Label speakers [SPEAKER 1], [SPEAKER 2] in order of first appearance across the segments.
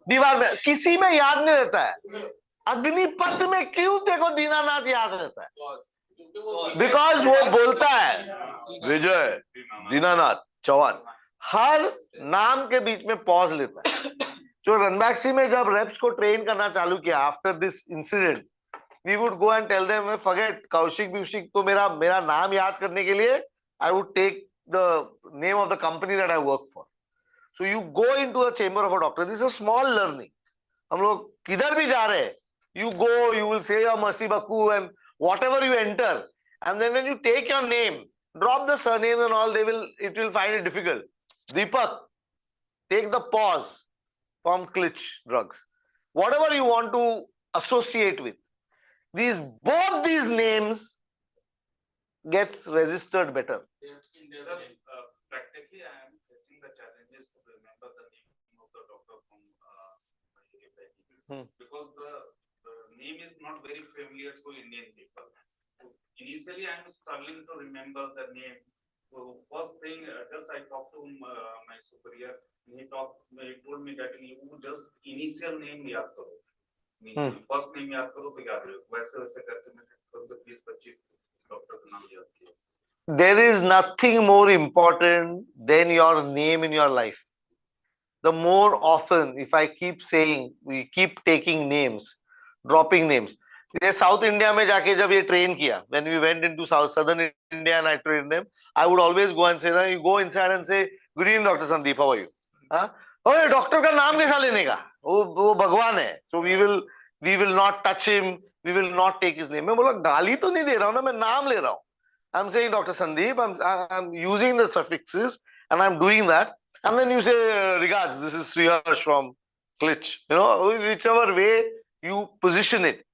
[SPEAKER 1] दीवार में किसी में याद नहीं रहता है, अग्निपथ में क्यों देखो दीनानाथ याद रहता है? बिकॉज वो बोलता है विजय दीनानाथ चौहान, हर नाम के बीच में पॉज लेता है. जो रणबाक्सी में जब रेप्स को ट्रेन करना चालू किया after this incident, we would go and tell them forget Kaushik ब्यूशिक, तो मेरा नाम याद करने के लिए I would take the name of the company that I work for. So you go into the chamber of a doctor, this is a small learning. हम लोग किधर भी जा रहे हैं, you go, you will say your mercy baku and whatever you enter, and then when you take your name, drop the surname and all, it will find it difficult. Deepak, take the pause from Kilitch drugs, whatever you want to associate with both these names gets registered better.
[SPEAKER 2] Practically I am facing the challenges to remember the name of the doctor from because the name is not very familiar to Indian people. Initially, I am struggling to remember the name. So first thing, just I talked to my superior. He told me that you just initial name याद करो. First name याद करो तो याद रहे. वैसे करके मैं 20-25 डॉक्टर का नाम याद किया.
[SPEAKER 1] There is nothing more important than your name in your life. The more often, if I keep saying, we keep taking names, dropping names. ये साउथ इंडिया में जाके जब ये ट्रेन किया, when we went into southern India and I trained them, I would always go and say, you go inside and say, good evening, Dr. Sandeep, how are you? अरे doctor का नाम कैसा लेने का? वो भगवान है. So we will not touch him, we will not take his name. मैं बोला गाली तो नहीं दे रहा हूँ ना, मैं नाम ले रहा हूँ. I'm saying Dr. Sandeep, I'm using the suffixes and I'm doing that. And then you say, regards, this is Sriharsh from Kilitch. Whichever way you position it.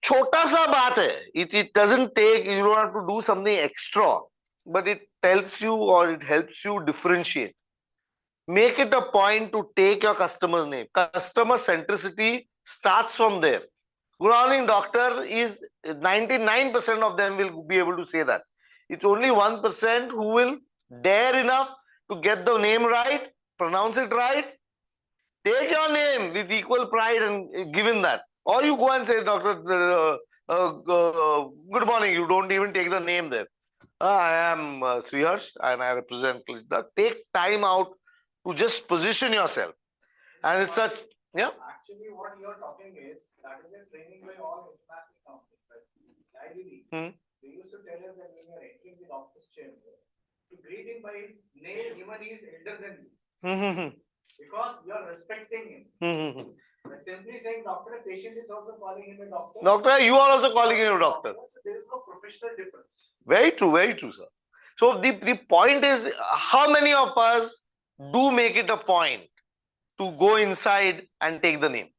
[SPEAKER 1] छोटा सा बात है. It doesn't take, you don't have to do something extra, but it tells you or it helps you differentiate. Make it a point to take your customer's name. Customer centricity starts from there. Good morning, doctor is 99% of them will be able to say that. It's only 1% who will dare enough to get the name right, pronounce it right. Take your name with equal pride and give him that. Or you go and say, doctor, good morning. You don't even take the name there. I am Sriharsh and I represent Kilitch. Take time out to just position yourself. And it's such, yeah.
[SPEAKER 3] Actually, what you're talking is, that is a training by all international companies. Right? Ideally, they used to tell us that when you're entering the doctor's chamber, to greet him by his name, even he is elder than you. Because you are respecting him. By simply saying doctor, a patient is also calling him a doctor.
[SPEAKER 1] Doctor, you are also calling him a doctor.
[SPEAKER 3] There is no professional difference.
[SPEAKER 1] Very true, sir. So the point is, how many of us do make it a point to go inside and take the name?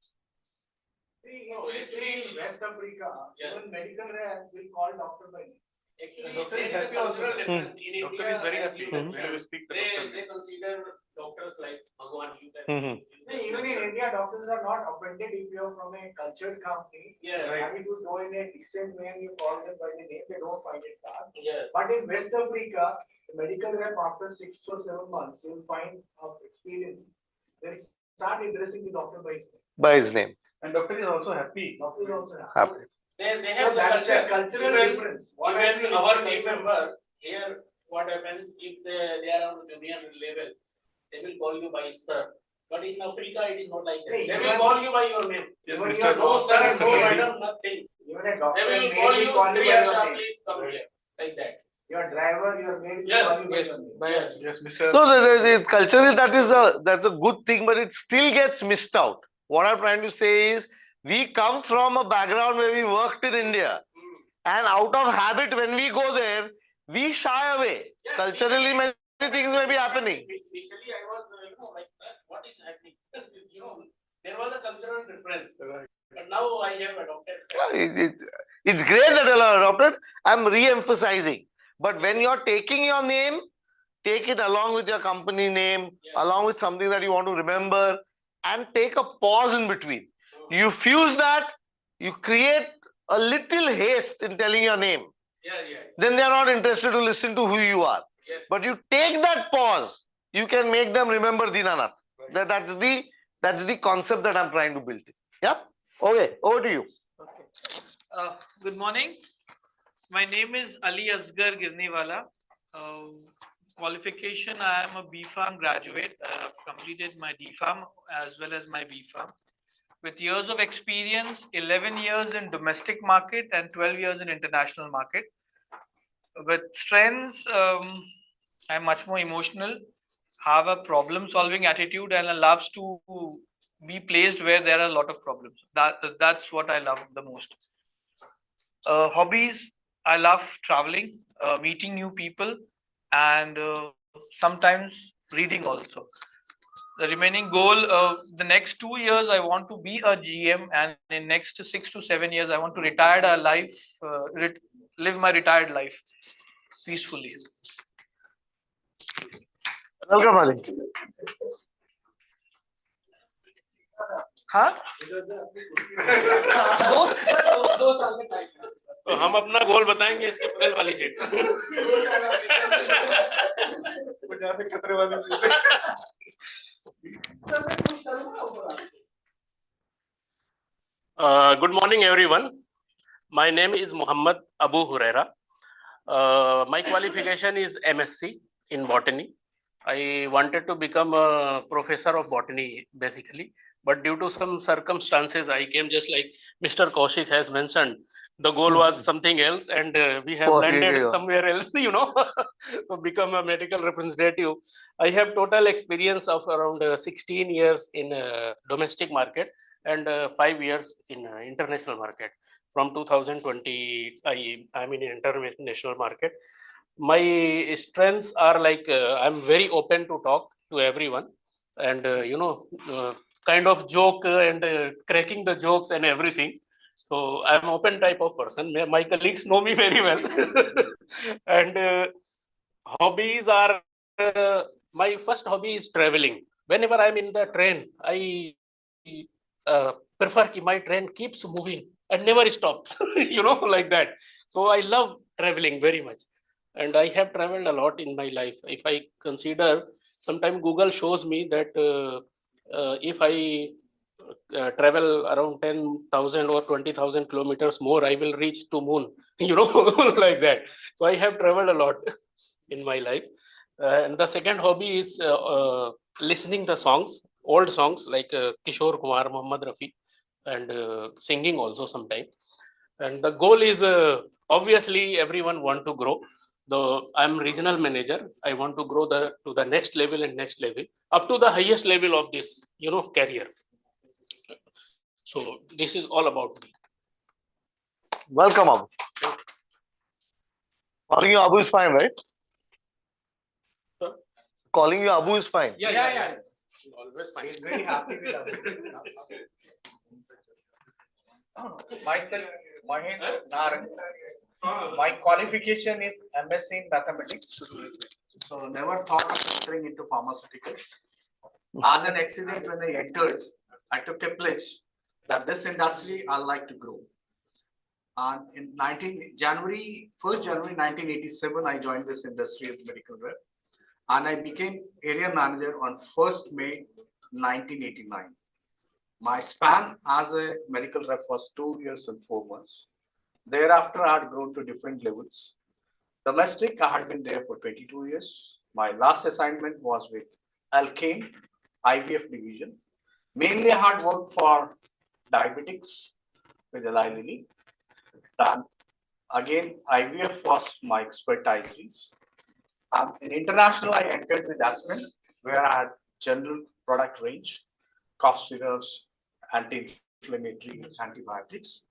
[SPEAKER 3] See, in West Africa, even medical rep will call doctor by name.
[SPEAKER 4] Actually, there is a cultural difference. In India,
[SPEAKER 2] doctor is very happy when you speak the doctor.
[SPEAKER 4] They consider doctors like Bhagwan.
[SPEAKER 3] Even in India, doctors are not offended if you are from a cultured company.
[SPEAKER 4] Yeah,
[SPEAKER 3] right. And if you go in a decent way and you call them by the name, they don't find it bad.
[SPEAKER 4] Yeah.
[SPEAKER 3] But in West Africa, the medical rep after 6 or 7 months, you will find of experience. They start addressing the doctor
[SPEAKER 1] by his name.
[SPEAKER 2] And doctor is also happy.
[SPEAKER 3] Doctor is also
[SPEAKER 1] happy.
[SPEAKER 4] They have
[SPEAKER 3] so that's a cultural difference.
[SPEAKER 4] Even our team members here, what happens if they are on junior level, they will call you by sir. But in Africa, it is not like that. They will call you by your name.
[SPEAKER 2] Yes, Mr.
[SPEAKER 4] No sir, no
[SPEAKER 2] Sandeep.
[SPEAKER 4] madam, nothing.
[SPEAKER 3] Even a doctor
[SPEAKER 4] They will
[SPEAKER 3] may
[SPEAKER 4] call
[SPEAKER 3] be
[SPEAKER 4] you
[SPEAKER 3] calling
[SPEAKER 4] Sriharsh,
[SPEAKER 3] by your name.
[SPEAKER 4] please come here, like that.
[SPEAKER 3] Your driver, your maid,
[SPEAKER 4] Yeah,
[SPEAKER 3] call you by
[SPEAKER 4] yes,
[SPEAKER 3] your name.
[SPEAKER 2] Yes, Mr.
[SPEAKER 1] So culturally, that's a good thing, but it still gets missed out. What I'm trying to say is, we come from a background where we worked in India, and out of habit, when we go there, we shy away.
[SPEAKER 4] Yeah,
[SPEAKER 1] Culturally, many things may be happening.
[SPEAKER 4] Initially, I was, like, what is happening? There was a cultural difference. But now I have adopted.
[SPEAKER 1] It's great that you are adopted. I'm re-emphasizing. But when you're taking your name, take it along with your company name, along with something that you want to remember, and take a pause in between. You fuse that, you create a little haste in telling your name. Then they are not interested to listen to who you are.
[SPEAKER 4] Yes.
[SPEAKER 1] But you take that pause, you can make them remember Dinanath. That's the That's the concept that I'm trying to build. Yeah. Okay. Over to you.
[SPEAKER 5] Okay. Good morning. My name is Ali Asgar Girniwala. Qualification, I am a B.Pharm graduate. I've completed my D.Pharm as well as my B.Pharm. With years of experience, 11 years in domestic market and 12 years in international market. With strengths, I'm much more emotional, have a problem solving attitude, and I loves to be placed where there are a lot of problems. That's what I love the most. Hobbies, I love traveling, meeting new people, and sometimes reading also. The remaining goal, the next 2 years, I want to be a GM, and in next 6 to 7 years, I want to retire a life, live my retired life peacefully.
[SPEAKER 1] Welcome, Ali.
[SPEAKER 5] हाँ
[SPEAKER 4] तो हम अपना गोल बताएंगे इसके बगल वाली seat
[SPEAKER 3] खतरे वाली
[SPEAKER 4] Good morning, everyone. My name is Muhammad Abu Huraira. My qualification is MSc in botany. I wanted to become a professor of botany basically, but due to some circumstances, I came just like Mr. Kaushik has mentioned. The goal was something else, and we have landed somewhere else, so become a medical representative. I have total experience of around 16 years in domestic market and 5 years in international market. From 2020, I'm in international market. My strengths are like I'm very open to talk to everyone, and kind of joke and cracking the jokes and everything. So I'm open type of person. My colleagues know me very well. And hobbies are my first hobby is traveling. Whenever I'm in the train, I prefer that my train keeps moving and never stops, like that. So I love traveling very much. And I have traveled a lot in my life. If I consider, sometimes Google shows me that if I travel around 10,000 or 20,000 kilometers more, I will reach to moon, like that. So I have traveled a lot in my life. And the second hobby is listening the songs, old songs like Kishore Kumar, Muhammad Rafi, and singing also sometimes. And the goal is obviously everyone want to grow. Though I'm regional manager, I want to grow to the next level and next level, up to the highest level of this, career. So this is all about me.
[SPEAKER 1] Welcome, Abu. Calling you Abu is fine, right?
[SPEAKER 4] Sir?
[SPEAKER 1] Calling you Abu is fine.
[SPEAKER 4] Yeah. Always fine.
[SPEAKER 3] He's very happy with us. Myself, Mahendra Narang. My qualification is MSc in mathematics. So never thought of entering into pharmaceuticals. As an accident, when I entered, I took a pledge that this industry I like to grow. And in 1st January 1987, I joined this industry as medical rep, and I became area manager on 1st May 1989. My span as a medical rep was 2 years and 4 months. Thereafter, I had grown to different levels. Domestic, I had been there for 22 years. My last assignment was with Alkane IVF division. Mainly, I had worked for diabetics with Eli Lilly. Then again, IVF was my expertise. In international, I entered with Aspen, where I had general product range, cough syrups, anti-inflammatory, antibiotics.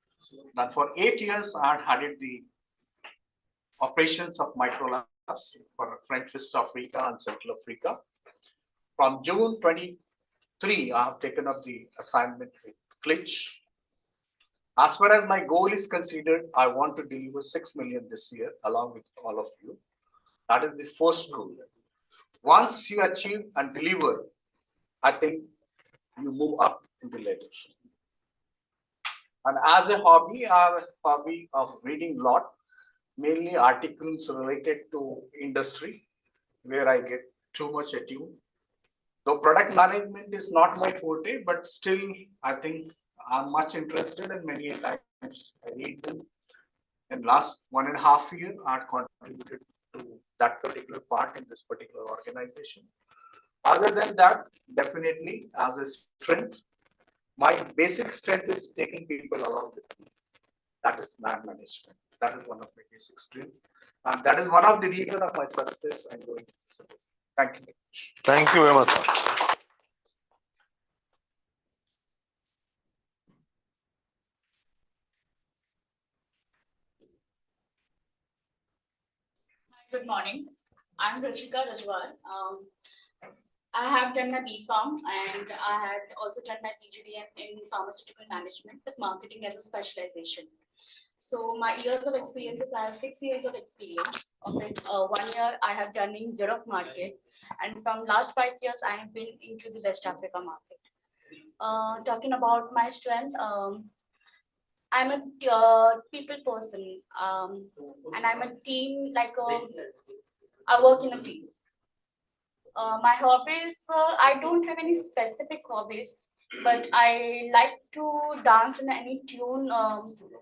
[SPEAKER 3] Then for 8 years, I had headed the operations of microlabs for French West Africa and Central Africa. From June 23, I have taken up the assignment with Kilitch. As far as my goal is considered, I want to deliver 6 million this year, along with all of you. That is the first goal. Once you achieve and deliver, I think you move up in the ladder. And as a hobby, I have a hobby of reading a lot, mainly articles related to industry, where I get too much attuned. So product management is not my forte, but still I think I'm much interested and many times I read them. In last 1.5 years, I had contributed to that particular part in this particular organization. Other than that, definitely as a strength, my basic strength is taking people along with me. That is man management. That is one of my basic strengths. And that is one of the reasons of my success and going to success. Thank you.
[SPEAKER 1] Thank you very much, sir.
[SPEAKER 6] Good morning. I'm Rachika Rajwar. I have done my BPharm and I had also done my PGDM in pharmaceutical management with marketing as a specialization. So my years of experience is I have 6 years of experience. Of it, 1 year I have done in Europe market, and from last 5 years I have been into the West Africa market. Talking about my strength, I'm a people person, and I'm a team I work in a team. My hobbies, I don't have any specific hobbies, but I like to dance in any tune,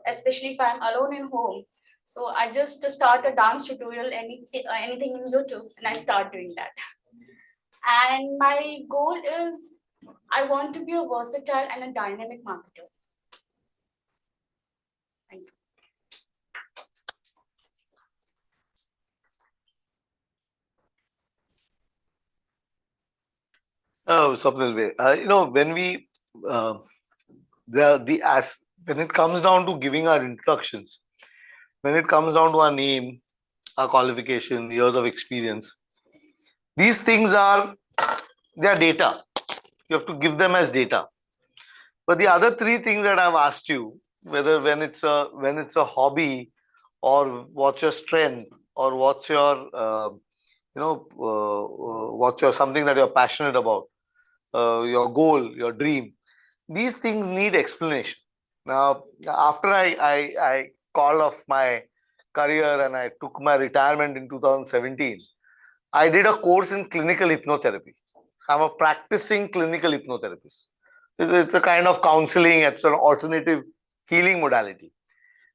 [SPEAKER 6] especially if I'm alone in home. So I just start a dance tutorial, anything in YouTube, and I start doing that. And my goal is I want to be a versatile and a dynamic marketer. Thank you.
[SPEAKER 1] Oh, Swapnil, when we when it comes down to giving our introductions, when it comes down to our name, our qualification, years of experience, these things they are data. You have to give them as data. But the other three things that I've asked you, whether when it's a hobby, or what's your strength, or what's your what's your something that you're passionate about, your goal, your dream, these things need explanation. Now, after I called off my career and I took my retirement in 2017, I did a course in clinical hypnotherapy. I'm a practicing clinical hypnotherapist. It's a kind of counseling, it's an alternative healing modality.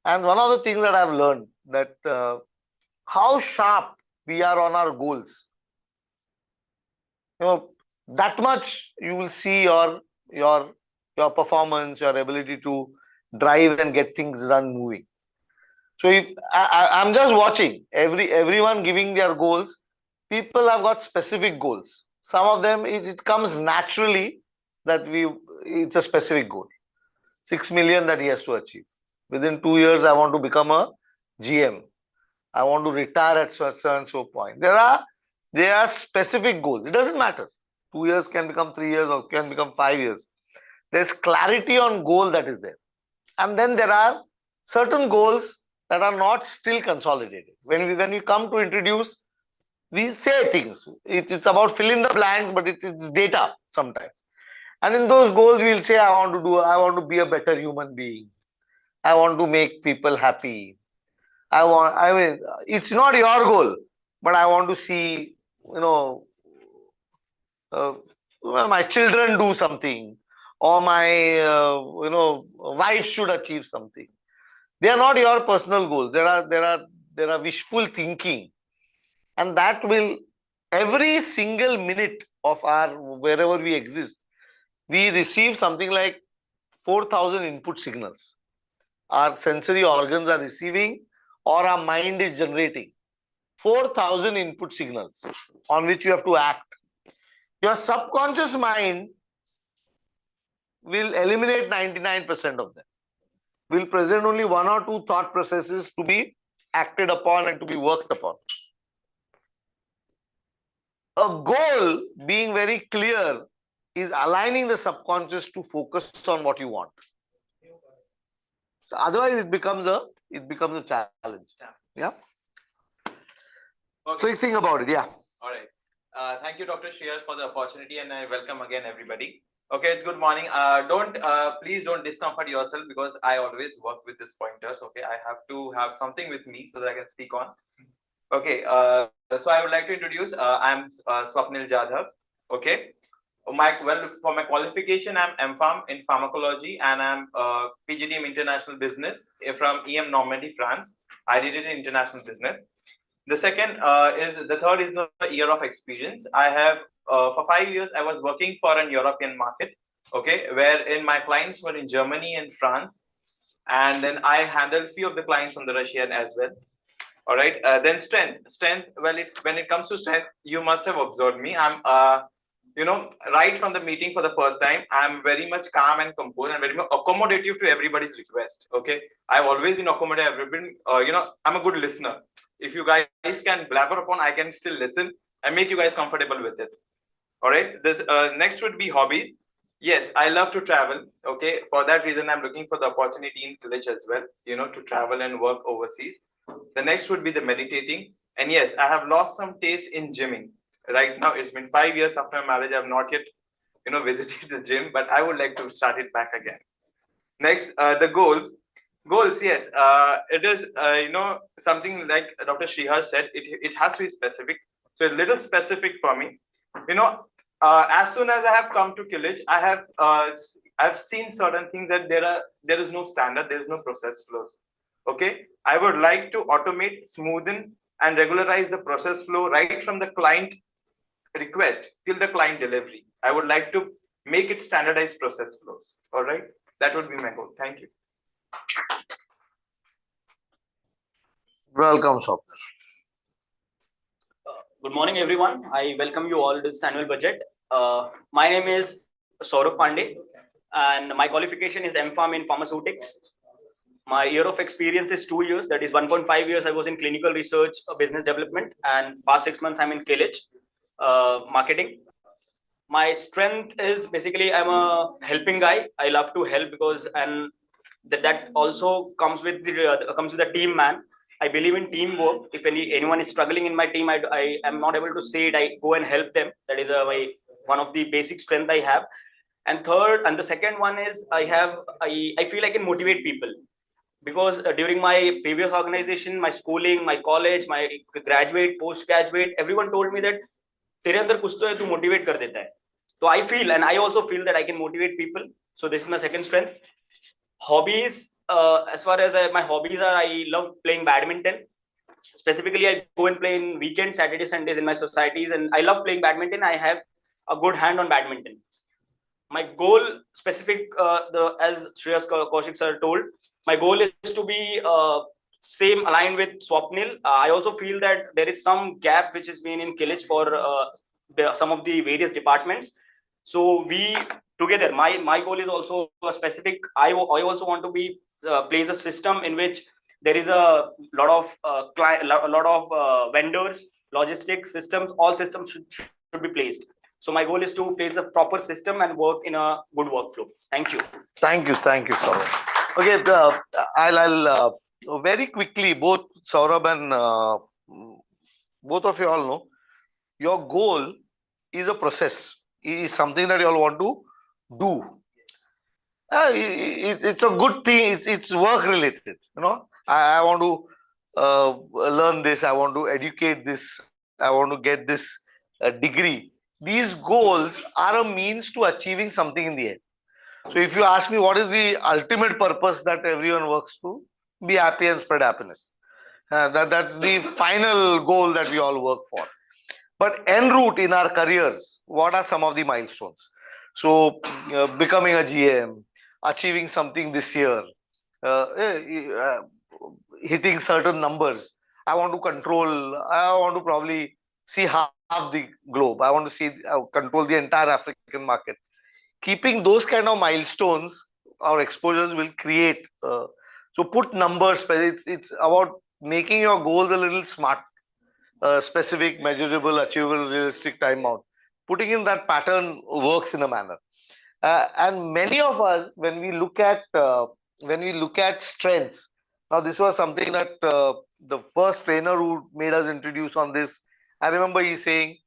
[SPEAKER 1] And one of the things that I've learned that how sharp we are on our goals. That much you will see your performance, your ability to drive and get things done moving. So if I'm just watching everyone giving their goals, people have got specific goals. Some of them it comes naturally that it's a specific goal. 6 million that he has to achieve. Within 2 years, I want to become a GM. I want to retire at so and so point. There are specific goals. It doesn't matter. 2 years can become 3 years or can become 5 years. There's clarity on goal that is there. And then there are certain goals that are not still consolidated. When we come to introduce, we say things. It's about fill in the blanks, but it's data sometimes. And in those goals, we'll say, I want to be a better human being. I want to make people happy. It's not your goal, but I want to see, my children do something, or my, wife should achieve something. They are not your personal goals. There are wishful thinking, and that will every single minute of wherever we exist, we receive something like 4,000 input signals. Our sensory organs are receiving, or our mind is generating 4,000 input signals on which you have to act. Your subconscious mind will eliminate 99% of them. Will present only 1 or 2 thought processes to be acted upon and to be worked upon. A goal being very clear is aligning the subconscious to focus on what you want. So otherwise, it becomes a challenge. Yeah.
[SPEAKER 7] Okay.
[SPEAKER 1] Quick thing about it. Yeah.
[SPEAKER 7] All right. Thank you, Dr. Shreyas, for the opportunity, and I welcome again everybody. Okay, it's good morning. Please don't discomfort yourself, because I always work with these pointers. Okay, I have to have something with me so that I can speak on. Okay, so I would like to introduce. I'm Swapnil Jadhav. Okay, For my qualification, I'm MPharm in pharmacology and I'm PGDM International Business from EM Normandy, France. I did it in international business. The third is the year of experience. I have for 5 years I was working for an European market, okay, wherein my clients were in Germany and France, and then I handled few of the clients from the Russian as well. All right. Then strength. Well, when it comes to strength, you must have observed me. I'm right from the meeting for the first time, I'm very much calm and composed and very much accommodative to everybody's request. Okay, I've always been accommodative. I've been, I'm a good listener. If you guys can blabber upon, I can still listen and make you guys comfortable with it. All right. This next would be hobby. Yes, I love to travel. Okay, for that reason, I'm looking for the opportunity in Kilitch as well. To travel and work overseas. The next would be the meditating. And yes, I have lost some taste in gymming. Right now, it's been 5 years after my marriage. I've not yet, visited the gym, but I would like to start it back again. Next, the goals. Goals, yes. It is, something like Dr. Shrihar said, it has to be specific. So a little specific for me. As soon as I have come to Kilitch, I've seen certain things that there is no standard, there is no process flows. Okay, I would like to automate, smoothen, and regularize the process flow right from the client request till the client delivery. I would like to make it standardized process flows. All right, that would be my goal. Thank you.
[SPEAKER 1] Welcome, Swapnil.
[SPEAKER 8] Good morning, everyone. I welcome you all to this annual budget. My name is Saurabh Pandey, and my qualification is MPharm in pharmaceutics. My year of experience is 2 years. That is 1.5 years I was in clinical research, business development, and past 6 months I'm in Kilitch marketing. My strength is basically I'm a helping guy. I love to help because that also comes with the team man. I believe in teamwork. If anyone is struggling in my team, I am not able to say it. I go and help them. That is one of the basic strength I have. And the second one is I feel I can motivate people. Because during my previous organization, my schooling, my college, my graduate, postgraduate, everyone told me that तेरे अंदर कुछ तो है, तू motivate कर देता है. So I feel, and I also feel that I can motivate people. So this is my second strength. Hobbies, as far as my hobbies are, I love playing badminton. Specifically, I go and play in weekends, Saturdays, Sundays in my societies, and I love playing badminton. I have a good hand on badminton. My goal specific, as Shreyas Kaushik sir told, my goal is to be same aligned with Swapnil. I also feel that there is some gap which has been in Kilitch for some of the various departments. So we together, my goal is also a specific. I also want to be place a system in which there is a lot of vendors, logistics systems. All systems should be placed. So my goal is to place a proper system and work in a good workflow. Thank you.
[SPEAKER 1] Thank you, Saurabh. Okay, I'll very quickly, both Saurabh and both of you all know, your goal is a process, is something that you all want to do. It's a good thing, it's work related, I want to learn this, I want to educate this, I want to get this degree. These goals are a means to achieving something in the end. So if you ask me what is the ultimate purpose that everyone works to, be happy and spread happiness. That's the final goal that we all work for. But en route in our careers, what are some of the milestones? So becoming a GM, achieving something this year, hitting certain numbers. I want to probably see half the globe. I want to control the entire African market. Keeping those kind of milestones, our exposures will create. So put numbers. It's about making your goals a little smart, specific, measurable, achievable, realistic, time bound. Putting in that pattern works in a manner. And many of us, when we look at strengths, now this was something that the first trainer who made us introduce on this, I remember he saying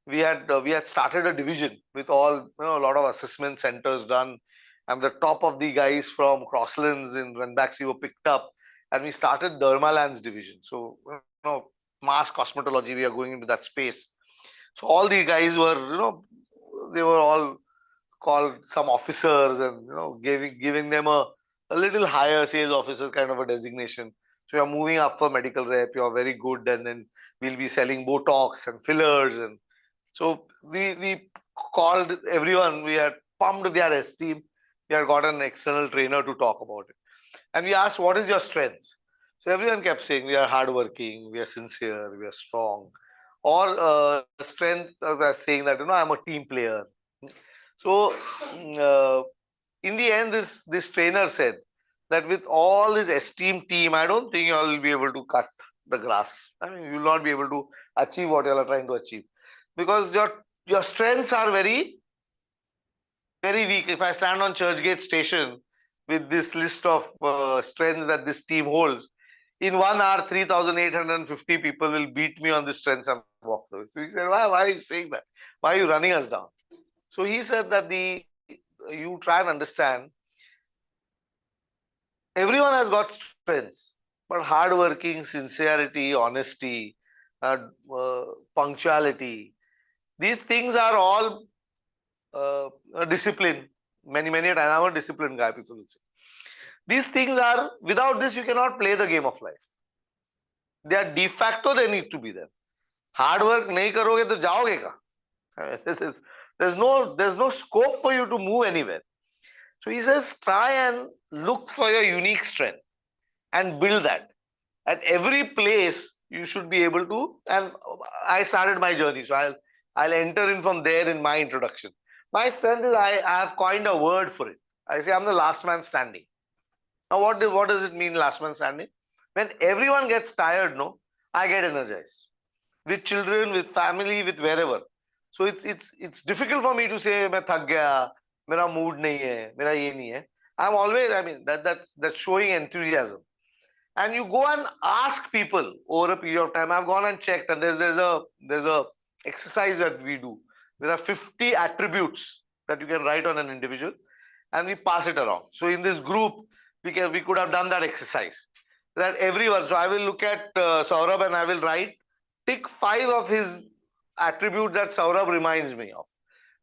[SPEAKER 1] we had started a division with all a lot of assessment centers done, and the top of the guys from Crosslands in Ranbaxy were picked up, and we started Dermalands division. So mass cosmetology, we are going into that space. So all the guys were they were all called some officers and, giving them a little higher sales officer kind of a designation. So you're moving up for medical rep, you're very good, and then we'll be selling Botox and fillers. And so we called everyone, we had pumped their esteem. We had got an external trainer to talk about it. And we asked, what is your strength? So everyone kept saying, we are hardworking, we are sincere, we are strong. Or strength of saying that, I'm a team player. So in the end, this trainer said that with all this esteemed team, I don't think you all will be able to cut the grass. I mean, you will not be able to achieve what you all are trying to achieve. Because your strengths are very, very weak. If I stand on Churchgate Station with this list of strengths that this team holds, in 1 hour, 3,850 people will beat me on the strengths and walk away. So he said, why are you saying that? Why are you running us down? So he said that you try and understand, everyone has got strengths, but hardworking, sincerity, honesty, punctuality, these things are all discipline. Many times, I'm a disciplined guy, people will say. These things are, without this, you cannot play the game of life. They are de facto, they need to be there. Hard work nahi karoge to jaoge ka. There's no scope for you to move anywhere. So he says, try and look for your unique strength and build that. At every place, you should be able to, and I started my journey, so I'll enter in from there in my introduction. My strength is I have coined a word for it. I say I'm the last man standing. Now, what does it mean, last man standing? When everyone gets tired, no, I get energized. With children, with family, with wherever. So it's difficult for me to say, मैं थक गया, मेरा mood नहीं है, मेरा ये नहीं है. I'm always, that's showing enthusiasm. And you go and ask people over a period of time. I've gone and checked, and there's a exercise that we do. There are 50 attributes that you can write on an individual, and we pass it around. So in this group, we could have done that exercise. That everyone. So I will look at Saurabh and I will write, tick 5 of his attributes that Saurabh reminds me of.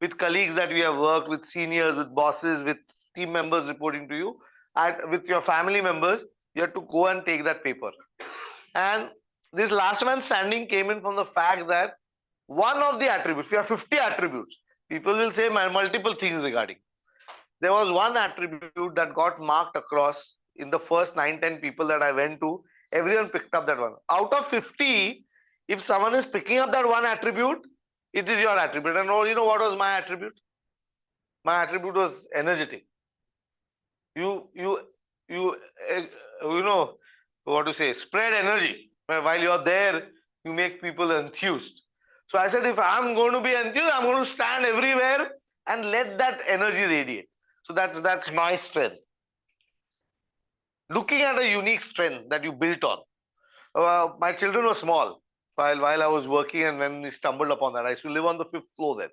[SPEAKER 1] With colleagues that we have worked with, seniors, with bosses, with team members reporting to you, and with your family members, you have to go and take that paper. And this last man standing came in from the fact that one of the attributes, we have 50 attributes. People will say multiple things regarding. There was one attribute that got marked across in the first 9-10 people that I went to. Everyone picked up that one. Out of 50, if someone is picking up that one attribute, it is your attribute. And you know what was my attribute? My attribute was energetic. You know what to say, spread energy. While you're there, you make people enthused. So I said, if I'm going to be enthused, I'm going to stand everywhere and let that energy radiate. So that's my strength. Looking at a unique strength that you built on. My children were small while I was working, and when we stumbled upon that, I used to live on the 5th floor then.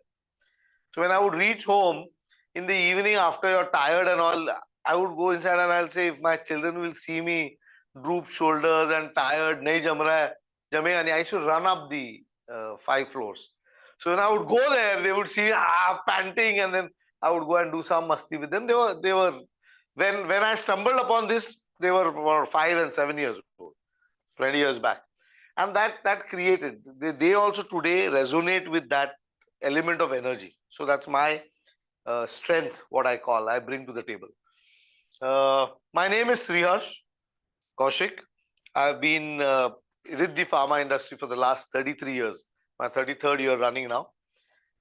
[SPEAKER 1] So when I would reach home in the evening after you're tired and all, I would go inside and I'll say, if my children will see me droop shoulders and tired, nahi jam raha hai, jamega nahi, I should run up the 5 floors. So when I would go there, they would see panting, and then I would go and do some masti with them. They were when I stumbled upon this, they were about 5 and 7 years old, 20 years back. And that created, they also today resonate with that element of energy. So that's my strength, what I bring to the table. My name is Sriharsh Kaushik. I've been with the pharma industry for the last 33 years, my 33rd year running now.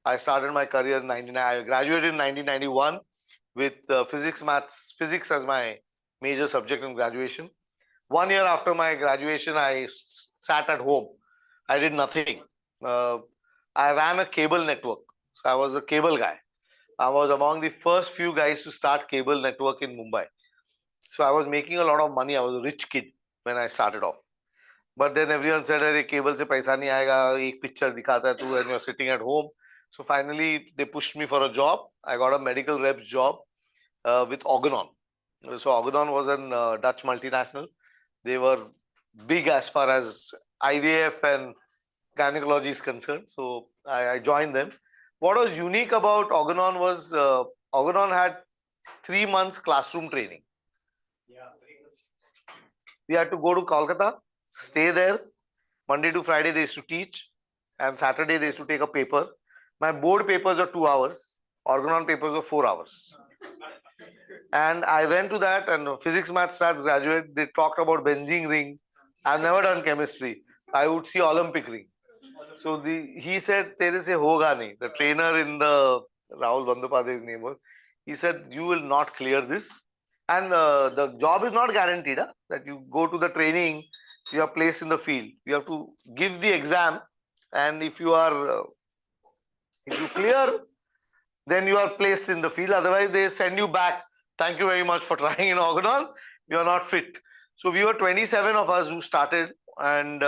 [SPEAKER 1] I started my career in 1999. I graduated in 1991 with physics as my major subject in graduation. 1 year after my graduation, I sat at home. I did nothing. I ran a cable network. So I was a cable guy. I was among the first few guys to start cable network in Mumbai. So I was making a lot of money. I was a rich kid when I started off. But then everyone said, "Arey, cable se paisa nahi aayega, ek picture dikhata hai tu, and you're sitting at home." So finally, they pushed me for a job. I got a medical rep's job with Organon. So Organon was a Dutch multinational. They were big as far as IVF and gynecology is concerned. So I joined them. what was unique about Organon was Organon had 3 months classroom training. We had to go to Kolkata, stay there. Monday to Friday they used to teach, and Saturday they used to take a paper. My board papers are 2 hours, Organon papers are 4 hours. And I went to that, and physics, math, stats graduate. They talked about benzene ring. I've never done chemistry. I would see Olympic ring. So he said, "Tere se hoga nahi." The trainer in the Rahul Bandyopadhyay's name was. He said, "You will not clear this." And the job is not guaranteed. That you go to the training, you are placed in the field. You have to give the exam, and if you clear, then you are placed in the field. Otherwise, they send you back. Thank you very much for trying in Organon. You are not fit. So we were 27 of us who started, and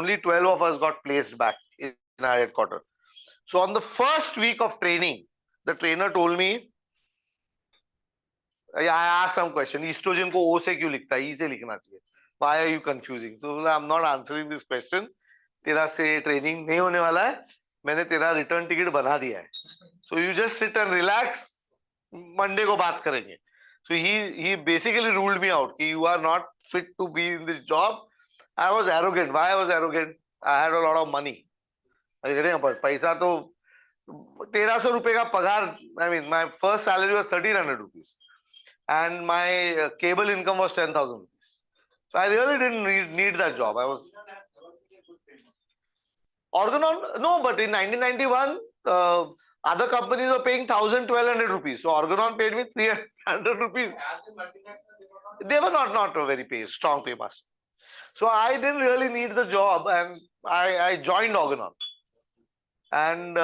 [SPEAKER 1] only 12 of us got placed back in our headquarters. So on the first week of training, the trainer told me, I asked some question. Estrogen ko O se क्यों लिखता है? E से लिखना चाहिए. Why are you confusing? So I'm not answering this question. तेरा से training नहीं होने वाला है. मैंने तेरा return ticket बना दिया है. So you just sit and relax. Monday को बात करेंगे. So he basically ruled me out. You are not fit to be in this job. I was arrogant. Why I was arrogant? I had a lot of money. पैसा तो 1300 रुपए का पगार. I mean, my first salary was 1300 rupees. And my cable income was 10,000 rupees. So I really didn't need that job. I was Organon, no, but in 1991, other companies were paying 1,000, 1,200 rupees. So Organon paid me 300 rupees. They were not a very strong pay master. So I didn't really need the job, and I joined Organon. And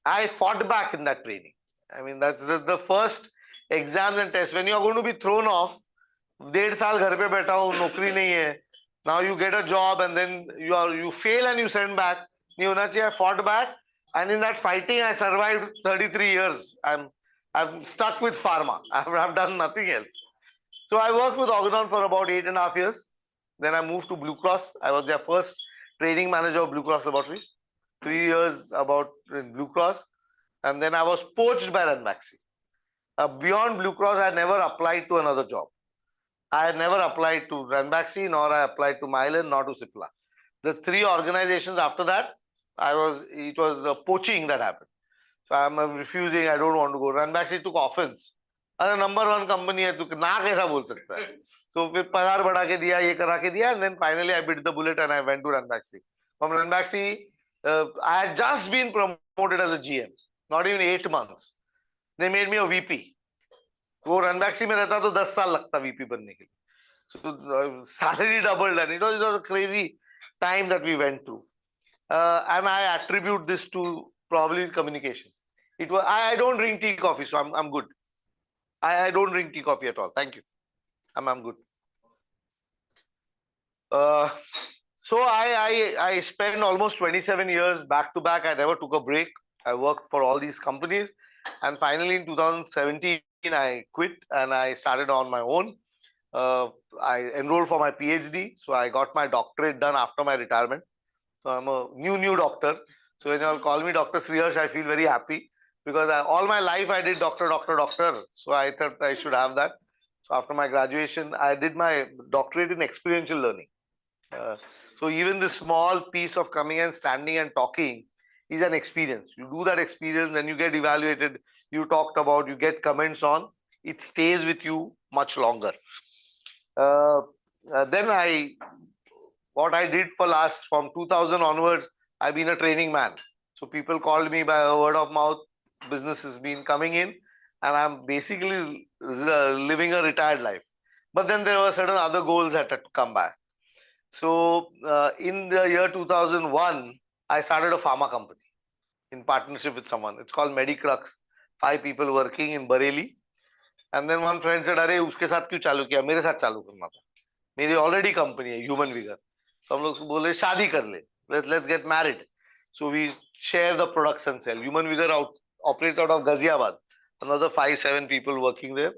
[SPEAKER 1] I fought back in that training. I mean, that's the first exams and tests. When you are going to be thrown off, 1.5 साल घर पे बैठा हूँ, नौकरी नहीं है. Now you get a job, and then you fail and you send back. नहीं होना चाहिए. I fought back, and in that fighting, I survived 33 years. I'm stuck with pharma. I've done nothing else. So I worked with Organon for about 8.5 years. Then I moved to Blue Cross. I was their first training manager of Blue Cross Laboratories. 3 years about in Blue Cross. And then I was poached by Ranbaxy. Beyond Blue Cross, I never applied to another job. I had never applied to Ranbaxy, nor I applied to Mylan, nor to Cipla. The 3 organizations after that, it was poaching that happened. So I'm refusing, I don't want to go. Ranbaxy took offense. अरे number 1 company है, तू ना कैसा बोल सकता है? So फिर पगार बढ़ा के दिया, ये करा के दिया, and then finally I bit the bullet and I went to Ranbaxy. From Ranbaxy, I had just been promoted as a GM. Not even 8 months. They made me a VP. वो Ranbaxy में रहता तो 10 साल लगता VP बनने के लिए. So salary doubled, and it was a crazy time that we went through. And I attribute this to probably communication. It was I don't drink tea coffee, so I'm good. I don't drink tea coffee at all. Thank you. I'm good. So I spent almost 27 years back to back. I never took a break. I worked for all these companies, and finally in 2017 I quit and I started on my own. I enrolled for my PhD, so I got my doctorate done after my retirement. So I'm a new doctor. So when you all call me Dr. Sriharsh, I feel very happy because all my life I did doctor. So I thought I should have that. So after my graduation, I did my doctorate in experiential learning. So even this small piece of coming and standing and talking is an experience. You do that experience, then you get evaluated, you talked about, you get comments on, it stays with you much longer. Then what I did from 2000 onwards, I've been a training man. So people called me by a word of mouth, business has been coming in, and I'm basically living a retired life. But then there were certain other goals that had to come by. So in the year 2001, I started a pharma company in partnership with someone. It's called Medicrux. 5 people working in Bareilly. And then one friend said, "अरे उसके साथ क्यों चालू किया? मेरे साथ चालू करना था. मेरी already company है, Human Vigor." So हम लोग बोले शादी कर ले. Let's get married. So we share the products and sell. Human Vigor operates out of Ghaziabad. Another 5-7 people working there.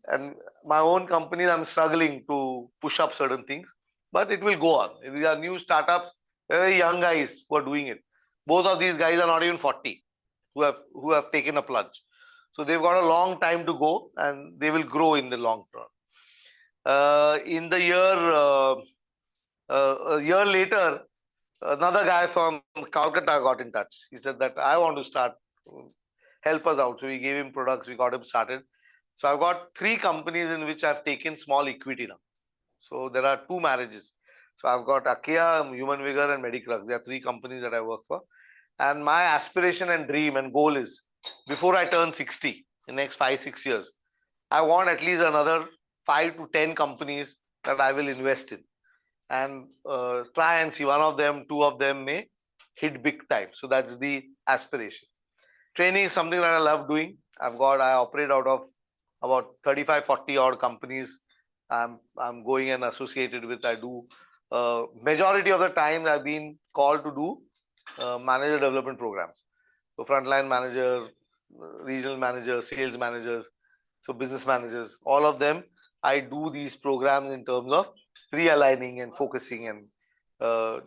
[SPEAKER 1] And my own company, I'm struggling to push up certain things, but it will go on. These are new startups, very young guys who are doing it. Both of these guys are not even 40 who have taken a plunge. So they've got a long time to go and they will grow in the long term. In the a year later, another guy from Calcutta got in touch. He said that I want to start, help us out. So we gave him products, we got him started. So I've got 3 companies in which I've taken small equity now. So there are 2 marriages. So I've got Akia, Human Vigor, and Medicrux. There are 3 companies that I work for. And my aspiration and dream and goal is before I turn 60, in the next 5-6 years, I want at least another 5 to 10 companies that I will invest in and try and see one of them, 2 of them may hit big time. So that's the aspiration. Training is something that I love doing. I operate out of about 35-40 odd companies I'm going and associated with. I do majority of the time I've been called to do manager development programs. So frontline manager, regional manager, sales managers, so business managers, all of them, I do these programs in terms of realigning and focusing and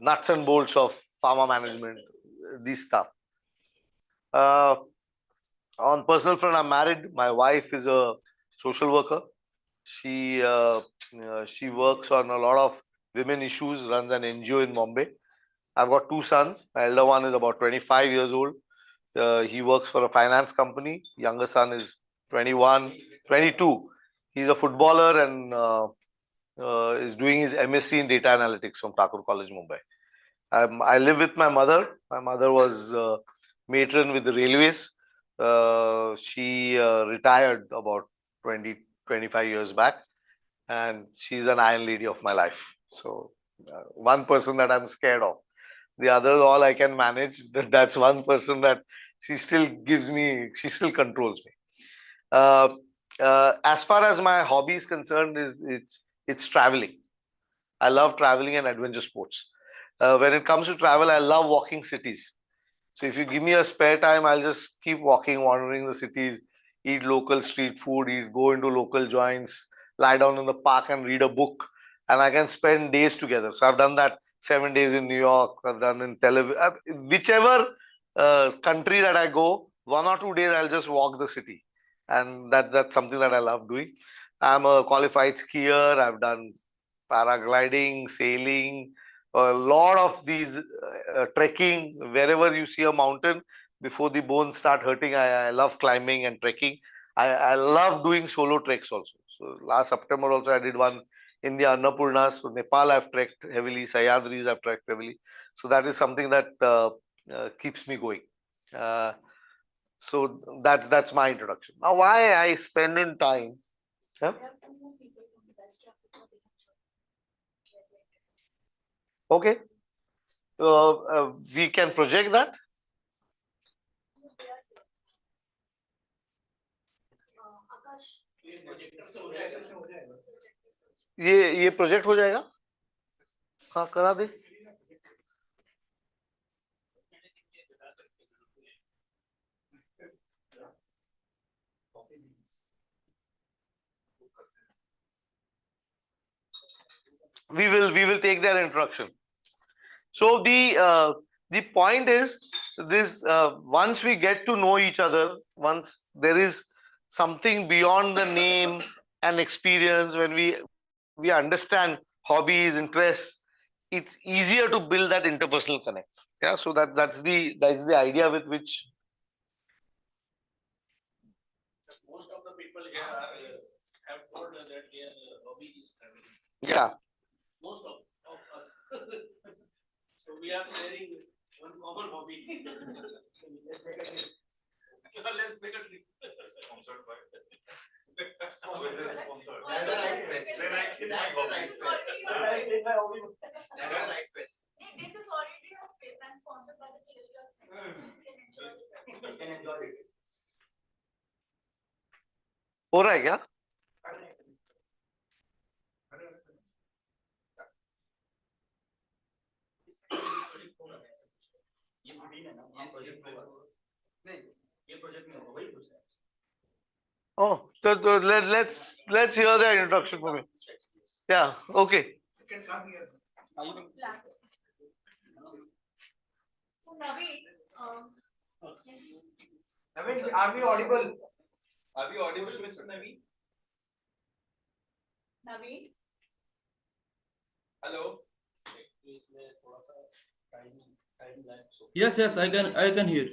[SPEAKER 1] nuts and bolts of pharma management, this stuff. On personal front, I'm married. My wife is a social worker. She works on a lot of women issues, runs an NGO in Bombay. I've got 2 sons. My elder one is about 25 years old. He works for a finance company. Younger son is 21, 22. He's a footballer and is doing his MSc in data analytics from Thakur College, Mumbai. I live with my mother. My mother was matron with the railways. She retired about 20-25 years back, and she's an iron lady of my life. So one person that I'm scared of. The others all I can manage. That's one person that she still controls me. As far as my hobby is concerned, it's traveling. I love traveling and adventure sports. When it comes to travel, I love walking cities. So if you give me a spare time, I'll just keep walking, wandering the cities, eat local street food, go into local joints, lie down in the park and read a book, and I can spend days together. So I've done that 7 days in New York. I've done in Tel Aviv. Whichever country that I go, 1 or 2 days I'll just walk the city, and that's something that I love doing. I'm a qualified skier. I've done paragliding, sailing, a lot of these trekking. Wherever you see a mountain, before the bones start hurting, I love climbing and trekking. I love doing solo treks also. So last September also I did one in the Annapurna. So Nepal I've trekked heavily, Sahyadris I've trekked heavily. So that is something that keeps me going. So that's my introduction. Now why I spend in time? Huh? Okay. We can project that. ये project हो जाएगा. हाँ करा दे. We will take their introduction. So the point is this: once we get to know each other, once there is something beyond the name and experience, when we understand hobbies, interests, it's easier to build that interpersonal connect. Yeah, so that's the idea with which
[SPEAKER 4] most of the people here have told that their hobby is traveling.
[SPEAKER 1] Yeah.
[SPEAKER 4] Most of us. So we are sharing one common hobby. Let's make a trip. Let's make a trip. Sponsored by. Sponsored. Then I change my hobby.
[SPEAKER 6] This is already a trip and sponsored by the Kilitch Meeting. You can enjoy it.
[SPEAKER 1] हो रहा है क्या? Oh, so let's hear the introduction for me. Yeah, okay.
[SPEAKER 3] You can come here.
[SPEAKER 6] So Navi, yes.
[SPEAKER 3] Naveen, are we audible?
[SPEAKER 7] Are we audible, Mr. Navi?
[SPEAKER 6] Navi,
[SPEAKER 7] Hello?
[SPEAKER 9] Yes, yes, I can hear.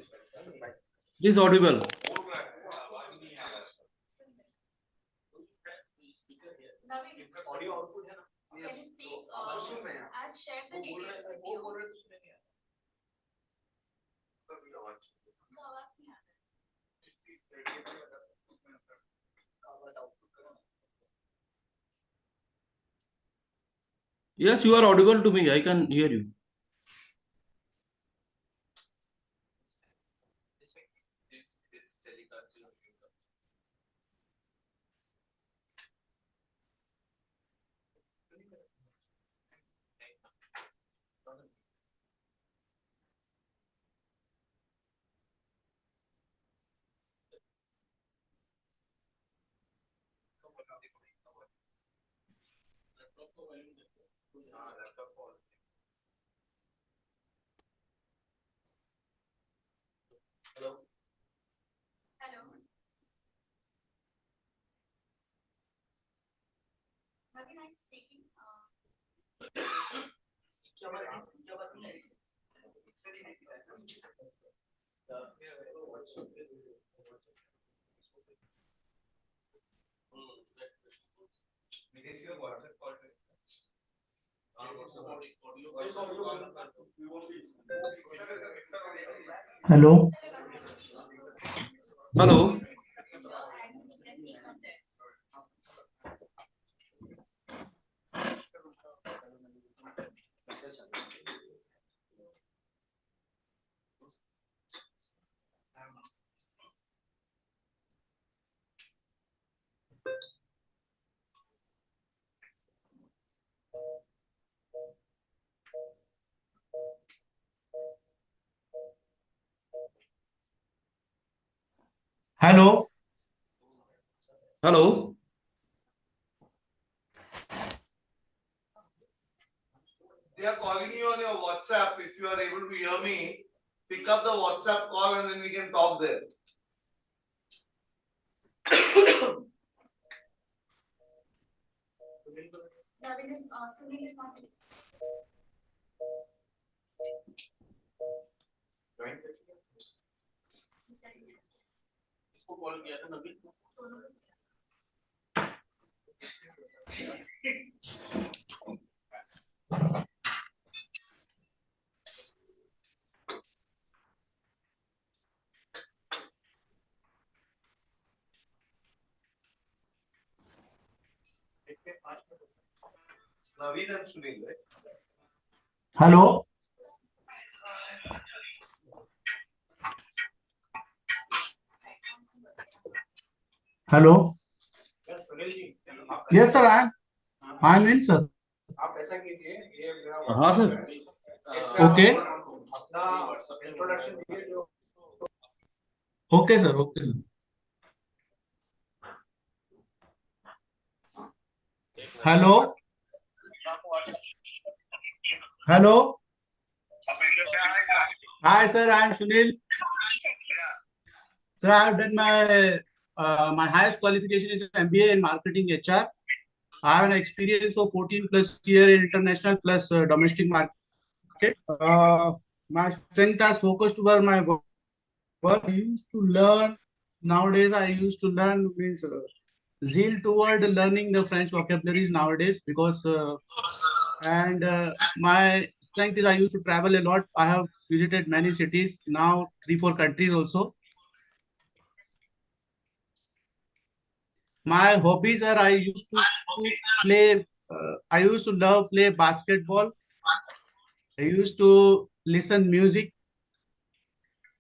[SPEAKER 9] It is audible.
[SPEAKER 6] Navi,
[SPEAKER 3] Audio output है ना?
[SPEAKER 6] can you speak? I've shared the details with you. उनका आवाज नहीं आ रहा।
[SPEAKER 9] Yes, you are audible to me. I can hear you.
[SPEAKER 6] Hello. Naveen, I'm speaking.
[SPEAKER 9] Hello. Hello.
[SPEAKER 6] And let's see from there.
[SPEAKER 9] Hello. Hello.
[SPEAKER 1] They are calling you on your WhatsApp. If you are able to hear me, pick up the WhatsApp call and then we can talk there.
[SPEAKER 6] Naveen is, Sunil is not. He said he-
[SPEAKER 4] इसको call किया था नवीन को।
[SPEAKER 1] Naveen and Sunil, right?
[SPEAKER 9] Hello. Hello.
[SPEAKER 3] Yes, Sunil ji.
[SPEAKER 9] Yes, sir. I'm in, sir.
[SPEAKER 3] आप ऐसा कीजिए, ये मेरा
[SPEAKER 9] हाँ, sir.
[SPEAKER 3] इसमें
[SPEAKER 9] Okay.
[SPEAKER 3] अपना इंट्रोडक्शन दीजिए जो
[SPEAKER 9] Okay, sir. Okay, sir. Hello. Hello. Hi, sir. I'm Sunil. Sir, I have done my highest qualification is MBA in marketing HR. I have an experience of 14 plus year in international plus domestic market. My strength has focused over my work. I used to learn. Nowadays, I used to learn means zeal toward learning the French vocabularies nowadays because and my strength is I used to travel a lot. I have visited many cities now, 3-4 countries also. My hobbies are I used to play. I used to love play basketball. I used to listen music,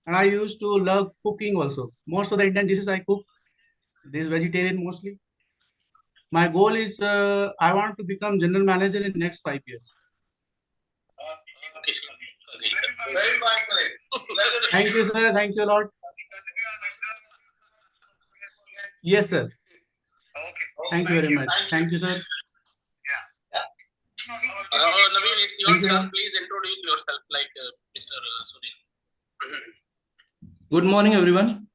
[SPEAKER 9] and I used to love cooking also. Most of the Indian dishes I cook. This vegetarian mostly. My goal is I want to become general manager in next 5 years.
[SPEAKER 1] Very fine.
[SPEAKER 9] Thank you, sir. Thank you a lot. Yes, sir.
[SPEAKER 1] Okay.
[SPEAKER 9] Thank you very much. Thank you, sir.
[SPEAKER 4] Naveen, if you
[SPEAKER 9] Thank you,
[SPEAKER 4] can
[SPEAKER 9] ma'am.
[SPEAKER 4] please introduce yourself like Mr. Sunil.
[SPEAKER 10] Good morning, everyone.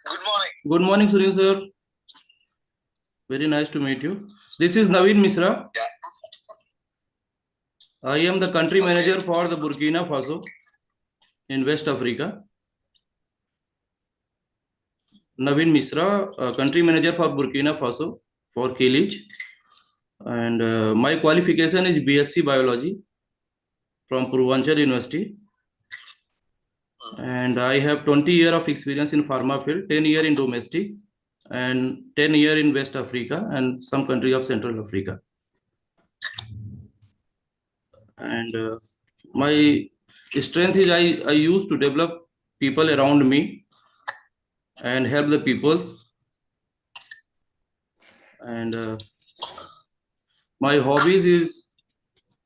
[SPEAKER 1] Good morning.
[SPEAKER 10] Good morning, Sunil sir. Very nice to meet you. This is Naveen Misra.
[SPEAKER 1] Yeah.
[SPEAKER 10] I am the country manager for the Burkina Faso in West Africa. Naveen Misra, country manager for Burkina Faso for Kilitch. And my qualification is BSc Biology from Purvanchal University. And I have 20 years of experience in pharma field, 10 years in domestic and 10 years in West Africa and some country of Central Africa. And my strength is I used to develop people around me and help the peoples. And my hobbies is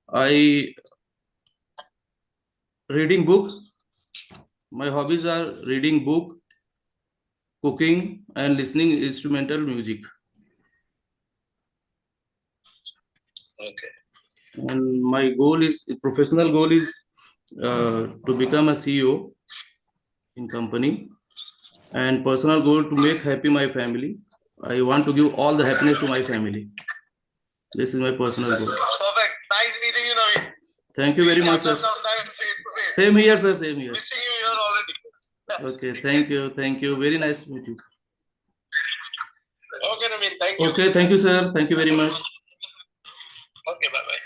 [SPEAKER 10] I reading book. My hobbies are reading book, cooking, and listening instrumental music.
[SPEAKER 1] Okay.
[SPEAKER 10] And my goal is professional goal is to become a CEO in company, and personal goal to make happy my family. I want to give all the happiness to my family. This is my personal goal.
[SPEAKER 1] Perfect. Nice meeting you, Naveen.
[SPEAKER 10] Thank you very much, sir.
[SPEAKER 1] Sometime face-to-face.
[SPEAKER 10] Same here, sir. Same here.
[SPEAKER 1] Missing you here already.
[SPEAKER 10] Okay. Thank you. Thank you. Very nice to meet you.
[SPEAKER 1] Okay, Naveen. Thank you.
[SPEAKER 10] Okay. Thank you, sir. Thank you very much.
[SPEAKER 1] Okay, bye-bye.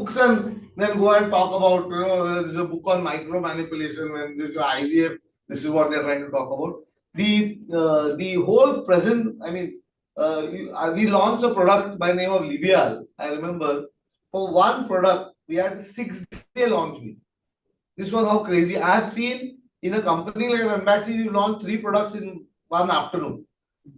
[SPEAKER 11] books and then go and talk about, there's a book on micro manipulation when there's IVF, this is what they're trying to talk about. The whole present, I mean, we launched a product by name of Livial. I remember for one product, we had a 6-day launch meeting. This was how crazy. I have seen in a company like Embassy, you launch 3 products in one afternoon.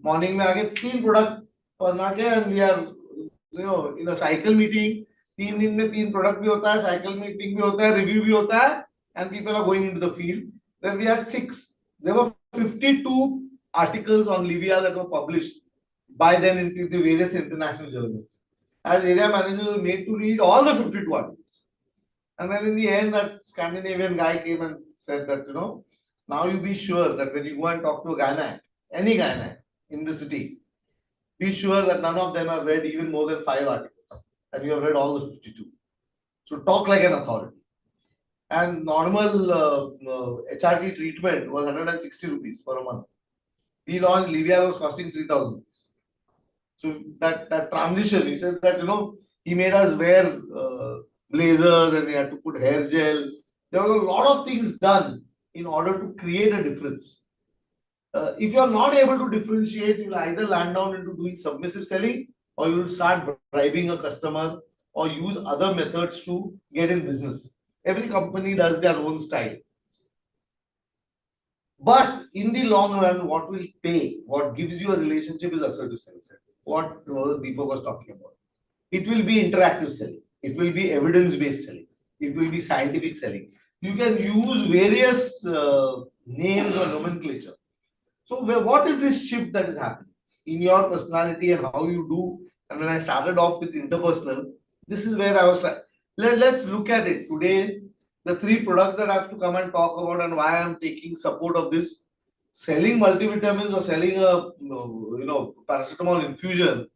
[SPEAKER 11] Morning, mein aage 3 products and we are, in a cycle meeting. 3 दिन में 3 product भी होता है, cycle meeting भी होता है, review भी होता है, and people are going into the field. Then we had 6. There were 52 articles on Livia that were published by then in the various international journals. As area manager, we were made to read all the 52 articles. And then in the end, that Scandinavian guy came and said that, now you be sure that when you go and talk to a gynac, any gynac in the city, be sure that none of them have read even more than 5 articles. And you have read all the 52. So talk like an authority. And normal HRT treatment was 160 rupees for a month. We launched Livia was costing 3,000 rupees. So that transition, he said that, he made us wear blazers and he had to put hair gel. There were a lot of things done in order to create a difference. If you are not able to differentiate, you will either land down into doing submissive selling or you will start bribing a customer or use other methods to get in business. Every company does their own style. But in the long run, what will pay, what gives you a relationship is assertive selling. What Deepak was talking about. It will be interactive selling. It will be evidence-based selling. It will be scientific selling. You can use various names or nomenclature. So what is this shift that is happening in your personality and how you do? And when I started off with interpersonal, this is where I was like, let's look at it today. The 3 products that I have to come and talk about and why I'm taking support of this. Selling multivitamins or selling a paracetamol infusion,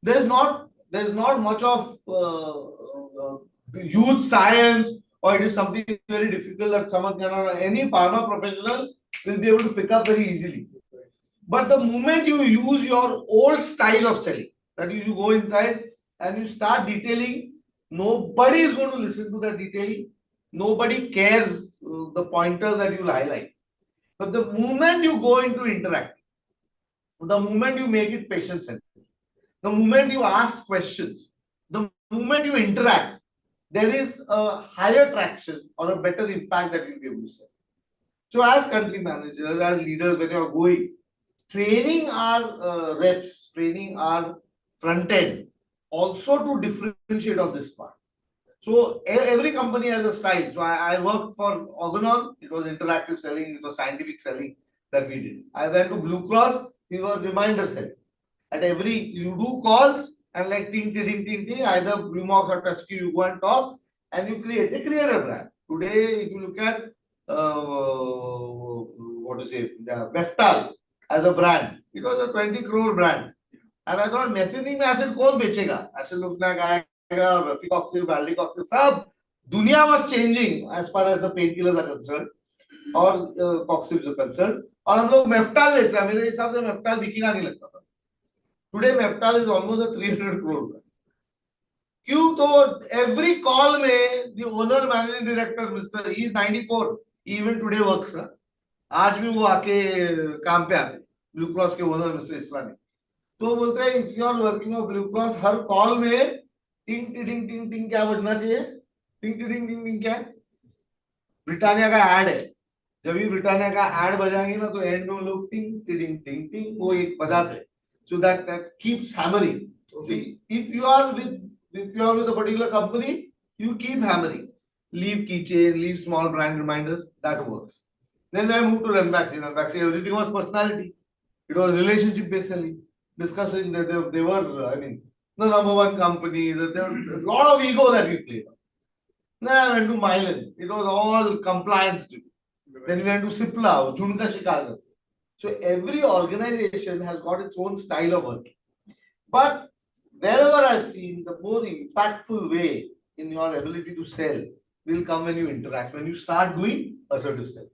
[SPEAKER 11] there's not much of huge science, or it is something very difficult that someone cannot. Any pharma professional will be able to pick up very easily. But the moment you use your old style of selling, that you go inside and you start detailing, nobody is going to listen to that detailing. Nobody cares the pointers that you will highlight. But the moment you go into interacting, the moment you make it patient-centered, the moment you ask questions, the moment you interact, there is a higher traction or a better impact that you'll be able to sell. So as country managers, as leaders, when you are going, training our reps, training our front end, also to differentiate on this part. So every company has a style. So I worked for Organon, it was interactive selling, it was scientific selling that we did. I went to Blue Cross, we were reminder selling. At you do calls and like ting, ting, ting, ting, either Blumox or Tusky, you go and talk and they create a brand. Today, if you look at Meftal as a brand, it was a 20 crore brand. And I thought, methionine acid कौन बेचेगा? Acetylophenol आएगा, Rafikoxib, Valdecoxib, सब दुनिया was changing as far as the painkillers are concerned or coxibs are concerned. और हम लोग Meftal बेच रहे हैं. मेरे हिसाब से Meftal बिकेगा नहीं लगता था. Today Meftal is almost a 300 crore brand. क्यों? तो every call में the owner, managing director, Mr. He is 94. He even today works. आज भी वो आके काम पे आते. Blue Cross के owner Mr. Islami. तो बोलते हैं if you are working on Blue Cross, her call में टिंग टिंग टिंग टिंग क्या बजना चाहिए? टिंग टिंग टिंग टिंग क्या है? ब्रिटानिया का ऐड है. जब भी ब्रिटानिया का ऐड बजाएंगे ना तो एंड में लोग टिंग टिंग टिंग टिंग वो एक बजाते हैं. So that keeps hammering. If you are with a particular company, you keep hammering. Leave keychain, leave small brand reminders. That works. Then I moved to Ranbaxy. Ranbaxy, everything was personality. It was relationship based selling. Discussing that they were, the number one company. There was a lot of ego that we played. Then I went to Mylan. It was all compliance. Then we went to Cipla, Junka Chicago. So every organization has got its own style of working. But wherever I've seen, the more impactful way in your ability to sell will come when you interact, when you start doing assertive selling.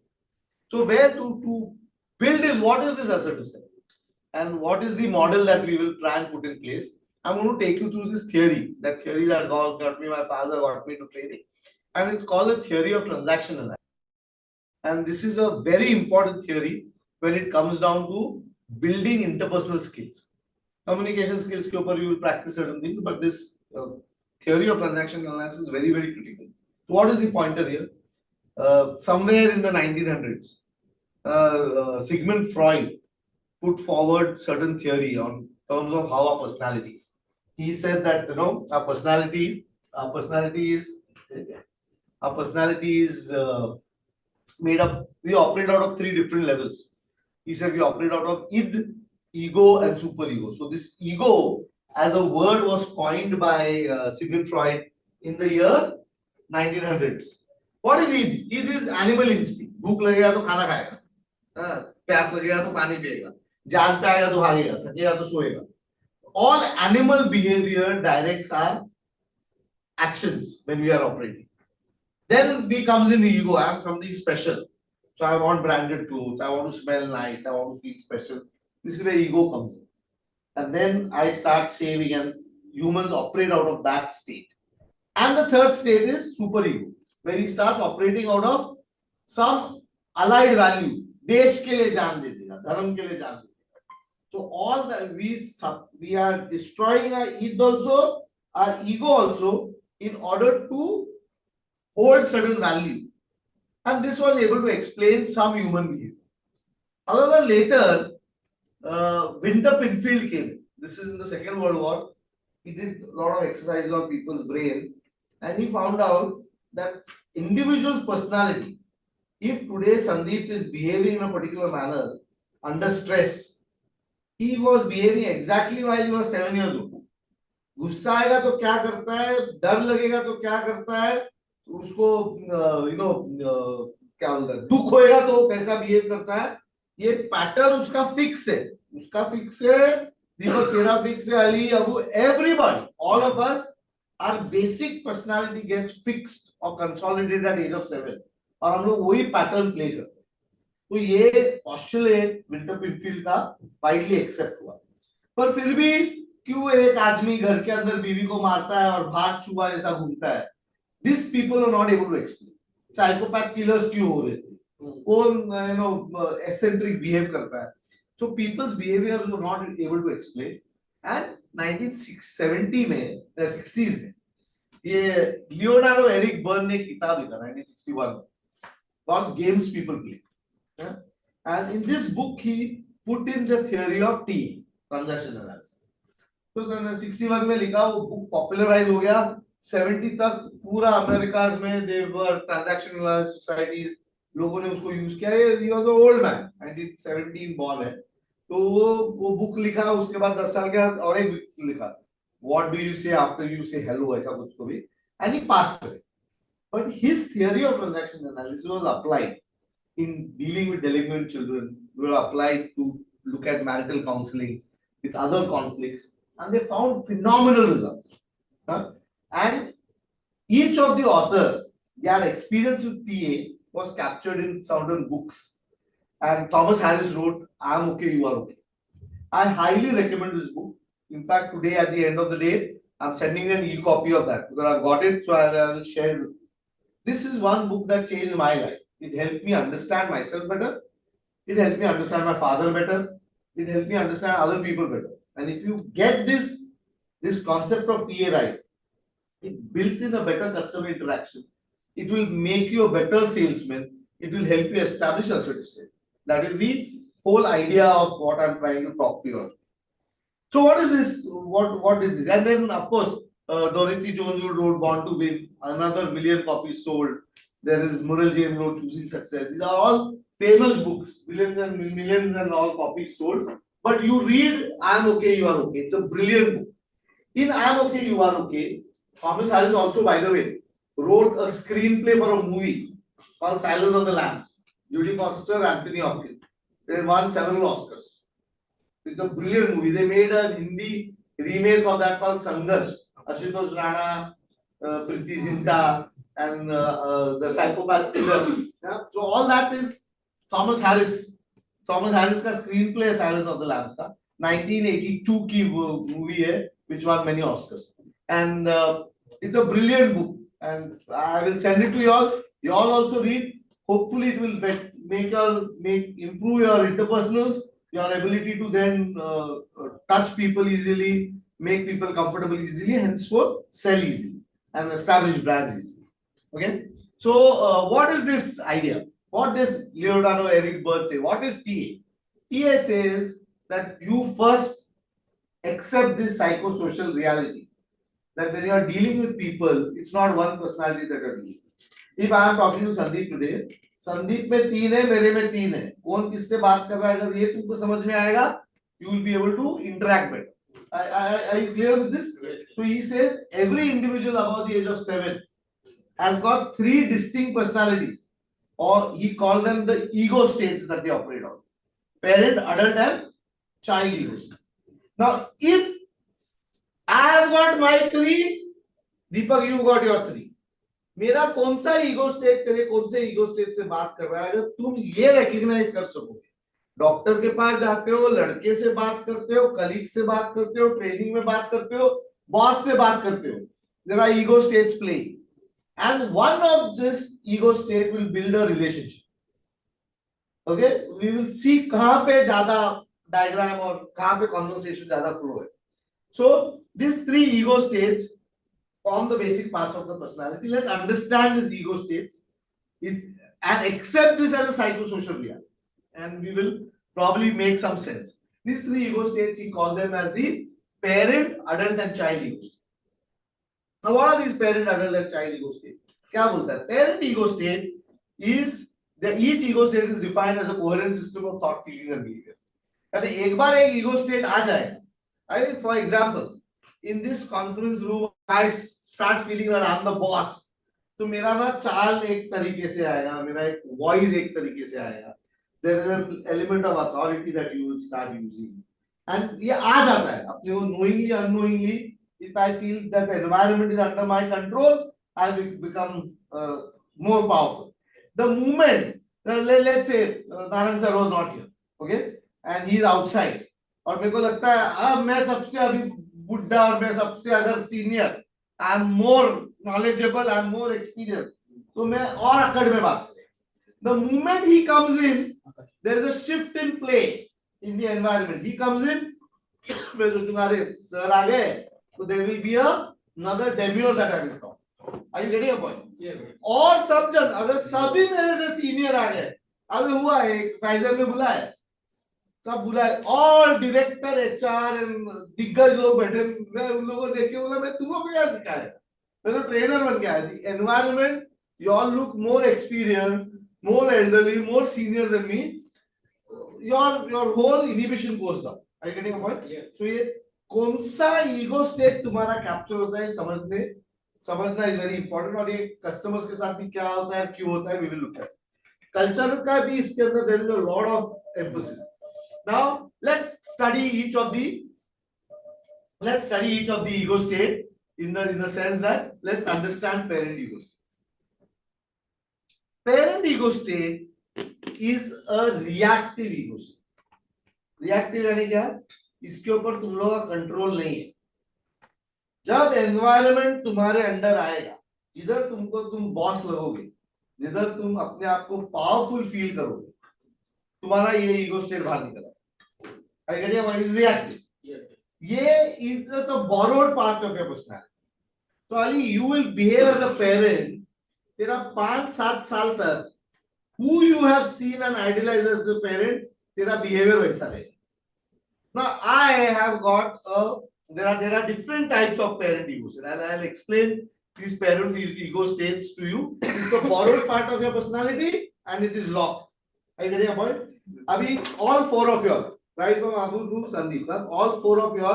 [SPEAKER 11] So where to build is what is this assertive selling? And what is the model that we will try and put in place? I'm going to take you through this theory. That theory that got me, my father got me to trading, and it's called the theory of transaction analysis. And this is a very important theory when it comes down to building interpersonal skills. Communication skills ke upar you will practice certain things, but this theory of transaction analysis is very, very critical. So what is the pointer here? Somewhere in the 1900s, Sigmund Freud put forward certain theory on terms of how our personality is. He said that our personality is made up. We operate out of 3 different levels. He said we operate out of id, ego, and superego. So this ego, as a word, was coined by Sigmund Freud in the year 1900s. What is id? Id is animal instinct. भूख लगेगा तो खाना खाएगा, प्यास लगेगा तो पानी पिएगा, जान पे आएगा तो भागेगा, थकेगा तो सोएगा. All animal behavior directs our actions when we are operating. Then we comes in ego. I have something special. So I want branded clothes. I want to smell nice. I want to feel special. This is where ego comes in. And then I start saving, and humans operate out of that state. And the third state is superego, where he starts operating out of some allied value. देश के लिए जान दे देगा, धर्म के लिए जान दे देगा. So all that we are destroying our id also, our ego also, in order to hold certain value. And this was able to explain some human behavior. However, later, Winter Pinfield came in. This is in the Second World War. He did a lot of exercises on people's brains, and he found out that individual's personality, if today Sandeep is behaving in a particular manner under stress, he was behaving exactly while he was 7 years old. गुस्सा आएगा तो क्या करता है, डर लगेगा तो क्या करता है, उसको क्या बोलता है, दुख होएगा तो वो कैसा बिहेव करता है, ये पैटर्न उसका फिक्स है. दीपक तेरा फिक्स है, Ali, Abu, everybody, all of us, our basic personality gets fixed or consolidated at age of 7, और हम लोग वही पैटर्न प्ले करते हैं. तो ये पोस्टुलेट विंटर पिनफील्ड का वाइडली एक्सेप्ट हुआ. पर फिर भी क्यों एक आदमी घर के अंदर बीवी को मारता है और भाग छुआ ऐसा घूमता है? These people are not able to explain. Psychopath killers क्यों हो रहे थे? कौन eccentric behave करता है? So people's behavior were not able to explain. And 1970 में, 60s में, ये लियोनार्डो एरिक बर्न ने एक किताब लिखा 1961 में, called Games People Play. And in this book he put in the theory of T, transaction analysis. तो 61 में लिखा, वो बुक पॉपुलराइज हो गया. 70 तक पूरा अमेरिका में देवर ट्रांजैक्शन एनालिसिस सोसाइटीज लोगों ने उसको यूज किया. ये was a old man, 1917 born है. तो वो बुक लिखा. उसके बाद 10 साल के बाद और एक बुक लिखा, व्हाट डू यू से आफ्टर यू से हेलो, ऐसा कुछ को भी, and he passed away. But his theory of transaction analysis was applied in dealing with delinquent children, were applied to look at marital counseling with other conflicts, and they found phenomenal results. And each of the author, their experience with TA was captured in certain books. And Thomas Harris wrote, I am okay, you are okay. I highly recommend this book. In fact, today at the end of the day, I'm sending you an e-copy of that because I've got it, so I will share it. This is one book that changed my life. It helped me understand myself better. It helped me understand my father better. It helped me understand other people better. And if you get this concept of TA right, it builds in a better customer interaction. It will make you a better salesman. It will help you establish a certificate. That is the whole idea of what I'm trying to talk to you about. So what is this? What is this? And then of course, Dorothy Jones wrote Born to Win. Another 1 million copies sold. There is Murrell James wrote Choosing Success. These are all famous books, millions and all copies sold. But you read I Am Okay, You Are Okay. It's a brilliant book. In I Am Okay, You Are Okay, Thomas Harris also, by the way, wrote a screenplay for a movie called Silence of the Lambs. Judy Foster, Anthony Hopkins. They won several Oscars. It's a brilliant movie. They made a Hindi remake of that called Sangharsh. Ashutosh Rana, Priti Zinta, and the psychopath killer. Yeah? So all that is Thomas Harris. Thomas Harris का screenplay Silence of the Lambs का 1982 की movie है, which won many Oscars. And it's a brilliant book, and I will send it to you all. You all also read. Hopefully, it will improve your interpersonals, your ability to then touch people easily, make people comfortable easily, henceforth sell easily and establish brands easily. Okay. So, what is this idea? What does Leonardo Eric Bert say? What is TA? TA says that you first accept this psychosocial reality. That when you are dealing with people, it's not one personality that you're dealing with. If I am talking to Sandeep today, Sandeep में 3 है, मेरे में 3 है. कौन किससे बात कर रहा है? अगर ये तुमको समझ में आएगा, you will be able to interact better. Are you clear with this? So he says every individual above the age of 7 has got 3 distinct personalities, or he called them the ego states that they operate on: parent, adult, and child egos. Now, if I have got my 3, Deepak, you got your 3. मेरा कौन सा ego state तेरे कौन से ego state से बात कर रहा है, अगर तुम ये रिकॉग्नाइज कर सकोगे, डॉक्टर के पास जाते हो, लड़के से बात करते हो, कलीग से बात करते हो, ट्रेनिंग में बात करते हो, बॉस से बात करते हो, there are ego states playing, and one of this ego state will build a relationship. Okay, we will see कहां पे ज्यादा डायग्राम और कहां पे कॉन्वर्सेशन ज्यादा फ्लो है. So these 3 ego states form the basic parts of the personality. Let's understand these ego states and accept this as a psychosocial reality, and we will probably make some sense. These 3 ego states, he called them as the parent, adult, and child ego state. Now, what are these parent, adult, and child ego state? क्या बोलता है? Parent ego state is each ego state is defined as a coherent system of thought, feeling, and behavior. And एक बार एक ego state आ जाएगा, I mean, for example, in this conference room, I start feeling that I'm the boss. तो मेरा ना चाल एक तरीके से आएगा, मेरा एक voice एक तरीके से आएगा. There is an element of authority that you will start using, and ये आ जाता है अपने को knowingly, unknowingly. If I feel that the environment is under my control, I will become more powerful. The moment, let's say Narang sir was not here, okay, and he is outside, और मेरे को लगता है अब मैं सबसे अभी बुड्ढा और मैं सबसे अगर senior, I am more knowledgeable, I am more experienced, तो मैं और अकड़ में बात करें. The moment he comes in, there is a shift in play in the environment. He comes in, मैं तो तुम्हारे सर आ गए, so there will be another demure that I will talk. Are you getting a point? Yes. और सब जन अगर सभी मेरे से सीनियर आ गए, अभी हुआ है फाइजर में बुला है, सब बुला है, all director, HR and दिग्गज लोग बैठे, मैं उन लोगों को देख के बोला मैं तुमको क्या सिखाया, मैं तो ट्रेनर बन गया. The environment, you all look more experienced, more elderly, more senior than me. Your whole inhibition goes down. Are you getting a point? Yes. So ये कौन सा ईगो स्टेट तुम्हारा कैप्चर होता है समझना इज वेरी इंपॉर्टेंट. और ये customers के साथ भी क्या होता है, क्यों होता है, we will look at. Culture का भी इसके अंदर there is a lot of emphasis. Now let's study each of the ego state in the sense that let's understand parent ego state. Parent ego state is a reactive ego state. Reactive यानी क्या? इसके ऊपर तुम लोगों का control नहीं है. जब एनवायरनमेंट तुम्हारे अंडर आएगा, जिधर तुम बॉस लगोगे, जिधर तुम अपने आप को पावरफुल फील करोगे, तुम्हारा ये ईगो स्टेट बाहर निकलेगा. I get it? What is reactive? ये is a borrowed part of your personality. तो अली you will behave as a parent. तेरा 5-7 साल तक who you have seen and idolized as a parent, तेरा बिहेवियर वैसा रहेगा. Now I have got there are different types of parent egos, and I'll explain these parent ego states to you. It's a borrowed part of your personality and it is locked. Are you getting a point? Abhi all 4 of you, right from Abul to Sandeep, all 4 of you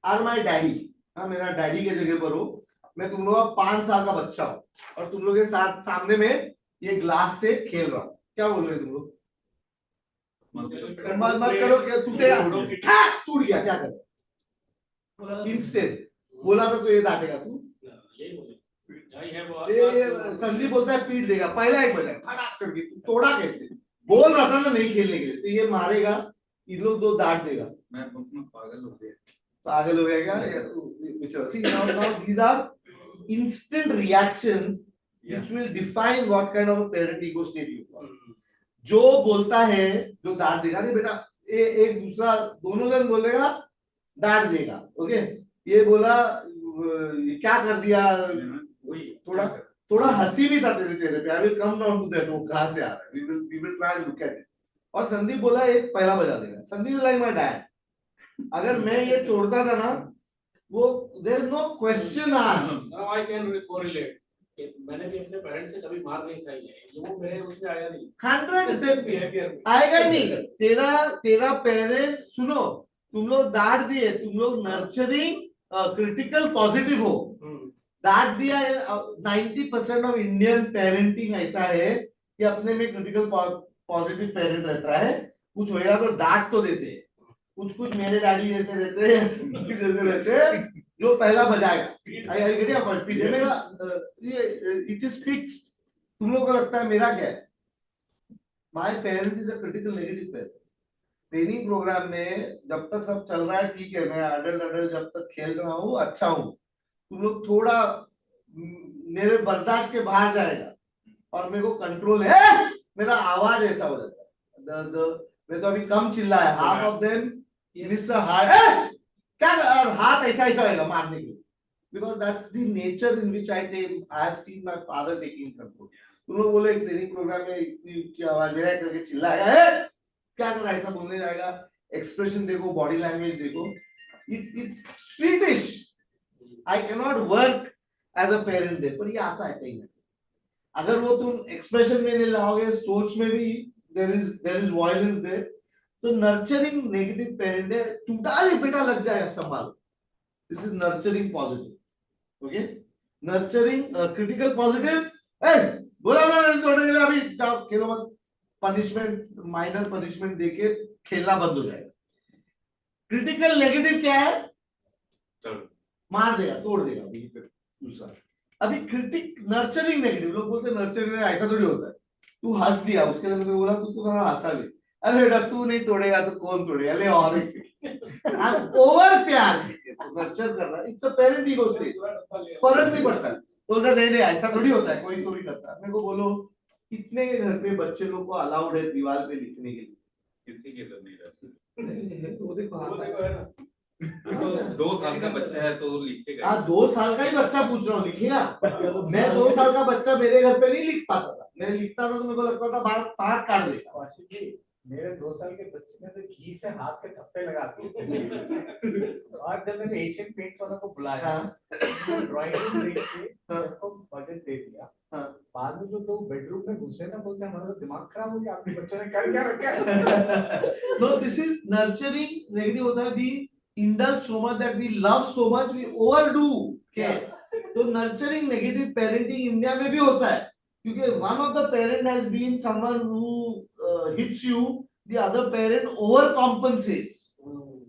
[SPEAKER 11] are my daddy. हाँ मेरा daddy के जगह पर हो. मैं तुम लोग 5 साल का बच्चा हूँ और तुम लोग के साथ सामने में ये ग्लास से खेल रहा हूँ. क्या बोल रहे तुम लोग? मत करो, क्या टूटेगा, टूट गया, क्या करें? इंस्टेंट बोला तो ये डांटेगा तू. संदीप बोलता है पीट देगा. पहला एक बजा फटाक करके तोड़ा कैसे? बोल रहा था ना नहीं खेलने के लिए, तो ये मारेगा, इन लोग 2 डांट देगा. मैं पागल हो गया. पागल हो गया क्या? See, now these are instant reactions which will define what kind of a parent ego state you are. जो बोलता है, जो डांट देगा, अरे बेटा एक दूसरा दोनों जन बोलेगा, डांट देगा, ओके? ये बोला ये क्या कर दिया, थोड़ा हंसी भी था तेरे चेहरे पे. I will come down to that. वो कहाँ से आ रहा है? We will try and look at it. और संदीप बोला एक पहला बजा देगा. Sandeep like my dad. अगर मैं ये तोड़ता था ना, वो there is no question asked.
[SPEAKER 4] Now I can correlate. मैंने भी अपने पेरेंट्स से कभी मार नहीं खाई है, वो मेरे उसमें आया नहीं.
[SPEAKER 11] 100 आएगा ही नहीं. तेरा पेरेंट, सुनो, तुम लोग डांट दिए, तुम लोग नर्चरिंग क्रिटिकल पॉजिटिव हो, डांट दिया. 90% ऑफ इंडियन पेरेंटिंग ऐसा है कि अपने में क्रिटिकल पॉजिटिव पेरेंट रहता है. कुछ होएगा तो डांट तो देते हैं, कुछ मेरे डैडी जैसे रहते हैं, जैसे रहते हैं, जो पहला बजाएगा. मेरा इट इज फिक्स्ड. तुम लोग को लगता है मेरा क्या है? My parent is a critical negative parent. Training program में जब तक सब चल रहा है ठीक है, मैं अडल्ट जब तक खेल रहा हूँ अच्छा हूँ. तुम लोग थोड़ा मेरे बर्दाश्त के बाहर जाएगा और मेरे को कंट्रोल है, मेरा आवाज ऐसा हो जाता है. मैं तो अभी कम चिल्लाया, half of them miss a heart. क्या हाथ ऐसा होएगा मारने के लिए, because that's the nature in which I have seen my father taking control. तुम लोग बोले ट्रेनिंग प्रोग्राम में इतनी ऊंची आवाज में करके चिल्लाएगा, क्या कर रहा है, ऐसा बोलने जाएगा. एक्सप्रेशन देखो, बॉडी लैंग्वेज देखो. It's British. I cannot work as a parent there. पर ये आता है कहीं ना. अगर वो तुम एक्सप्रेशन में नहीं लाओगे, सोच में भी there is violence there. So nurturing negative parent है, टूटा अरे बेटा लग जाएगा संभालो. This is nurturing positive. Okay? Nurturing critical positive. बोला ना तोड़ने के लिए, अभी जाओ खेलो मत. पनिशमेंट, माइनर पनिशमेंट देके खेलना बंद हो जाएगा. क्रिटिकल नेगेटिव क्या है? मार देगा, तोड़ देगा. दूसरा अभी क्रिटिक नर्चरिंग नेगेटिव. लोग बोलते हैं नर्चरिंग ऐसा थोड़ी होता है. तू हंस दिया, उसके लिए मैंने बोला तू थोड़ा हंसा भी. अरे बेटा तू नहीं तोड़ेगा तो कौन तोड़ेगा, ले और एक ओवर प्यार नर्चर कर रहा है. It's a parent ego state. फर्क नहीं पड़ता. तो नहीं ऐसा थोड़ी होता है, कोई थोड़ी करता है. मेरे को बोलो कितने के घर पे बच्चे लोग को अलाउड है दीवार पे लिखने के लिए?
[SPEAKER 2] किसी के घर नहीं रहती.
[SPEAKER 11] वो देखो
[SPEAKER 2] 2 साल का बच्चा है तो लिखेगा.
[SPEAKER 11] 2 साल का ही बच्चा पूछ रहा हूँ, लिखेगा. मैं 2 साल का बच्चा मेरे घर पे नहीं लिख पाता था. मैं लिखता था तो मेरे को लगता था बाहर पाठ काट देगा.
[SPEAKER 3] मेरे 2 साल के बच्चे ने तो घी से हाथ के थप्पे लगा दिए. और जब मैंने एशियन पेंट्स वाला को बुलाया, ड्राइंग देख के उसको बजट दे दिया. बाद में जो तो बेडरूम में घुसे ना, बोलते हमारा तो दिमाग खराब हो गया, आपके बच्चों ने कर क्या रखा.
[SPEAKER 11] No, this is nurturing negative. होता है we indulge so much that we love so much we overdo. तो नर्चरिंग नेगेटिव पेरेंटिंग इंडिया में भी होता है, क्योंकि one of the parent has been someone who hits you, the other parent overcompensates.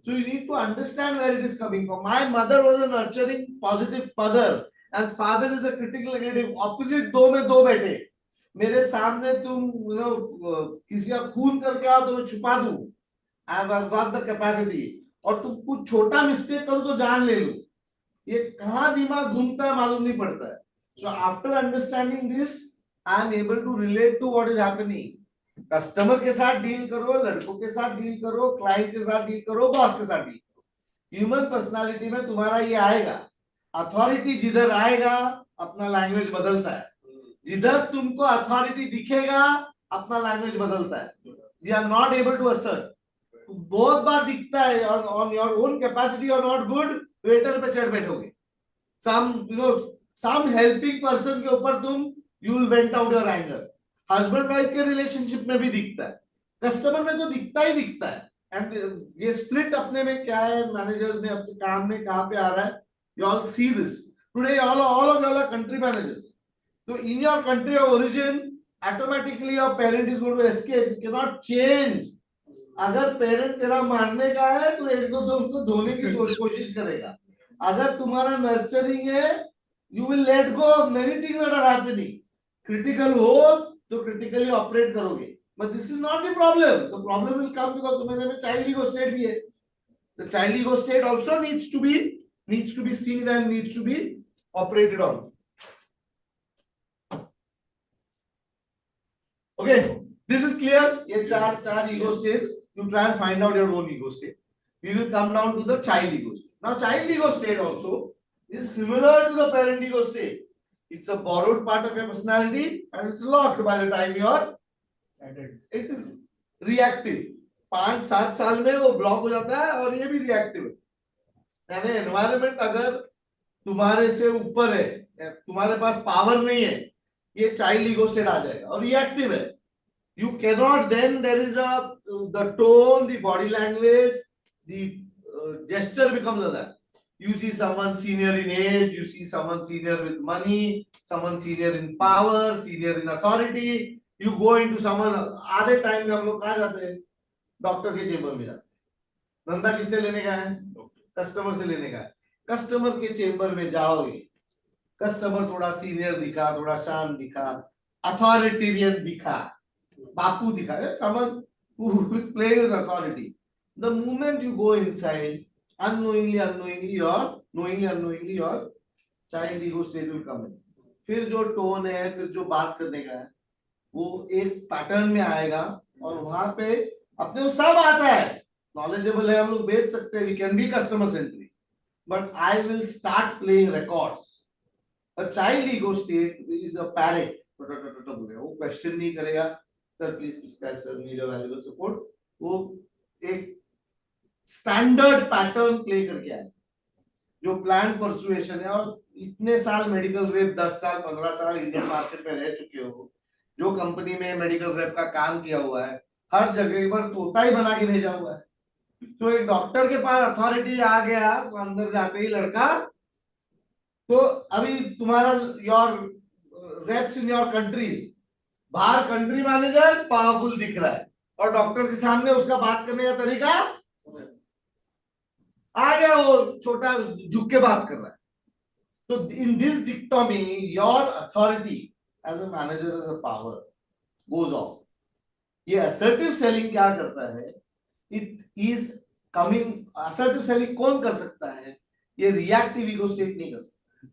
[SPEAKER 11] So you need to understand where it is coming from. My mother was a nurturing positive mother and father is a critical negative. Opposite दो में दो बैठे. मेरे सामने तुम किसी का खून करके आओ तो मैं छुपा दूं. I have got the capacity. और तुम कुछ छोटा मिस्टेक करो तो जान ले लो. ये कहाँ दिमाग घूमता है मालूम नहीं पड़ता है. So after understanding this, I am able to relate to what is happening. Customer के साथ डील करो, लड़कों के साथ डील करो, क्लाइंट के साथ डील करो, बॉस के साथ डील करो. ह्यूमन पर्सनालिटी में तुम्हारा ये आएगा. अथॉरिटी जिधर आएगा अपना लैंग्वेज बदलता है. जिधर तुमको अथॉरिटी दिखेगा अपना लैंग्वेज बदलता है. We are not able to assert. बहुत बार दिखता है on your own capacity you are not good, waiter पे चढ़ बैठोगे. some helping person के ऊपर तुम you will vent out your anger. Husband wife के रिलेशनशिप में भी दिखता है, कस्टमर में तो दिखता ही दिखता है. एंड ये स्प्लिट अपने में क्या है, मैनेजर्स में अपने काम में कहाँ पे आ रहा है. You all see this today. all of you are country managers. So in your country of origin automatically your parent is going to escape. You cannot change. अगर पेरेंट तेरा मारने का है तो एक दो उनको धोने की कोशिश करेगा. अगर तुम्हारा नर्चरिंग है, you will let go of many things that are happening. Critical हो तो क्रिटिकली ऑपरेट करोगे, but this is not the problem. The problem will come because तुम्हारे में चाइल्ड ईगो स्टेट भी है. The child ego state also needs to be seen and needs to be operated on. Okay, this is clear. ये चार ego states. You try and find out your own ego state. We will come down to the child ego state. Now, child ego state also is similar to the parent ego state. It's a borrowed part of your personality and it's locked by the time you are. It is reactive. 5-7 साल में वो block हो जाता है और ये भी reactive है. यानी एनवायरनमेंट अगर तुम्हारे से ऊपर है, तुम्हारे पास पावर नहीं है, ये चाइल्ड ईगो स्टेट आ जाएगा और रिएक्टिव है. You cannot then there is the tone, the body language, the gesture becomes like that. You see someone senior in age, you see someone senior with money, someone senior in power, senior in authority. You go into someone. आधे time में हम लोग कहाँ जाते हैं? Doctor के chamber में जाते हैं. धंधा किससे लेने का है? कस्टमर से लेने का है. कस्टमर के चेंबर में जाओगे, कस्टमर थोड़ा सीनियर दिखा, थोड़ा शान दिखा, अथॉरिटेरियन दिखा, बापू दिखा, someone who is playing with authority. The moment you go inside, unknowingly your child ego state will come in. फिर जो टोन है, फिर जो बात करने का है, वो एक पैटर्न में आएगा और वहां पे अपने को सब आता है, नॉलेजेबल है, हम लोग बेच सकते हैं, we can be customer centric, but I will start playing records. A child ego state is a parrot. वो क्वेश्चन नहीं करेगा, sir please sir need a valuable support. वो एक स्टैंडर्ड पैटर्न प्ले करके आए जो प्लान परसुएशन है. और इतने साल मेडिकल रेप, 10 साल 15 साल इंडियन मार्केट में रह चुके हो, जो कंपनी में मेडिकल रेप का काम किया हुआ है, हर जगह पर तोता ही बना के भेजा हुआ है. तो एक डॉक्टर के पास अथॉरिटी आ गया तो अंदर जाते ही लड़का, तो अभी तुम्हारा your reps in your countries, बाहर कंट्री मैनेजर पावरफुल दिख रहा है और डॉक्टर के सामने उसका बात करने का तरीका आ गया, वो छोटा झुक के बात कर रहा है. तो in this dichotomy your authority as a manager, as a power goes off. ये असर्टिव सेलिंग क्या करता है? It is coming. Assertive selling कौन कर सकता है? ये रिएक्टिव ईगो स्टेट नहीं कर सकता.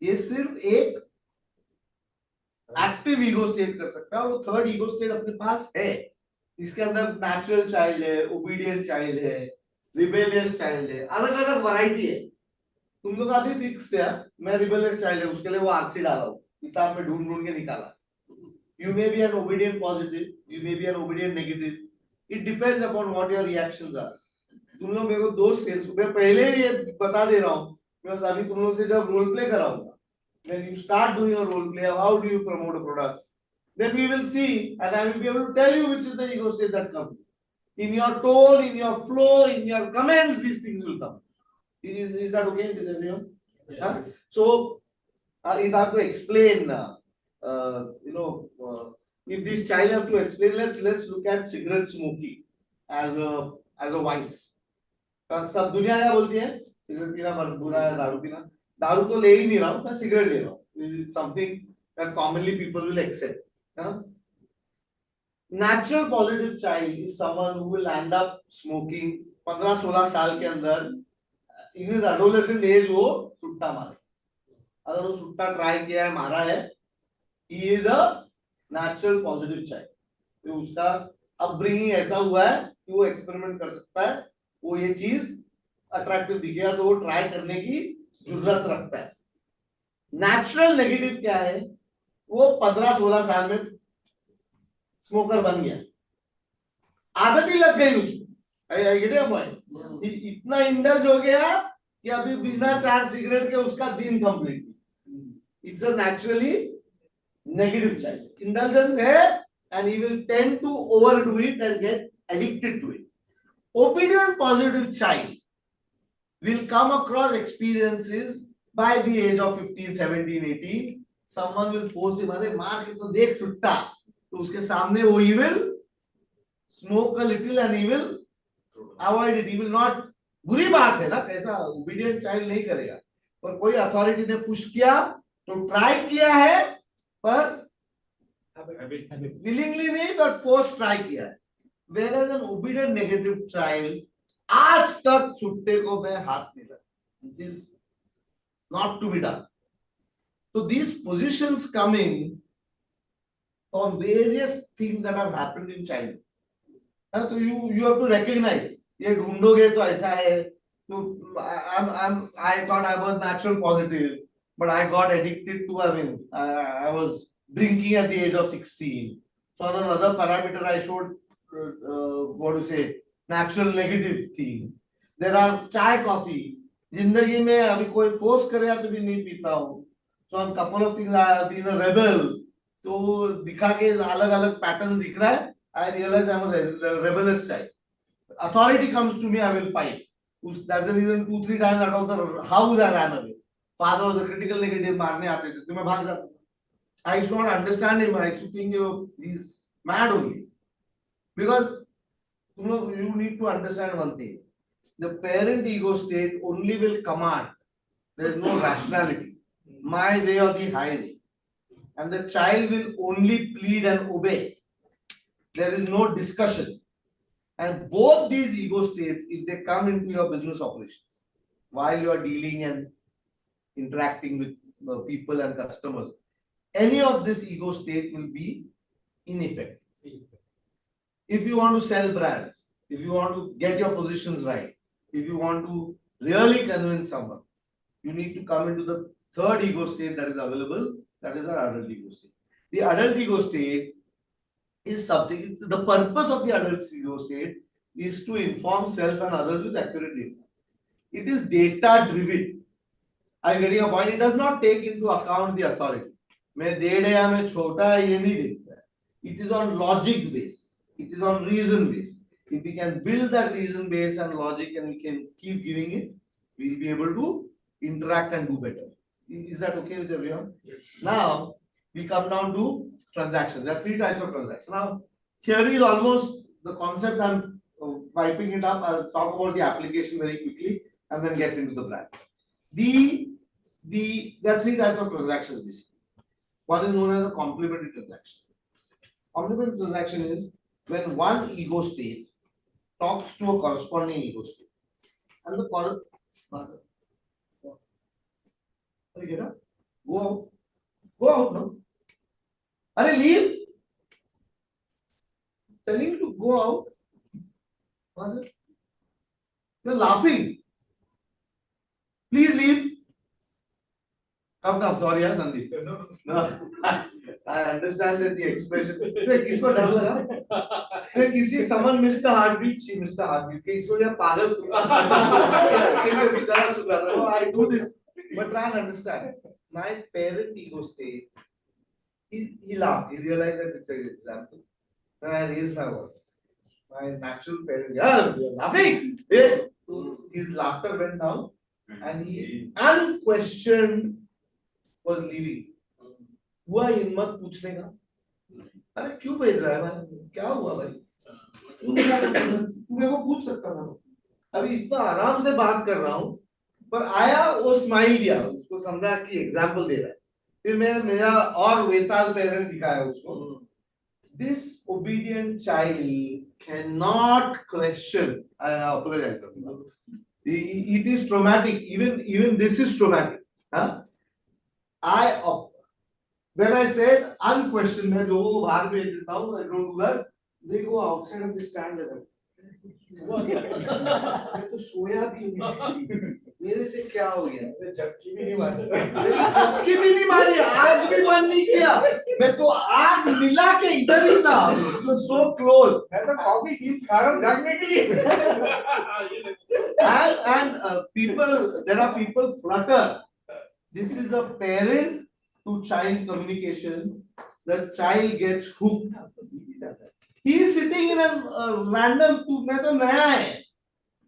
[SPEAKER 11] ये सिर्फ एक एक्टिव ईगो स्टेट कर सकता है और वो थर्ड ईगो स्टेट अपने पास है. इसके अंदर नेचुरल चाइल्ड है, ओबीडियंट चाइल्ड है, रिबेलियस चाइल्ड है, अलग अलग वैरायटी है. तुम लोग अभी फिक्स है, मैं रिबेलियस चाइल्ड है, उसके लिए वो आरसी डाला हूं, किताब में ढूंढ ढूंढ के निकाला. You may be an obedient positive, you may be an obedient negative. It depends upon what your reactions are. तुम लोग मेरे को 2 सेल्स, मैं पहले ही ये बता दे रहा हूँ, मैं अभी तुम लोग से जब रोल प्ले कराऊंगा, when you start doing a role play, how do you promote a product, then we will see and I will be able to tell you which is the ego state that comes. In your tone, in your flow, in your comments, these things will come. Is that okay? Is everyone? Yeah. So, if I have to explain, if this child have to explain, let's look at cigarette smoking as a vice. सब दुनिया क्या बोलती है? Cigarette पीना बुरा है, दारू पीना. दारू तो ले ही नहीं रहा हूँ, मैं सिगरेट ले रहा हूँ. Something that commonly people will accept. Natural positive child is someone who will end up smoking 15-16 साल के अंदर. In his adolescent age वो सुट्टा मारे. अगर वो सुट्टा ट्राई किया है, मारा है, he is a natural positive child. तो उसका अपब्रिंगिंग ऐसा हुआ है कि वो एक्सपेरिमेंट कर सकता है, वो ये चीज अट्रैक्टिव दिखेगा तो वो ट्राई करने की जरूरत रखता है. नेचुरल नेगेटिव क्या है? वो 15-16 साल में स्मोकर बन गया, आदत ही लग गई उसको. इतना इंडल्ज हो गया कि अभी बिना 4 सिगरेट के उसका दिन complete. It's a naturally negative child. Indulgence है and he will tend to overdo it and get addicted to it. Obedient positive child will come across experiences by the age of 15, 17, 18. Someone will force him, अरे मार के तो देख सुट्टा, तो उसके सामने वो he will smoke a little and he will avoid it. He will not. बुरी बात है ना, कैसा obedient child नहीं करेगा. पर कोई अथॉरिटी ने पुश किया तो ट्राई किया है, पर willingly नहीं, but force ट्राई किया है. Whereas an obedient negative child आज तक सुट्टे को मैं हाथ नहीं लगा. It is not to be done. So these positions come in on various things that have happened in childhood. So you have to recognize. ये ढूंढोगे तो ऐसा है. So I thought I was natural positive, but I got addicted to. I mean, I was drinking at the age of 16. So on another parameter, I showed what to say, natural negative thing. There are chai, coffee. जिंदगी में अभी कोई force करे तो भी नहीं पीता हूँ. So on couple of things I have been a rebel. तो दिखा के अलग अलग पैटर्न दिख रहा है. I realize I'm a rebellious child. Authority comes to me, I will fight. That's the reason 2-3 times out of the house I ran away. Father was a critical negative, मारने आते थे, तो मैं भाग जाता. I used to not understand him. I used to think he's mad only. Because you need to understand one thing. The parent ego state only will command. There is no rationality. My way or the highway. And the child will only plead and obey. There is no discussion. And both these ego states, if they come into your business operations, while you are dealing and interacting with people and customers, any of this ego state will be ineffective. If you want to sell brands, if you want to get your positions right, if you want to really convince someone, you need to come into the third ego state that is available, that is our adult ego state. The adult ego state is something, the purpose of the adult ego state is to inform self and others with accurate data. It is data driven. I'm getting a point. It does not take into account the authority. मैं देड़ है या मैं छोटा है ये नहीं देखता है. It is on logic base. It is on reason base. If we can build that reason base and logic and we can keep giving it, we will be able to interact and do better. Is that okay with everyone? Yes. Now we come down to transactions. There are 3 types of transactions. Now theory is almost the concept. I'm wiping it up. I'll talk about the application very quickly and then get into the brand. There are 3 types of transactions basically. One is known as a complementary transaction. Complementary transaction is when one ego state talks to a corresponding ego state. And the go out. Go out, no? Are leave? Telling you to go out. You're laughing. Please leave. Come, sorry, Sandeep. No. I understand that the expression. किसको डर लगा? Someone missed a heartbeat. She missed a heartbeat. इसको या पागल अच्छे से बेचारा सुन रहा था. No, I do this, but try and understand. My parent ego state. He laughed. He realized that it's an example. Then I raised my voice. My natural parent. Yeah, you're laughing. Hey. So his laughter went down, and he unquestioned was leaving. हुआ हिम्मत पूछने का. अरे क्यों भेज रहा है भाई? क्या हुआ भाई? तू मेरे को पूछ सकता था. अभी इतना आराम से बात कर रहा हूँ, पर आया वो स्माइल दिया, उसको समझा कि एग्जाम्पल दे रहा है. फिर मैं मेरा और वेताल पेरेंट दिखाया उसको. This obedient child cannot question. I apologize. It is traumatic. Even this is traumatic. Huh? When I said unquestioned, मैं लोगों को बाहर भेज देता हूँ. I don't do that. They go outside of the stand with them. मैं तो सोया भी नहीं. मेरे से क्या हो गया? मैं झपकी भी नहीं मारी. झपकी भी नहीं मारी. आग भी बंद नहीं किया. मैं तो आग मिला के इधर ही था. It was so close. मैं तो कॉफी पी खा रहा हूँ जगने के लिए. And people, there are people flutter. This is a parent to child communication. The child gets hooked. He is sitting in a random. मैं तो नया है.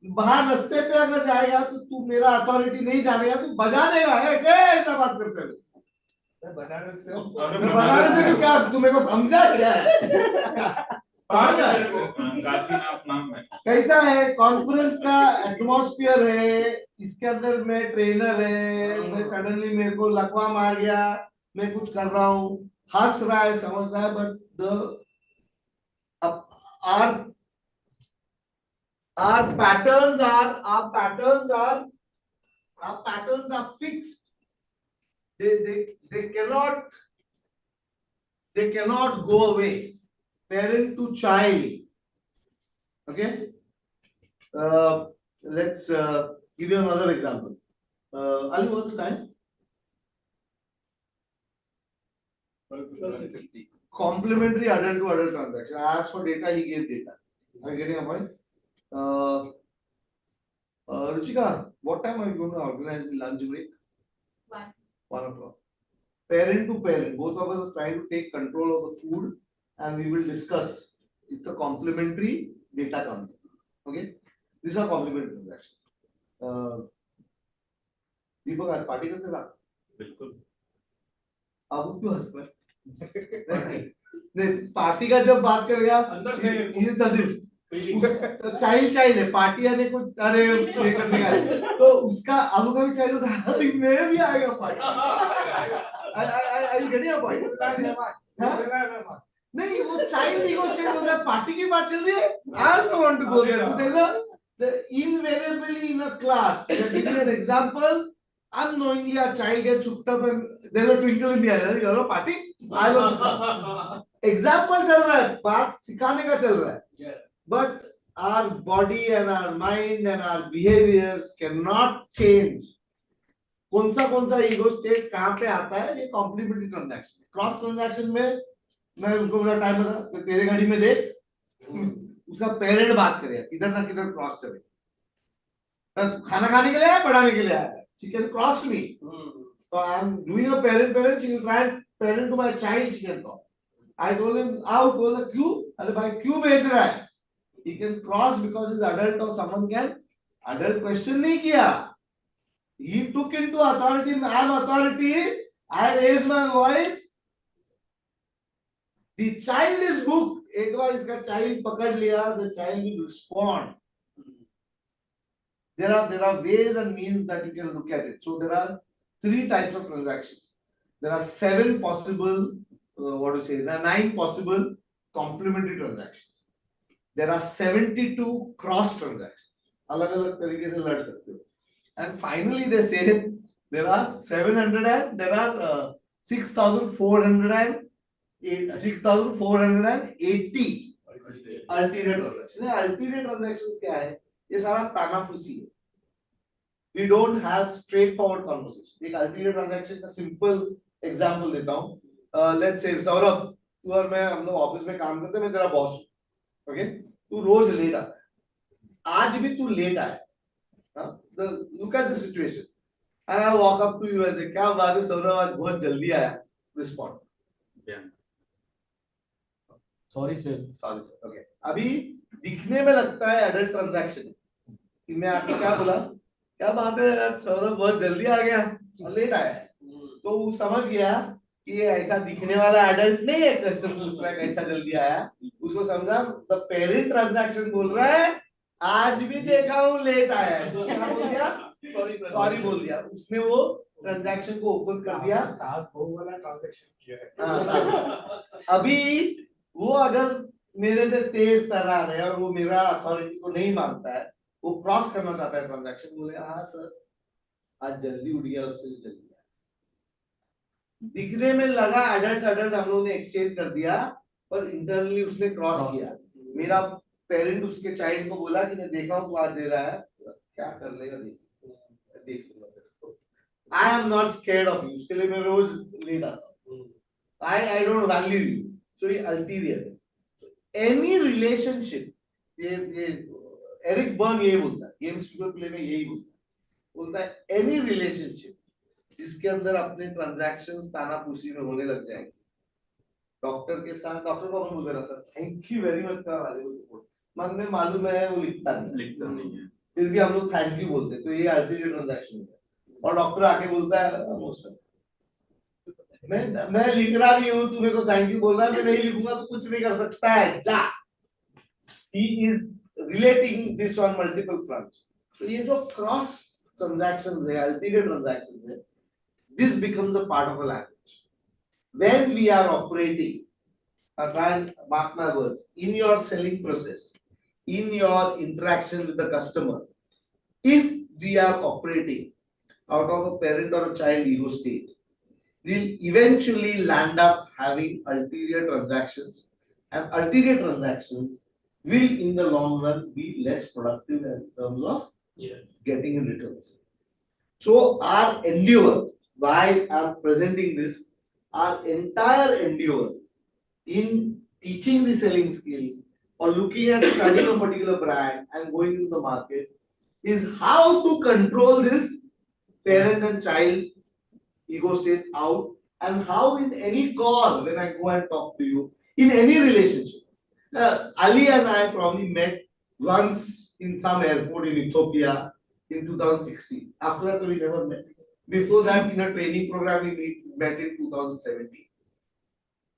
[SPEAKER 11] बाहर रास्ते पे अगर जाएगा तो तू मेरा अथॉरिटी नहीं जानेगा, तू बजा देगा. क्या ऐसा बात करते हो? मैं बनारस से तो क्या तू मेरे को समझा क्या है? कैसा है कॉन्फ्रेंस का एटमॉस्फेयर है, इसके अंदर मैं ट्रेनर है, मैं सडनली मेरे को लकवा मार गया, मैं कुछ कर रहा हूँ, हंस रहा है, समझ रहा है, but the are Our patterns are fixed. They cannot go away. Parent to child. Okay. Let's give you another example. Ali, what's the time? Complementary adult to adult transaction. I asked for data, he gave data. Are you getting a point? Ruchika, what time are you going to organize the lunch break? 1 o'clock. Parent to parent, both of us are trying to take control of the food and we will discuss. It's a complementary data concept. Okay? These are complementary transactions. दीपक आज party करते था बिल्कुल अब क्यों हंस रहा है नहीं पार्टी का जब बात करेगा ये सदीप चाइल्ड है पार्टी आने कुछ अरे ये करने का है तो उसका अब का भी चाइल्ड होता है मेरे भी आएगा party I get your point नहीं वो चाइल्ड ईगो स्टेट होता है पार्टी की बात चल रही है I also want to go there तो there's invariably in a class give me an example unknowingly a child gets hooked up and there's a twinkle in the eye you know party I was example चल रहा है बात सिखाने का चल रहा है but our body and our mind and our behaviors cannot change कौन सा ईगो स्टेट कहाँ पे आता है ये कॉम्प्लीमेंट्री ट्रांजैक्शन क्रॉस ट्रांजैक्शन में मैं उसको बोला टाइम बता तेरे गाड़ी में देख उसका पेरेंट बात करे किधर ना किधर क्रॉस चले खाना खाने के लिए आया पढ़ाने के लिए आया she can cross me so I am doing a parent she will try and parent to my child she can talk I told him out बोला क्यों अरे भाई क्यों भेज रहा है he can cross because he's adult or someone can adult question नहीं किया he took into authority I am authority I raise my voice the child is hooked एक बार इसका child पकड़ लिया the child will respond there are ways and means that you can look at it so there are 3 types of transactions there are 7 possible what to say there are 9 possible complementary transactions there are 72 cross transactions अलग-अलग तरीके से लड़ सकते हो and finally they say there are 700 and there are 6480 alternate transactions alternate transactions क्या है ये सारा तानाफूसी है we don't have straightforward conversation एक alternate transaction का simple example देता हूँ let's say सौरभ तू और मैं हम लोग ऑफिस में काम करते हैं मैं तेरा बॉस हूँ ओके तू रोज लेट आता है आज भी तू लेट आया look at the situation and I walk up to you and say क्या बात है सौरभ आज बहुत जल्दी आया respond सॉरी सर ओके अभी दिखने में लगता है एडल्ट ट्रांजैक्शन कि मैं आपको क्या बोला क्या बात है यार सौरभ बहुत जल्दी आ गया और लेट आया तो वो समझ गया कि ये ऐसा दिखने वाला एडल्ट नहीं है क्वेश्चन पूछ रहा है कैसा जल्दी आया उसको समझा द पेरेंट ट्रांजैक्शन बोल रहा है आज भी देखा हूँ लेट आया है तो क्या बोल दिया सॉरी बोल दिया उसने वो ट्रांजैक्शन को ओपन कर दिया वाला ट्रांजैक्शन किया है अभी वो अगर मेरे से तेज तर्रार है और वो मेरा अथॉरिटी को नहीं मानता है वो क्रॉस करना चाहता है ट्रांजैक्शन बोले हाँ सर आज जल्दी उठ गया उसके लिए जल्दी दिखने में लगा एडल्ट हम लोगों ने एक्सचेंज कर दिया पर इंटरनली उसने क्रॉस किया मेरा पेरेंट उसके चाइल्ड को बोला कि मैं देखा हूँ तू आज दे रहा है क्या कर लेगा देख आई am not scared of you उसके लिए मैं रोज लेट आता हूँ I don't value you so ये अल्टीरियर एनी रिलेशनशिप ये एरिक बर्न ये बोलता है गेम्स पीपल प्ले में यही बोलता है एनी रिलेशनशिप जिसके अंदर अपने ट्रांजैक्शंस तानापूसी में होने लग जाएंगे डॉक्टर के साथ डॉक्टर को अपन बोल रहा था थैंक यू वेरी मच का वाले रिपोर्ट मन में मालूम है वो लिखता नहीं है फिर भी हम लोग थैंक यू बोलते हैं तो ये अल्टीरियर ट्रांजैक्शन है और डॉक्टर आके बोलता है मैं लिख रहा नहीं हूँ तू मेरे को थैंक यू बोल रहा है मैं नहीं लिखूंगा तो कुछ नहीं कर सकता है जा he is relating this on multiple fronts so ये जो cross transactions है ulterior transactions है this becomes a part of a language when we are operating try and mark my words in your selling process in your interaction with the customer, if we are operating out of a parent or a child ego state, we'll eventually land up having ulterior transactions, and ulterior transactions will in the long run be less productive in terms of getting in returns. So our endeavor, why I'm presenting this, our entire endeavor in teaching the selling skills or looking at studying a particular brand and going to the market is how to control this parent and child ego states out, and how in any call when I go and talk to you in any relationship. Ali and I probably met once in some airport in Ethiopia in 2016. After that, we never met. Before that, in a training program, we met in 2017.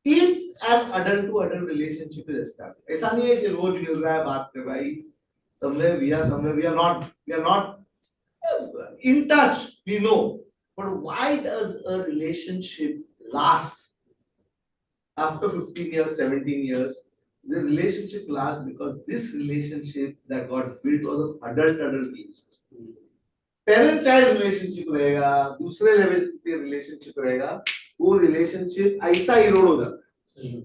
[SPEAKER 11] If an adult to adult relationship is established, ऐसा नहीं है कि रोज मिल रहा है बात कर भाई. Somewhere we are not in touch. We know, but why does a relationship last after 15 years, 17 years? The relationship lasts because this relationship that got built was an adult relationship. Parent child relationship रहेगा, दूसरे level पे relationship रहेगा, वो relationship ऐसा इरोड हो जाता है.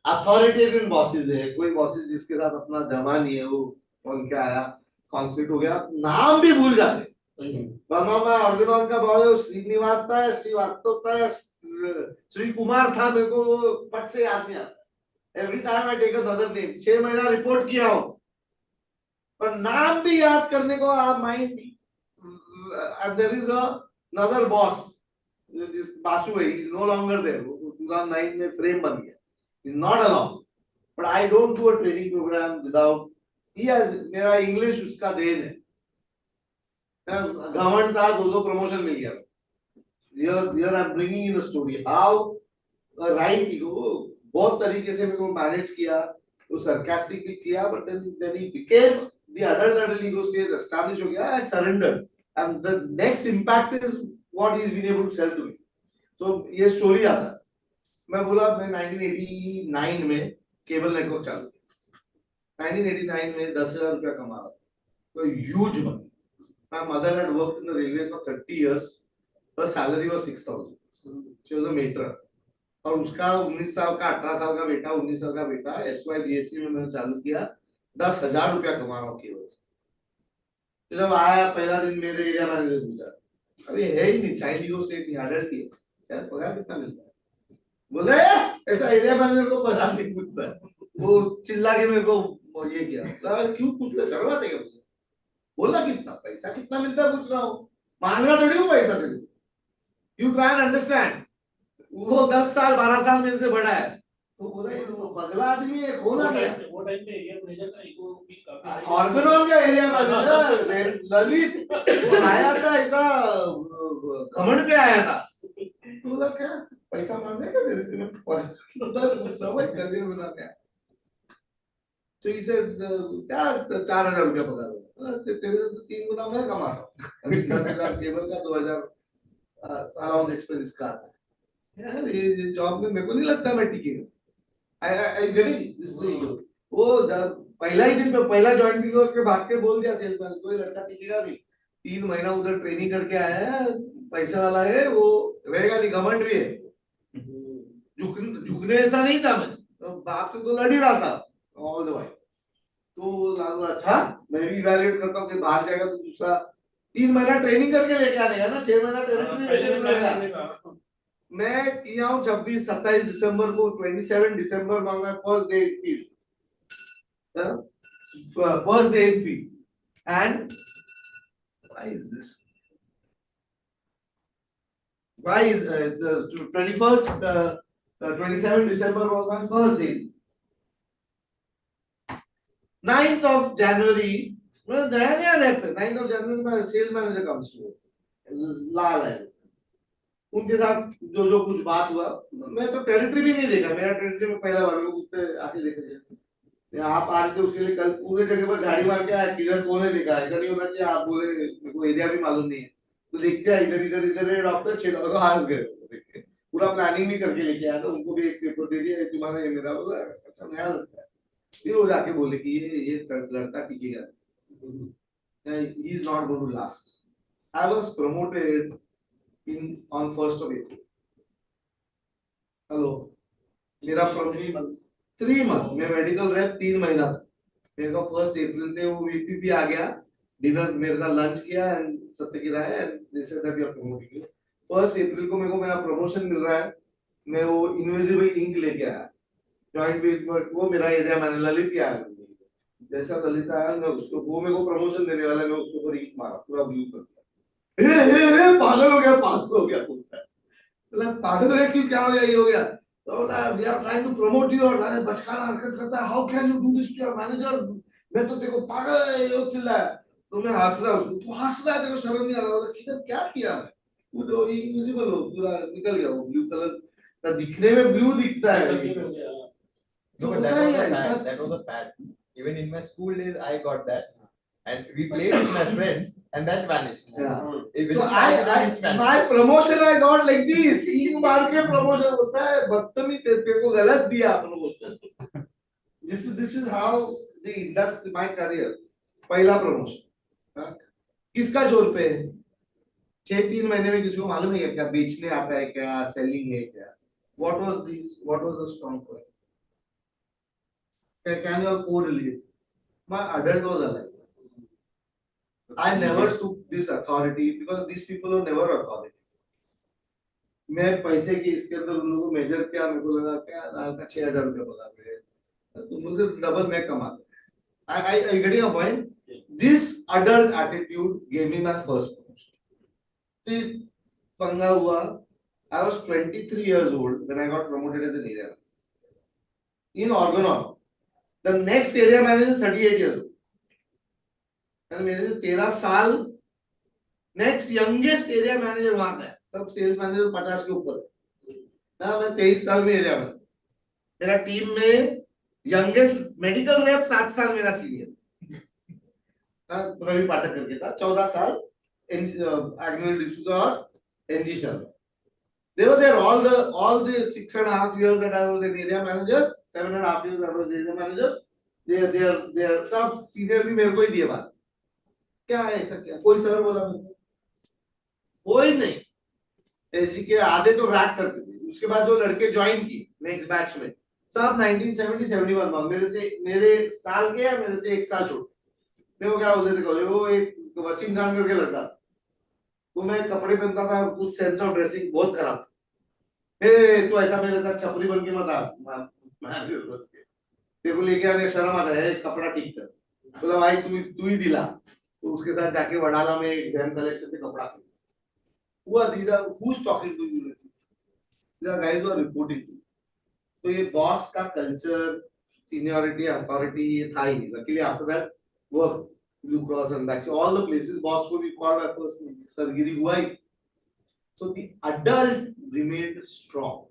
[SPEAKER 11] Authoritarian bosses है, कोई बॉसेस जिसके साथ अपना जमा नहीं है, वो कौन क्या आया, कॉन्फ्लिक्ट हो गया, नाम भी भूल जाते. मैं ऑर्गेनॉन का बॉस श्रीनिवास था, श्रीवास्तव था, श्री कुमार था, मेरे को वो पट से याद नहीं आता. Every time I take another name, 6 महीना रिपोर्ट किया हूं, पर नाम भी याद करने को आप mind. And there is another boss, this Basu, he is no longer there. 2009 में फ्रेम बन गया. He is not along. But I don't do a training program without. He has, मेरा इंग्लिश उसका देन है. गवर्नमेंट था, 2 promotion मिल गया. Here I'm bringing in a story how right ego बहुत तरीके से मेरे को मैनेज किया, वो sarcastic भी किया, but then he became the adult ego stage established हो गया. I surrendered, and the next impact is what he's been able to sell to me. So ये स्टोरी आता है. मैं बोला मैं 1989 में केबल नेटवर्क चालू किया. 1989 में 10,000 रुपया कमा रहा था. तो huge money. My mother had worked in the railways for 30 years. Her salary was 6,000. She was a matron. और उसका 19 साल का 18 साल का बेटा 19 साल का बेटा SYBSC में मैंने चालू किया. 10,000 रुपया कमा रहा हूँ केवल से. जब आया पहला दिन मेरे एरिया मैनेजर पूछा, अभी है ही नहीं, चाइल्ड ईगो स्टेट नहीं, अडल्ट ही है, यार पगार कितना मिलता है? बोले ऐसा एरिया मैनेजर को पगार नहीं पूछता. वो चिल्ला के मेरे को ये किया. क्यों पूछते, चढ़वा देगा मुझे. बोला कितना पैसा कितना मिलता है पूछ रहा हूँ, मांगना थोड़ी हूँ पैसा तेरे. You try and understand. वो 10 साल 12 साल मेरे से बड़ा है. तो बोला ये पगला आदमी है, खोला गया.
[SPEAKER 10] वो टाइम पे एरिया मैनेजर का ईगो भी काफी
[SPEAKER 11] ऑर्गेनॉन का एरिया मैनेजर ललित वो आया था, ऐसा घमंड पे आया था. बोला क्या पैसा मांगेगा तेरे से? मैं पूछ रहा हूँ करियर बना क्या. तो इसे क्या 4,000 रुपया पगार होगा, तेरे 3 गुना मैं कमा रहा हूँ. अभी 10,000 केबल का, 2,000 अलाउंस एक्सपेंस का आता है. यार ये जॉब में मेरे को नहीं लगता मैं टिकेगा. I getting this ego. वो पहला ही दिन पे पहला जॉइंट भी के भाग के बोल दिया सेल्समैन, कोई लड़का टिकेगा नहीं. 3 महीना उधर ट्रेनिंग करके आया है, पैसा वाला है, वो रहेगा नहीं, घमंड भी है. झुकने ऐसा नहीं था मैं, तो बाप से तो लड़ ही रहा था ऑल द वे. तो अच्छा मैं भी इवैल्यूएट करता हूँ कि बाहर जाएगा तो दूसरा 3 महीना ट्रेनिंग करके लेके आएगा ना, 6 महीना ट्रेनिंग. मैं किया हूँ 26-27 दिसंबर को, 27 दिसंबर मांगा first day in field. First day in field. And why is this? Why is the 21st 27 December was my first day. 9th of January, well, 9th of January my sales manager comes to me. लाल है. उनके साथ जो कुछ बात हुआ, मैं तो territory भी नहीं देखा. मेरा टेरिटरी में पहला बार उससे आके देखे आप आ रहे थे, उसके लिए कल पूरे जगह पर झाड़ी मार के आया, किधर कौन है देखा, ऐसा नहीं होना चाहिए. आप बोले मेरे को एरिया भी मालूम नहीं है, तो देखते हैं इधर इधर इधर डॉक्टर 6 डॉक्टर हंस गए. पूरा प्लानिंग भी करके लेके आया था. उनको भी एक पेपर दे दिया, तुम्हारा ये मेरा. बोला अच्छा नया लगता है. फिर वो जाके बोले कि ये लड़का टिकेगा, he is not going to last. I was promoted on 1st of April. Hello, मेरा 3 month मैं मेडिकल रैप 3 महीना था। मेरे को 1st अप्रैल से वो वीपीपी आ गया, डिनर मेरे साथ लंच किया एंड सत्य की राय and they said that you are promoting. 1st अप्रैल को मेरे को मेरा प्रमोशन मिल रहा है, मैं वो इनविजिबल इंक लेके आया, जॉइंट भी वो मेरा एरिया मैंने ललित किया है, जैसा ललित आया मैं उसको, वो मेरे को प्रमोशन देने वाला, मैं उसको ऊपर इंक मारा, पूरा ब्लू कर दिया। पागल हो गया, पागल हो गया, मतलब पागल हो गया क्यों, क्या हो गया, ये हो गया, तो we are trying to promote you, और बचकाना हरकत करता है, how can you do this to your manager, मैं तो तेरे को पागल है ये चिल्लाया, तो मैं हंस रहा हूँ, तू हंस रहा है, तेरे को शर्म नहीं आ रहा, किधर क्या किया मैं, वो तो इनविजिबल हो, पूरा निकल गया, वो ब्लू कलर का दिखने में ब्लू दिखता है,
[SPEAKER 7] No, but that was a fad. That was a fad. Even in my school days, I got that, and we played with my friends, and that vanished.
[SPEAKER 11] Yeah.
[SPEAKER 7] Within
[SPEAKER 11] So
[SPEAKER 7] 5 minutes, vanished.
[SPEAKER 11] my promotion I got like this, ink मार के promotion होता है, बदतमीज, तेरे को गलत दिया promotion. This is how the industry, my career, पहला promotion, किसका जोर पे है, 6-3 महीने में किसी को मालूम है क्या बेचने आता है, क्या सेलिंग है, क्या, what was the strong point, can you correlate, my adult was alive, I never took this authority because these people were never authority. मैं पैसे की इसके अंदर उन लोगों को मेजर किया, मेरे को लगा क्या दाल का 6,000 रुपया बोला मेरे, तो मुझे डबल मैं कमाता, I getting a point. This adult attitude gave me my first promotion. फिर पंगा हुआ, I was 23 years old when I got promoted as an area in Organon. The next area manager is 38 years old. and मेरे से 13 साल next youngest area manager वहां का है, सब सेल्स मैनेजर 50 के ऊपर ना, मैं 23 साल में एरिया मैनेजर, मेरा टीम में यंगेस्ट मेडिकल रैप 7 साल मेरा सीनियर रवि पाठक करके था, 14 साल एग्नेल डिसूजा और NG Sharma, they were there all the 6.5 years that I was an area manager, 7.5 years I was area manager, they are सब सीनियर भी मेरे को ही दिए बात, क्या है ऐसा, क्या कोई सर बोला मेरे को, कोई नहीं, एसजी के आधे तो रैक करते थे, उसके बाद जो लड़के ज्वाइन किए नेक्स्ट बैच में सब 1970-71 में, मेरे साल के या मेरे से 1 साल छोटे, देखो क्या बोलते थे कॉलेज, वो एक वसीम खान करके लड़का, तो मैं कपड़े पहनता था, कुछ सेंस ऑफ ड्रेसिंग बहुत खराब, तो ऐसा मेरे साथ छपरी बन के मत आ, तेरे को लेके आने शर्म आता है, कपड़ा ठीक कर, बोला भाई तू ही दिला, तो उसके साथ जाके वडाला में ग्रैंड कलेक्शन से कपड़ा खरीदा, हुआ दीदा, who's talking to you, the guys who are reporting to you, तो ये बॉस का कल्चर, सीनियरिटी, अथॉरिटी ये था ही नहीं, luckily after that work Blue Cross and back, all the places boss को भी call by first name, सरगिरी हुआ ही, so the adult remained strong.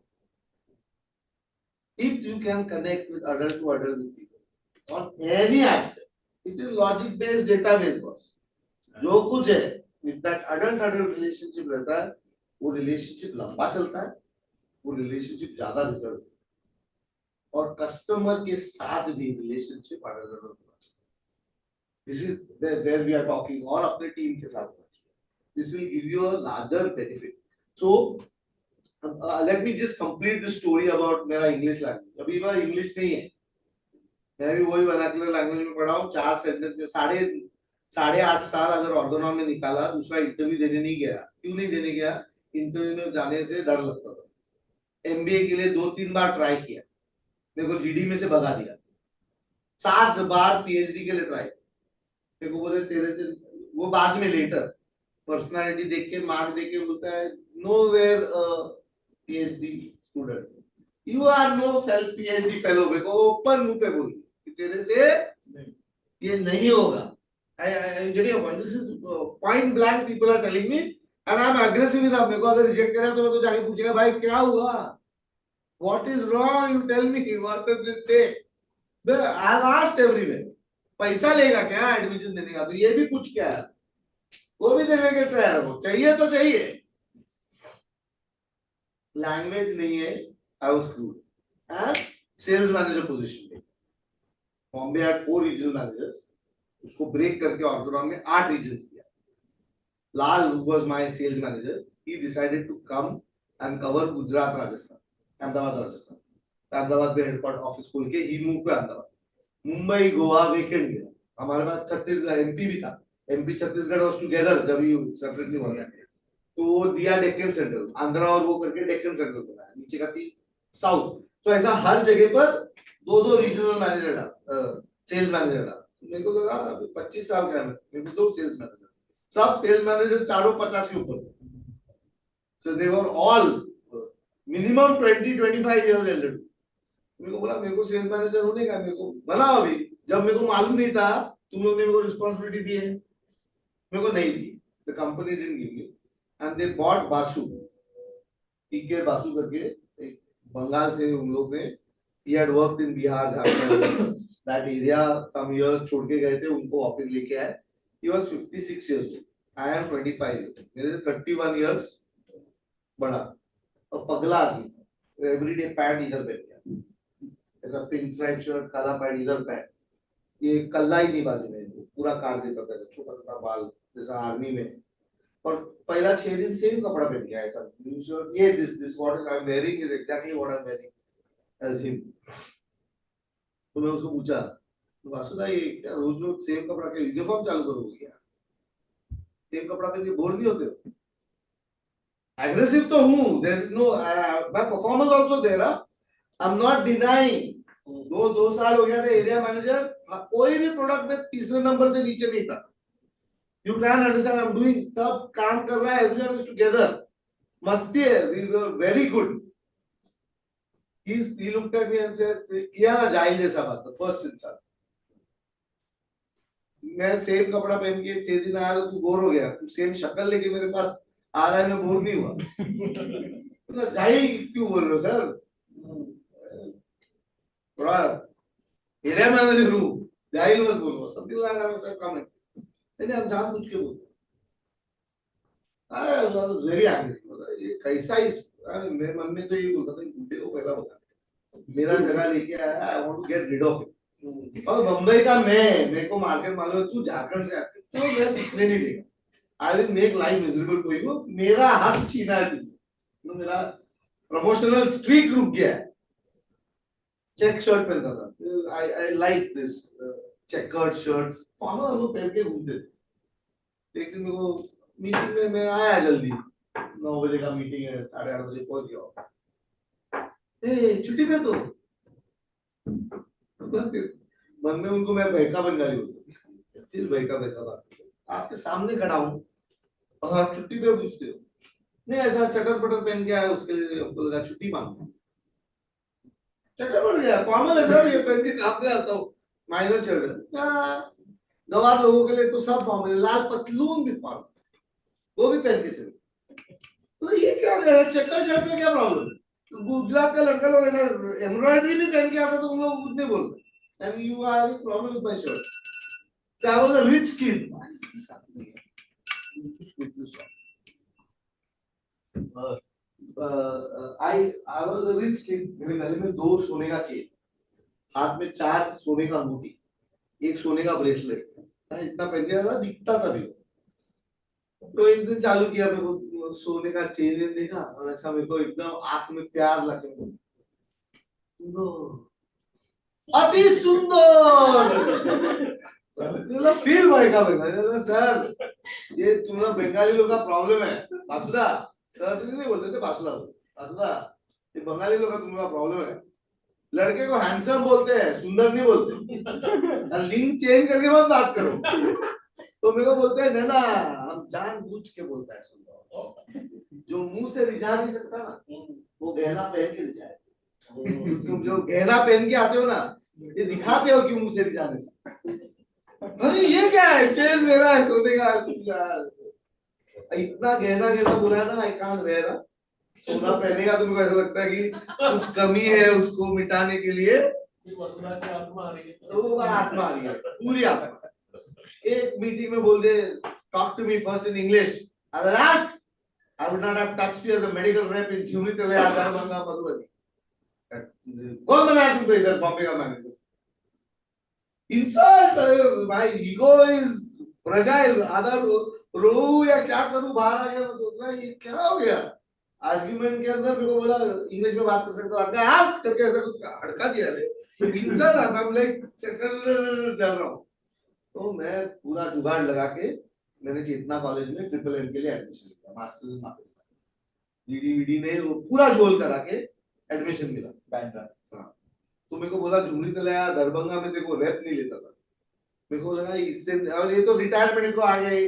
[SPEAKER 11] If you can connect with adult to adult with people on any aspect, it is logic based, database boss, जो कुछ है, if that adult relationship रहता है, वो relationship लंबा चलता है, वो relationship ज्यादा रिजल्ट, और कस्टमर के साथ भी relationship adult, this is where we are talking, और अपने टीम के साथ, this will give you a larger benefit. So let me just complete the story about मेरा इंग्लिश लैंग्वेज, अभी मेरा इंग्लिश नहीं है, मैं भी वही वर्नाक्युलर लैंग्वेज में पढ़ा हूँ, 4 सेंटेंस में 8.5 साल अगर ऑर्गेनॉन में निकाला, दूसरा इंटरव्यू देने नहीं गया, क्यों नहीं देने गया, इंटरव्यू में जाने से डर लगता था, एमबीए के लिए 2-3 बार ट्राई किया, मेरे को जीडी में से भगा दिया, 7 बार पीएचडी के लिए ट्राई, मेरे को बोले तेरे से, वो बाद में लेटर पर्सनालिटी देख के मार्क देख के बोलता है, nowhere PhD student, you are no PhD fellow, मेरे को ओपन मुंह पे बोली कि तेरे से ये नहीं होगा, I getting a point. This is point blank people are telling me, and I am aggressive enough. मेरे को अगर रिजेक्ट करा तो मैं तो जाके पूछेगा भाई क्या हुआ, what is wrong, you tell me, what does it take, I have asked everywhere, पैसा लेगा क्या एडमिशन देने का, तो ये भी कुछ क्या है, वो भी देने के तैयार हो, चाहिए तो चाहिए, लैंग्वेज नहीं है, I was screwed, and sales manager position, Bombay had 4 regional managers. उसको ब्रेक करके ऑर्थोडॉन में 8 regions किया. Lal, who was my sales manager, he decided to come and cover Gujarat, Rajasthan, Ahmedabad, Rajasthan. Ahmedabad में headquarter office खोल के he moved to Ahmedabad. Mumbai Goa weekend गया. हमारे पास Chhattisgarh MP भी था. एमपी छत्तीसगढ़ वाज टुगेदर जब ये सेपरेटली बन गया. तो वो दिया डेक्कन सेंट्रल, आंध्रा और वो करके डेक्कन सेंट्रल बनाया. नीचे का थी साउथ. तो ऐसा हर जगह पर दो रीजनल मैनेजर डाल, सेल्स मैनेजर डाल. मेरे को लगा 25 साल का है, मेरे को 2 सेल्स मैनेजर, सब सेल्स मैनेजर चारों 50 के ऊपर. So they were all minimum 20-25 years elder. मेरे को बोला मेरे को सेल्स मैनेजर होने का, मेरे को बनाओ. अभी जब मेरे को मालूम नहीं था तुम लोग ने मेरे को रिस्पांसिबिलिटी दी है, मेरे को नहीं दी. The company didn't give me and they bought Basu, TK Basu करके एक बंगाल से उन लोग ने. he had worked in Bihar, Jharkhand, that area some years छोड़ के गए थे, उनको वापस लेके आए. he was 56 years old. I am 25 years old. मेरे 31 years बड़ा और पगला आदमी. एवरीडे पैड इधर बैठ गया, ऐसा पिंक स्ट्राइप शर्ट, काला पैड, इधर पैड. ये कल्ला ही नहीं बाजू में, पूरा काट देता था, छोटा छोटा बाल जैसा आर्मी में. और पहला 6 दिन सेम कपड़ा पहन गया ऐसा. ये this what I am wearing is exactly what I am wearing as him. तो मैं उसको पूछा, तो वासुदा ये क्या रोज रोज सेम कपड़ा के यूनिफॉर्म चालू करोगे क्या? सेम कपड़ा पहन के बोर नहीं होते हो? एग्रेसिव तो हूँ, there is no my performance also there. I am not denying. 2 साल हो गया था एरिया मैनेजर, कोई भी प्रोडक्ट में तीसरे नंबर से नीचे नहीं था. You can understand, I am doing, सब काम कर रहा है, एवरीवन इज टुगेदर. मस्ती है, we were very good. He looked at me and said, किया ना जाहिल जैसा बात. फर्स्ट इंसान, मैं सेम कपड़ा पहन के 6 दिन आया तो तू बोर हो गया. तू सेम शक्ल लेके मेरे पास आ रहा है, मैं बोर नहीं हुआ. जाहिल क्यों बोल रहे हो सर? थोड़ा एरिया मैनेजर हूँ, जाहिल मत बोलो. Something like that sir comment. नहीं, हम जान पूछ के बोलते. I was very angry. ये कैसा इस मेरे मन में तो ये बोलता था, बूढ़े को पहला बता, मेरा जगह लेके आया, I want to get rid of it. और बंबई का मैं, मेरे को मार्केट मालूम है, तू झारखंड से आती तो मैं दिखने नहीं देगा. I will make life miserable for you. मेरा हाथ छीना है तुमने. मेरा प्रमोशनल स्ट्रीक रुक गया है. चेक शर्ट पहनता था. I like this checkered shirts, formal लोग पहन के घूमते थे. लेकिन मेरे को मीटिंग में मैं आया जल्दी, 9 बजे का मीटिंग है, 8:30 बजे पहुंच गया. छुट्टी पे तो मन में उनको मैं बहका बंगाली बोलता. फिर बहका बात, आपके सामने खड़ा हूँ और आप छुट्टी पे पूछते हो. नहीं, ऐसा चटर पटर पहन के आया, उसके लिए हमको लगा छुट्टी मांगू. चटर पड़ गया, फॉर्मल है सर, ये पहन के काम पे आता हूँ. माइनर चल रहा. गवार लोगों के लिए तो सब फॉर्मल. लाल पतलून भी फॉर्मल, वो भी पहन के चले. तो ये क्या है, चक्कर शर्ट में क्या प्रॉब्लम है? गुजरात का लड़का लोग है, एम्ब्रॉयडरी भी पहन के आता तो उन लोग कुछ नहीं बोलते. And you are having problem with my shirt. That was a rich kid. I was a rich kid. मेरे गले में 2 सोने का चेन, हाथ में 4 सोने का अंगूठी, 1 सोने का ब्रेसलेट. इतना पहन के आया, दिखता था भी. तो एक दिन चालू किया, मेरे को सोने का चेन देखा और ऐसा मेरे को एकदम आंख में प्यार लगे. अति सुंदर. फिर बहका सर, ये तुम लोग बंगाली लोग का प्रॉब्लम है. बासुदा सर नहीं बोलते थे, बासुदा बासुदा, ये बंगाली लोग का तुम लोग का प्रॉब्लम है. लड़के को हैंडसम बोलते हैं, सुंदर नहीं बोलते. लिंक चेंज करके मत बात करो. तो मेरे को बोलते हैं ना, हम जानबूझ के बोलता है सुंदर. जो मुंह से रिझा नहीं सकता ना, वो गहना पहन के रिझाए. तुम जो गहना पहन के आते हो ना, ये दिखाते हो कि मुंह से रिझा नहीं सकता. अरे ये क्या है, चेन मेरा है सोने का. इतना गहना गहना बोला है ना, आई कांट वेयर. सोना पहनेगा तो मेरे को ऐसा लगता है कि कुछ कमी है, उसको मिटाने के लिए आत्मा आ रही है. तो वो आत्मा आ रही है, पूरी आत्मा. एक मीटिंग में बोल दे, talk to me first in English. I would not have touched you as a medical rep in Jumri Tele Madhubani. कौन बनाया तुमको इधर बॉम्बे का manager? Insult. My ego is fragile. आधा रो या क्या करूं बाहर आ गया मैं सोच रहा ये क्या हो गया आर्ग्यूमेंट के अंदर मेरे को बोला इंग्लिश में बात कर सकता हूँ आपका आप करके ऐसा कुछ हड़का दिया रे इंसल्ट आई एम लाइक चल रहा हूँ तो मैं पूरा जुगाड़ लगा के मैंने चेतना कॉलेज में ट्रिपल एम के लिए एडमिशन लिया मास्टर्स इन मार्केटिंग जीडीवीडी ने वो पूरा झोल करा के एडमिशन मिला हाँ तो मेरे को बोला झुमरी तलया दरभंगा में देखो रेप नहीं लेता था मेरे को लगा इससे और ये तो रिटायरमेंट को आ गए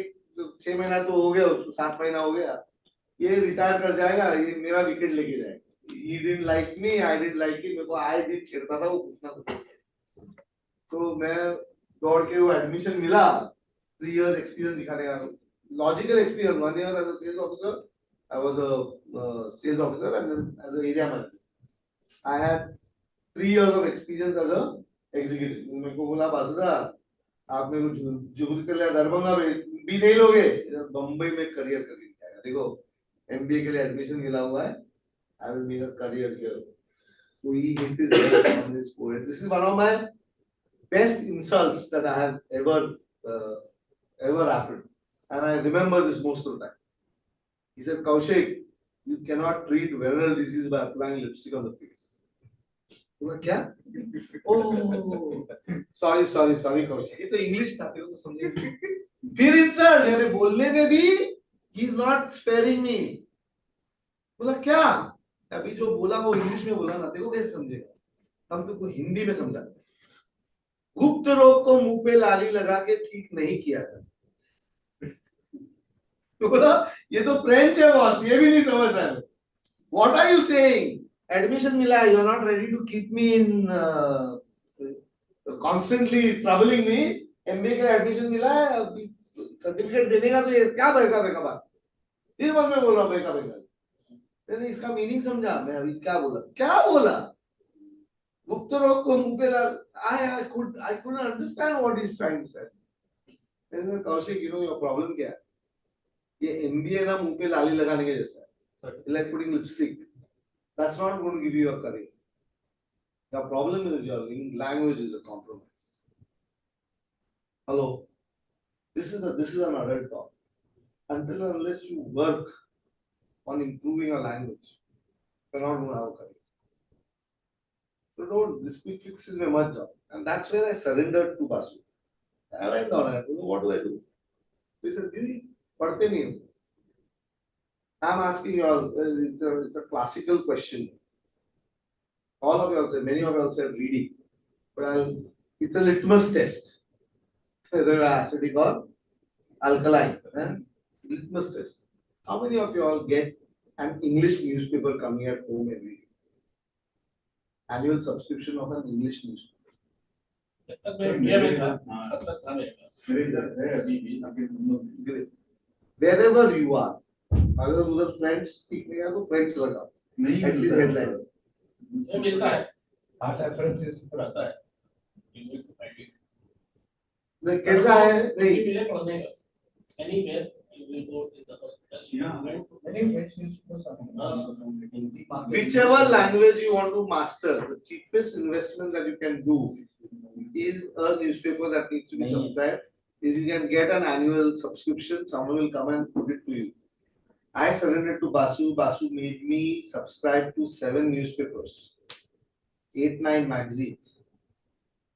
[SPEAKER 11] 6 महीना तो हो गया उसको 7 महीना हो गया ये रिटायर कर जाएगा ये मेरा विकेट लेके जाएगा he didn't like me I didn't like him मेरे को आए दिन छेड़ता था वो कुछ ना कुछ तो मैं दौड़ के वो एडमिशन मिला 3 years एक्सपीरियंस दिखाने का logical experience 1 year as a sales officer I was a sales officer and then as an area manager I had 3 years of experience as a executive मेरे को बोला बासुदा आप मेरे को जुगुल कर लिया दरभंगा में भी नहीं लोगे बम्बई में करियर कर लिया देखो एमबीए के लिए एडमिशन मिला हुआ है I will make a career here so he hit his head on his forehead this is one of my best insults that I have ever happened and I remember this most of the time he said Kaushik you cannot treat venereal disease by applying lipstick on the face क्या oh sorry Kaushik ये तो English था तेरे को समझे फिर insult यानी बोलने में भी ही इज नॉट स्पेयरिंग मी बोला क्या अभी जो बोला वो इंग्लिश में बोला ना तेरे को कैसे समझेगा हम तुमको हिंदी में समझा गुप्त रोग को मुंह पे लाली लगा के ठीक नहीं किया था तो बोला ये तो फ्रेंच है बॉस ये भी नहीं समझ रहा है what are you saying admission मिला है you are not ready to keep me in constantly troubling me MBA का एडमिशन मिला है सर्टिफिकेट देने का तो ये क्या बहका बहका बात फिर बस मैं बोल रहा हूँ बहका बहका मैंने इसका मीनिंग समझा मैं अभी क्या बोला गुप्त रोग को मुंह पे I couldn't understand what he's trying to say मैंने Kaushik you know your problem क्या है ये एमबीए ना मुंह पे लाली लगाने के जैसा है like putting lipstick that's not going to give you a career the problem is your language is a compromise hello this is an adult talk until and unless you work on improving your language you're not going to have a career so don't this quick fixes my much job and that's where I surrendered to Basu I went on I don't know what do I do he said Giri padhte nahi ho I'm asking you all it's a classical question all of you all say many of you all said reading but it's a litmus test whether acidic or alkaline litmus test how many of you all get an English newspaper coming at home every day annual subscription of an English newspaper wherever you are अगर उधर French सीखने का तो French लगाओ नहीं at least headline वो मिलता है आर्ट रेफरेंसेस पर आता है नहीं कैसा है नहीं मिले पढ़ने का anywhere you will go to the hospital many French newspapers are whichever language you want to master the cheapest investment that you can do is a newspaper that needs to be subscribed if you can get an annual subscription someone will come and put it to you I surrendered to Basu. Basu made me subscribe to 7 newspapers, 8-9 magazines.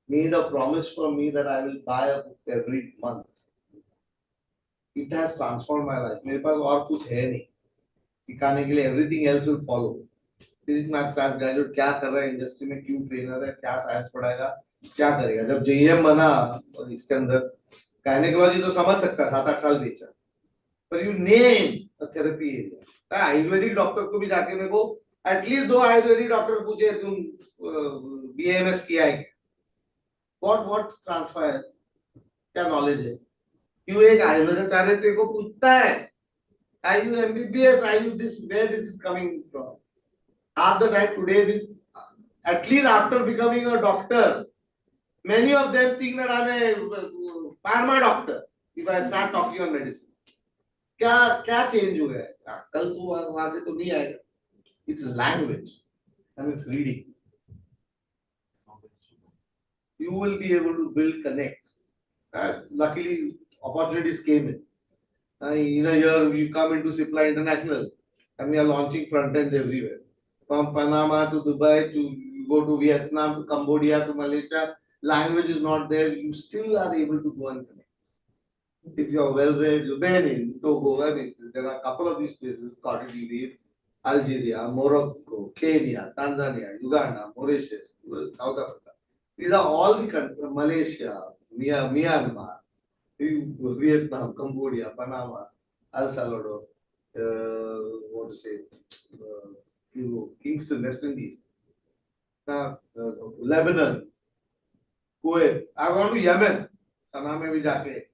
[SPEAKER 11] Made a promise for me that I will buy a book every month. It has transformed my life. मेरे पास और कुछ है नहीं. सिखाने के लिए everything else will follow. Physics, maths, science graduate क्या कर रहा है इंडस्ट्री में क्यों ट्रेनर है क्या साइंस पढ़ाएगा क्या करेगा जब जेईएम बना और इसके अंदर गायनेकोलॉजी तो समझ सकता 7-8 साल बेचा पर you name a therapy area Ayurvedic doctor को भी जाके मेरे को एटलीस्ट 2 आयुर्वेदिक डॉक्टर पूछे तुम बीएमएस किया है व्हाट ट्रांसफर क्या नॉलेज है क्यों एक आयुर्वेदाचार्य तेरे को पूछता है I you MBBS I you this where this is coming from half the time today with at least after becoming a doctor many of them think that I'm a pharma doctor if I start talking on medicine क्या क्या change हुआ है कल तू वहां से तो नहीं आएगा it's language and it's reading you will be able to build connect. Luckily, opportunities came in. In a year, we come into Supply International and we are launching front ends everywhere. From Panama to Dubai to you go to Vietnam to Cambodia to Malaysia, language is not there, you still are able to go and connect. If you are well read, Benin, Togo, I mean, there are a couple of these places, Cote d'Ivoire, Algeria, Morocco, Kenya, Tanzania, Uganda, Mauritius, South Africa. These are all the countries, Malaysia, Myanmar, Vietnam, Cambodia, Panama, El Salvador, what to say, Kingston, West Indies, Lebanon, Kuwait. I gone to Yemen. Sana में भी जाके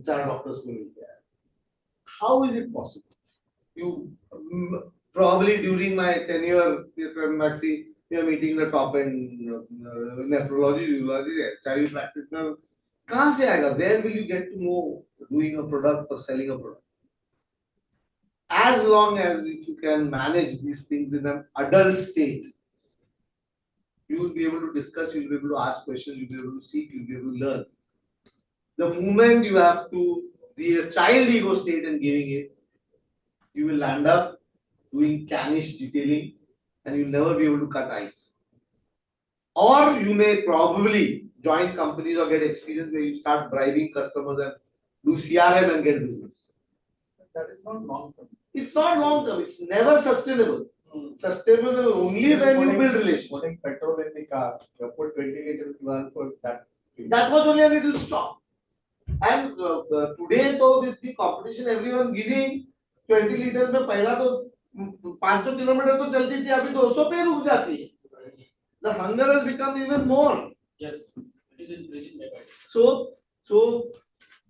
[SPEAKER 11] चार doctors को मिलते हैं. How is it possible? You probably during my tenure from Maxi, we are meeting the top end nephrology, urology, child practitioner. कहाँ से आएगा? Where will you get to know doing a product or selling a product? As long as if you can manage these things in an adult state, you will be able to discuss, you will be able to ask questions, you will be able to seek, you will be able to learn. The moment you have to be a child ego state and giving it, you will land up doing cannish detailing and you'll never be able to cut ice. Or you may probably join companies or get experience where you start bribing customers and do CRM and get business.
[SPEAKER 3] That is not long term.
[SPEAKER 11] It's not long term, it's never sustainable. Sustainable only when you build relations.
[SPEAKER 3] Putting petrol in the car, you put 20 liters to run for that.
[SPEAKER 11] That was only a little stop. And today, though, with the competition, everyone giving 20 liters में पहला तो 500 kilometre तो चलती थी, अभी 200 पे रुक जाती है. The hunger has become even more.
[SPEAKER 4] Yes, it is very bad.
[SPEAKER 11] So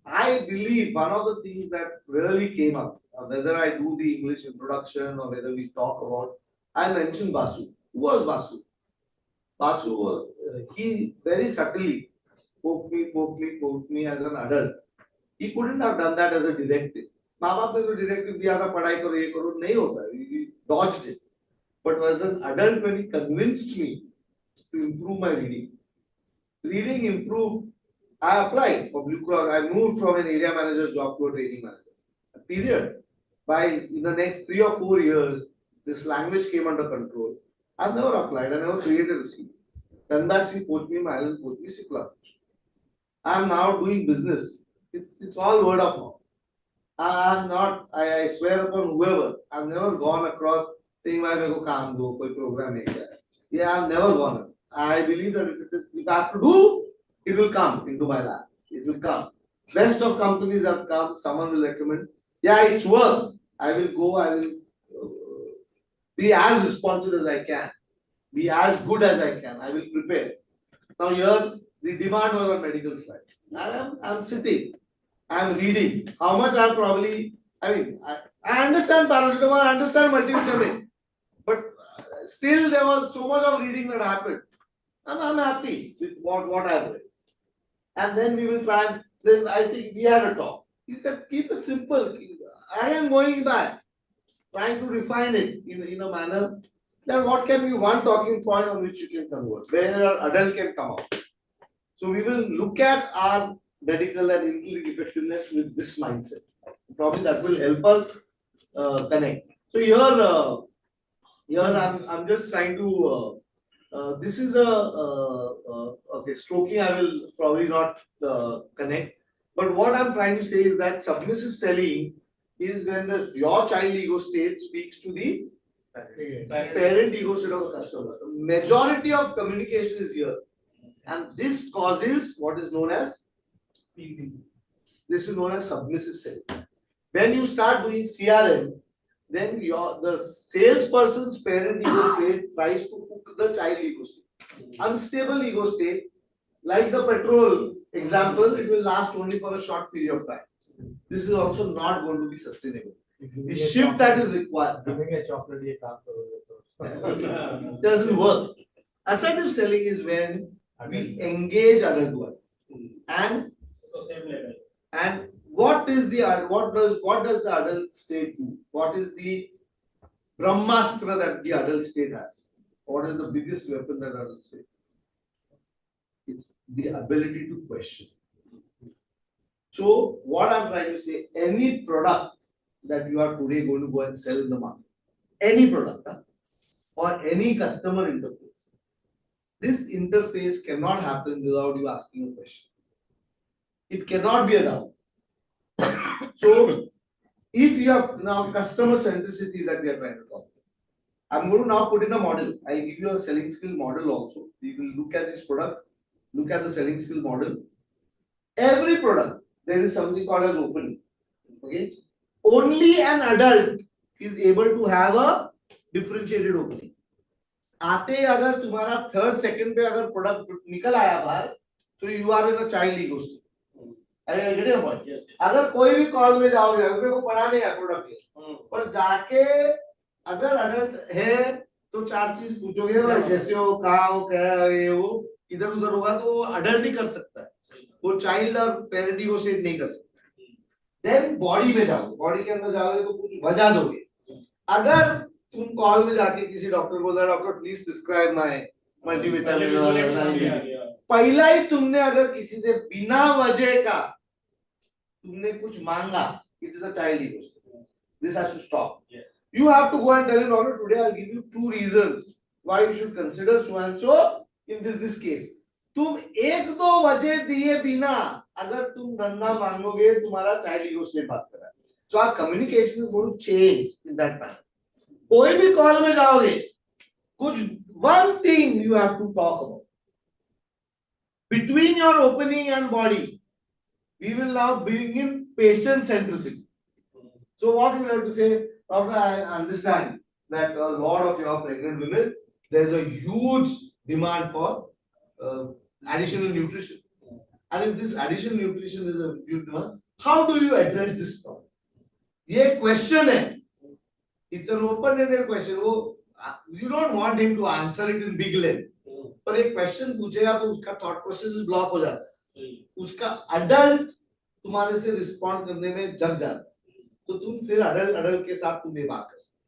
[SPEAKER 11] I believe one of the things that really came up, whether I do the English introduction or whether we talk about, I mentioned Basu. Who was Basu? Basu was, he very subtly poked me as an adult. He couldn't have done that as a directive. माँ बाप ने तो directive दिया था पढ़ाई करो ये करो नहीं होता. He dodged it. But as an adult, when he convinced me to improve my reading improved. I applied for Blue Cross. I moved from an area manager job to a training manager. Period. By in the next 3 or 4 years, this language came under control. I've never applied. I never created a CV. Tanbaxi coached me, Mylan coached me, Sikla. I'm now doing business. It's all word of mouth. I'm not. I swear upon whoever. I've never gone across saying why meko kaam do, koi program hai. Yeah, I've never gone. I believe that if I have to do, it will come into my lap. It will come. Best of companies have come. Someone will recommend. Yeah, it's work. I will go. I will be as responsive as I can. Be as good as I can. I will prepare. Now here, the demand was on medical side. I'm sitting. I'm reading. How much I probably. I understand paracetamol. I understand multivitamin. But still, there was so much of reading that happened. And I'm happy with what I've read. And then we will try and then I think we had a talk. He said, keep it simple. I am going back, trying to refine it in a manner that what can be one talking point on which you can convert, where an adult can come out. So we will look at our medical and intellectual effectiveness with this mindset. Probably that will help us connect. So here I'm just trying to this is okay, stroking I will probably not connect. But what I'm trying to say is that submissive selling is when your child ego state speaks to the parent ego state of the customer. Majority of communication is here. And this causes what is known as submissive selling. When you start doing CRM, then the salesperson's parent ego state tries to hook the child ego state. Unstable ego state, like the petrol example, it will last only for a short period of time. This is also not going to be sustainable. The shift that is required doesn't work. Assertive selling is when we engage adult one and what does the adult state do? What is the Brahmastra that the adult state has? What is the biggest weapon that adult state? It's the ability to question. So what I'm trying to say, any product that you are today going to go and sell in the market, any product or any customer interface, this interface cannot happen without you asking a question. It cannot be a doubt. So if you have now customer centricity that we are trying to talk, I'm going to now put in a model. I'll give you a selling skill model also. You will look at this product, look at the selling skill model. Every product, there is something called as opening. Okay. Only an adult is able to have a differentiated opening. आते अगर तुम्हारा third second पे अगर product निकल आया बाहर, तो you are in a child ecosystem. अगर कोई भी कॉल में जाओगे, मेरे को पढ़ा नहीं है प्रोडक्ट के, पर जाके अगर अडल्ट है तो चार चीज पूछोगे, जैसे हो, कहाँ हो, क्या है, ये वो इधर उधर होगा, तो अडल्ट ही कर सकता है, वो चाइल्ड और पेरेंट को सेट नहीं कर सकता. देन बॉडी में जाओ, बॉडी के अंदर जाओगे तो कुछ वजह दोगे. अगर तुम कॉल में जाके किसी डॉक्टर को बोला, doctor please prescribe my multivitamin, पहला ही तुमने अगर किसी से बिना वजह का तुमने कुछ मांगा, it is a child ego. This has to stop. Yes. You have to go and tell him, doctor, today I'll give you 2 reasons why you should consider so and so in this case. तुम एक दो वजह दिए बिना अगर तुम धंधा मांगोगे, तुम्हारा चाइल्ड ईगो स्टेट बात कर रहा है. So our communication is going to change in that manner. कोई भी कॉल में जाओगे, कुछ one thing you have to talk about. Between your opening and body, we will now bring in patient centricity. So what you have to say, doctor, I understand that a lot of your pregnant women, there is a huge demand for additional nutrition. And if this additional nutrition is a huge demand, how do you address this problem? ये question है. It's an open-ended question. वो you don't want him to answer it in big length. पर एक question पूछेगा तो उसका thought process block हो जाता है. उसका adult तुम्हारे से respond करने में जग जाता है. तो तुम फिर adult के साथ तुम ये बात कर सकते.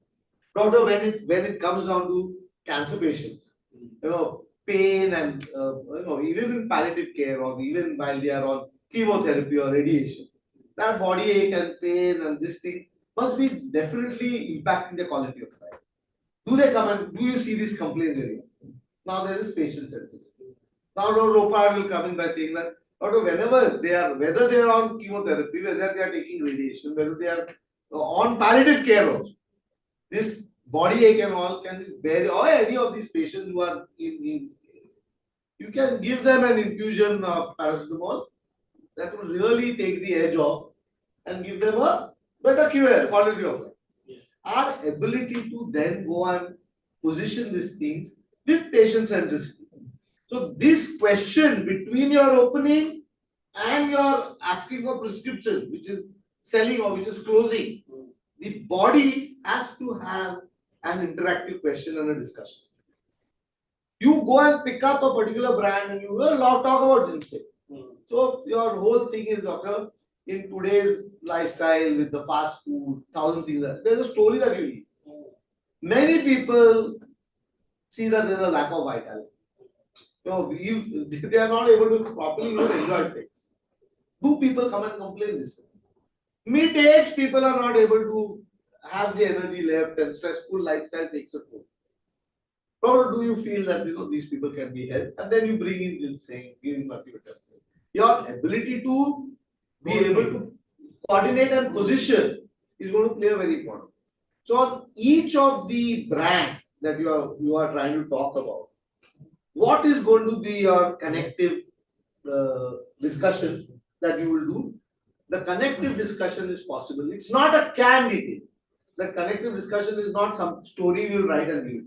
[SPEAKER 11] Doctor, when it comes down to cancer patients, you know, pain and you know, even in palliative care or even while they are on chemotherapy or radiation, that body ache and pain and this thing must be definitely impacting the quality of life. Do they come and do you see this complaint area? Now there is patient centricity. Now Ropar will come in by saying that whenever they are, whether they are on chemotherapy, whether they are taking radiation, whether they are on palliative care also, this body ache and all can be very, or any of these patients who are in you can give them an infusion of paracetamol that will really take the edge off and give them a better cure, quality of life. Yes. Our ability to then go and position these things with patient centricity. So this question between your opening and your asking for prescription, which is selling or which is closing, the body has to have an interactive question and a discussion. You go and pick up a particular brand and you will talk about ginseng. So your whole thing is, doctor, in today's lifestyle with the fast food, 1,000 things, there's a story that you need. Many people see that there's a lack of vitality. So they are not able to properly enjoy sex. Do people come and complain this? Mid-age people are not able to have the energy left and stressful lifestyle takes a toll. How do you feel that these people can be helped? And then you bring in ginseng, giving multivitamin. Your ability to be able to coordinate and position is going to play a very important. So on each of the brand that you are trying to talk about, what is going to be your connective discussion that you will do? The connective discussion is possible. It's not a candidate. The connective discussion is not some story you will write and give.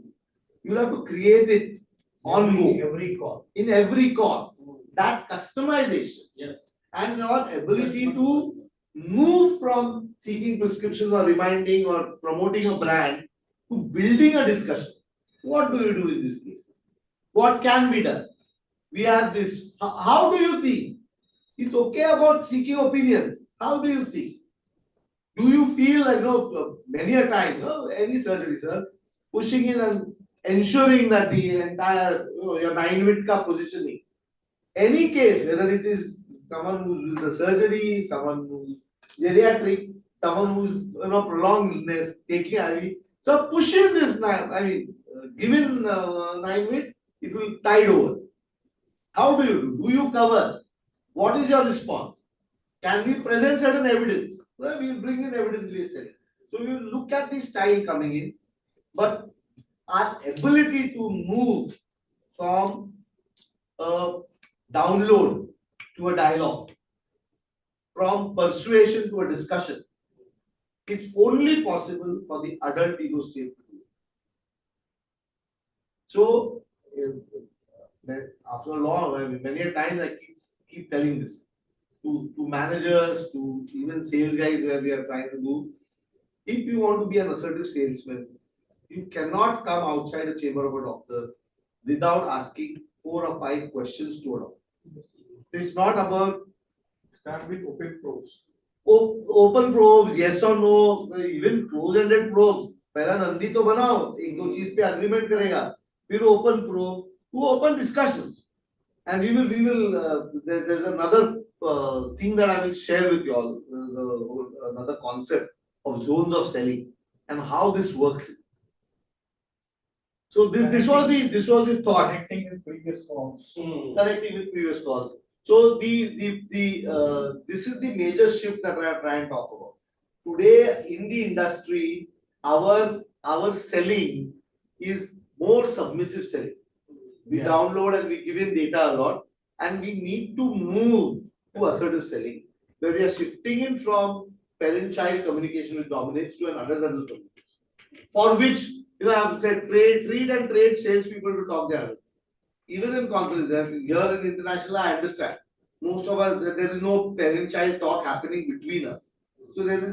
[SPEAKER 11] You have to create it on go. In every call. That customization. Yes. And your ability to move from seeking prescriptions or reminding or promoting a brand to building a discussion. What do you do in this case? What can be done? We have this. How do you think? It's okay about seeking opinion. How do you think? Do you feel like many a time, any surgery, sir, pushing in and ensuring that the entire your 9-bit ka positioning any case, whether it is someone who's with the surgery, someone who's geriatric, someone who's prolonged illness, taking IV. So pushing this, given 9 weeks, it will tide over. How do you do? Do you cover? What is your response? Can we present certain evidence? Well, we bring in evidence-based selling. So we will look at the style coming in, but our ability to move from a download to a dialogue, from persuasion to a discussion, it's only possible for the adult ego state to do. So, after a long, many a times I keep telling this to managers, to even sales guys where we are trying to do. If you want to be an assertive salesman, you cannot come outside a chamber of a doctor without asking 4 or 5 questions to a doctor. So it's not about
[SPEAKER 3] Start with open probes.
[SPEAKER 11] open probes, yes or no, even close-ended probes. पहला नंदी तो बनाओ, एक दो चीज पे agreement करेगा, फिर open probe to open discussions. And we will. There's another thing that I will share with you all. Another concept of zones of selling and how this works. So this was the thought.
[SPEAKER 3] Connecting with previous calls.
[SPEAKER 11] Connecting with previous calls. So this is the major shift that we are trying to talk about. Today in the industry, our selling is more submissive selling. We download and we give in data a lot, and we need to move to assertive selling, where we are shifting in from parent-child communication which dominates to an adult-adult communication. For which, I have said, treat and trade salespeople to talk their adult. Even in conference, here in international, I understand. Most of us, there is no parent-child talk happening between us. So there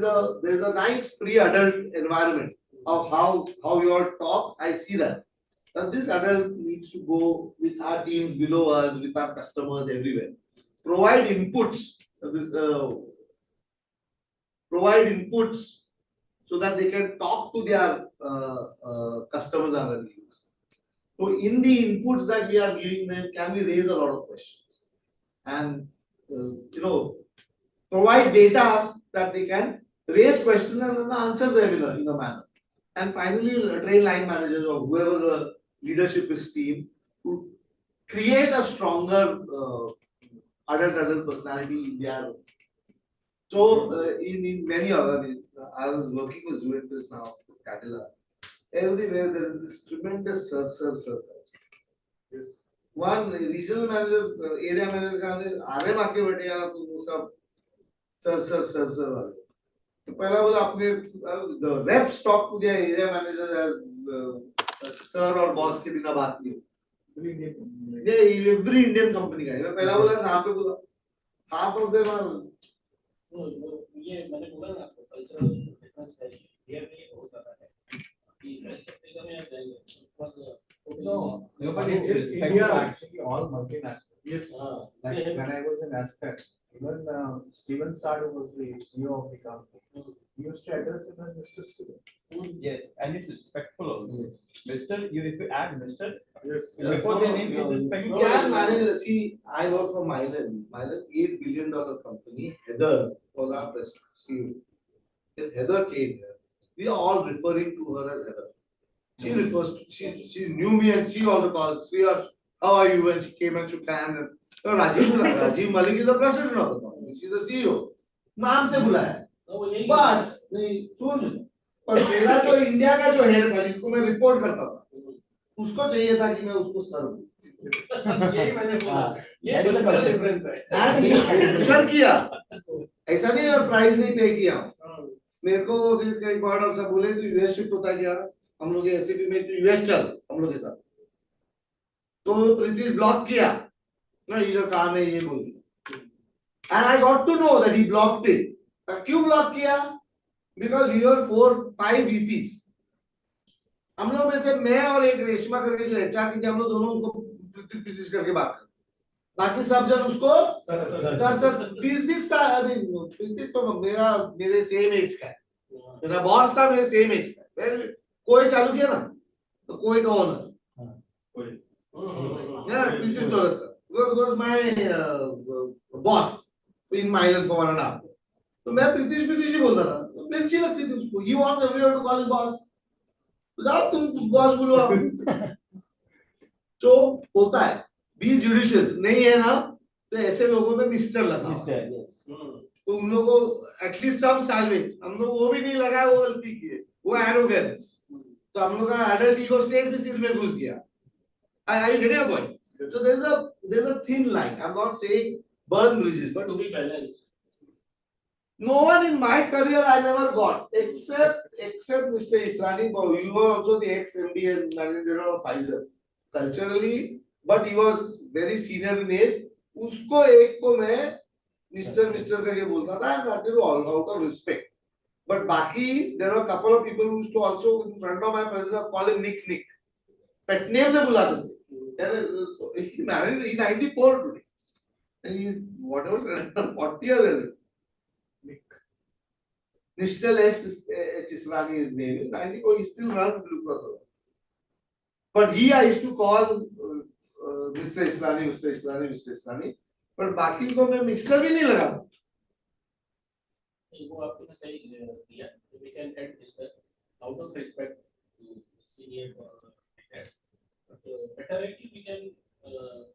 [SPEAKER 11] is a nice pre-adult environment of how you all talk. I see that. But this adult needs to go with our teams below us, with our customers everywhere. Provide inputs. Provide inputs so that they can talk to their customers and reviews. So in the inputs that we are giving them, can we raise a lot of questions? And provide data that they can raise questions and answer them in a manner. And finally, train line managers or whoever the leadership is team to create a stronger adult personality in their. So in many other, I was working with Juventus now, Catala. Everywhere there is this tremendous sir. Yes. One regional manager, area manager का आरे मार्के बैठे यार तो सब sir वाले. तो पहला बोला अपने the reps talk to their area manager as sir और boss के बिना बात नहीं होती. ये every Indian company का है. पहला बोला यहाँ पे बोला half of them are.
[SPEAKER 4] ये मैंने बोला ना आपको कल्चरल डिफरेंस है. ये नहीं हो सकता है.
[SPEAKER 3] No, but it's India actually all multinational. Yes. Like when I was in Aspect, even Steven Sard was the CEO of the company. He used to address him as Mr. Steven.
[SPEAKER 12] Yes, and it's respectful also.
[SPEAKER 3] Yes.
[SPEAKER 12] Mr. If you add Mr.
[SPEAKER 3] Yes.
[SPEAKER 12] Before the name is respectful.
[SPEAKER 11] You can manage. See, I work for Mylan. Mylan, $8 billion company. Heather was our president. If Heather came here, we are all referring to her as Heather. She refers to, she knew me and she also calls. How are you? And she came and shook hands. And Rajiv Malik is the president of the company. She's the CEO. नाम से बुलाया. But सुन, पर मेरा जो India का जो head था जिसको मैं रिपोर्ट करता था, उसको चाहिए था कि मैं उसको सर हूँ.
[SPEAKER 4] यही मैंने बोला. ये तो डिफरेंस है.
[SPEAKER 11] And he सर किया. ऐसा नहीं और प्राइस नहीं पे किया. मेरे को फिर कई बार आप सब बोले तो यूएस शिफ्ट होता गया. हम लोग एससीपी में तो यूएस चल हम लोग के साथ. तो प्रीतिश ब्लॉक किया. ना इधर काम है ये बोल दिया. And I got to know that he blocked it. क्यों ब्लॉक किया? Because we were 4-5 VPs. हम लोग में से मैं और एक रेशमा करके जो एचआर की हम लोग दोनों उसको प्रीतिश करके बात करते. बाकी सब जन उसको सर प्रीतिश तो मेरे सेम एज का है. मेरा बॉस था मेरे सेम एज का. कोई चालू किया ना तो कोई का owner. Pritish was my boss in Milan for 1.5 years. तो मैं प्रीतिश ही बोलता था, तो मेरी अच्छी लगती थी उसको. He wants everyone to call him boss. तो जाओ तुम बॉस बोलो आप. तो होता है. Be judicious. नहीं है ना, तो ऐसे लोगों में मिस्टर लगा. तो उन लोगों को एटलीस्ट सम सैलवेज. हम लोग वो भी नहीं लगाया, वो गलती की है, वो एरोगेंस. तो हम लोग का एडल्ट ईगो स्टेट भी सिर में घुस गया. I get your point. So there's a thin line. I'm not saying burn bridges, but
[SPEAKER 4] To be balanced.
[SPEAKER 11] no one in my career I never got except Mr. Israni. You were also the ex-MD and managing director of Pfizer. Culturally, but he was very senior in age. उसको एक को मैं mister करके बोलता था, and that is all out of respect. But बाकी there were a couple of people who used to also in front of my presence call him Nick. Pet name से बुलाते थे. He married in 94 today. And he's whatever 40 years old. Nishtal S. Israni is name. In 94 he still runs Blue Cross. But I used to call Mr. Israni. But बाकी को मैं mister भी नहीं लगा.
[SPEAKER 4] वो आपने सही दिया. We can add this out of respect to senior. Better actually we can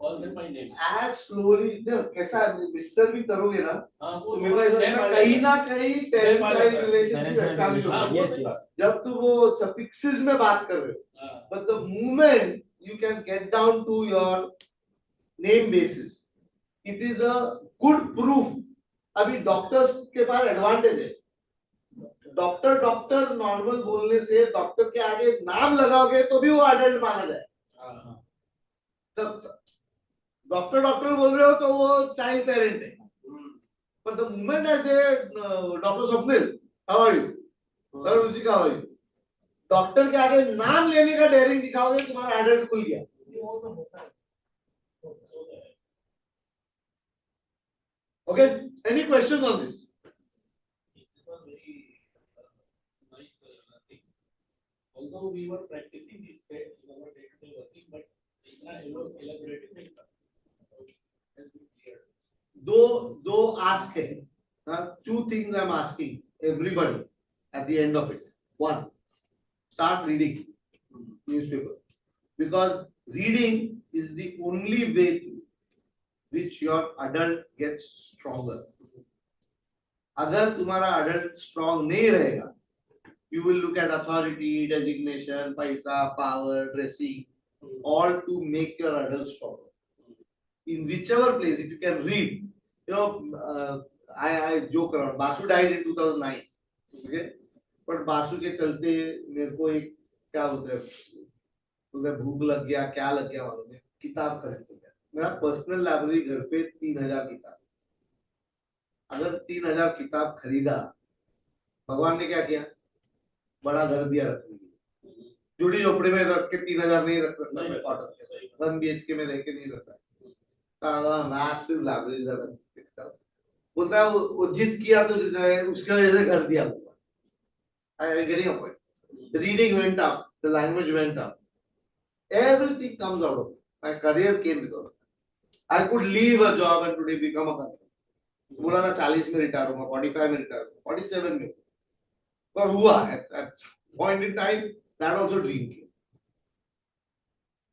[SPEAKER 4] call them by name.
[SPEAKER 11] As slowly, कैसा मिस्टर भी करोगे ना, तो मेरे को ऐसा लगता है कहीं ना कहीं parent child relationship establish होगा. जब तुम वो suffixes में बात कर रहे हो, but the moment you can get down to your name basis, it is a good proof. अभी डॉक्टर्स के पास एडवांटेज है. डॉक्टर नॉर्मल बोलने से डॉक्टर के आगे नाम लगाओगे तो भी वो अडल्ट माना जाए. डॉक्टर बोल रहे हो तो वो चाइल्ड पेरेंट है. पर the moment I say doctor Swapnil how are you, Ruchika how are you, doctor के आगे नाम लेने का डेयरिंग दिखाओगे, तुम्हारा एडल्ट खुल गया. Okay, any question on this?
[SPEAKER 4] Although we were practicing this in our day-to-day working, but it's not elaborating.
[SPEAKER 11] दो ask है. Two things I'm asking everybody at the end of it. One, start reading newspaper, because reading is the only way to which your adult gets stronger. अगर तुम्हारा adult strong नहीं रहेगा, you will look at authority, designation, paisa, power, dressing, all to make your adult stronger. In whichever place, if you can read, I joke around. Basu died in 2009. Okay, but Basu के चलते मेरे को एक क्या बोलते हैं, तुम्हें भूख लग गया, क्या लग गया मालूम है, किताब खरीद लिया. मेरा पर्सनल लाइब्रेरी घर पे 3000 किताब. अगर 3000 किताब खरीदा, भगवान ने क्या किया, बड़ा घर दिया रखने के लिए. जुड़ी झोपड़ी में रख के 3000 नहीं रख सकता. 1 BHK में रह के नहीं रखता. मैसिव लाइब्रेरी बोलता है वो जिद किया तो उसके वजह से कर दिया. I am getting a point. The reading went up, the language went up. Everything comes out of it. My career came because of it. I could leave a job and today become a consultant. बोला था 40 में retire होगा, 45 में retire होगा, 47 में. पर हुआ at point in time, that also dream came.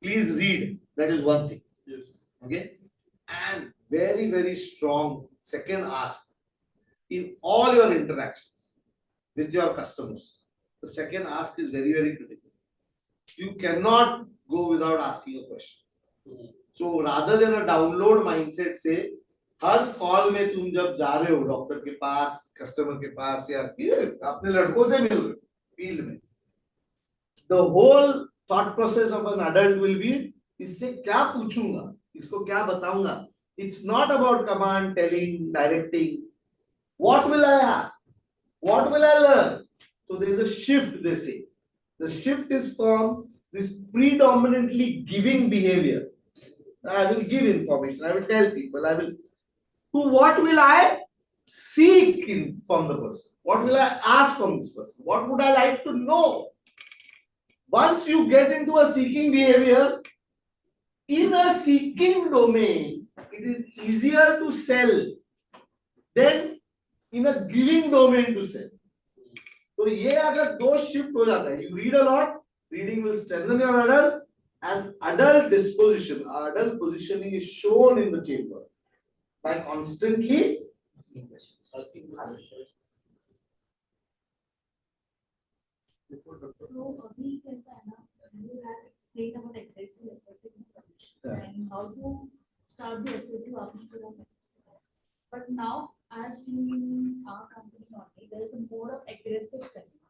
[SPEAKER 11] Please read. That is one thing.
[SPEAKER 4] Yes.
[SPEAKER 11] Okay. And very, very strong second ask in all your interactions with your customers. The second ask is very, very critical. You cannot go without asking a question. So rather than a download mindset, say her call में तुम जब जा रहे हो doctor के पास, customer के पास, या अपने लड़कों से मिल रहे हो फील्ड में, the whole thought process of an adult will be, इससे क्या पूछूंगा, इसको क्या बताऊंगा. It's not about command, telling, directing. What will I ask? What will I learn? So there is a shift, they say. The shift is from this predominantly giving behavior. I will give information, I will tell people, I will. To what will I seek from the person? What will I ask from this person? What would I like to know? Once you get into a seeking behavior, in a seeking domain, it is easier to sell than in a giving domain to sell. So ये अगर दो shift हो जाता है, you read a lot, reading will strengthen your adult, and adult disposition, adult positioning is shown in the chamber by constantly asking questions.
[SPEAKER 6] So, अभी कैसा है ना, you have explained about aggressive assertive and how to start the assertive after a But now I have seen in our company only, there is a more of aggressive selling.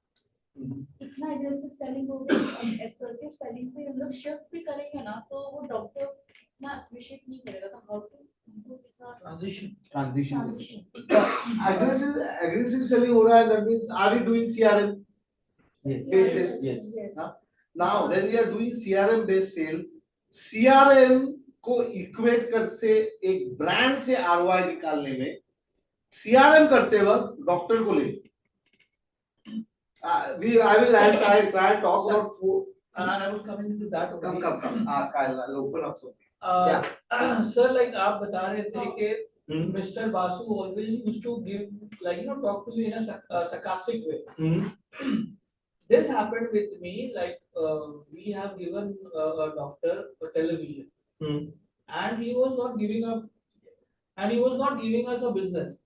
[SPEAKER 6] इतना aggressive selling हो गया, अब assertive selling पे हम लोग shift भी करेंगे ना, तो वो doctor इतना appreciate नहीं करेगा, तो how to improve this transition.
[SPEAKER 11] Aggressive selling हो रहा है, that means are we doing CRM?
[SPEAKER 6] Yes.
[SPEAKER 11] Now, when we are doing CRM based sale, CRM को इक्वेट करते एक ब्रांड से ROI निकालने में CRM करते वक्त डॉक्टर को ले I try talk about food.
[SPEAKER 12] I was coming into that.
[SPEAKER 11] Come. Ask. I'll open up something.
[SPEAKER 12] Sir, like आप बता रहे थे कि Mr. Basu always used to give, like, you know, talk to you in a sarcastic way. This happened with me, like we have given a doctor a television, and he was not giving up, and he was not giving us a business.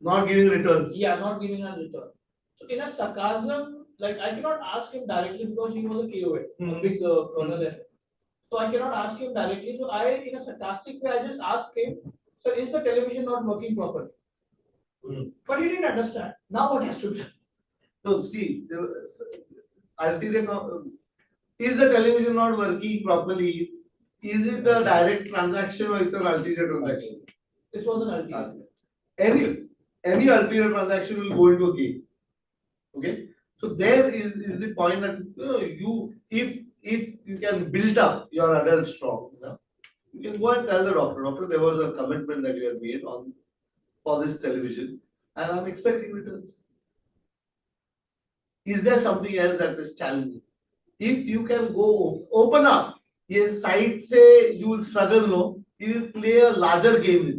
[SPEAKER 11] Not giving returns.
[SPEAKER 12] Yeah, not giving us return. So in a sarcasm, like I cannot ask him directly because he was a KOA, a big colonel there. So I cannot ask him directly. So I, in a sarcastic way, I just asked him, "Sir, is the television not working properly?" But he didn't understand. Now what has to be done?
[SPEAKER 11] So see, ultimate is the television not working properly? Is it the direct transaction or it's an ulterior transaction?
[SPEAKER 12] This was an ulterior.
[SPEAKER 11] Any ulterior transaction will go into a game. Okay, so there is the point that you if you can build up your adult strong enough, you can go and tell the doctor, there was a commitment that you have made for this television, and I'm expecting returns. Is there something else that is challenging? If you can go open up, yes, side say you will struggle, no, you will play a larger game with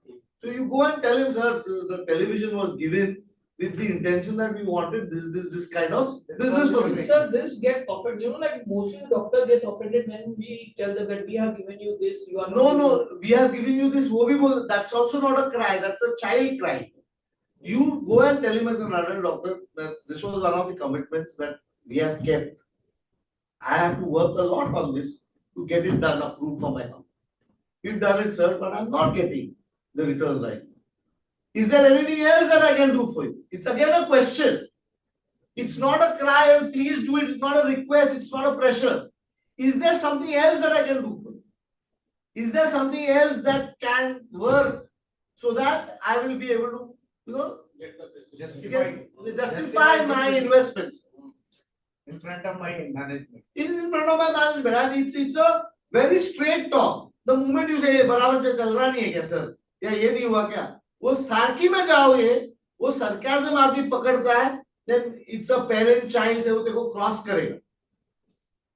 [SPEAKER 11] you. So you go and tell him, sir, the television was given with the intention that we wanted this kind of business for you.
[SPEAKER 12] Sir, this get offended. You know, like mostly the doctor gets offended when we tell them that we have given you this. You are
[SPEAKER 11] no, we have given you this. That's also not a cry. That's a child cry. You go and tell him as an adult doctor that this was one of the commitments that we have kept. I have to work a lot on this to get it done, approved for my company. You've done it, sir, but I'm not getting the return right. Is there anything else that I can do for you? It's again a question. It's not a cry and please do it. It's not a request. It's not a pressure. Is there something else that I can do for you? Is there something else that can work so that I will be able to, justify my investments
[SPEAKER 3] in front of my management?
[SPEAKER 11] In front of my management, and it's a very straight talk. The moment you say, "बराबर से चल रहा नहीं है क्या sir? या ये नहीं हुआ क्या?" वो सार्की में जाओगे, वो sarcasm आदमी पकड़ता है, then it's a parent child से वो तेरे को cross करेगा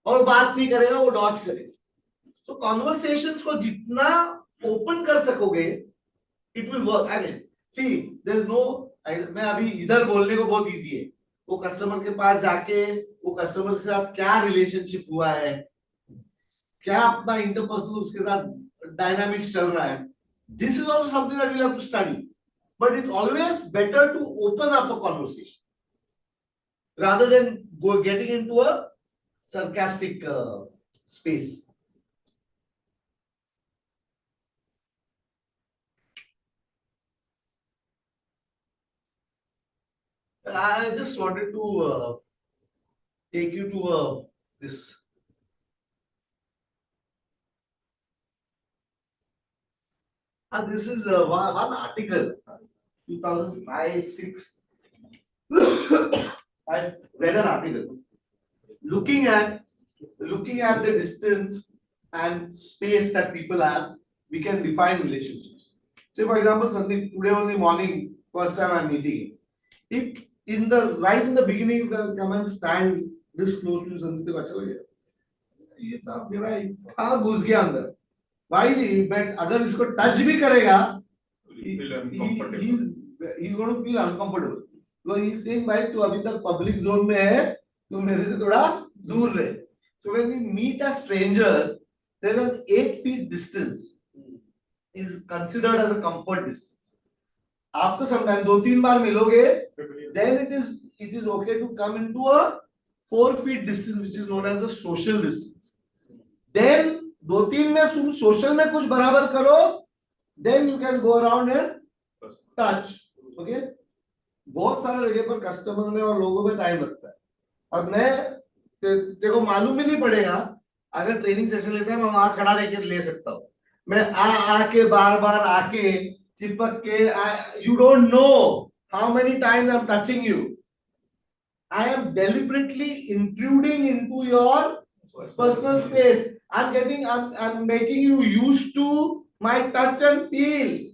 [SPEAKER 11] और बात नहीं करेगा, वो dodge करेगा. So conversations को जितना open कर सकोगे, it will work. Again, see, there's no. मैं अभी इधर बोलने को बहुत easy है. वो कस्टमर के पास जाके वो कस्टमर के साथ क्या रिलेशनशिप हुआ है, क्या अपना इंटरपर्सनल उसके साथ डायनामिक्स चल रहा है. This is also something that we have to study, but it's always better to open up a conversation rather than getting into a sarcastic space. I just wanted to take you to this. This is one article, 2005-6. I read an article looking at the distance and space that people have. We can define relationships. Say, for example, something today only morning, first time I'm meeting. If right in the beginning you can come and stand this close to something, अच्छा लगे. ये साहब मेरा कहाँ घुस गया अंदर. भाई मैं अगर इसको टच भी करेगा,
[SPEAKER 2] He will feel
[SPEAKER 11] he's
[SPEAKER 2] uncomfortable.
[SPEAKER 11] going to feel uncomfortable. So he's saying भाई तू अभी तक पब्लिक जोन में है, तू मेरे से थोड़ा दूर रहे. So when we meet as strangers, there is an 8 feet distance is considered as a comfort distance. After some time, 2-3 बार मिलोगे, then it is okay to come into a 4 feet distance, which is known as the social distance. Then 2-3 में तुम social में कुछ बराबर करो, then you can go around and touch. Okay? बहुत सारे जगह पर कस्टमर में और लोगों में टाइम लगता है. और मैं देखो मालूम ही नहीं पड़ेगा, अगर ट्रेनिंग सेशन लेते हैं मैं वहां खड़ा रह ले सकता हूँ. मैं आके बार बार आके चिपक के, you don't know how many times I'm touching you. I am deliberately intruding into your personal space. I'm making you used to my touch and feel.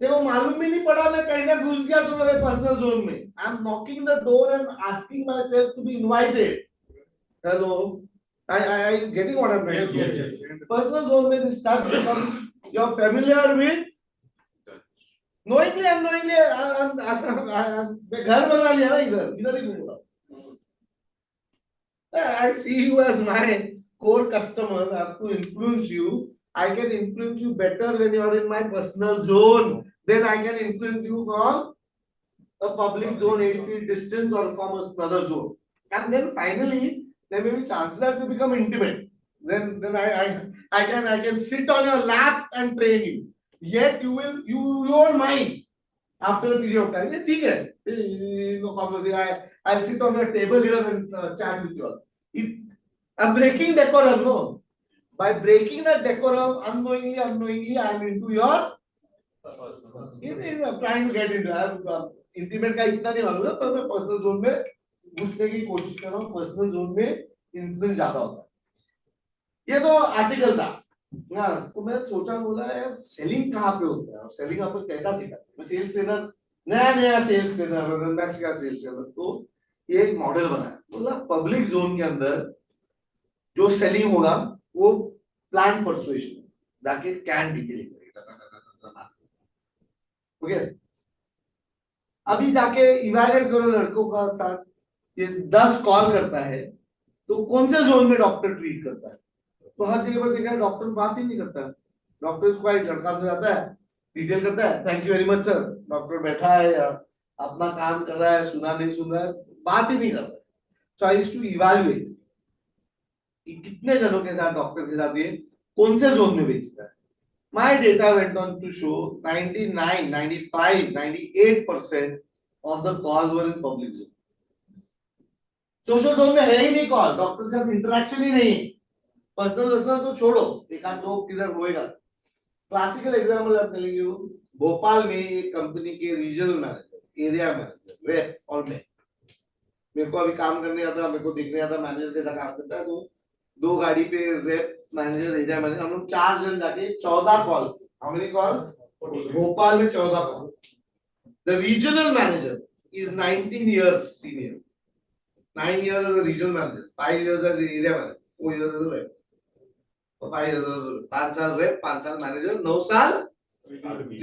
[SPEAKER 11] देखो मालूम भी नहीं पड़ा मैं कैसे घुस गया तुम लोग पर्सनल जोन में. I am knocking the door and asking myself to be invited. Hello, I getting what I'm trying to say. Personal zone में this touch becomes you're familiar with knowingly unknowingly. मैं घर बना लिया ना, इधर ही घूम रहा. I see you as my core customer. I have to influence you. I can influence you better when you are in my personal zone. Then I can influence you from a public zone, 8 feet distance, or from another zone. And then finally, there may be chances that you become intimate. Then I can sit on your lap and train you. Yet you won't mind after a period of time. Yeah, ठीक है. No problem. I'll sit on your table here and chat with you all. I'm breaking decorum, no? By breaking that decorum, unknowingly, I am into your. I'm trying to get into. Intimate का इतना नहीं मालूम है, पर मैं personal zone में घुसने की कोशिश कर रहा हूँ. पर्सनल जोन में इन्फ्लुएंस ज्यादा होता है. ये तो आर्टिकल था ना. तो मैं सोचा, बोला यार सेलिंग कहाँ पे होता है और सेलिंग आपको कैसा सिखाते हैं. मैं सेल्स ट्रेनर, नया सेल्स ट्रेनर, का सेल्स ट्रेनर. तो ये एक मॉडल बनाया. बोला पब्लिक जोन के अंदर जो सेलिंग होगा वो प्लान परसुएशन जाके कैन डिटेलिंग करेगा. ओके, अभी जाके इवैल्यूएट करो लड़कों का साथ. ये 10 कॉल करता है तो कौन से जोन में डॉक्टर ट्रीट करता है. तो हर जगह पर देखा है डॉक्टर बात ही नहीं करता है. डॉक्टर क्वाइट, लड़का तो जाता है डिटेल करता है, thank you very much sir. Doctor बैठा है या अपना काम कर रहा है, सुना नहीं सुन रहा है, बात ही नहीं कर रहा है. सो आई यूज्ड टू इवैल्यूएट कितने जनों के साथ डॉक्टर के साथ ये कौन से जोन में बेचता है. My data went on to show 99, 95, 98% of the calls were in public zone. Social zone में है ही नहीं कॉल, डॉक्टर के साथ इंटरेक्शन ही नहीं. पर्सनल तो छोड़ो, एक आध लोग किधर होएगा. Classical example I am telling you. Bhopal में एक कंपनी के रीजनल मैनेजर, एरिया मैनेजर, वे और मैं, मेरे को अभी काम करने आता, मेरे को देखने आता मैनेजर कैसा काम करता है. तो 2 गाड़ी पे रेप मैनेजर, एरिया मैनेजर, हम लोग 4 जन जाके 14 call. How many call? Bhopal में 14 call. The regional manager is 19 years senior. 9 years as a regional manager, 5 years as area manager, 4 years as a rep. 5 years 5 साल rep, 5 साल manager, 9 साल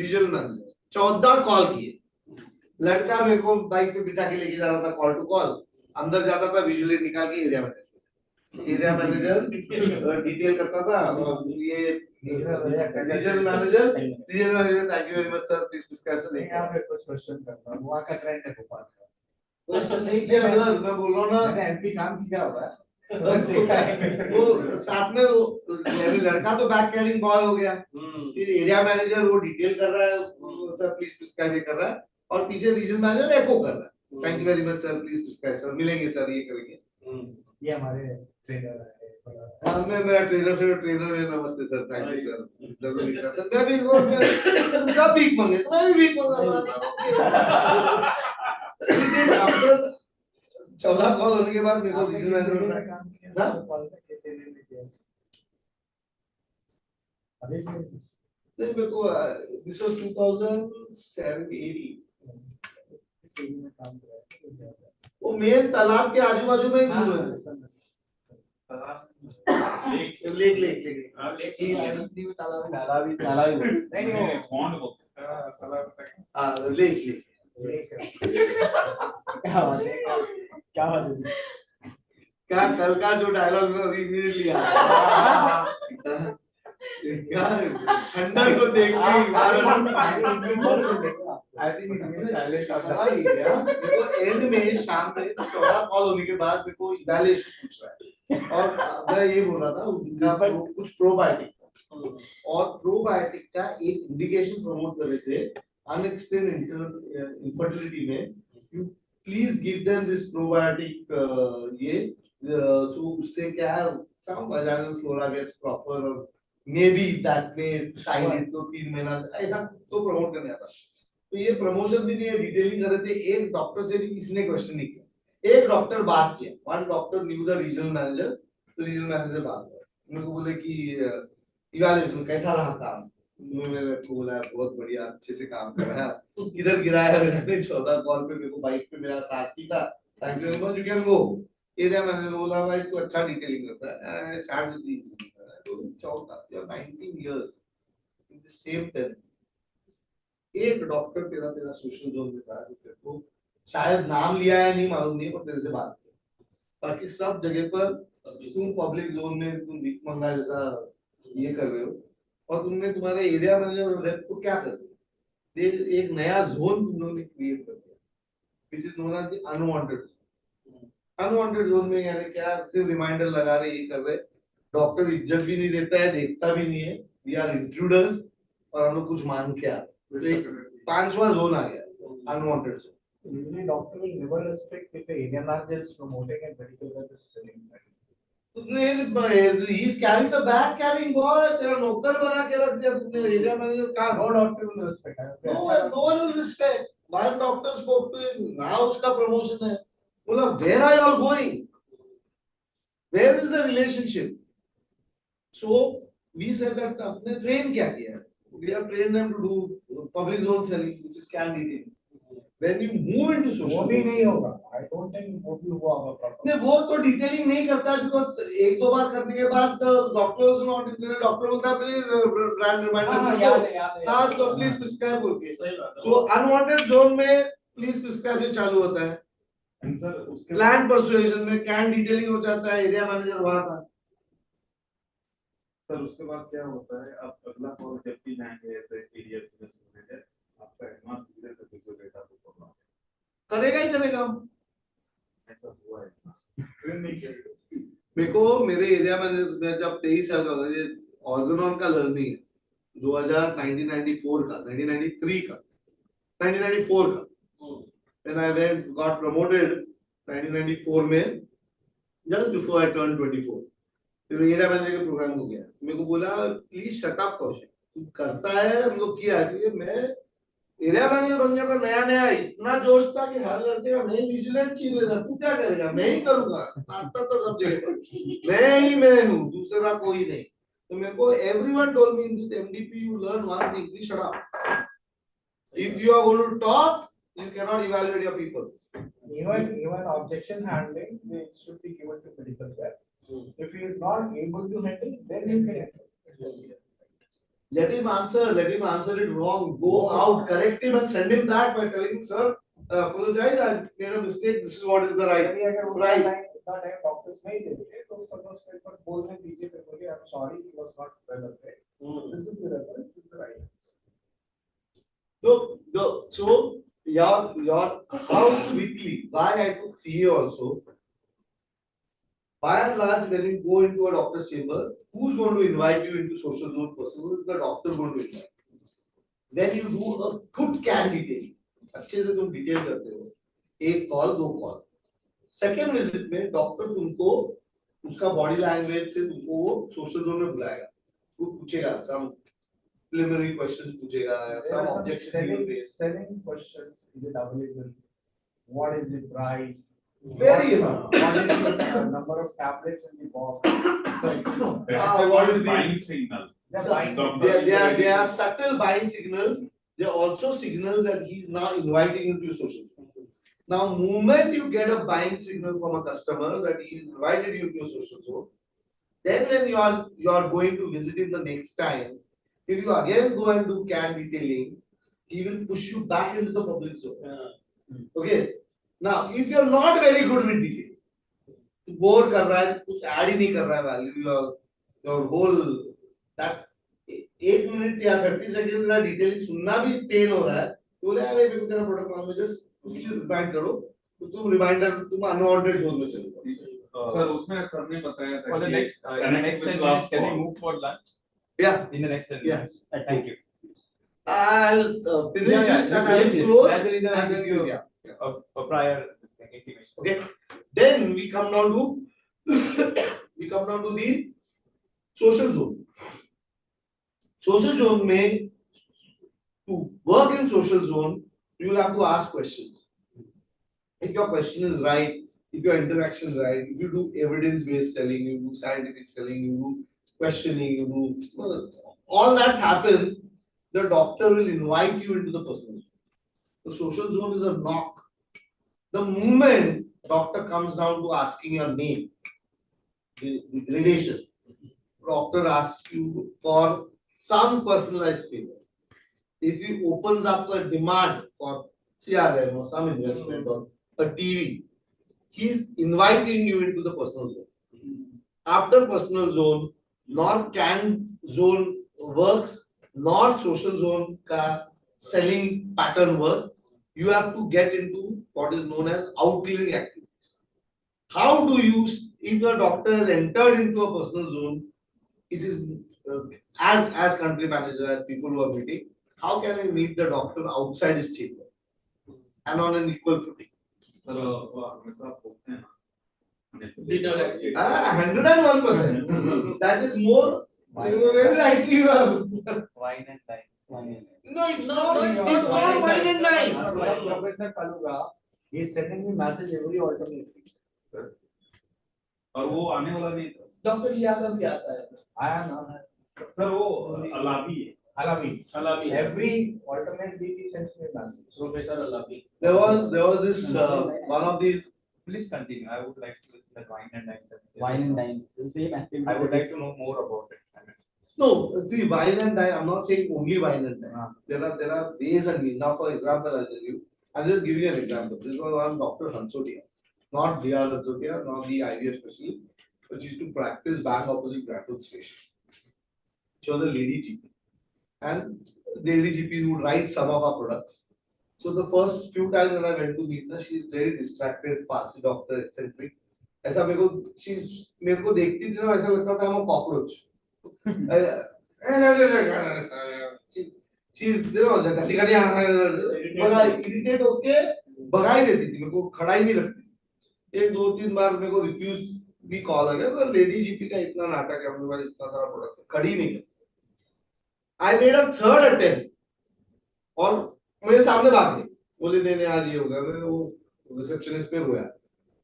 [SPEAKER 11] regional manager. 14 call किए. लड़का मेरे को बाइक पे बिठा के लेके जा रहा था कॉल टू कॉल. अंदर जाता था विजुअली निकाल के एरिया मैनेजर डिटेल करता था. और ये regional manager, thank you very much sir, please discuss.
[SPEAKER 3] यहाँ पे कुछ क्वेश्चन करता हूँ. वहाँ का ट्रेंड है भोपाल का.
[SPEAKER 11] क्वेश्चन नहीं किया सर, मैं बोल रहा हूँ ना.
[SPEAKER 3] मैंने एमपी काम किया हुआ है.
[SPEAKER 11] वो साथ में वो लड़का तो बैक कैरिंग कॉल हो गया. फिर एरिया मैनेजर वो डिटेल कर रहा है, सर प्लीज डिस्कस कर रहा है. और पीछे रीजनल मैनेजर एको कर रहा है, thank you very much sir, please discuss sir, मिलेंगे सर, ये करेंगे.
[SPEAKER 3] ये हमारे ट्रेनर है.
[SPEAKER 11] हाँ, मैं मेरा ट्रेनर है. नमस्ते सर, थैंक यू सर, जरूर लिख रहा सर. मैं भी सब भीख मांगे, मैं भी भीख मांगा रहा था. आफ्टर 14 कॉल होने के बाद मेरे को रीजनल मैनेजर ने काम किया ना. नहीं मेरे को दिस वाज 2007-18. वो मेन तालाब के आजू बाजू में ही. क्या कल का जो डायलॉग अभी इमीडिएटली क्या खंडर को देखते ही देखो एंड में शाम में 14 कॉल होने के बाद मेरे को इवैल्यूएशन पूछ रहा है और मैं ये बोल रहा था उनका कुछ प्रोबायोटिक और प्रोबायोटिक का एक इंडिकेशन प्रमोट कर रहे थे अनएक्सप्लेन इनफर्टिलिटी में you please give them this probiotic ये तो उससे क्या है some vaginal flora gets proper or maybe that may time it तो 3 महीना ऐसा तो प्रमोट करने आता तो ये प्रमोशन भी नहीं है डिटेलिंग कर रहे थे एक डॉक्टर से भी किसी ने क्वेश्चन नहीं किया एक डॉक्टर बात किया one doctor new the regional manager तो रीजनल मैनेजर बात किया मेरे को बोले कि इवैल्यूएशन कैसा रहा काम मैंने को बोला बहुत बढ़िया अच्छे से काम कर रहा है किधर गिराया मैंने 14 कॉल पे मेरे को बाइक पे मेरा साथी था thank you very much you can go area manager बोला भाई तू अच्छा डिटेलिंग करता है स्टार्ट विद तो 19 years in the same time एक डॉक्टर तेरा सोशल जोन में था जो तेरे को शायद नाम लिया है नहीं मालूम नहीं पर तेरे से बात किया बाकी सब जगह पर तुम पब्लिक जोन में तुम भिख मंगा जैसा ये कर रहे हो और तुमने तुम्हारे एरिया मैनेजर और रेप को क्या कर दिया एक नया जोन तुम लोगों ने क्रिएट कर दिया which is known as the unwanted zone में यानी क्या सिर्फ रिमाइंडर लगा रहे ये कर रहे डॉक्टर इज्जत भी नहीं देता है देखता भी नहीं है वी आर इंट्रूडर्स और हम लोग कुछ मान के आ तो एक 5वां जोन आ गया unwanted zone
[SPEAKER 3] Usually, doctor will never respect if the area manager is promoting and medical rep is selling.
[SPEAKER 11] He's carrying the bag carrying boy. तेरा नौकर बना के रख दिया तुमने एरिया मैनेजर का.
[SPEAKER 3] No doctor will respect.
[SPEAKER 11] No one will respect. One doctor spoke to him. Now उसका promotion है. बोला where are you all going? Where is the relationship? So we said that अपने train क्या किया? We have trained them to do public zone selling, which is can detailing. When you move into social,
[SPEAKER 3] वो भी नहीं होगा. I don't think वो भी हुआ होगा.
[SPEAKER 11] नहीं वो तो डिटेलिंग नहीं करता because एक दो बार करने के बाद doctor also not interested. Doctor बोलता है प्लीज ब्रांड रिमाइंडर कर दो. हाँ तो प्लीज प्रिस्क्राइब बोल के. So unwanted zone में प्लीज प्रिस्क्राइब ये चालू होता है. प्लान परसुएशन में कैन डिटेलिंग हो जाता है एरिया मैनेजर वहाँ था.
[SPEAKER 2] सर उसके बाद क्या होता है अब अगला कॉल जब भी जाएंगे एरिया बिजनेस मैनेजर आपका एडवांस बिजनेस से कुछ डेटा को
[SPEAKER 11] करेगा ही करेगा.
[SPEAKER 2] ऐसा हुआ है फिर नहीं करेगा.
[SPEAKER 11] मेरे को मेरे एरिया में जब 23 साल का ये ऑर्गेनॉन का लर्निंग है 1994 का 1993 का 1994 का when I went got promoted 1994 में just before I turned 24 फिर एरिया मैनेजर का प्रोग्राम हो गया. मेरे को बोला प्लीज शट अप कौशिक तू करता है हम लोग किया क्योंकि मैं एरिया मैनेजर बनने का नया इतना जोश था कि हर लड़के का मैं न्यूजीलैंड छीन लेता तू क्या करेगा मैं ही करूंगा नाटक तो सब जगह पर मैं हूँ दूसरा कोई नहीं. तो मेरे को everyone told me in this MDP you learn one thing please shut up if you are going to talk you cannot evaluate your people.
[SPEAKER 3] Even objection handling it should be given to medical rep. If he is not able to handle, then he can handle.
[SPEAKER 11] Let him answer it wrong. Go out, correct him and send him back by telling him, sir, apologize, I made a mistake. This is what is the right.
[SPEAKER 3] Doctors नहीं देते तो सब statement बोलने दीजिए तो बोलिए I'm sorry he was not well aware. This is the reference, this is the right.
[SPEAKER 11] So your how quickly why I took CA also. By and large, when you go into a doctor's chamber, who's going to invite you into social zone person? Who is the doctor going to invite? Then you do a good can detail. अच्छे से तुम detail करते हो. एक call दो call. Second visit में doctor तुमको उसका बॉडी लैंग्वेज से तुमको वो सोशल जोन में बुलाएगा. वो पूछेगा some preliminary questions पूछेगा. Some objection you face.
[SPEAKER 3] Selling questions. Is it available? What is the price?
[SPEAKER 11] Very
[SPEAKER 3] what is the number of tablets in the box?
[SPEAKER 11] What is the
[SPEAKER 2] buying signal?
[SPEAKER 11] They are subtle buying signals. They are also signals that he is now inviting you to your social zone. Now, moment you get a buying signal from a customer that he is invited you to your social zone, Then when you are going to visit him the next time, if you again go and do CAD detailing, he will push you back into the public zone. Okay. Now, if you are not very good with detailing, bore कर रहा है, कुछ add ही नहीं कर रहा है value, your whole that 1 minute या 30 second का डिटेलिंग सुनना भी पेन हो रहा है, तो बोले अरे मेरे को तेरा प्रोडक्ट मालूम है, जस्ट क्विकली रिमाइंड करो, तो तुम रिमाइंडर तुम अनवांटेड जोन में चले जाओ.
[SPEAKER 2] सर उसमें सर ने बताया था
[SPEAKER 13] For the
[SPEAKER 2] कि
[SPEAKER 13] next, in the next 10 minutes, can we move for lunch?
[SPEAKER 11] Yeah.
[SPEAKER 13] In the next 10
[SPEAKER 11] Yeah.
[SPEAKER 13] minutes. Thank you.
[SPEAKER 11] I'll finish
[SPEAKER 13] Yeah,
[SPEAKER 11] this and I
[SPEAKER 13] yes,
[SPEAKER 11] will
[SPEAKER 13] yes.
[SPEAKER 11] close
[SPEAKER 13] That's the reason I
[SPEAKER 11] and
[SPEAKER 13] give
[SPEAKER 11] then
[SPEAKER 13] you
[SPEAKER 11] yeah.
[SPEAKER 13] a prior intimation.
[SPEAKER 11] Okay. Then we come down to the social zone. Social zone may, to work in social zone, you will have to ask questions. If your question is right, if your interaction is right, if you do evidence-based selling, you do scientific selling, you do questioning, you do all that happens, the doctor will invite you into the personal zone. The social zone is a knock. The moment doctor comes down to asking your name, the gradation, doctor asks you for some personalized favor. If he opens up a demand for CRM or some investment or a TV, he's inviting you into the personal zone. After personal zone, nor can zone works, nor social zone ka selling pattern work. You have to get into what is known as outlining activities. How do you, if the doctor has entered into a personal zone, it is as country manager, as people who are meeting, how can we meet the doctor outside his chamber and on an equal footing?
[SPEAKER 2] Sir हमेशा पूछते हैं
[SPEAKER 11] 101%. That is more. Very rightly you have.
[SPEAKER 13] Wine and dine.
[SPEAKER 11] No, it's not wine and dine.
[SPEAKER 3] Professor Kaluga, he is sending me message every alternate week.
[SPEAKER 2] और वो आने वाला नहीं था.
[SPEAKER 3] Dr. Yadav भी आता है. आया ना.
[SPEAKER 2] सर वो अलावी है.
[SPEAKER 3] Alavi. Every alternate week he sends me a message. Professor Alavi.
[SPEAKER 11] There was this one of these.
[SPEAKER 13] Please continue. I would like to listen to wine and dine.
[SPEAKER 8] Wine and dine, the same activity.
[SPEAKER 13] I would like to know more about it.
[SPEAKER 11] No, see, wine and dine. I'm not saying only wine and dine. There are ways and means. Now, for example, I'll tell you. I'm just giving you an example. This was one Dr. Hansotia, not Dr. Hansotia, not the IVF specialist, but she used to practice bang opposite Bradford Station. She was a lady GP, and the lady GP would write some of our products. So the first few times when I went to meet her, she's very distracted, Parsi doctor, eccentric. ऐसा मेरे को देखती थी ना, ऐसा लगता था मैं कॉकरोच. She's बड़ा इरिटेट होके भगा ही देती थी, मेरे को खड़ा ही नहीं लगती. 1-2-3 बार मेरे को रिफ्यूज भी कॉल आ गया, तो लेडी जीपी का इतना नाटक है, हमने वाले इतना सारा प्रोडक्ट खड़ी नहीं करती. I made a third attempt और मेरे सामने भाग गई, बोले नहीं आज ये होगा. मैं वो रिसेप्शनिस्ट पे रोया,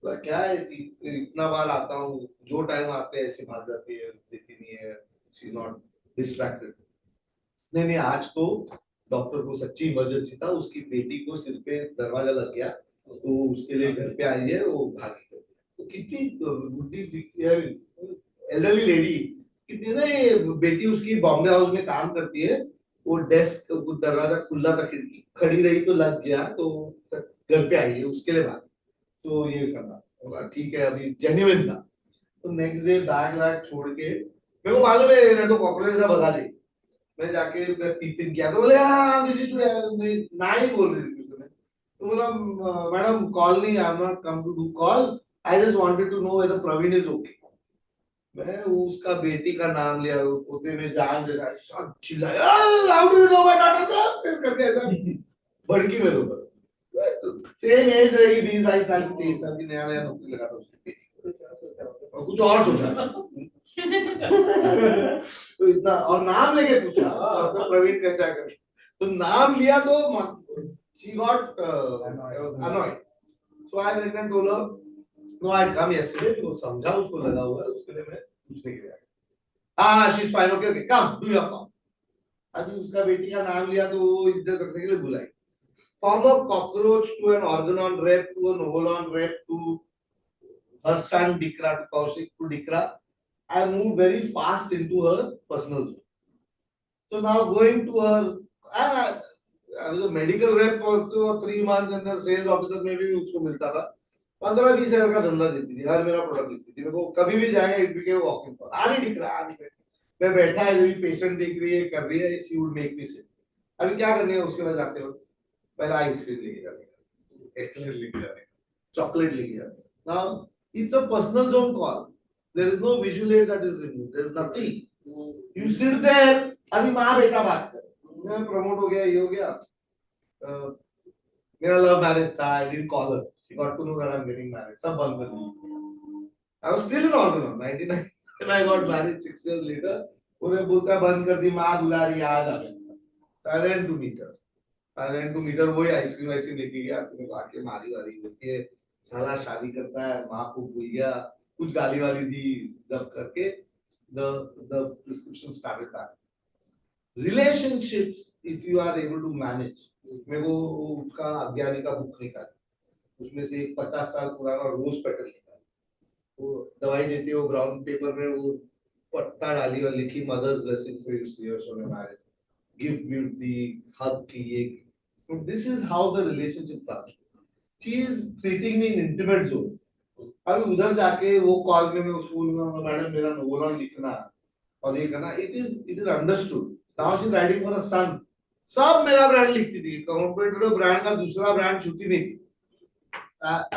[SPEAKER 11] क्या है इतना बार आता हूँ, जो टाइम आते हैं ऐसे भाग जाती है, देती नहीं है, शी इज नॉट डिस्ट्रैक्टेड. नहीं आज तो डॉक्टर को सच्ची इमरजेंसी था, उसकी बेटी को सिर पे दरवाजा लग गया, तो उसके लिए घर पे आई है, वो भागी. तो कितनी बुद्धि, एल्डरली लेडी, कितनी ना, ये बेटी उसकी बॉम्बे हाउस में काम करती है, वो डेस्क दरवाजा खुला था, खिड़की खड़ी रही तो लग गया, तो घर पे आई है, उसके लिए भागी. तो ये करना ठीक है, अभी जेन्युइन था. तो नेक्स्ट डे बैग छोड़ के, मेरे को मालूम है ना, तो कॉकरोच से भगा दे. मैं जाके टिफिन किया, तो बोले ना ही बोल रही थी. तो बोला मैडम कॉल नहीं, I am not come to do call, I just wanted to know whether Praveen is okay. मैं उसका बेटी का नाम लिया, पोते में जान दे रहा, चिल्लाया, how do you know my daughter, करके ऐसा भड़की मेरे ऊपर. सेम एज रही, 20-22 साल की, 23 साल की, नया नौकरी लगा था उसकी बेटी, और कुछ और सोचा. तो इतना, और नाम लेके पूछा डॉक्टर प्रवीण कैसा करे, तो नाम लिया तो she got annoyed. So I went and told her, no, I come yesterday. तो समझा, उसको लगा हुआ है, उसके लिए मैं पूछने के लिए आया. हाँ, she's fine, okay, come, do your call. अभी उसका बेटी का नाम लिया तो वो इज्जत रखने के लिए बुलाई. From a cockroach to an organon rep to an Novolon rep to her son Dikra to Kaushik to Dikra, I moved very fast into her personal zone. So now going to her, and I was a medical rep for 3 months and then sales officer में भी उसको मिलता था 15-20 हजार का धंधा देती थी हर मेरा प्रोडक्ट देती थी मेरे को कभी भी जाएगा इट बिकेम वॉकिंग फॉर आ नहीं दिख रहा आ नहीं मैं बैठा है जो पेशेंट देख रही है कर रही है शी वुड मेक मी सिक अभी क्या करने है उसके बाद जाते हो पहले आइसक्रीम लेके जाने एक्सलेट लेके जाने चॉकलेट लेके जाने now it's a personal zone call there is no visual aid that is removed there is nothing you sit there अभी माँ बेटा बात कर मैं प्रमोट हो गया ये हो गया मेरा लव मैरिज था I didn't call her she got to know that I am getting married सब बंद कर दिया I was still in organ 99 when I got married 6 years later उन्हें बोलता बंद कर दी माँ बुला रही आ जा I ran to meet her I ran to meet her वही आइसक्रीम आइसक्रीम लेके गया तुम्हें आके मारी वारी होती है साला शादी करता है माँ को भूल गया कुछ गाली वाली दी जब करके the prescription started back relationships if you are able to manage मेरे को उसका अज्ञानी का बुक निकाला उसमें से एक 50 साल पुराना रोज पेटल निकाला वो दवाई देते हो ब्राउन पेपर में वो पट्टा डाली और लिखी मदर्स ब्लेसिंग फॉर योर सीयर्स on marriage gift beauty hug की ये this is how the relationship starts she is treating me in intimate zone अभी उधर जाके वो कॉल में मैं स्कूल में मैडम मेरा ओवरऑल लिखना और ये करना it is understood now she is writing for a son सब मेरा ब्रांड लिखती थी कॉम्पिटिटिव ब्रांड का दूसरा ब्रांड छूती नहीं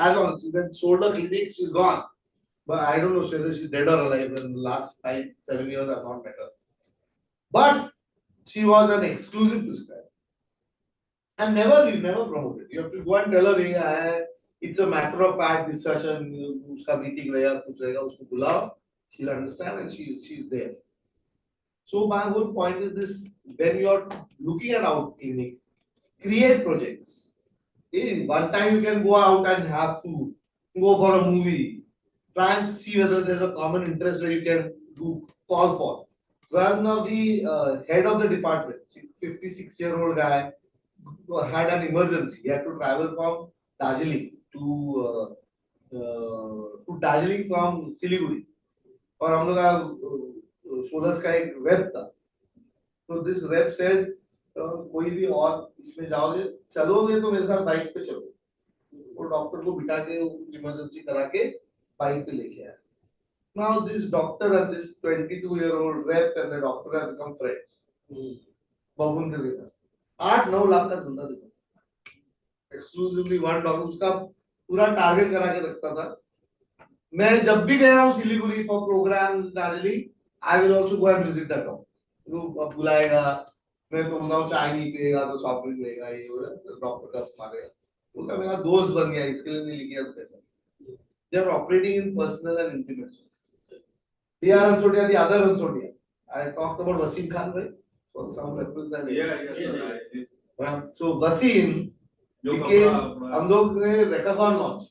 [SPEAKER 11] as on she then sold a clinic she's gone but I don't know whether she's dead or alive in the last 5-7 years I've not met her but she was an exclusive prescriber and never promoted you have to go and tell her hey, it's a matter of fact discussion uska meeting रहेगा कुछ रहेगा उसको बुलाओ she'll understand and she's there so my whole point is this when you're looking at out clinic create projects one time you can go out and have food go for a movie try and see whether there's a common interest where you can do call for one of the head of the department 56-year-old guy had an emergency he had to travel from Darjeeling to Darjeeling from Siliguri और हम लोग का सोलस का एक rape था तो this rape said कोई भी और इसमें जाओगे चलोगे तो मेरे साथ बाइक पे चलो वो डॉक्टर को बिठा के इमरजेंसी करा के बाइक पे लेके आया now this doctor and this 22-year-old rep and the doctor have become friends बबून के बेटा 8-9 लाख का धंधा देखो एक्सक्लूसिवली वन डॉक्टर उसका पूरा टारगेट करा के रखता था मैं जब भी गया हूँ Siliguri for program Darjeeling I will also go and visit that तो बुलाएगा मैं तो बोलता हूँ चाय नहीं पिएगा तो सॉफ्ट ड्रिंक लेगा ये डॉक्टर का मारेगा उनका मेरा दोस्त बन गया इसके लिए नहीं लिखा पैसा they are operating in personal and intimate D.R. Ansodia the other Ansodia I talked about Wasim Khan right so some reference that so Wasim became हम लोग ने Recagon launch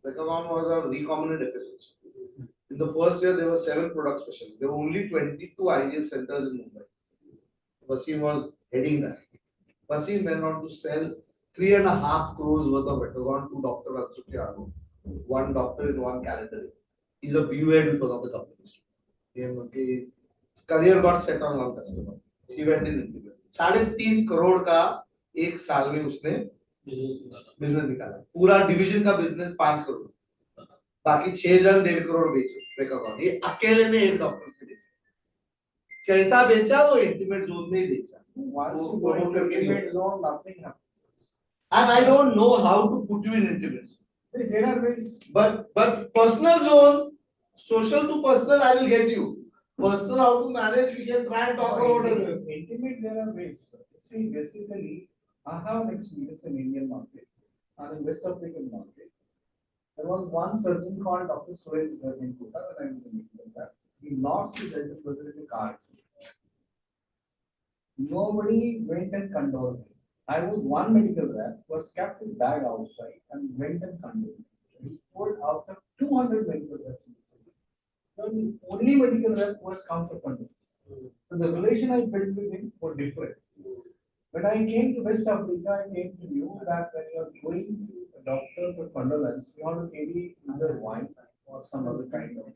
[SPEAKER 11] Recagon was a recombinant episode. In the first year, there were 7 product specialists. There were only 22 IGL centers in Mumbai. Wasim was heading that. Wasim went on to sell 3.5 crores worth of Recagon to Dr. Ansutyano. One doctor in one calendar year. He's a B.U.Ed with one of the companies. His career got set on one customer. He went in into it. 3.5 crore का एक साल में उसने business निकाला पूरा division का business 5 crore बाकी 6 जन 1.5 करोड़ बेचे रेकागॉन ये अकेले ने एक डॉक्टर से बेचा कैसा बेचा वो इंटीमेट जोन में ही बेचा वो प्रमोट करके intimate zone nothing happens and I don't know how to put you in intimate zone there are ways but personal zone social to personal I will get you personal how to manage we can try and talk about it
[SPEAKER 3] intimate there are ways see basically I have an experience in Indian market and in West African market. There was one surgeon called Dr. Suraj in Kota when I was in that. He lost his elder brother in a car accident. Nobody went and condoled him. I was one medical rep was kept his bag outside and went and condoled him. He told after 200 medical reps. The only medical rep was come for condolence. So the relation I built with him was different. When I came to West Africa, I came to know that when you are going to a doctor for condolence, you have to carry either wine or some other kind of.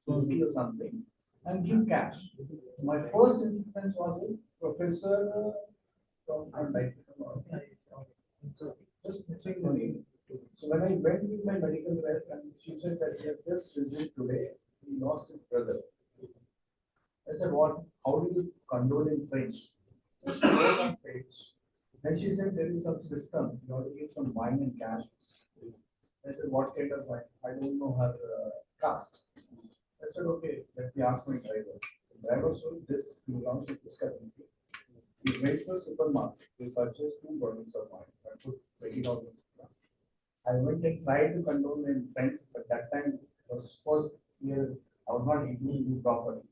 [SPEAKER 3] 50 or something, and give cash. My first instance was with Professor from just missing money. So when I went with my medical rep and she said that he had just visited today, he lost his brother. I said, what? How do you condole in French? So she wrote on page. Then she said there is some system, you have to give some wine and cash. I said, what kind of wine? I don't know her caste. I said, okay, let me ask my driver. The driver said, this belongs to this company. He went to a supermarket, he purchased 2 bottles of wine, I put $20. I went and tried to condole in French, but that time was first year, I was not able to do properly.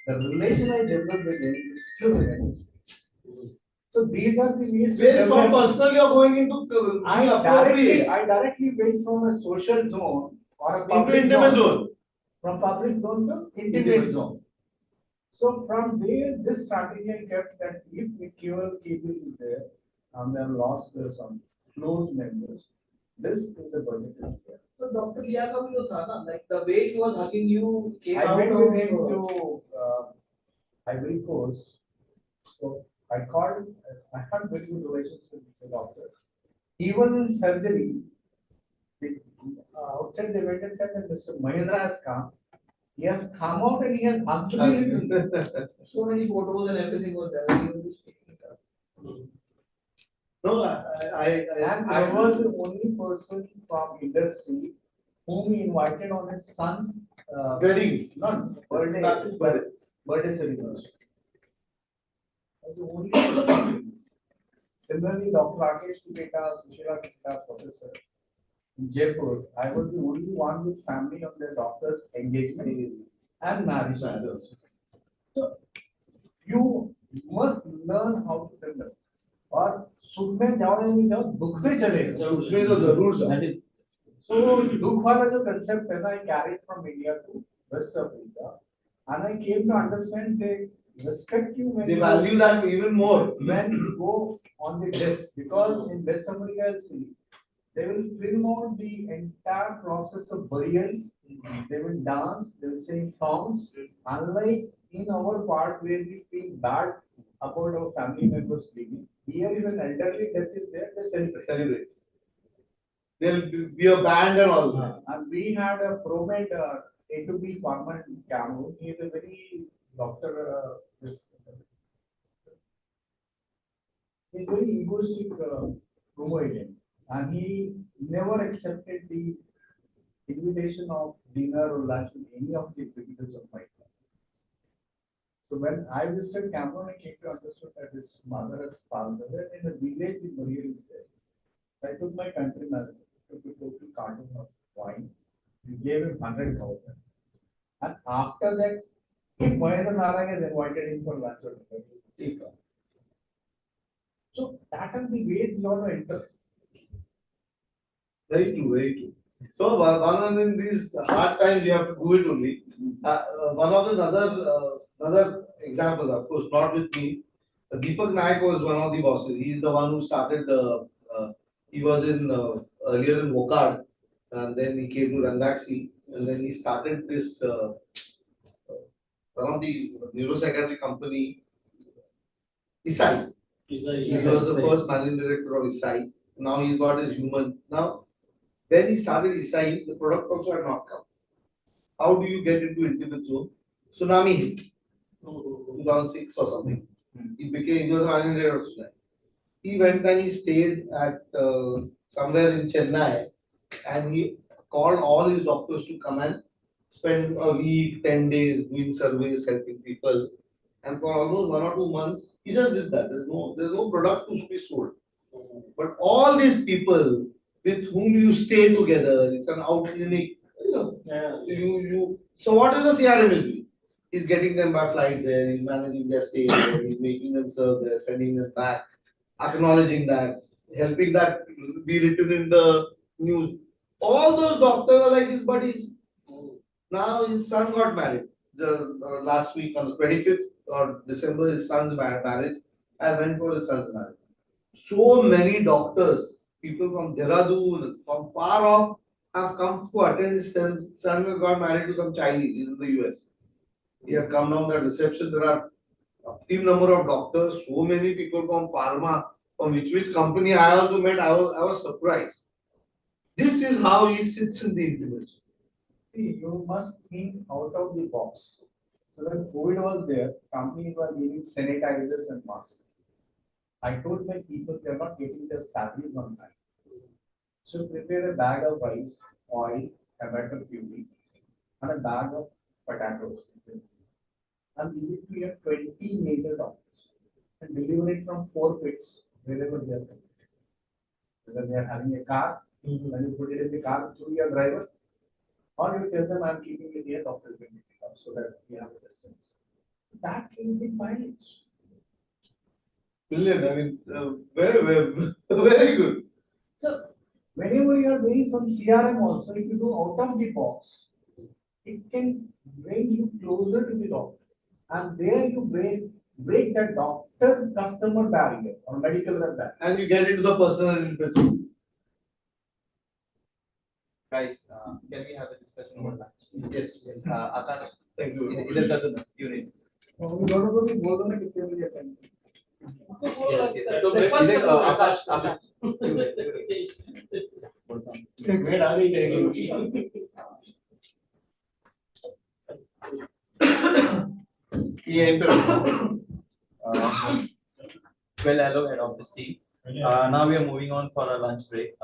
[SPEAKER 3] The relation I developed with him is still there. So these are the ways.
[SPEAKER 11] Where from personal you are going into
[SPEAKER 3] I directly went from a social zone or a public
[SPEAKER 11] into intimate zone.
[SPEAKER 3] From public zone to intimate zone. So from there, this strategy I kept that if the cable is there and they have lost some close members, this is the budget is here.
[SPEAKER 12] So Dr. Liaga was like the way he was hugging you came
[SPEAKER 3] I
[SPEAKER 12] out
[SPEAKER 3] went
[SPEAKER 12] of
[SPEAKER 3] with him to Ivory Coast. So I called, I had very good relations with the doctor. Even in surgery, outside they went and said that Mr. Mahindra has come. He has come out and he has hugged me.
[SPEAKER 12] so many photos and everything was there. He was just taking it up.
[SPEAKER 11] No,
[SPEAKER 3] I was the only person from industry whom he invited on his son's
[SPEAKER 11] wedding,
[SPEAKER 3] not birthday, but birthday celebration. I was the only person. Similarly, Dr. Rakesh Tiketa, Sushila Tiketa, professor in Jaipur, I was the only one with family on their doctor's engagement and marriage. So you must learn how to develop. और सुख में जाओ या नहीं जाओ दुख में चलेगा
[SPEAKER 11] उसमें तो जरूर जाओ.
[SPEAKER 3] So दुख वाला जो concept है ना, I carried from India to West Africa, and I came to understand they respect you when
[SPEAKER 11] They
[SPEAKER 3] you
[SPEAKER 11] value that even more
[SPEAKER 3] when you go on the death, because in West America, I'll see, they will film out the entire process of burial. They will dance, they will sing songs. Unlike in our part where we feel bad about our family members leaving, here if an elderly death is there, they celebrate.
[SPEAKER 11] There'll be a band and all that.
[SPEAKER 3] And we had a promed A to B farmer in Cameroon. He is a very doctor. He's very egoistic promo agent, and he never accepted the invitation of dinner or lunch with any of the executives of my club. So when I visited Cameroon, I came to understand that his mother has passed away, and in the village the burial is there. So I took my countryman, took a total carton of wine, we gave him 100,000. And after that, if Mahendra Narang has invited him for lunch or dinner, so that are the ways you want to enter.
[SPEAKER 11] Very true, very true. So one in these hard times you have to do it only. One of the other examples, of course, not with me. Deepak Nayak was one of the bosses. He is the one who started the. He was in earlier in Wokad, and then he came to Randaxi, and then he started this one of the neuropsychiatric company, Isai. He was the first managing director of Isai. Now he's got his human. Now, when he started Isai, the product also had not come. How do you get into intimate zone? Tsunami hit, 2006 or something. He was a managing director of Tsunami. He went and he stayed at somewhere in Chennai, and he called all his doctors to come and spend a week, 10 days doing surveys, helping people. And for almost 1 or 2 months, he just did that. There's no product to be sold. But all these people with whom you stay together, it's an out clinic, you know. So what is the CRM is doing? He's getting them by flight there, he's managing their stay there, he's making them serve there, sending them back, acknowledging that, helping that be written in the news. All those doctors are like his buddies. Now his son got married. Last week on the 25th of December, his son's marriage. I went for his son's marriage. So many doctors, people from Dehradun, from far off, have come to attend his son got married to some Chinese in the US. He had come down that reception. There are a team number of doctors, so many people from pharma, from which company I also met. I was surprised. This is how he sits in the intimacy.
[SPEAKER 13] See, you must think out of the box. So when COVID was there, companies were giving sanitizers and masks. I told my people they are not getting their salaries on time. So prepare a bag of rice, oil, tomato puree, and a bag of potatoes. And give it to your 20 major doctors and deliver it from 4 pits wherever they are coming. Whether they are having a car, when you put it in the car through your driver, or you tell them I'm keeping it here, doctor will pick it up so that we have a distance. That can be managed.
[SPEAKER 11] Brilliant. I mean, very, very good.
[SPEAKER 13] So whenever you are doing some CRM also, if you do out of the box, it can bring you closer to the doctor. And there you break that doctor customer barrier or medical rep barrier.
[SPEAKER 11] And you get into the personal interest.
[SPEAKER 7] Guys, can we have a discussion over lunch?
[SPEAKER 11] Yes.
[SPEAKER 7] Akash,
[SPEAKER 11] Thank you.
[SPEAKER 7] इधर कर दो ना, you need.
[SPEAKER 13] दोनों को भी बोल दो ना कितने बजे attend
[SPEAKER 7] Yes, yes.
[SPEAKER 13] तो breakfast करो,
[SPEAKER 7] Akash.
[SPEAKER 13] एक मिनट आ गई रहेगी
[SPEAKER 11] यहीं पे रखो।
[SPEAKER 7] Well, hello, head of the team. Now we are moving on for a lunch break.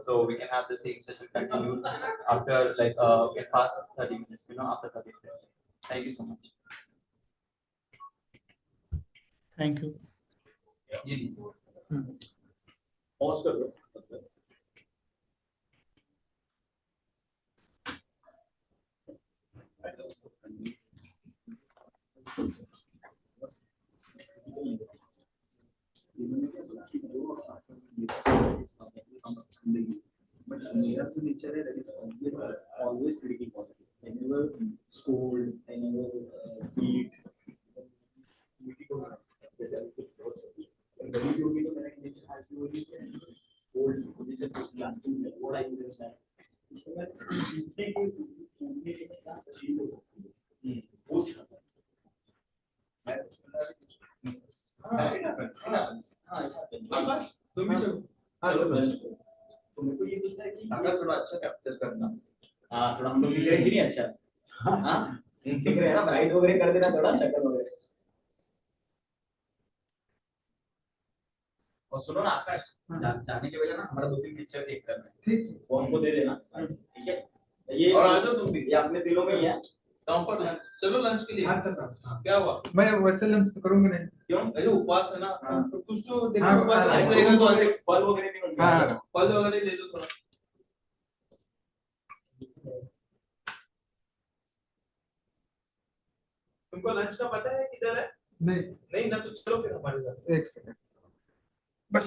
[SPEAKER 7] So we can have the same session continued after like we can pass 30 minutes, after 30 minutes. Thank you so much.
[SPEAKER 9] Thank you.
[SPEAKER 13] Oscar.
[SPEAKER 14] But Mira's nature is that is always thinking positive. I never scold, I never beat. And when you do it, my nature has to be scold. This is class to what I understand. तो मेरे को ये पूछना है कि थोड़ा अच्छा capture करना थोड़ा हम लोग दिख रहे हैं कि नहीं अच्छा हाँ दिख रहे हैं ना ब्राइट वगैरह कर देना थोड़ा शक्ल वगैरह और सुनो ना आकाश जाने के वजह ना हमारा 2-3 पिक्चर देख करना है ठीक है वो हमको दे देना ठीक है ये और आ जाओ तुम भी ये अपने दिलों में ही है काम पर लंच चलो लंच के लिए अच्छा क्या हुआ मैं वैसे लंच तो करूंगा नहीं क्यों अरे उपवास है ना तो कुछ तो देखो उपवास रहेगा तो ऐसे फल वगैरह भी होंगे फल वगैरह ले लो थोड़ा तुमको लंच का पता है किधर है नहीं नहीं ना तो चलो फिर हमारे साथ एक सेकंड बस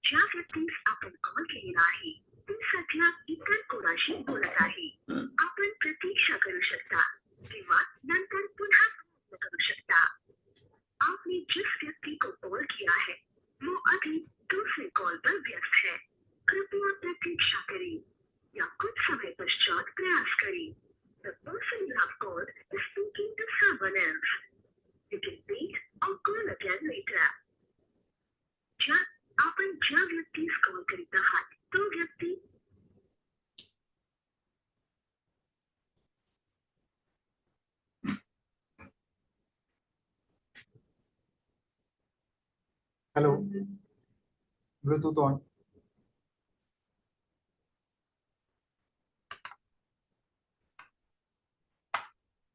[SPEAKER 15] ज्या व्यक्तीस आपण कॉल केलेला आहे ती सध्या इतर कोणाशी बोलत आहे. आपण प्रतीक्षा करू शकता किंवा नंतर पुन्हा प्रयत्न करू शकता. आपने जिस व्यक्ति को कॉल किया है वो अभी दूसरे कॉल पर व्यस्त है. कृपया प्रतीक्षा करें या कुछ समय पश्चात प्रयास करें. The person you have called is speaking to someone else. You can wait or call again later. आपण ज्या व्यक्तीस कॉल करीत आहात तो व्यक्ती
[SPEAKER 16] Hello, Bluetooth on.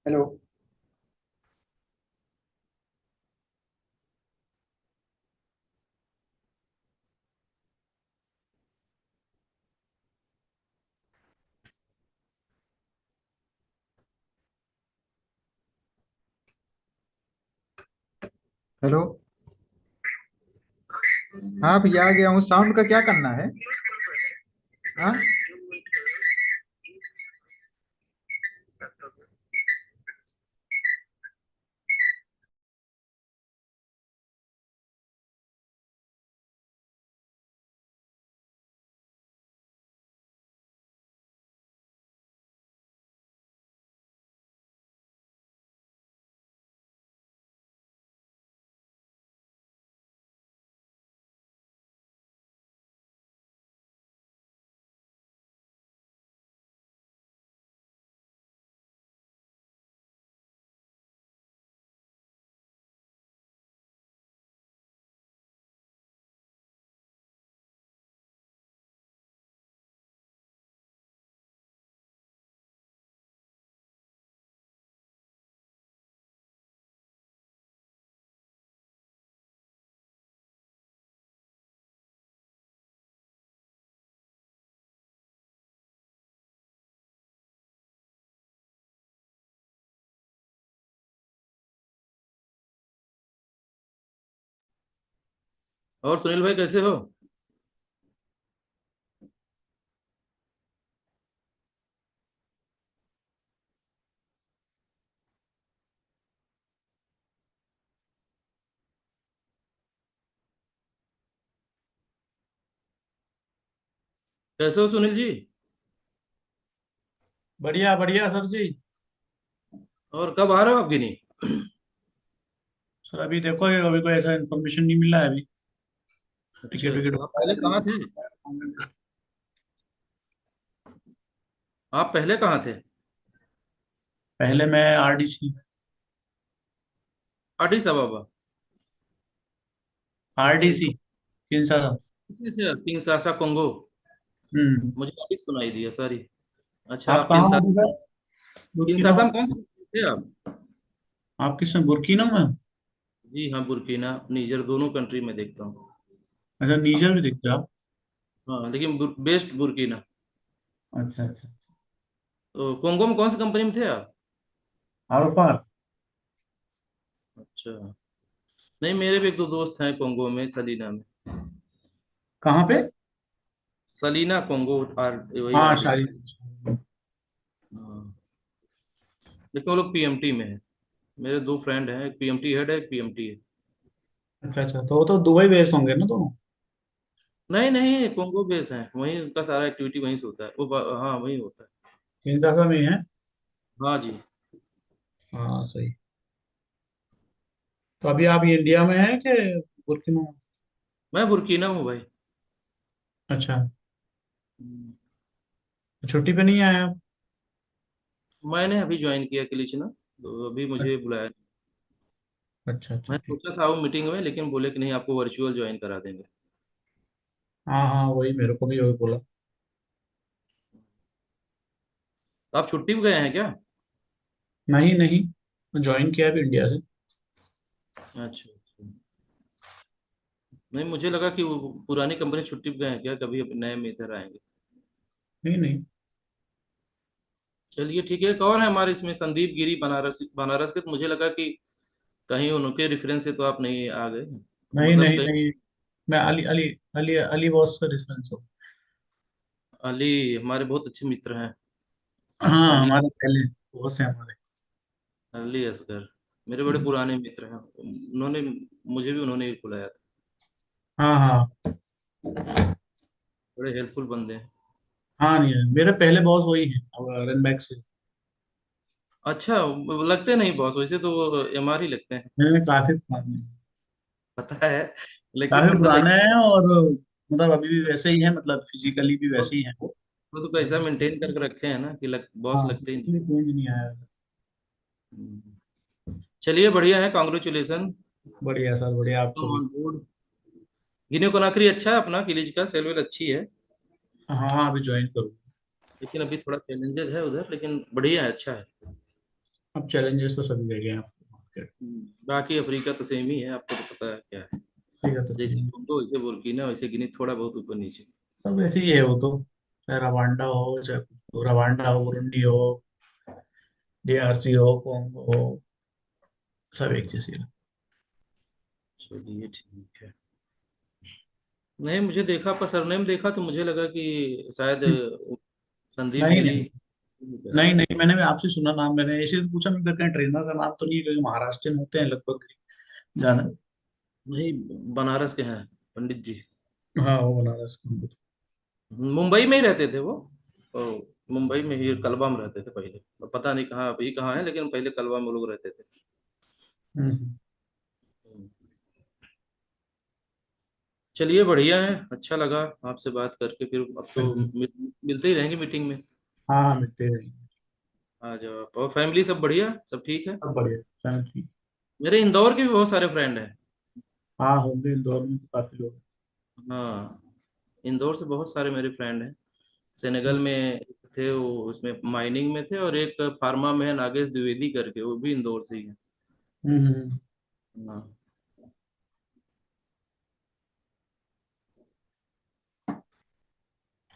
[SPEAKER 16] Hello. Hello. हाँ भैया आ गया हूँ. साउंड का क्या करना है? हाँ
[SPEAKER 10] और सुनील भाई कैसे हो? कैसे हो सुनील जी?
[SPEAKER 9] बढ़िया बढ़िया सर जी।
[SPEAKER 10] और कब आ रहे हो आप गिनी?
[SPEAKER 9] सर अभी देखो, अभी कोई ऐसा इन्फॉर्मेशन नहीं मिला है अभी।
[SPEAKER 10] अच्छा
[SPEAKER 9] टिकट विकेट
[SPEAKER 10] अच्छा, आप पहले कहाँ थे? आप पहले कहाँ थे?
[SPEAKER 9] पहले मैं आरडीसी।
[SPEAKER 10] अडीस अबाबा। ये
[SPEAKER 9] आरडीसी किंशासा।
[SPEAKER 10] अच्छा, किंगशासा कोंगो।
[SPEAKER 9] हम्म।
[SPEAKER 10] मुझे अडीस सुनाई दिया, सॉरी। अच्छा,
[SPEAKER 9] आप
[SPEAKER 10] आप
[SPEAKER 9] कहाँ होते
[SPEAKER 10] किंगशासा।
[SPEAKER 9] सर? बुर्किना।
[SPEAKER 10] किंगशासा में कौन से थे आप?
[SPEAKER 9] आप किसमें, बुर्किना में?
[SPEAKER 10] जी हाँ, बुर्किना नीजर दोनों कंट्री में देखता हूँ।
[SPEAKER 9] अच्छा, नीजर भी दिखते हो आप?
[SPEAKER 10] हाँ, लेकिन बेस्ट बुर्किना।
[SPEAKER 9] अच्छा अच्छा।
[SPEAKER 10] तो कोंगो में कौन सी कंपनी में थे आप?
[SPEAKER 9] आरफार।
[SPEAKER 10] अच्छा। नहीं, मेरे भी एक दो दोस्त हैं कोंगो में, सलीना में।
[SPEAKER 9] कहाँ पे?
[SPEAKER 10] सलीना कोंगो, वही
[SPEAKER 9] हाँ
[SPEAKER 10] आरडीसी।
[SPEAKER 9] शायद।
[SPEAKER 10] हाँ, लेकिन वो लोग पीएमटी में है। मेरे दो फ्रेंड हैं, एक पीएमटी हेड है, एक पीएमटी है।
[SPEAKER 9] अच्छा अच्छा, तो वो तो दुबई बेस्ड होंगे ना दोनों?
[SPEAKER 10] नहीं नहीं, कोंगो बेस है, वहीं उनका सारा एक्टिविटी वहीं से होता है, हाँ वहीं होता है।
[SPEAKER 9] किंशासा में ही है।
[SPEAKER 10] हाँ जी।
[SPEAKER 9] हाँ सही। तो अभी आप इंडिया में हैं कि बुर्किना में?
[SPEAKER 10] मैं बुर्कीना हूँ भाई।
[SPEAKER 9] अच्छा।
[SPEAKER 10] हम्म।
[SPEAKER 9] तो छुट्टी पे नहीं आए आप?
[SPEAKER 10] मैंने अभी ज्वाइन किया किलिच ना, तो अभी मुझे
[SPEAKER 9] अच्छा
[SPEAKER 10] बुलाया।
[SPEAKER 9] अच्छा अच्छा,
[SPEAKER 10] मैं
[SPEAKER 9] ठीक।
[SPEAKER 10] सोचा था वो मीटिंग में, लेकिन बोले कि नहीं, आपको वर्चुअल ज्वाइन करा देंगे।
[SPEAKER 9] हाँ हाँ, वही मेरे को भी वही बोला।
[SPEAKER 10] तो आप छुट्टी पे गए हैं क्या?
[SPEAKER 9] नहीं नहीं, ज्वाइन किया अभी इंडिया से।
[SPEAKER 10] अच्छा अच्छा। नहीं, मुझे लगा कि वो पुरानी कंपनी छुट्टी पे गए हैं क्या, कभी नए में इधर आएंगे।
[SPEAKER 9] नहीं नहीं।
[SPEAKER 10] चलिए ठीक है। कौन है हमारे इसमें? संदीप गिरी, बनारस बनारस के, तो मुझे लगा कि कहीं उनके रेफरेंस से तो आप नहीं आ गए,
[SPEAKER 9] नहीं
[SPEAKER 10] मतलब
[SPEAKER 9] नहीं
[SPEAKER 10] कहीं।
[SPEAKER 9] नहीं। मैं अली अली अली अली बॉस का रेफरेंस हूँ।
[SPEAKER 10] अली हमारे बहुत अच्छे मित्र हैं।
[SPEAKER 9] हाँ,
[SPEAKER 10] अली
[SPEAKER 9] हमारे पहले बॉस है हमारे।
[SPEAKER 10] अली असगर मेरे बड़े पुराने मित्र हैं। उन्होंने मुझे भी उन्होंने ही बुलाया था।
[SPEAKER 9] हाँ हाँ।
[SPEAKER 10] बड़े हेल्पफुल बंदे हैं।
[SPEAKER 9] हाँ नहीं है, मेरे पहले बॉस वही है रनबैक से।
[SPEAKER 10] अच्छा, वो लगते नहीं बॉस, वैसे तो वो एमआर ही लगते हैं।
[SPEAKER 9] काफी पुराने हैं।
[SPEAKER 10] पता है, लेकिन
[SPEAKER 9] काफी
[SPEAKER 10] मतलब
[SPEAKER 9] पुराने हैं, और मतलब अभी भी वैसे ही है, मतलब फिजिकली भी
[SPEAKER 10] वो
[SPEAKER 9] वैसे ही है वो।
[SPEAKER 10] वो तो कैसा मेंटेन करके रखे हैं ना कि बॉस
[SPEAKER 9] हाँ,
[SPEAKER 10] लगते ही नहीं।
[SPEAKER 9] इसलिए कोई नहीं आया।
[SPEAKER 10] चलिए बढ़िया है, कॉन्ग्रेचुलेसन।
[SPEAKER 9] बढ़िया सर, बढ़िया आपको भी।
[SPEAKER 10] On board. गिने को नौकरी अच्छा है अपना, किलीज का सैलरी अच्छी है।
[SPEAKER 9] हाँ अभी ज्वाइन करूँ।
[SPEAKER 10] लेकिन अभी थोड़ा चैलेंजेस है उधर, लेकिन बढ़िया है, अच्छा है।
[SPEAKER 9] अब चैलेंजेस तो सभी जगह हैं आपको मार्केट।
[SPEAKER 10] बाकी अफ्रीका तो सेम ही है, आपको तो पता है क्या है।
[SPEAKER 9] ठीक है, तो
[SPEAKER 10] जैसे
[SPEAKER 9] सही।
[SPEAKER 10] टोगो, वैसे बुर्किना, वैसे गिनी, थोड़ा बहुत ऊपर नीचे।
[SPEAKER 9] सब ऐसे ही है वो तो। चाहे रवांडा हो, चाहे रवांडा हो, बुरुंडी हो, डीआरसी हो, कॉन्गो हो, सब एक जैसी है।
[SPEAKER 10] चलिए ठीक है। नहीं, मुझे देखा, आपका सरनेम देखा तो मुझे लगा कि शायद संदीप
[SPEAKER 9] नहीं
[SPEAKER 10] गिरी
[SPEAKER 9] नहीं नहीं नहीं, मैंने भी आपसे सुना नाम, मैंने ऐसे तो पूछा, मैं कहीं ट्रेनर का नाम तो नहीं है, क्योंकि महाराष्ट्र होते हैं लगभग ज्यादा।
[SPEAKER 10] नहीं, बनारस के हैं पंडित जी।
[SPEAKER 9] हाँ वो बनारस में।
[SPEAKER 10] मुंबई में ही रहते थे वो। ओ, मुंबई में ही कलबा में रहते थे पहले। पता नहीं कहाँ अभी कहाँ है, लेकिन पहले कलबा में वो लोग रहते थे।
[SPEAKER 9] हम्म।
[SPEAKER 10] चलिए बढ़िया है, अच्छा लगा आपसे बात करके। फिर अब तो
[SPEAKER 9] चलिए।
[SPEAKER 10] मिलते ही रहेंगे मीटिंग में।
[SPEAKER 9] हाँ हाँ, मिलते हैं।
[SPEAKER 10] आ जाओ आप। और फैमिली सब बढ़िया, सब ठीक है?
[SPEAKER 9] सब बढ़िया, चलो ठीक।
[SPEAKER 10] मेरे इंदौर के भी बहुत सारे फ्रेंड हैं।
[SPEAKER 9] हाँ होंगे, इंदौर में तो काफी लोग
[SPEAKER 10] हाँ, इंदौर से बहुत सारे मेरे फ्रेंड हैं। सेनेगल
[SPEAKER 9] हैं।
[SPEAKER 10] में थे वो, उसमें माइनिंग में थे, और एक फार्मा में है नागेश द्विवेदी करके, वो भी इंदौर से ही है।
[SPEAKER 9] हम्म।
[SPEAKER 10] हाँ।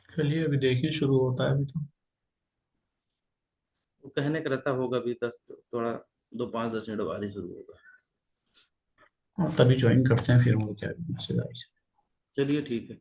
[SPEAKER 9] चलिए अभी देखिए, शुरू होता है अभी तो।
[SPEAKER 10] वो कहने का रहता होगा अभी 10, थोड़ा 2 5 10 मिनट बाद ही शुरू होगा।
[SPEAKER 9] और तभी ज्वाइन करते हैं, फिर वो क्या मैसेज आई।
[SPEAKER 10] चलिए ठीक है।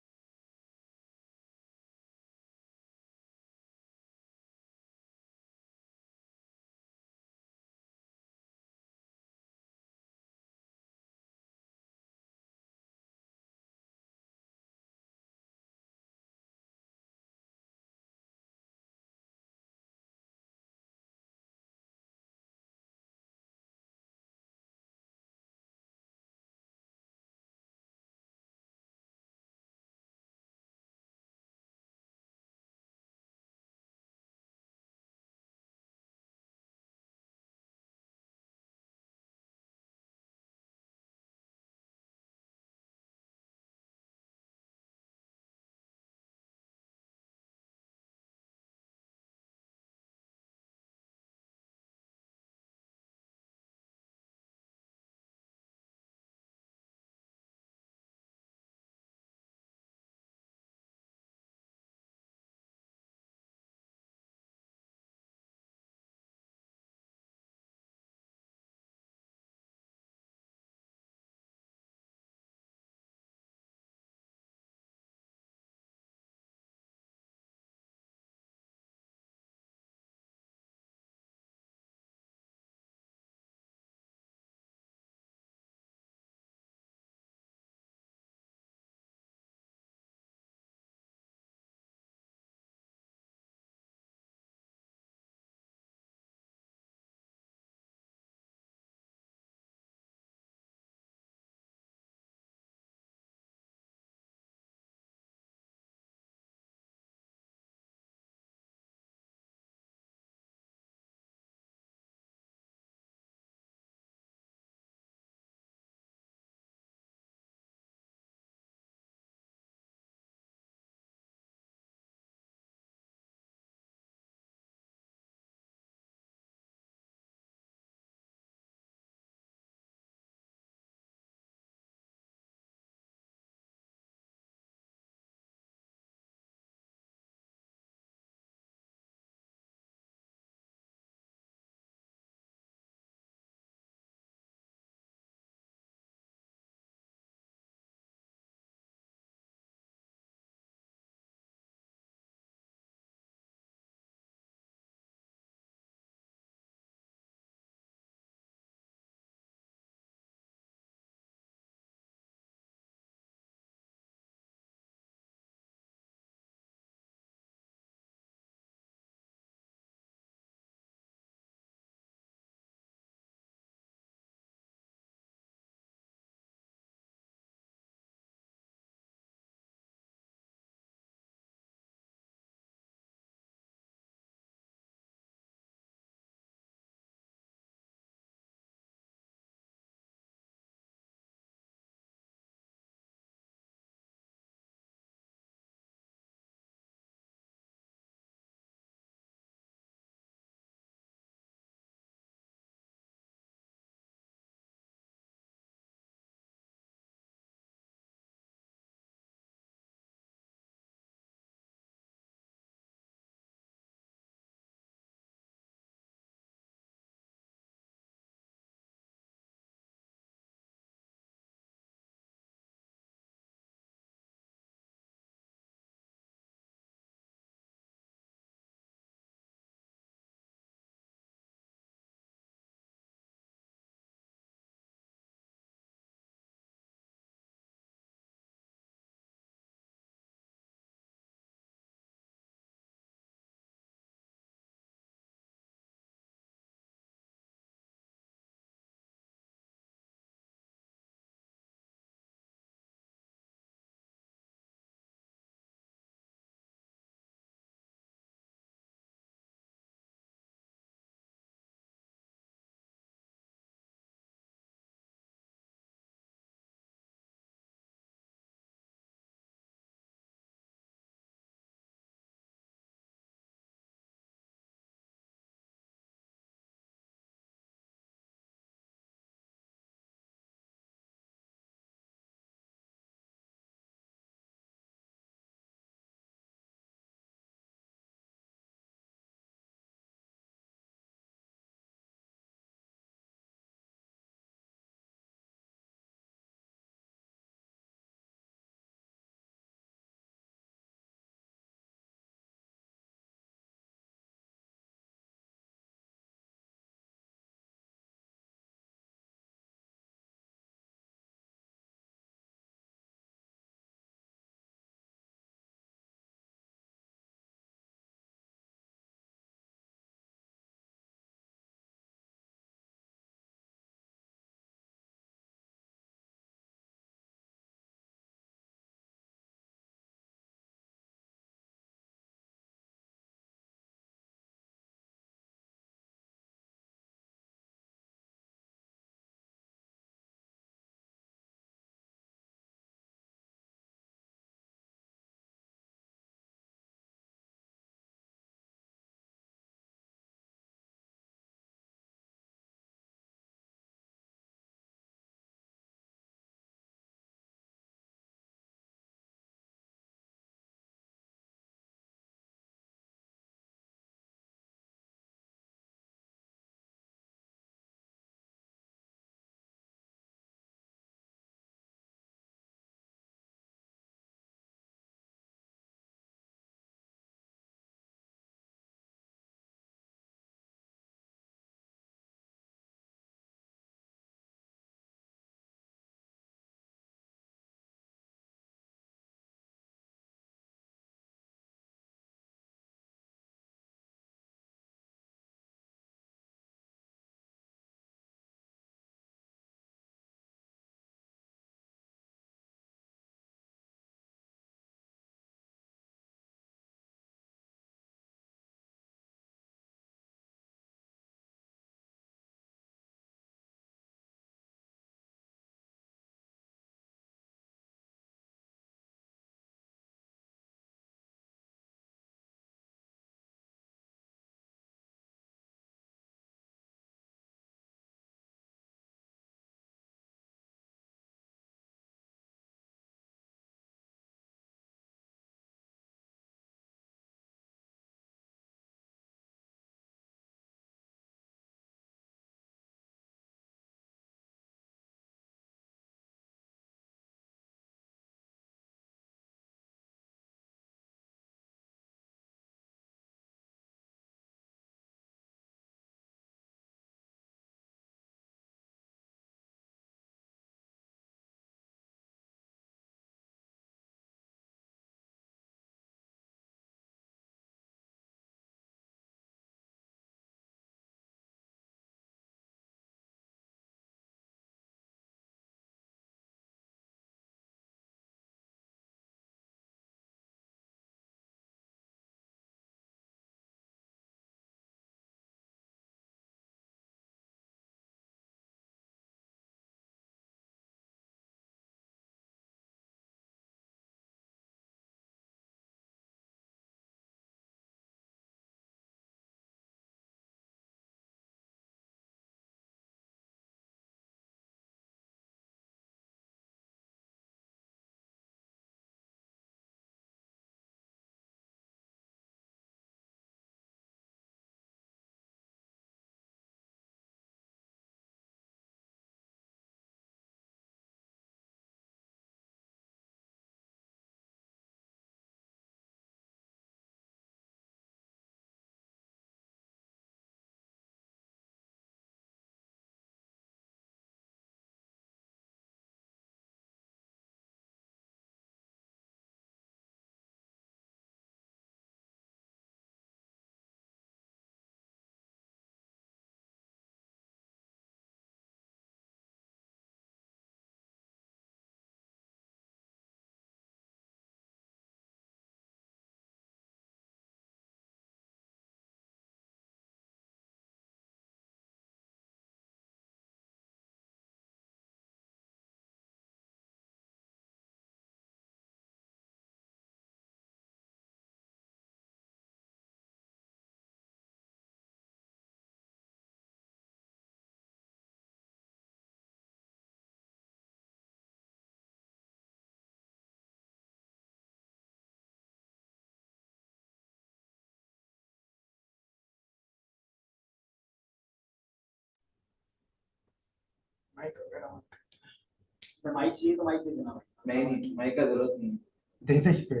[SPEAKER 8] माइक चाहिए तो माइक दे देना।
[SPEAKER 13] नहीं माइक का जरूरत नहीं,
[SPEAKER 16] देना ही पे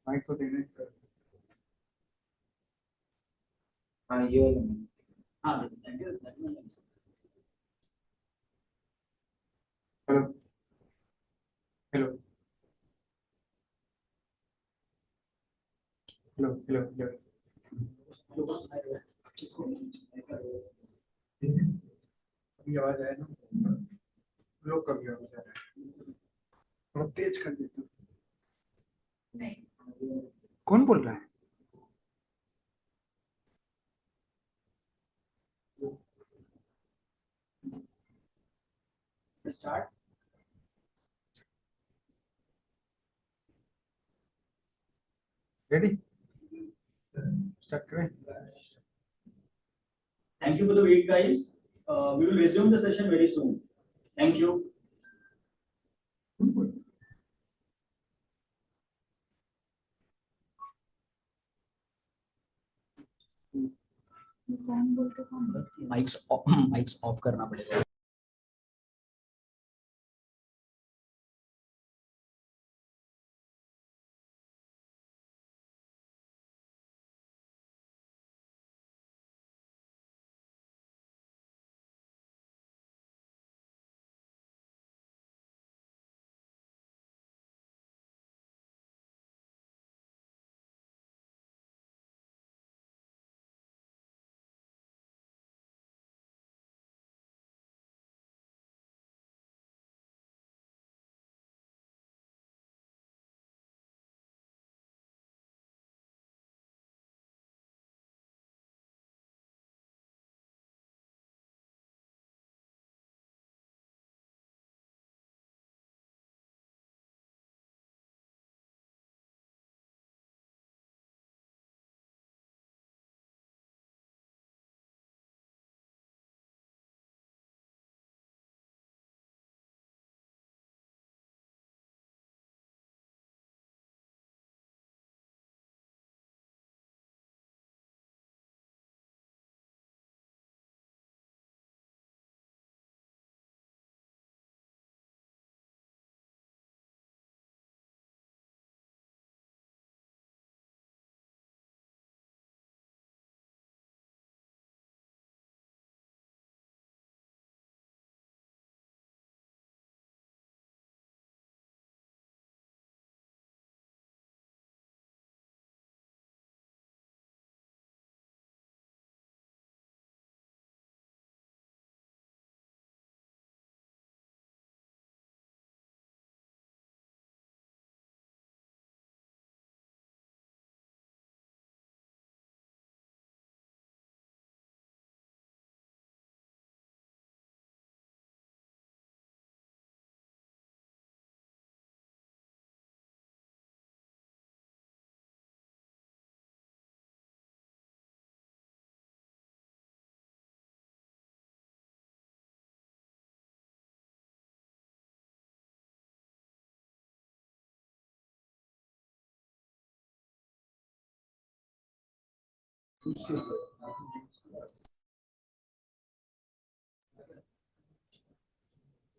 [SPEAKER 16] माइक तो देना ही पे।
[SPEAKER 13] हाँ ये वाला mic।
[SPEAKER 8] हाँ thank you.
[SPEAKER 16] Hello hello hello hello hello अभी आवाज आया ना, लोग कभी आवाज आ रहा है, थोड़ा तेज कर देता हूँ। कौन बोल रहा है?
[SPEAKER 8] स्टार्ट।
[SPEAKER 16] रेडी, स्टार्ट करें।
[SPEAKER 8] Thank you for the wait, guys. We will resume the session very soon. Thank you. Mics of करना पड़ेगा।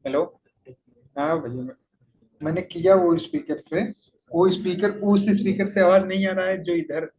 [SPEAKER 16] हेलो, हाँ भैया, मैंने किया वो स्पीकर से, वो स्पीकर उस स्पीकर से आवाज नहीं आ रहा है जो इधर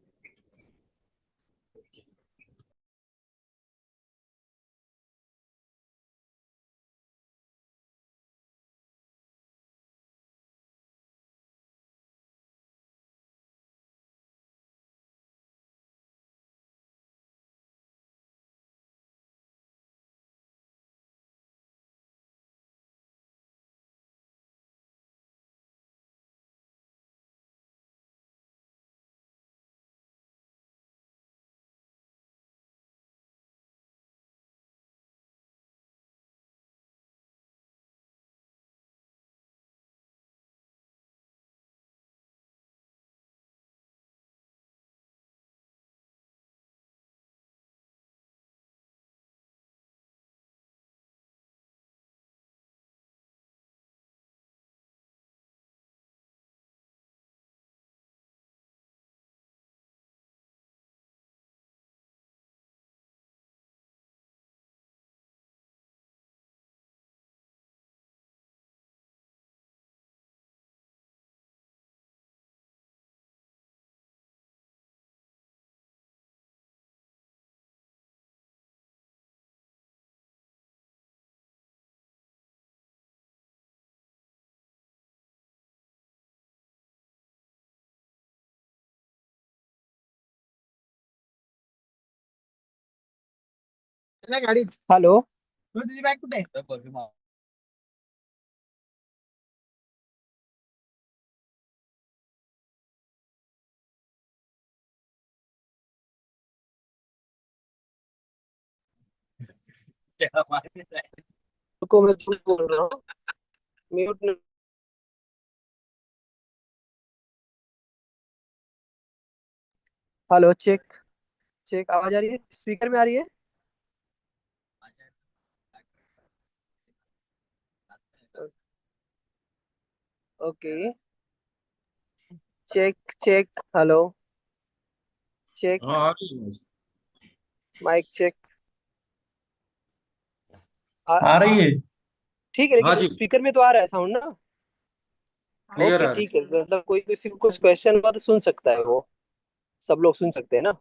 [SPEAKER 17] हॅलो तुझी बॅग कुठे आहे? रुको मैं तुम बोल रहा हूँ म्यूट हेलो चेक चेक आवाज आ रही है स्पीकर में आ रही है okay check check hello check
[SPEAKER 10] हाँ आ रही है।
[SPEAKER 17] माइक चेक
[SPEAKER 10] आ रही है।
[SPEAKER 17] ठीक है
[SPEAKER 10] हाँ
[SPEAKER 17] लेकिन
[SPEAKER 10] जी
[SPEAKER 17] स्पीकर में तो आ रहा है साउंड ना
[SPEAKER 10] क्लियर
[SPEAKER 17] ओके
[SPEAKER 10] आ रही
[SPEAKER 17] ठीक है मतलब कोई किसी को कुछ क्वेश्चन हुआ तो सुन सकता है वो सब लोग सुन सकते हैं ना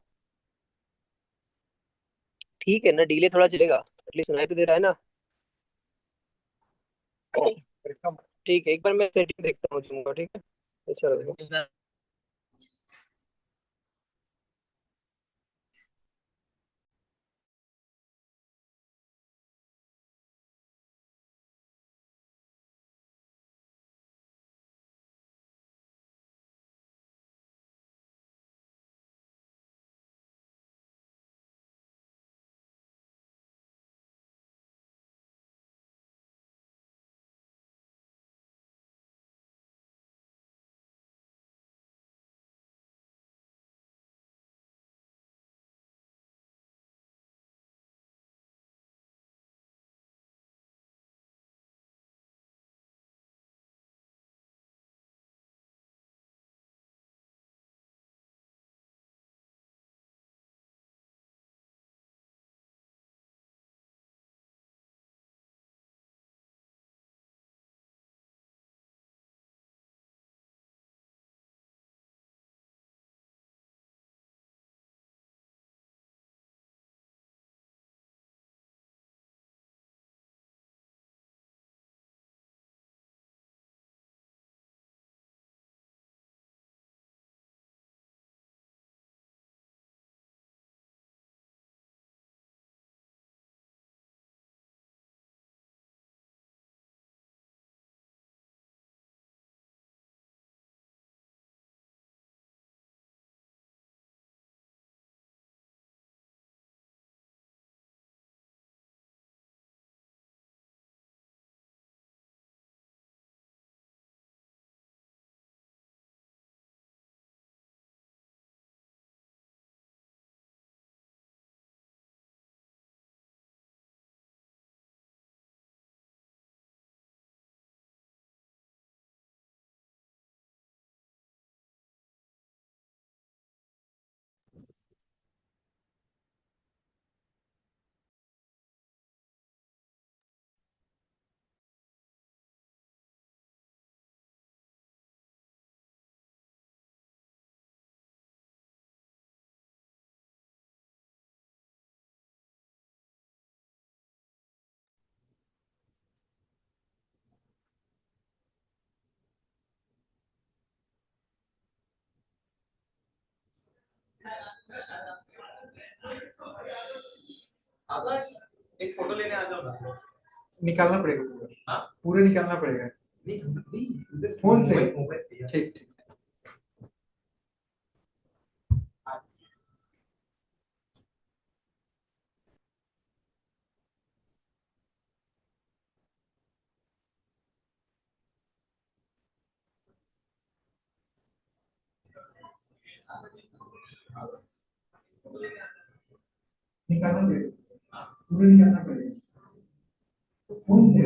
[SPEAKER 17] ठीक है ना डिले थोड़ा चलेगा एटलीस्ट सुनाई तो दे रहा है ना ठीक है एक बार मैं सेटिंग देखता हूँ Zoom का ठीक है अच्छा लगेगा
[SPEAKER 16] आकाश एक फोटो लेने आ जाओ ना निकालना पड़ेगा पूरा हाँ पूरे निकालना पड़ेगा नहीं फोन से ठीक ठीक निकालना पड़ेगा पूरे निकालना पड़ेगा फोन से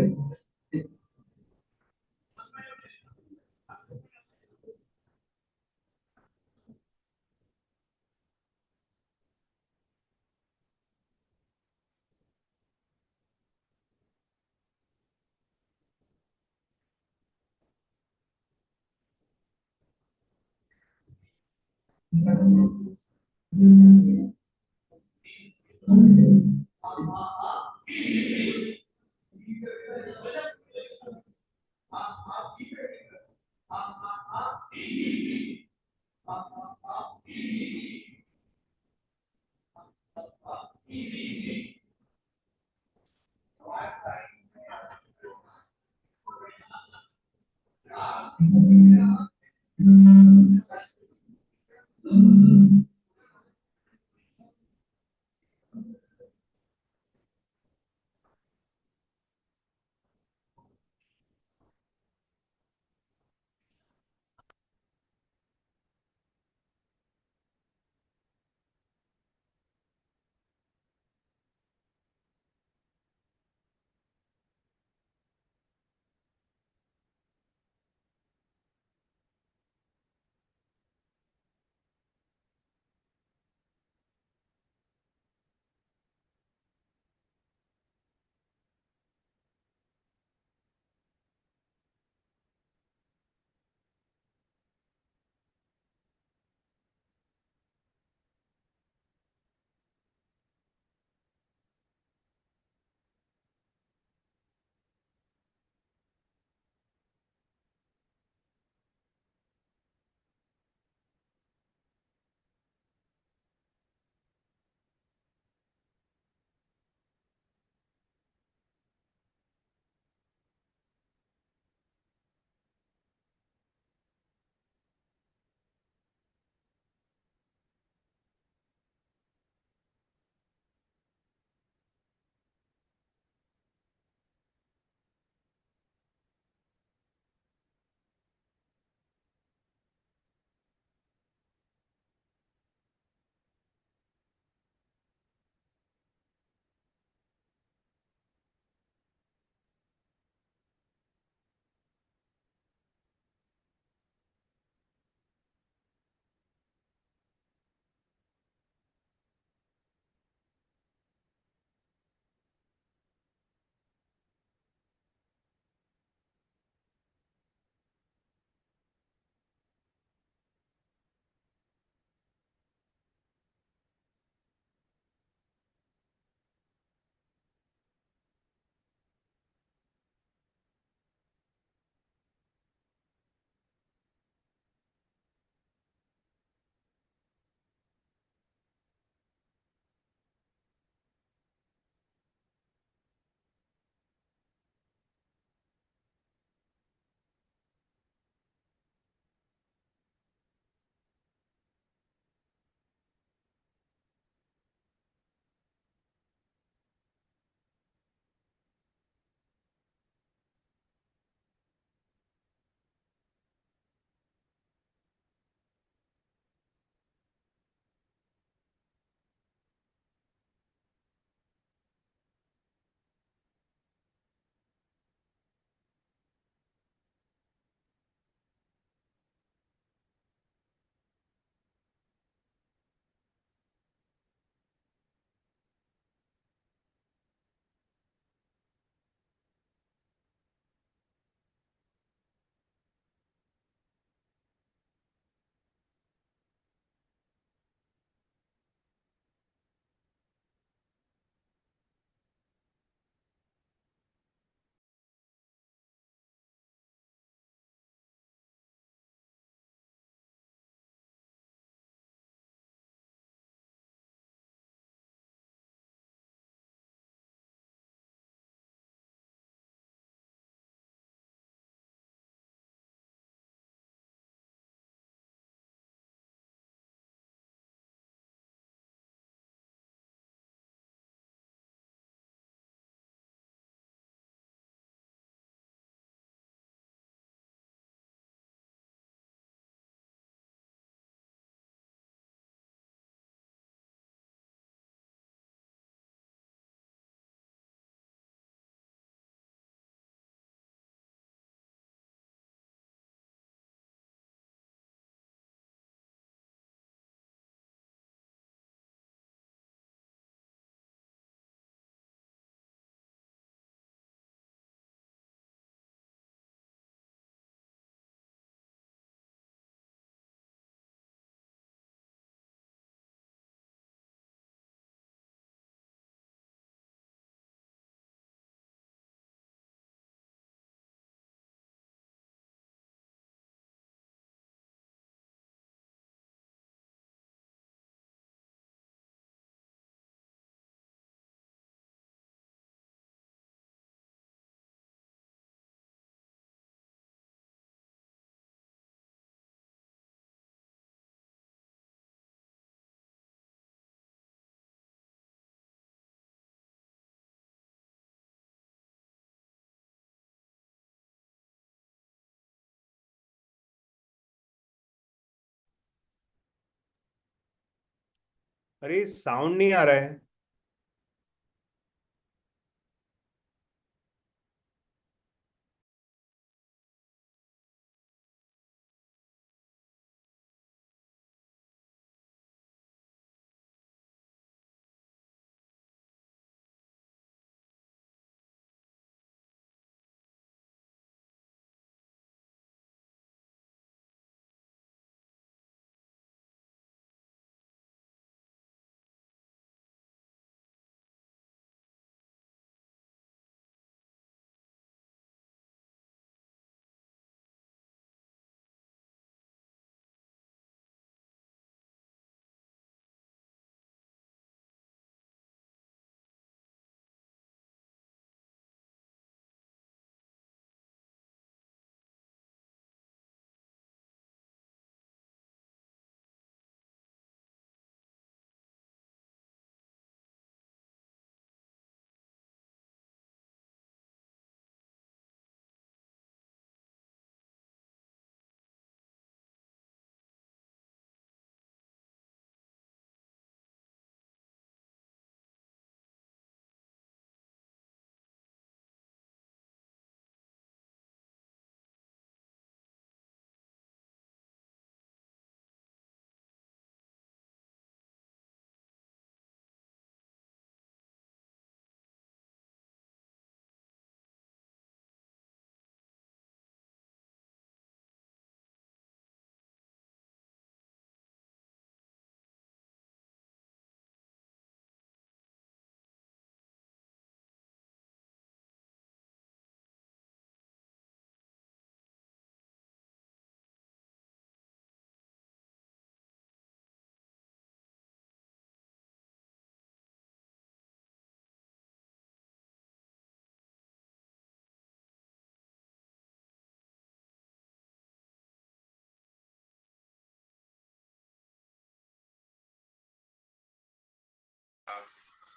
[SPEAKER 18] अरे साउंड नहीं आ रहा है.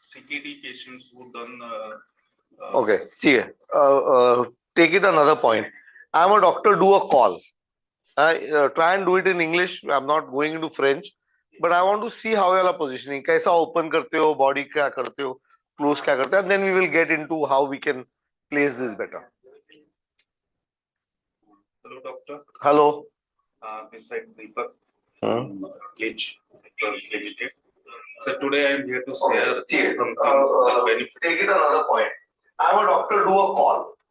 [SPEAKER 2] CKD patients who done.
[SPEAKER 1] Okay, see, take it another point. I'm a doctor, do a call. Try and do it in English. I'm not going into French, but I want to see how you are positioning. कैसा open करते हो, body क्या करते हो, close क्या करते हो, and then we will get into how we can place this better.
[SPEAKER 2] Hello, doctor.
[SPEAKER 1] Hello.
[SPEAKER 2] This side Deepak from Kilitch Meeting. So today I am here to share something benefit.
[SPEAKER 1] Take it another point. I'm a doctor, do a call.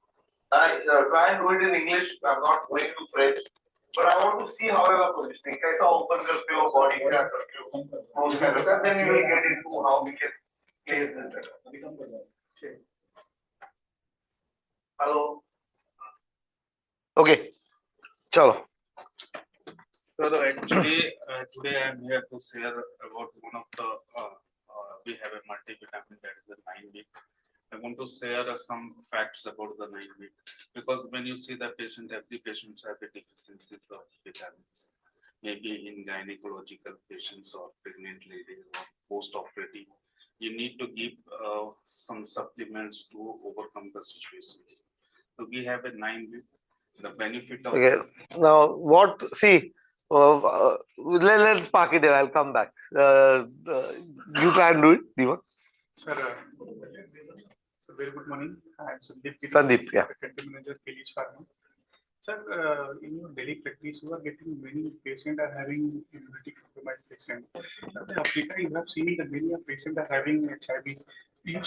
[SPEAKER 1] Try and do it in English. I'm not going to French, but I want to see how you are positioning. कैसा open करते हो, body क्या करते हो, close क्या करते हो, and then we will get into how we can place this better. Hello. Okay. Chalo.
[SPEAKER 2] Sir, actually, today I am here to share about one of the, we have a multivitamin that is the 9-week. I want to share some facts about the 9-week because when you see the patient, every patient has a deficiencies of vitamins. Maybe in gynecological patients or pregnant ladies or post-operative, you need to give some supplements to overcome the situations. So we have a 9-week. The benefit of
[SPEAKER 1] Okay. Now, what? See, let's park it here. I'll come back. You try and do it, Deepak.
[SPEAKER 19] Sir, very good morning. I'm
[SPEAKER 1] Sandeep, yeah.
[SPEAKER 19] Country Manager, Kilitch Pharma. Sir, in your daily practice, you are getting many patients are having immunity compromised patient. In Africa, you have seen that many patients are having HIV. You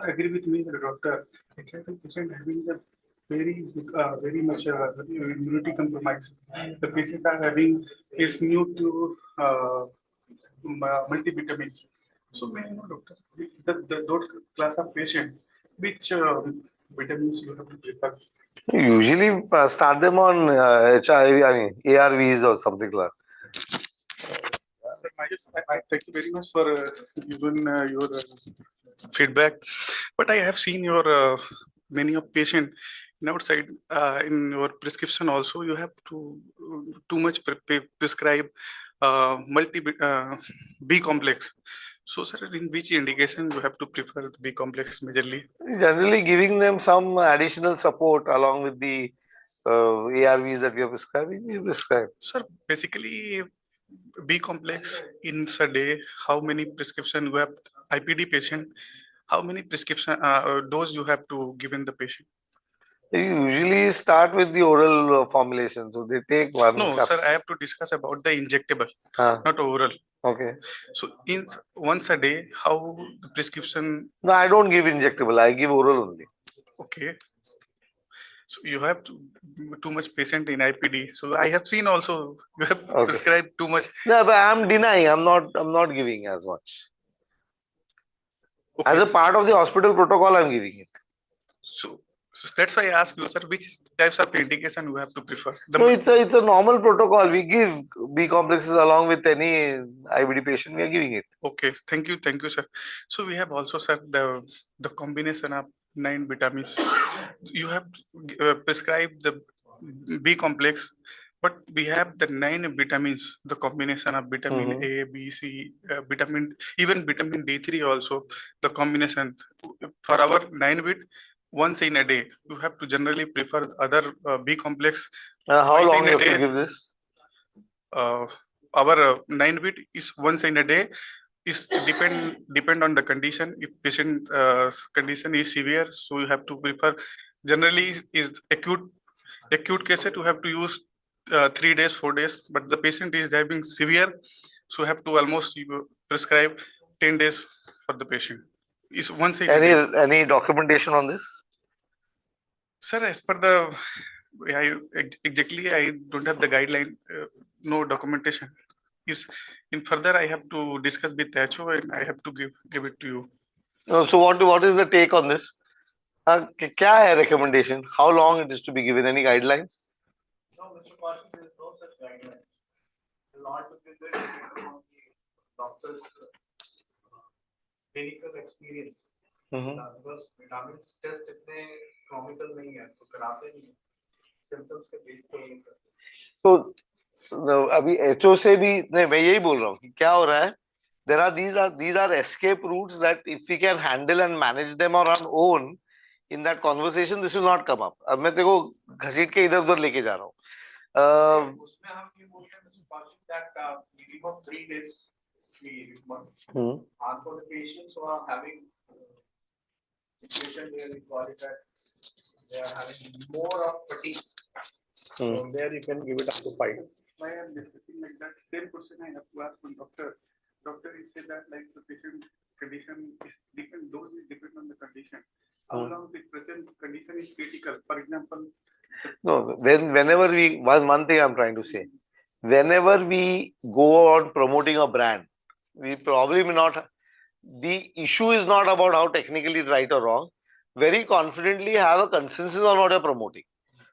[SPEAKER 19] agree with me, the doctor, HIV patient having the very much immunity compromise. The patients are having is new to multivitamins. So, may I know, doctor, those class of patient, which vitamins you have to prefer?
[SPEAKER 1] Usually start them on HIV, I mean ARVs or something like that.
[SPEAKER 19] Sir, I thank you very much for giving your feedback. But I have seen your many of patient outside in your prescription also you have to too much prescribe multi B complex. So, sir, in which indication you have to prefer B complex majorly?
[SPEAKER 1] Generally, giving them some additional support along with the ARVs that we are prescribing, we prescribe.
[SPEAKER 19] Sir, basically, B complex in a day, how many prescription you have IPD patient, how many prescription dose you have to give in the patient?
[SPEAKER 1] You usually start with the oral formulation, so they take one.
[SPEAKER 19] No, sir, I have to discuss about the injectable, not oral.
[SPEAKER 1] Okay.
[SPEAKER 19] So in once a day, how the prescription?
[SPEAKER 1] No, I don't give injectable. I give oral only.
[SPEAKER 19] Okay. So you have too much patient in IPD. So I have seen also you have prescribed too much.
[SPEAKER 1] No, but I'm denying. I'm not giving as much.
[SPEAKER 19] Okay.
[SPEAKER 1] As a part of the hospital protocol, I'm giving it.
[SPEAKER 19] So that's why I ask you, sir, which types of indication you have to prefer?
[SPEAKER 1] No, it's a normal protocol. We give B complexes along with any IBD patient. We are giving it.
[SPEAKER 19] Okay, thank you, sir. So we have also, sir, the combination of 9 vitamins. You have prescribed the B complex, but we have the 9 vitamins, the combination of vitamin A, B, C, even vitamin D3 also, the combination for our 9 vit once in a day. You have to generally prefer other B complex.
[SPEAKER 1] How long you have to give this?
[SPEAKER 19] Our 9 vit is once in a day. Is depend on the condition. If patient condition is severe, so you have to prefer. Generally, is acute cases you have to use 3 days, 4 days. But the patient is having severe, so you have to almost prescribe 10 days for the patient. Is once in a day.
[SPEAKER 1] Any documentation on this?
[SPEAKER 19] Sir, as per the exactly, I don't have the guideline. No documentation. Is in further I have to discuss with HO and I have to give it to you.
[SPEAKER 1] So what is the take on this? क्या है recommendation? How long it is to be given? Any guidelines?
[SPEAKER 3] No, Mr. Parsons, there is no such guideline. A lot of people depend on the doctor's clinical experience. Because vitamins test इतने comical नहीं है, तो कराते नहीं हैं. Symptoms के base पे नहीं करते.
[SPEAKER 1] तो अभी HO से भी नहीं, मैं यही बोल रहा हूँ कि क्या हो रहा है. These are escape routes that if we can handle and manage them on our own, in that conversation this will not come up. अब मैं तेरे को घसीट के इधर उधर लेके जा रहा हूँ.
[SPEAKER 3] उसमें हम ये बोलते हैं Mr. Parsons that minimum 3 days are for the patients who are having situation where we call it that they are having more of fatigue. So there you can give it up to 5.
[SPEAKER 19] Why I am discussing like that same question I have to ask one doctor. Doctor is said that like the patient condition is different, dose is depend on the condition. How long the present condition is critical? For example.
[SPEAKER 1] No, whenever we one thing I'm trying to say, whenever we go on promoting a brand, we probably may not. The issue is not about how technically right or wrong. Very confidently have a consensus on what you're promoting.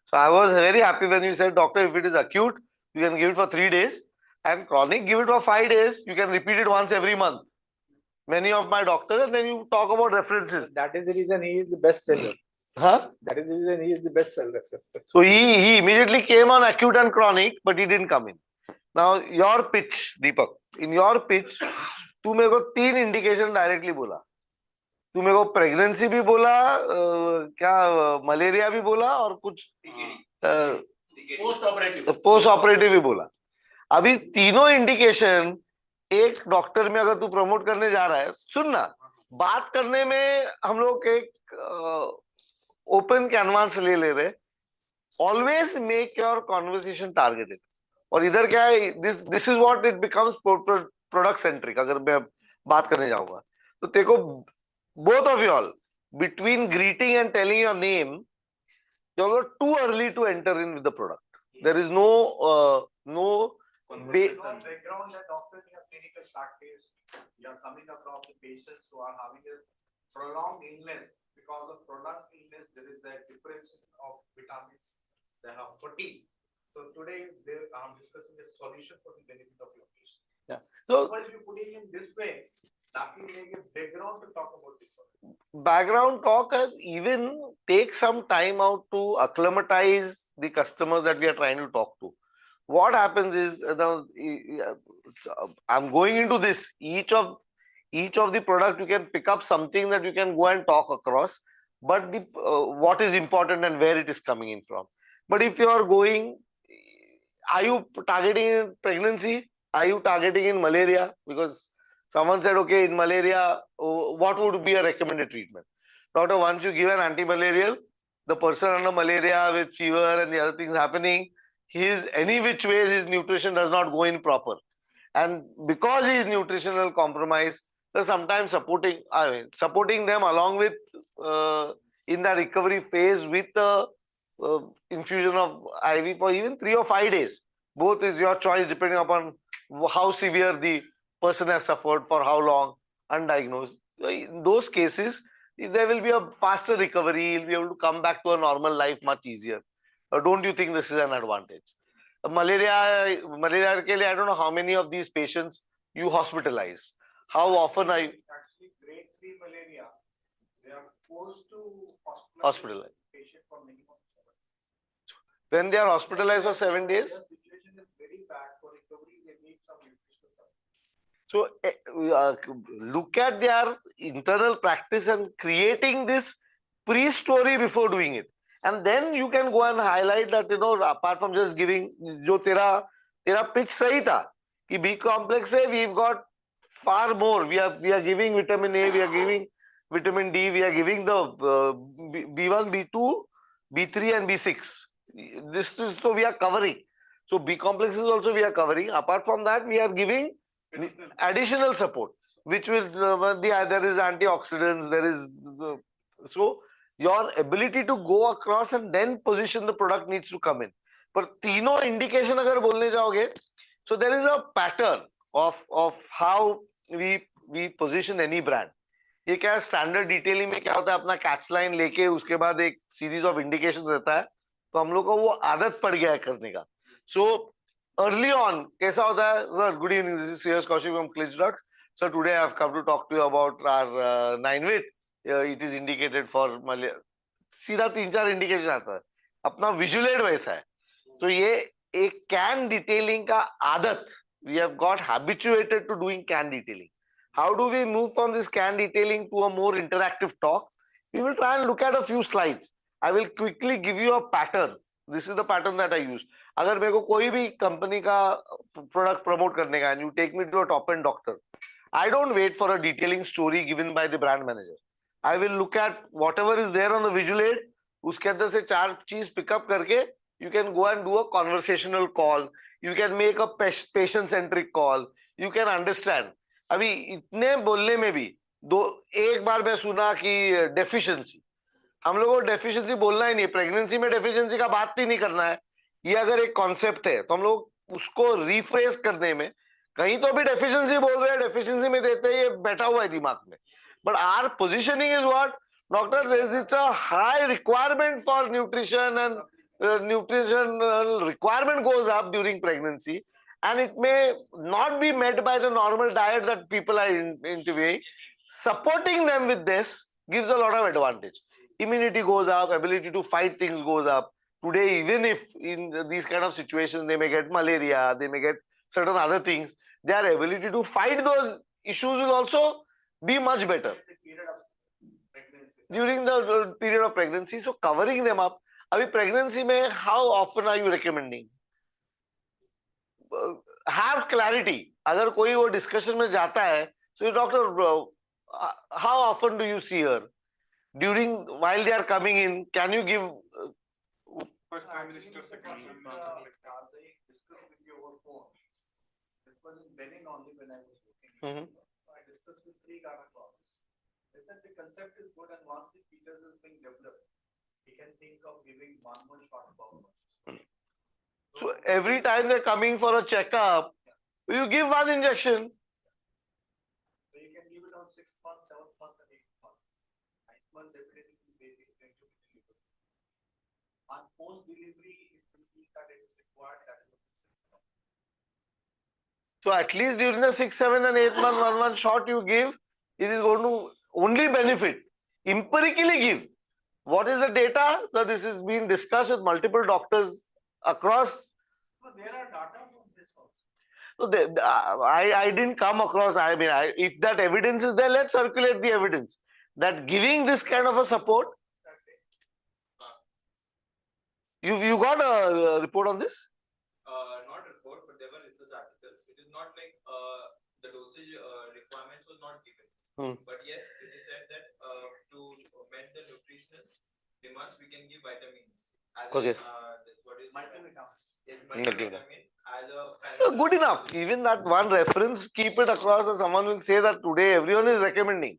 [SPEAKER 1] So I was very happy when you said, doctor, if it is acute, you can give it for 3 days, and chronic, give it for 5 days. You can repeat it once every month. Many of my doctors, and then you talk about references.
[SPEAKER 3] That is the reason he is the best seller.
[SPEAKER 1] Huh?
[SPEAKER 3] That is the reason he is the best seller.
[SPEAKER 1] So he immediately came on acute and chronic, but he didn't come in. Now your pitch, Deepak. In your pitch, तू मेरे को 3 indication directly बोला. तू मेरे को pregnancy भी बोला, क्या मलेरिया भी बोला और कुछ पोस्ट ऑपरेटिव भी बोला. अभी तीनों इंडिकेशन एक डॉक्टर में अगर तू प्रमोट करने जा रहा है, सुनना, बात करने में हम लोग एक ओपन कैनवास ले रहे. Always make your conversation targeted. और इधर क्या है, this is what it becomes product centric. अगर मैं बात करने जाऊंगा तो देखो, both of you all, between greeting and telling your name, you are too early to enter in with the product. There is no
[SPEAKER 3] background that often in a clinical practice, you are coming across the patients who are having a prolonged illness. Because of prolonged illness, there is a depression of vitamins. They have fatigue. So today I am discussing a solution for the benefit of your patient.
[SPEAKER 1] Yeah. So
[SPEAKER 3] once you put it in this way, that will make a background to talk about this.
[SPEAKER 1] Background talk, even take some time out to acclimatize the customers that we are trying to talk to. What happens is, I'm going into this. Each of the product you can pick up something that you can go and talk across, but the what is important and where it is coming in from. But if you are going, are you targeting pregnancy? are you targeting in malaria? Because someone said, okay, in malaria, what would be a recommended treatment? Doctor, once you give an anti-malarial, the person under malaria with fever and the other things happening, any which ways his nutrition does not go in proper. And because he is nutritional compromise, so sometimes supporting them along with in the recovery phase with the infusion of IV for even 3 or 5 days. Both is your choice depending upon how severe the person has suffered, for how long, undiagnosed. In those cases, there will be a faster recovery. He'll be able to come back to a normal life much easier. Don't you think this is an advantage? Malaria ke liye, I don't know how many of these patients you hospitalize. How often are you?
[SPEAKER 3] Actually, grade 3 malaria, they are forced to
[SPEAKER 1] Hospitalize.
[SPEAKER 3] patient for minimum 7 days.
[SPEAKER 1] When they are hospitalized for 7 days?
[SPEAKER 3] The situation is very bad for recovery. They need some nutritional
[SPEAKER 1] So
[SPEAKER 3] support.
[SPEAKER 1] look at their internal practice and creating this pre-story before doing it. And then you can go and highlight that, apart from just giving, jo tera pitch sahi tha, ki B complex hai, we've got far more. We are giving vitamin A, we are giving vitamin D, we are giving the B1, B2, B3 and B6. This is, so we are covering. So B complexes also we are covering. Apart from that, we are giving additional support, which will there is antioxidants, there is so your ability to go across and then position the product needs to come in. But तीनों indication अगर बोलने जाओगे, so there is a pattern of how we position any brand. ये क्या standard detailing में क्या होता है, अपना कैच लाइन लेके उसके बाद एक सीरीज ऑफ इंडिकेशंस रहता है, तो हम लोग को वो आदत पड़ गया है करने का. सो early on कैसा होता है? Sir, good evening, this is Shreyas Kaushik from Kilitch Meeting. Sir, today I have come to talk to you about our 9-wit. It is indicated for malaria. सीधा 3-4 इंडिकेशन आता है. अपना विजुअल एड वैसा है. तो ये एक कैन डिटेलिंग का आदत, we have got habituated to doing can detailing. How do we move from this can detailing to a more interactive talk? We will try and look at a few slides. I will quickly give you a pattern. This is the pattern that I use. अगर मेरे को कोई भी company का product promote करने का, and you take me to a top end doctor, I don't wait for a detailing story given by the brand manager. I will look at whatever is there on the visual aid. उसके अंदर से 4 चीज pickup करके you can go and do a conversational call. You can make a patient centric call. You can understand. अभी इतने बोलने में भी एक बार मैं सुना कि डेफिशिएंसी, हम लोगों को डेफिशिएंसी बोलना ही नहीं, प्रेगनेंसी में डेफिशिएंसी का बात ही नहीं करना है. ये अगर एक कॉन्सेप्ट है तो हम लोग उसको रिफ्रेश करने में कहीं तो भी डेफिशिएंसी बोल रहे हैं, डेफिशिएंसी में देते हैं, ये बैठा हुआ है दिमाग में. But our positioning is what doctor, there is a high requirement for nutrition and nutritional requirement goes up during pregnancy, and it may not be met by the normal diet that people are interviewing. Supporting them with this gives a lot of advantage. Immunity goes up, ability to fight things goes up. Today, even if in these kind of situations they may get malaria, they may get certain other things, their ability to fight those issues will also be much better during the period of pregnancy. So covering them up. अभी pregnancy में how often are you recommending? Have clarity. अगर कोई वो discussion में जाता है, so doctor how often do you see her during while they are coming in? Can you give
[SPEAKER 3] First Prime Minister, second as I discussed with you over phone, it was in Benin only when I was working. I discussed with 3 gynecologists. They said the concept is good, and once the fetus is being developed, we can think of giving one more shot of hormones.
[SPEAKER 1] So every time they're coming for a checkup, you give one injection.
[SPEAKER 3] So you can give it on 6th month, 7th month, and 8th month. 9th month, definitely the baby is going to be delivered. On post-delivery, if you feel that it is required, that is okay.
[SPEAKER 1] So at least during the 6th, 7th, and 8th month, one shot you give, it is going to only benefit. Empirically give. What is the data? So this is being discussed with multiple doctors across.
[SPEAKER 3] So there are data from this also.
[SPEAKER 1] So I didn't come across. I mean, if that evidence is there, let's circulate the evidence that giving this kind of a support. You got a report on this?
[SPEAKER 7] Not report, but there were research articles. It is not requirements was not given. But yes, it is said that to meet the nutritional demands, we can give vitamins.
[SPEAKER 1] Okay.
[SPEAKER 7] What is multivitamin? Yes,
[SPEAKER 1] Multivitamin.
[SPEAKER 7] multivitamin as a
[SPEAKER 1] Good enough. Even that one reference, keep it across, and someone will say that today everyone is recommending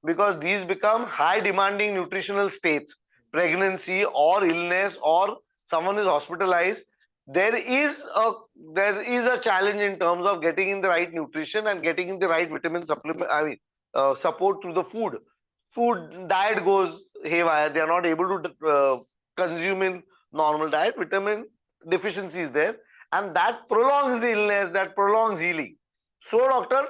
[SPEAKER 1] because these become high demanding nutritional states, pregnancy or illness, or someone is hospitalized. There is a challenge in terms of getting in the right nutrition and getting in the right vitamin supplement. I mean, support through the food. Food diet goes haywire. They are not able to consume in normal diet. Vitamin deficiency is there, and that prolongs the illness, that prolongs healing. So, doctor,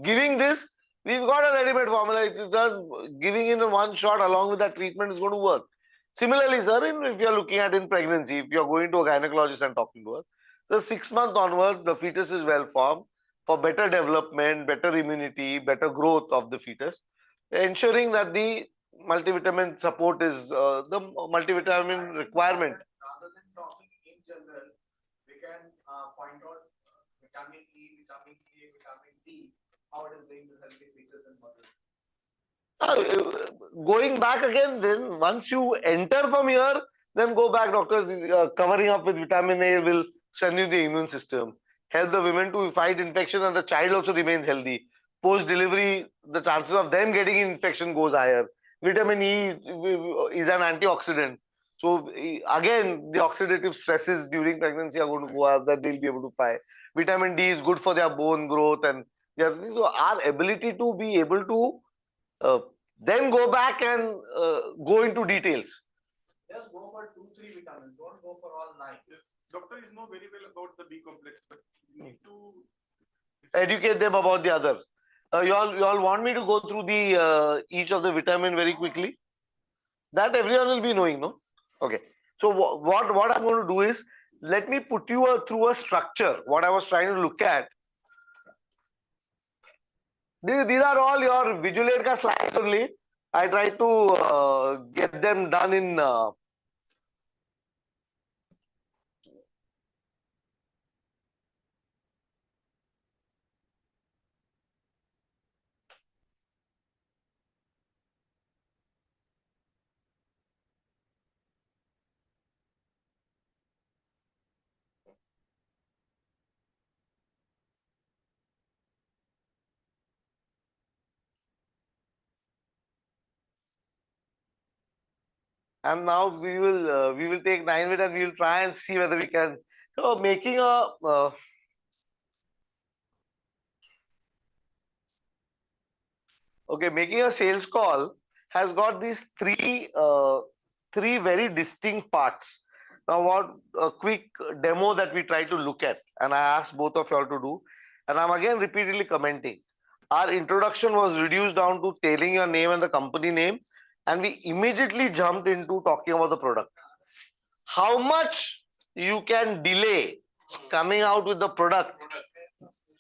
[SPEAKER 1] giving this, we've got a ready-made formula. It is just giving in one shot along with that treatment is going to work. Similarly, sir, if you're looking at in pregnancy, if you're going to a gynecologist and talking to her, so 6 months onwards, the fetus is well formed for better development, better immunity, better growth of the fetus, ensuring that the multivitamin support is the multivitamin requirement.
[SPEAKER 3] Rather than talking in general, we can point out vitamin E, vitamin K, vitamin D, how it is linked with healthy features and muscles.
[SPEAKER 1] Going back again, then once you enter from here, then go back, doctor. Covering up with vitamin A will strengthen the immune system, help the women to fight infection, and the child also remains healthy. Post delivery, the chances of them getting infection goes higher. Vitamin E is an antioxidant. So again, the oxidative stresses during pregnancy are going to go up, that they'll be able to fight. Vitamin D is good for their bone growth, and so our ability to be able to then go back and go into details.
[SPEAKER 3] Just go for 2-3 vitamins. Don't go for all 9.
[SPEAKER 19] Yes. Doctor is know very well about the B complex, but you need to
[SPEAKER 1] educate them about the others. You all want me to go through the each of the vitamin very quickly? That everyone will be knowing, no? Okay. So what I'm going to do is, let me put you through a structure. What I was trying to look at. These are all your visual aid slides only. I try to get them done in and now we will take 9 minutes and we will try and see whether we can. So making a making a sales call has got these three very distinct parts. Now, what a quick demo that we try to look at, and I asked both of y'all to do, and I'm again repeatedly commenting. Our introduction was reduced down to telling your name and the company name, and we immediately jumped into talking about the product. How much you can delay coming out with the product,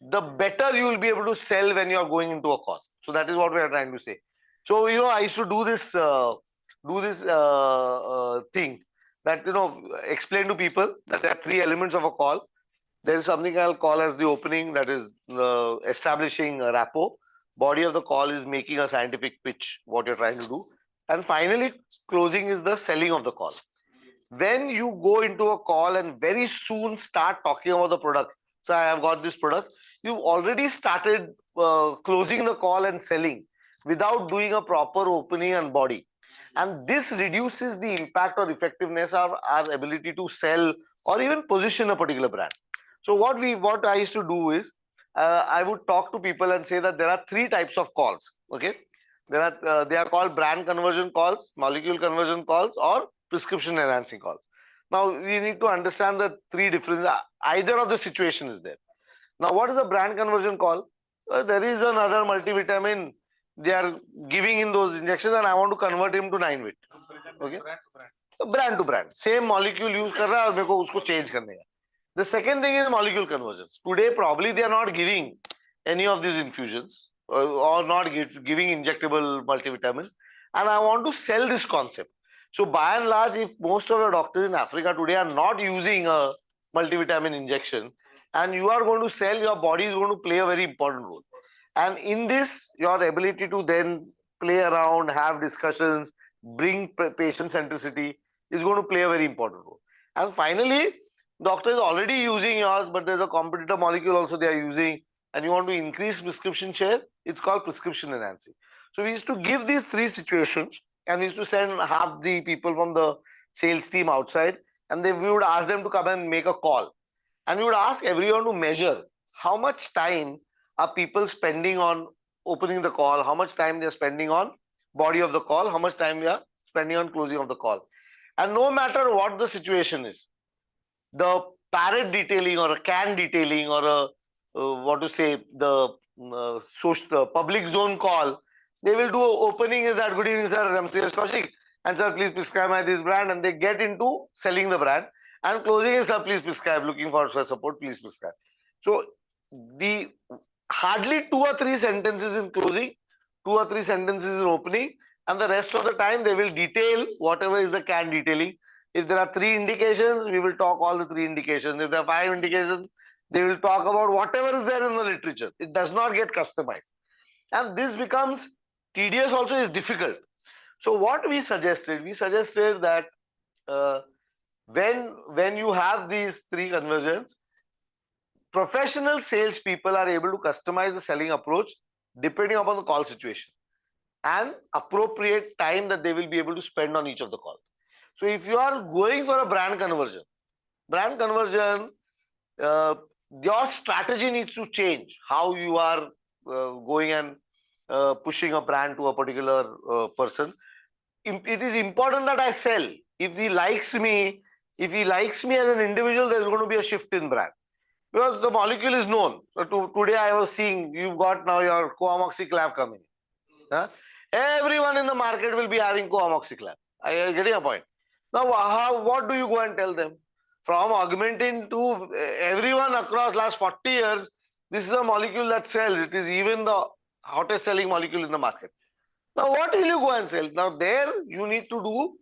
[SPEAKER 1] the better you will be able to sell when you are going into a call. So that is what we are trying to say. So I used to do this thing that explain to people that there are 3 elements of a call. There is something I'll call as the opening, that is establishing a rapport. Body of the call is making a scientific pitch, what you're trying to do. And finally, closing is the selling of the call. When you go into a call and very soon start talking about the product, so I have got this product, you've already started closing the call and selling without doing a proper opening and body. And this reduces the impact or effectiveness of our ability to sell or even position a particular brand. So what I used to do is, I would talk to people and say that there are 3 types of calls. Okay, they are called brand conversion calls, molecule conversion calls, or prescription enhancing calls. Now we need to understand the 3 different. Either of the situation is there. Now, what is a brand conversion call? There is another multivitamin they are giving in those injections, and I want to convert him to 9-vit. Okay, brand to brand, same molecule use कर रहा है और मेरे को उसको change करने का. The second thing is molecule conversion. Today, probably they are not giving any of these infusions or not giving injectable multivitamin, and I want to sell this concept. So, by and large, if most of the doctors in Africa today are not using a multivitamin injection, and you are going to sell, your body is going to play a very important role. And in this, your ability to then play around, have discussions, bring patient centricity is going to play a very important role. And finally, doctor is already using yours, but there's a competitor molecule also they are using, and you want to increase prescription share, it's called prescription enhancing. So we used to give these three situations, and we used to send half the people from the sales team outside, and we would ask them to come and make a call. And we would ask everyone to measure how much time are people spending on opening the call, how much time they're spending on body of the call, how much time we are spending on closing of the call. And no matter what the situation is, the parrot detailing or a can detailing or a what to say, the social public zone call, they will do opening is that good evening sir, I'm Sales Kaushik, and sir please prescribe my this brand, and they get into selling the brand, and closing is sir please prescribe, looking for support, please prescribe. So the hardly 2 or 3 sentences in closing, 2 or 3 sentences in opening, and the rest of the time they will detail whatever is the can detailing. If there are 3 indications, we will talk all the 3 indications. If there are 5 indications, they will talk about whatever is there in the literature. It does not get customized. And this becomes tedious, also is difficult. So what we suggested that when you have these 3 conversions, professional salespeople are able to customize the selling approach depending upon the call situation and appropriate time that they will be able to spend on each of the calls. So if you are going for a brand conversion, your strategy needs to change. How you are going and pushing a brand to a particular person. It is important that I sell. If he likes me as an individual, there's going to be a shift in brand. Because the molecule is known. So today I was seeing you've got now your coamoxiclav coming. Everyone in the market will be having coamoxiclav. I am getting a point. Now, what do you go and tell them? From augmentin to everyone across last 40 years, this is a molecule that sells. It is even the hottest selling molecule in the market. Now, what will you go and sell? Now, there you need to do,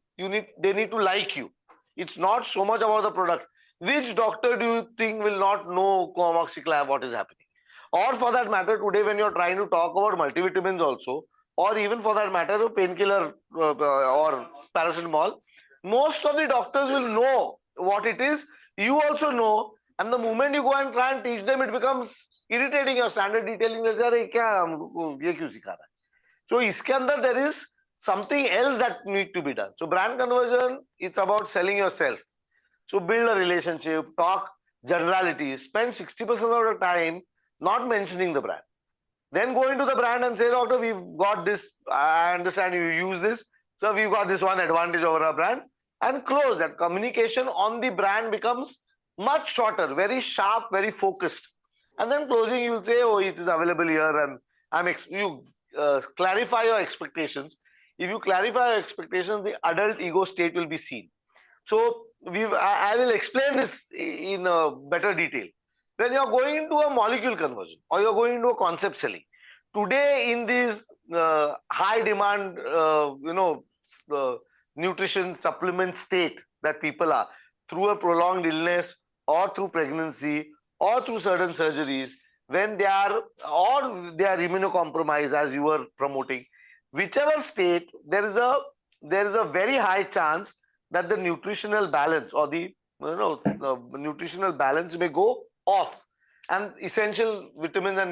[SPEAKER 1] they need to like you. It's not so much about the product. Which doctor do you think will not know coamoxiclav, what is happening? Or for that matter, today when you're trying to talk about multivitamins also, or even for that matter, a painkiller or paracetamol, most of the doctors will know what it is. You also know, and the moment you go and try and teach them, it becomes irritating. Your standard detailing, so iske andar there is something else that need to be done. So brand conversion, it's about selling yourself. So build a relationship, talk generalities, spend 60% of the time not mentioning the brand. Then go into the brand and say, doctor, we've got this, I understand you use this, so we've got this one advantage over our brand, and close. That communication on the brand becomes much shorter, very sharp, very focused. And then closing, you'll say, oh, it is available here, and you clarify your expectations. If you clarify your expectations, the adult ego state will be seen. So I will explain this in better detail. When you're going into a molecule conversion or you're going into a concept selling, today in this high demand, nutrition supplement state that people are, through a prolonged illness or through pregnancy or through certain surgeries, when they are immunocompromised, as you were promoting, whichever state, there is a very high chance that the nutritional balance or the nutritional balance may go off, and essential vitamins and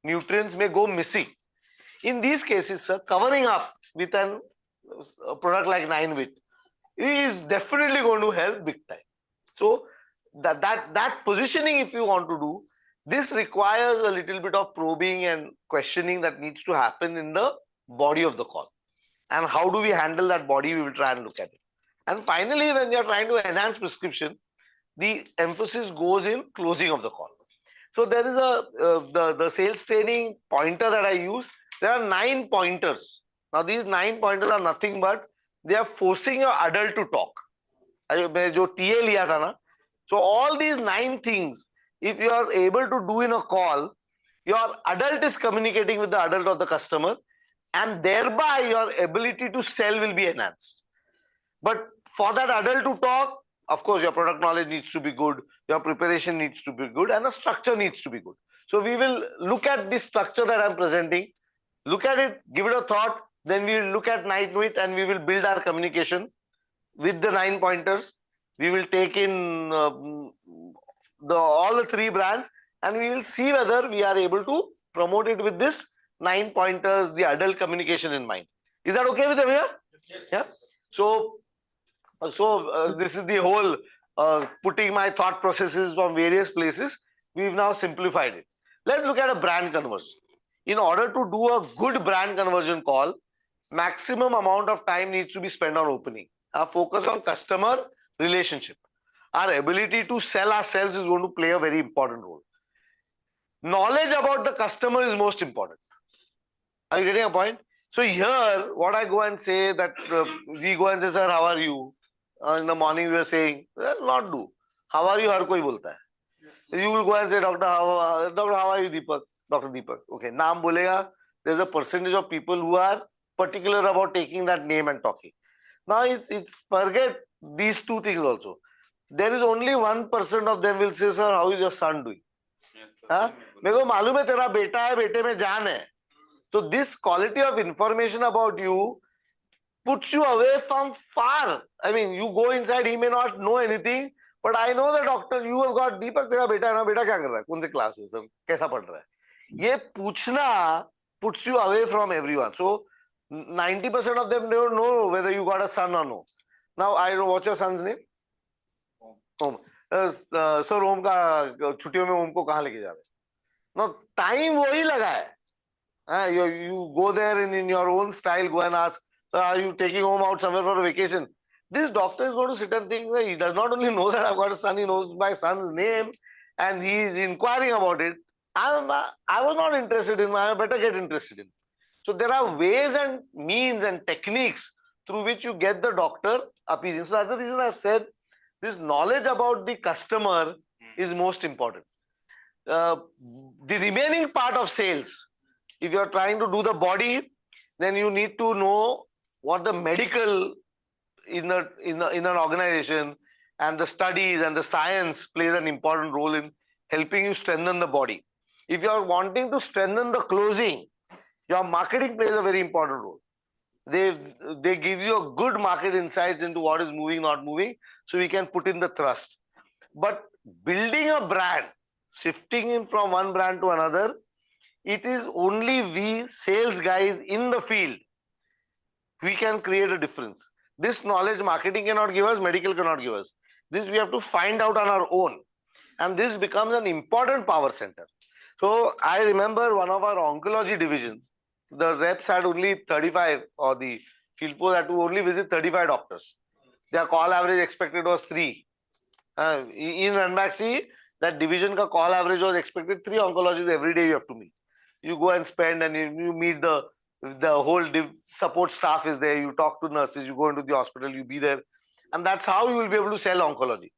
[SPEAKER 1] nutrients may go missing. In these cases, sir, covering up with a product like 9-Wit is definitely going to help big time. So that positioning, if you want to do, this requires a little bit of probing and questioning that needs to happen in the body of the call. And how do we handle that body? We will try and look at it. And finally, when you are trying to enhance prescription, the emphasis goes in closing of the call. So there is the sales training pointer that I use. There are 9 pointers. Now these 9 pointers are nothing but they are forcing your adult to talk. So all these 9 things, if you are able to do in a call, your adult is communicating with the adult of the customer, and thereby your ability to sell will be enhanced. But for that adult to talk, of course, your product knowledge needs to be good, your preparation needs to be good, and the structure needs to be good. So we will look at this structure that I'm presenting, look at it, give it a thought, then we will look at night with and we will build our communication with the 9 pointers. We will take in all the 3 brands and we will see whether we are able to promote it with this 9 pointers, the adult communication in mind. Is that okay with everyone?
[SPEAKER 2] Yes.
[SPEAKER 1] Yeah. So this is the whole putting my thought processes from various places. We've now simplified it. Let's look at a brand conversion. In order to do a good brand conversion call, maximum amount of time needs to be spent on opening. Our focus on customer relationship. Our ability to sell ourselves is going to play a very important role. Knowledge about the customer is most important. Are you getting a point? So here, what I go and say that we go and say, sir, how are you? In the morning we are saying, well, not do. How are you? Har koi bolta hai. You will go and say, doctor, how are you, Deepak? Dr. Deepak. Okay, naam bolega. There's a percentage of people who are particular about taking that name and talking. Now, it's forget these 2 things also. There is only 1% of them will say, sir, how is your son doing? हाँ मेरे को मालूम है तेरा बेटा है बेटे में जान है so this quality of information about you puts you away from far. I mean, you go inside, he may not know anything, but I know the doctor, you have got Deepak, तेरा बेटा है ना, बेटा क्या कर रहा है, कौन से क्लास में, सब कैसा पढ़ रहा है, ये पूछना puts you away from everyone. So 90% of them don't know whether you got a son or no. Now I know what's your son's name? Om. Sir, Om का छुट्टियों में Om को कहाँ लेके जा रहे हैं? Now time वही लगा है. You go there in your own style, go and ask, so are you taking home out somewhere for a vacation? This doctor is going to sit and think that he does not only know that I've got a son, he knows my son's name and he is inquiring about it. I was not interested in, I better get interested in. So there are ways and means and techniques through which you get the doctor appeasing. So that's the reason I've said this knowledge about the customer is most important. The remaining part of sales, if you're trying to do the body, then you need to know what the medical in an organization and the studies and the science plays an important role in helping you strengthen the body. If you're wanting to strengthen the closing, your marketing plays a very important role. They give you a good market insights into what is moving, not moving, so we can put in the thrust. But building a brand, shifting in from one brand to another, it is only we sales guys in the field, we can create a difference. This knowledge marketing cannot give us, medical cannot give us. This we have to find out on our own. And this becomes an important power center. So I remember one of our oncology divisions, the reps had only 35, or the field force had to only visit 35 doctors. Their call average expected was 3. In Ranbaxy, that division ka call average was expected 3 oncologists every day you have to meet. You go and spend and you meet the whole support staff is there, you talk to nurses, you go into the hospital, you be there. And that's how you will be able to sell oncology.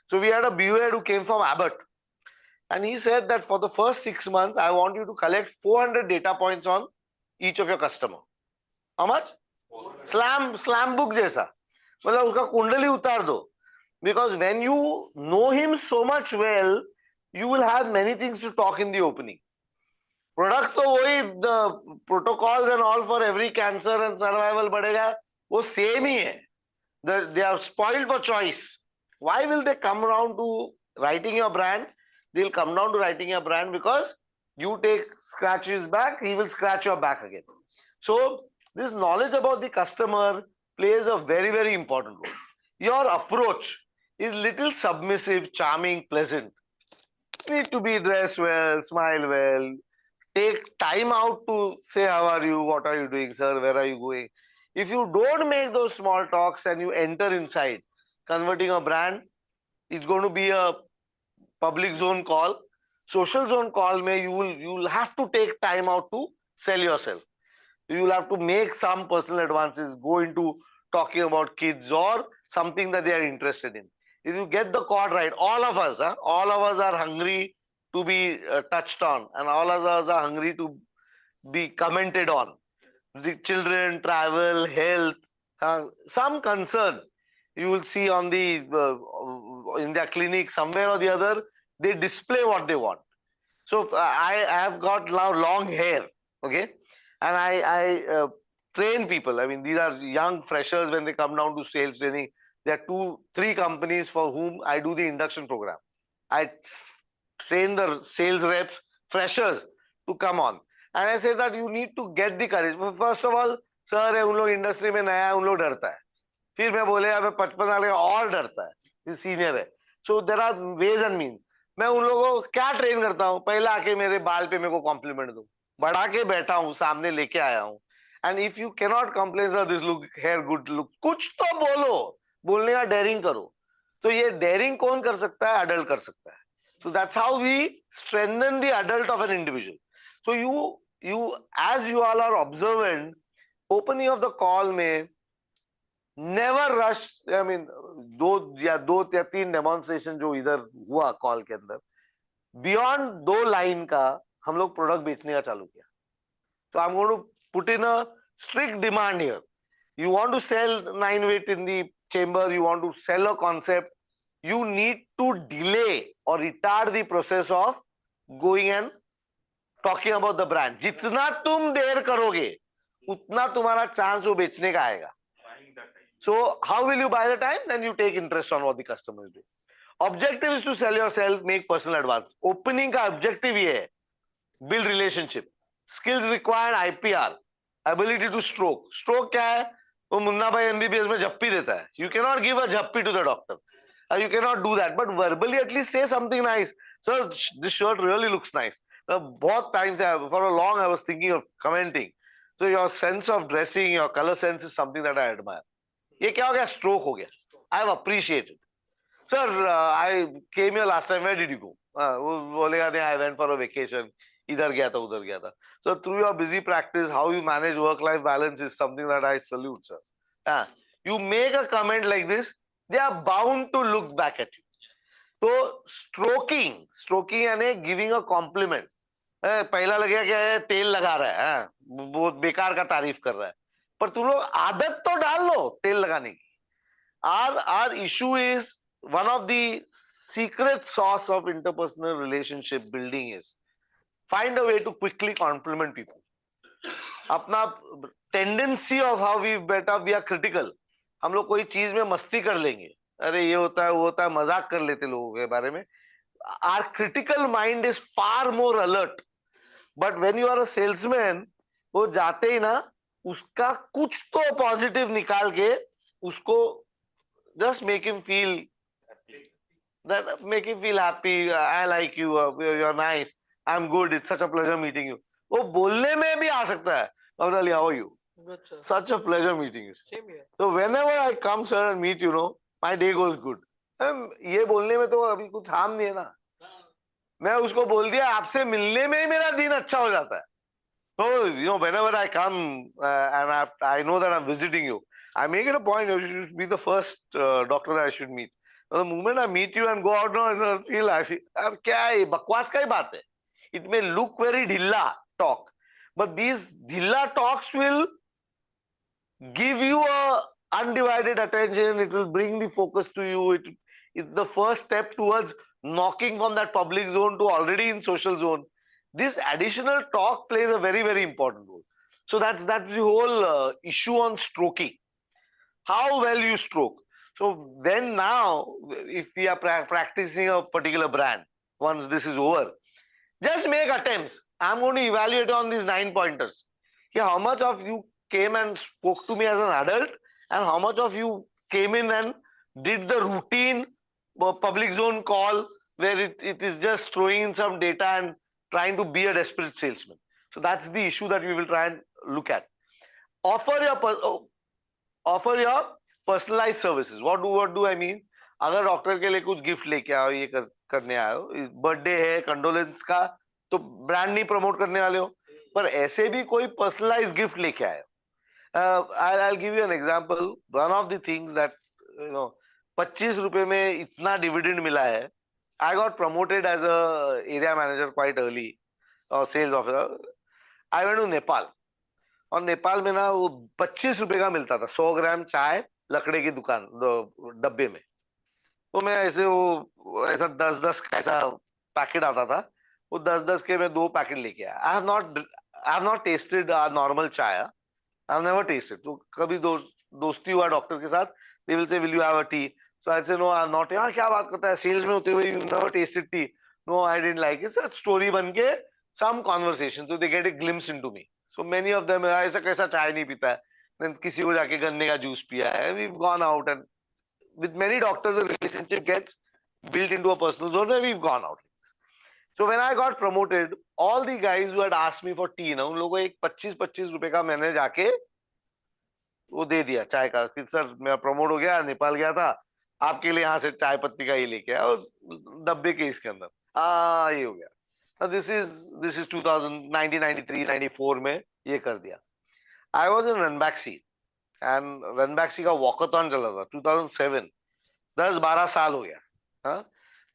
[SPEAKER 1] So we had a BUhead who came from Abbott. And he said that for the first 6 months, I want you to collect 400 data points on each of your customer. How much? Slam book जैसा. मतलब उसका कुंडली उतार दो. Because when you know him so much well, you will have many things to talk in the opening. Product तो वही, the protocols and all for every cancer and survival बढ़ेगा, वो same ही है. They are spoiled for choice. Why will they come around to writing your brand? They'll come down to writing your brand because you take scratch his back, he will scratch your back again. So this knowledge about the customer plays a very, very important role. Your approach is little submissive, charming, pleasant. You need to be dressed well, smile well, take time out to say how are you, what are you doing, sir, where are you going. If you don't make those small talks and you enter inside, converting a brand, it's going to be a public zone call. Social zone call mein you will have to take time out to sell yourself. You will have to make some personal advances, go into talking about kids or something that they are interested in. If you get the chord right, all of us are hungry to be touched on, and all of us are hungry to be commented on. The children, travel, health, some concern. you will see on the in their clinic somewhere or the other, they display what they want. So I have got now long hair, okay, and I train people. I mean, these are young freshers when they come down to sales training. There are 2-3 companies for whom I do the induction program. I train the sales reps, freshers, to come on, and I say that you need to get the courage. First of all, sir, उन लोग industry में नया है, उन लोग डरता है. फिर मैं बोले अब 55 साल का और डरता है, सीनियर है. So there are ways and mean. मैं उन लोगों को क्या ट्रेन करता हूँ, पहले आके मेरे बाल पे मेरे को कॉम्प्लीमेंट दो, बढ़ा के बैठा हूँ, सामने लेके आया हूँ. And if you can not complain sir this look here good look, कुछ तो बोलो, बोलने का डेयरिंग करो. तो ये डेयरिंग कौन कर सकता है? अडल्ट कर सकता है. So that's how we strengthen the adult of an individual. So you as you all are observant, opening of the call में never rush. I mean, 2 या 3 डेमोन्स्ट्रेशन जो इधर हुआ कॉल के अंदर, बियॉन्ड 2 लाइन का हम लोग प्रोडक्ट बेचने का चालू किया. So I'm going to put in a strict demand here. You want to sell 9-weight in the chamber, you want to sell a concept, you need to delay or retard the process of going and talking about the brand. जितना तुम देर करोगे उतना तुम्हारा chance वो बेचने का आएगा. So how will you buy the time? Then you take interest on what the customer is doing. Objective is to sell yourself, make personal advance. Opening का objective ये है, build relationship. Skills required, IPR, ability to stroke. Stroke क्या है? वो मुन्ना भाई MBBS में झप्पी देता है. You cannot give a झप्पी to the doctor. You cannot do that. But verbally at least say something nice. Sir, this shirt really looks nice. बहुत times for a long I was thinking of commenting. So your sense of dressing, your color sense is something that I admire. ये क्या हो गया? Stroke हो गया. I have appreciated. Sir, I came here last time. Where did you go? वो बोलेगा नहीं, I went for a vacation. इधर गया था, उधर गया था. So through your busy practice, how you manage work-life balance is something that I salute, sir. You make a comment like this, they are bound to look back at you. So stroking यानी giving a compliment. पहला लगेगा क्या है, तेल लगा रहा है, बहुत बेकार का तारीफ कर रहा है, पर तुम लोग आदत तो डाल लो तेल लगाने की. Our issue is, one of the secret sauce of interpersonal relationship building is find a way to quickly compliment people. अपना tendency of how we better we are critical. हम लोग कोई चीज में मस्ती कर लेंगे, अरे ये होता है वो होता है, मजाक कर लेते लोगों के बारे में. Our critical mind is far more alert. But when you are a salesman, वो जाते ही ना उसका कुछ तो पॉजिटिव निकाल के उसको just make him feel happy. I like you, you're nice, I'm good, it's such a pleasure meeting you. वो बोलने में भी आ सकता है. How are you?
[SPEAKER 17] Good, sir.
[SPEAKER 1] Such a pleasure meeting you.
[SPEAKER 17] Same here.
[SPEAKER 1] So whenever I come, sir, and meet, my day goes good. ये बोलने में तो अभी कुछ हार्म नहीं है ना. मैं उसको बोल दिया, आपसे मिलने में ही मेरा दिन अच्छा हो जाता है. So whenever I come and I know that I'm visiting you, I make it a point you should be the first doctor that I should meet. The moment I meet you and go out now, I feel अब क्या है, बकवास का ही बात है. It may look very ढिल्ला talk, but these ढिल्ला talks will give you a undivided attention. It will bring the focus to you. It's the first step towards knocking from that public zone to already in social zone. This additional talk plays a very, very important role. So that's the whole issue on stroking. How well you stroke. So then now, if we are practicing a particular brand, once this is over, just make attempts. I'm going to evaluate on these 9 pointers. How much of you came and spoke to me as an adult, and how much of you came in and did the routine public zone call where it is just throwing in some data and trying to be a desperate salesman. So that's the issue that we will try and look at. Offer your personalized services. What do I mean? अगर doctor के लिए कुछ gift लेके आओ, ये करने आए हो, बर्थडे है, कंडोलेंस का, तो ब्रांड नहीं प्रमोट करने वाले हो, पर ऐसे भी कोई पर्सनलाइज गिफ्ट लेके आए हो. I'll give you an example. One of the things that 25 रुपए में इतना डिविडेंड मिला है. I got promoted as a area manager quite early, or sales officer. I went to Nepal. और नेपाल में ना वो 25 रुपए का मिलता था, 100 ग्राम चाय लकड़े की दुकान डब्बे में। तो मैं ऐसे वो ऐसा 10-10 का ऐसा पैकेट आता था, वो 10-10 के मैं 2 पैकेट लेके आया। I have not tested normal चाय, आई हैव नेवर टेस्टेड। तो कभी दोस्ती हुआ डॉक्टर के साथ, they will say will you have a tea, so I say no I am not. यार क्या बात करता है, सेल्स में होते हुए you never tasted tea? No I didn't like it. Story बन के सम कॉन्वर्सेशन, तो they get a glimpse into me. So many of them ऐसा कैसा चाय नहीं पीता है, देन किसी को जाके गन्ने का जूस पिया है, we gone out and with many doctors the relationship gets built into a personal zone where we've gone out. So when I got promoted, all the guys who had asked me for tea, ना उन लोगों को एक 25-25 रुपए का मैंने जाके वो दे दिया चाय का कि सर मैं प्रमोट हो गया, नेपाल गया था, आपके लिए यहाँ से चाय पत्ती का ही लेके आया, और डब्बे के इसके अंदर ये हो गया। दिस इज 1993-94 में ये कर दिया। I was in Ranbaxy and Ranbaxy का वॉकथॉन चला था 2007, 10-12 साल हो गया।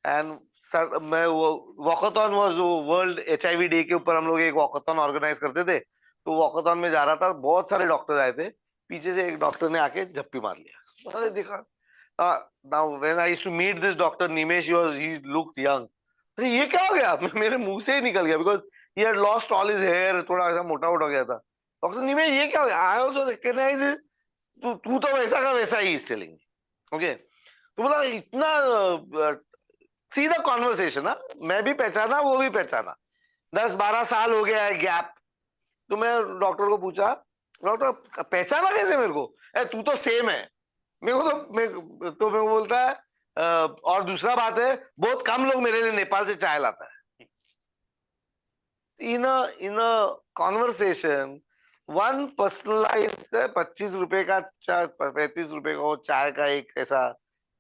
[SPEAKER 1] एंड सर मैं वो walkathon was world HIV day के ऊपर हम लोग एक वॉकथॉन ऑर्गेनाइज करते थे। तो वॉकथॉन में जा रहा था, बहुत सारे डॉक्टर आए थे, पीछे से एक डॉक्टर ने आके झप्पी मार लिया। अरे देखा, now when I used to meet this doctor Nimesh, he looked young. अरे ये क्या हो गया, मेरे मुंह से ही निकल गया, because he had lost all his hair, थोड़ा ऐसा मोटा हो गया था। डॉक्टर निमेश ये क्या हो गया? आई आल्सो रिकॉग्नाइज इट, तू तो वैसा का वैसा ही इज टेलिंग। ओके, तो बोला इतना सीधा कॉन्वर्सेशन ना, मैं भी पहचाना वो भी पहचाना, 10-12 साल हो गया है गैप। तो मैं डॉक्टर को पूछा, डॉक्टर पहचाना कैसे मेरे को? तू तो सेम है मेरे को। तो मैं बोलता है और दूसरा बात है, बहुत कम लोग मेरे लिए नेपाल से चाय लाता है। इन अ कॉन्वर्सेशन वन पर्सनलाइज 25 रुपए का 35 रुपए का वो चाय का एक ऐसा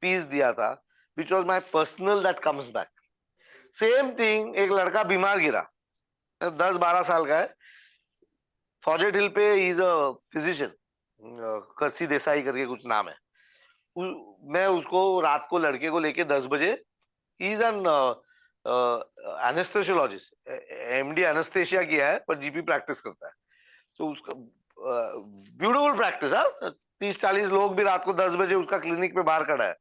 [SPEAKER 1] पीस दिया था, which was my personal that comes back. Same thing, एक लड़का बीमार गिरा, 10-12 साल का है, फॉरेस्ट हिल पे, ही इज अ फिजिशियन, करसी देसाई करके कुछ नाम है। मैं उसको रात को लड़के को लेके 10 बजे, he is an anaesthesiologist, MD anaesthesia किया है पर GP प्रैक्टिस करता है। तो उसका ब्यूटीफुल प्रैक्टिस है, 30-40 लोग भी रात को 10 बजे उसका क्लिनिक पे बाहर खड़ा है।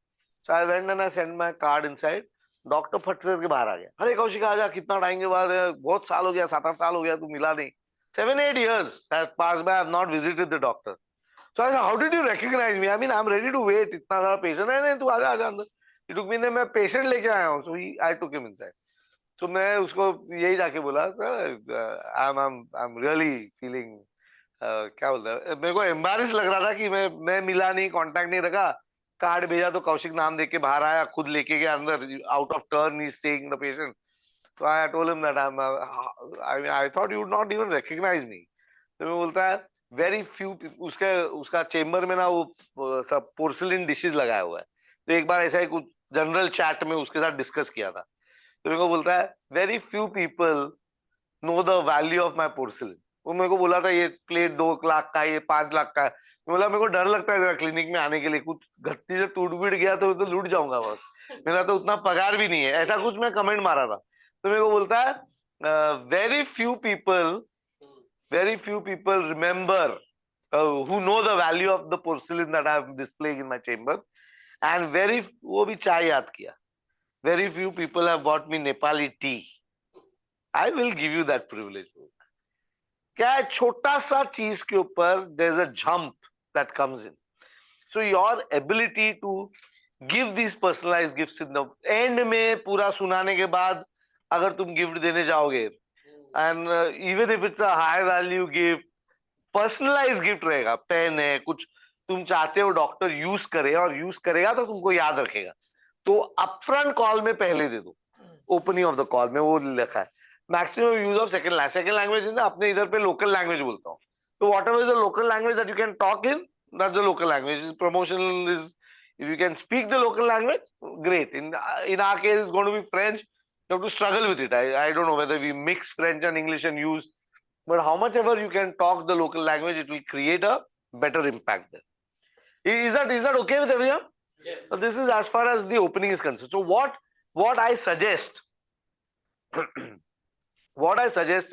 [SPEAKER 1] So I went and I sent my card inside. Doctor फट से के बाहर आ गया, अरे कौशिक आजा, कितना टाइम के बाद, बहुत साल हो गया, 7-8 साल हो गया, तू मिला नहीं। 7-8 years has passed by, I have not visited the doctor. So I said, how did you recognize me? I mean, I'm ready to wait. इतना सारा पेशेंट है, नहीं तू आजा आजा अंदर। He took me, मैं पेशेंट लेके आया हूँ, so I took him inside. So मैं उसको यही जाके बोला, I'm really feeling क्या बोलता है, मेरे को एम्बैरेस लग रहा था कि मैं मिला नहीं, कांटेक्ट नहीं रखा, कार्ड भेजा तो कौशिक नाम देख के बाहर आया, खुद लेके गया अंदर, out of turn he is taking the patient. तो I told him that I thought you would not even recognise me. तो मैं बोलता है वेरी फ्यू, उसका चेम्बर में ना वो सब पोर्सिलिन डिशेस लगाया हुआ है। तो एक बार ऐसा ही कुछ जनरल चैट में उसके साथ डिस्कस किया था, तो मेरे को बोलता है very few people know the value of my porcelain. वो मेरे को बोला था ये प्लेट 2 लाख का है, ये 5 लाख का है। बोला मेरे को डर लगता है जरा क्लिनिक में आने के लिए, कुछ गलती से टूट बीट गया तो लूट जाऊंगा बस, मेरा तो उतना पगार भी नहीं है, ऐसा कुछ मैं कमेंट मारा था। तो मेरे को बोलता है very few people remember who know the value of the porcelain that I am displaying in my chamber, and वो भी चाय याद किया, very few people have bought me Nepali tea. I will give you that privilege. क्या है, छोटा सा चीज के ऊपर there is a jump that comes in. So your ability to give these personalized gifts in the end में पूरा सुनाने के बाद अगर तुम गिफ्ट देने जाओगे, and even if it's a high value gift, personalise gift रहेगा, पेन है, कुछ तुम चाहते हो डॉक्टर यूज करे और यूज करेगा तो तुमको याद रखेगा, तो अपफ्रंट कॉल में पहले दे दो, ओपनिंग ऑफ द कॉल में वो लिखा है maximum use of second language ना, अपने इधर पे लोकल लैंग्वेज बोलता हूँ, तो what ever is the local language that you can talk in, that's the local language. Promotional is if you can speak the local language, great. In our case, it's going to be French. You have to struggle with it. I don't know whether we mix French and English and use, but how much ever you can talk the local language, it will create a better impact there. Is that okay with everyone? Yes. So this is as far as the opening is concerned. So what I suggest,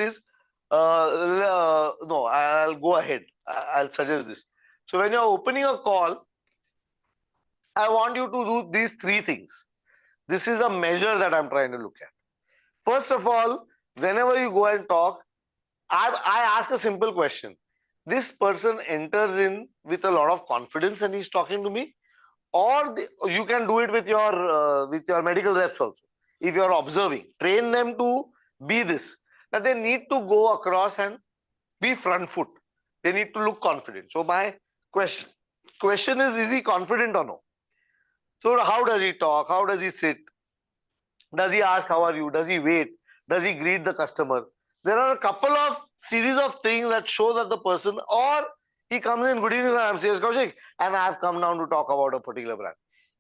[SPEAKER 1] is, no, I'll go ahead. I'll suggest this. So when you're opening a call, I want you to do these three things. This is a measure that I'm trying to look at. First of all, whenever you go and talk, I ask a simple question. This person enters in with a lot of confidence and he's talking to me, or you can do it with your medical reps also. If you're observing, train them to be this, that they need to go across and be front foot. They need to look confident. So my question is he confident or no? So how does he talk? How does he sit? Does he ask how are you? Does he wait? Does he greet the customer? There are a couple of series of things that show that the person, or he comes in, good evening, I'm CS Kaushik, and I have come down to talk about a particular brand.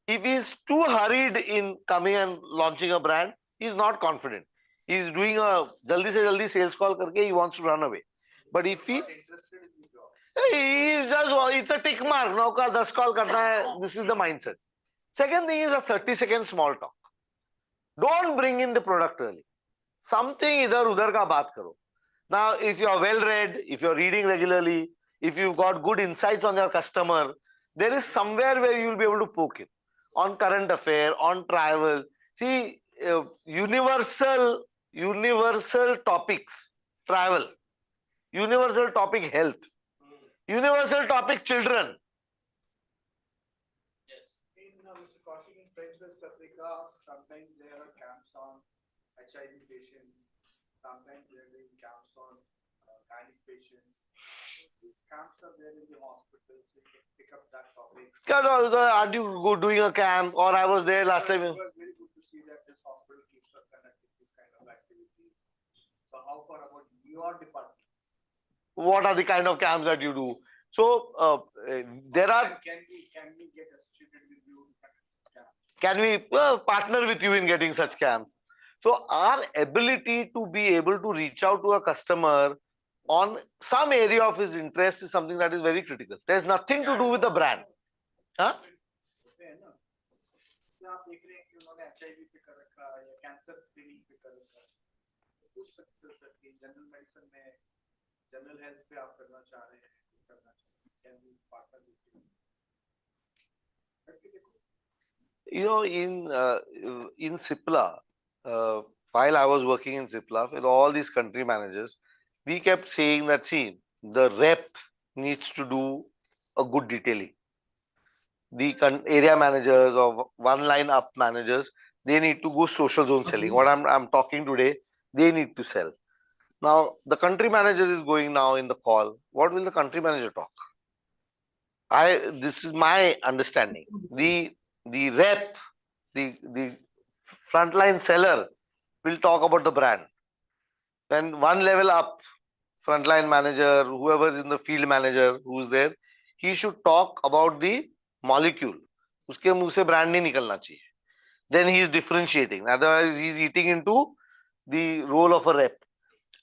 [SPEAKER 1] If he is too hurried in coming and launching a brand, he is not confident. He is doing a jaldi se jaldi sales call karke, he wants to run away. But if he is just, it's a tick mark, nauka 10 call karna hai, this is the mindset. Second thing is a 30-second small talk. Don't bring in the product early. Something idhar udhar ka baat karo. Now, if you are well read, if you are reading regularly, if you've got good insights on your customer, there is somewhere where you will be able to poke it on current affair, on travel. See, universal topics, travel, universal topic health, universal topic children.
[SPEAKER 3] Mr. Kaushik, in French West Africa, sometimes there are camps on HIV patients, sometimes they're doing camps on gynec patients. These camps are there in the hospitals, so you can pick up that topic.
[SPEAKER 1] Aren't you doing a camp? Or I was there last time.
[SPEAKER 3] It was very good to see that this hospital keeps on conducting this kind of activities. So how far about your department?
[SPEAKER 1] What are the kind of camps that you do? So there are.
[SPEAKER 3] Can we get associated with you?
[SPEAKER 1] Can we partner with you in getting such camps? So our ability to be able to reach out to a customer on some area of his interest is something that is very critical. There's nothing to do with the brand. Huh? You know, in Cipla, while I was working in Cipla with all these country managers, we kept saying that, see, the rep needs to do a good detailing. The area managers or one line up managers, they need to go social zone selling. What I'm talking today, they need to sell. Now, the country manager is going now in the call. What will the country manager talk? This is my understanding. The rep, the frontline seller will talk about the brand. Then one level up, frontline manager, whoever is in the field manager who's there, he should talk about the molecule. Uske मुंह से brand नहीं निकलना चाहिए. Then he is differentiating. Otherwise, he is eating into the role of a rep.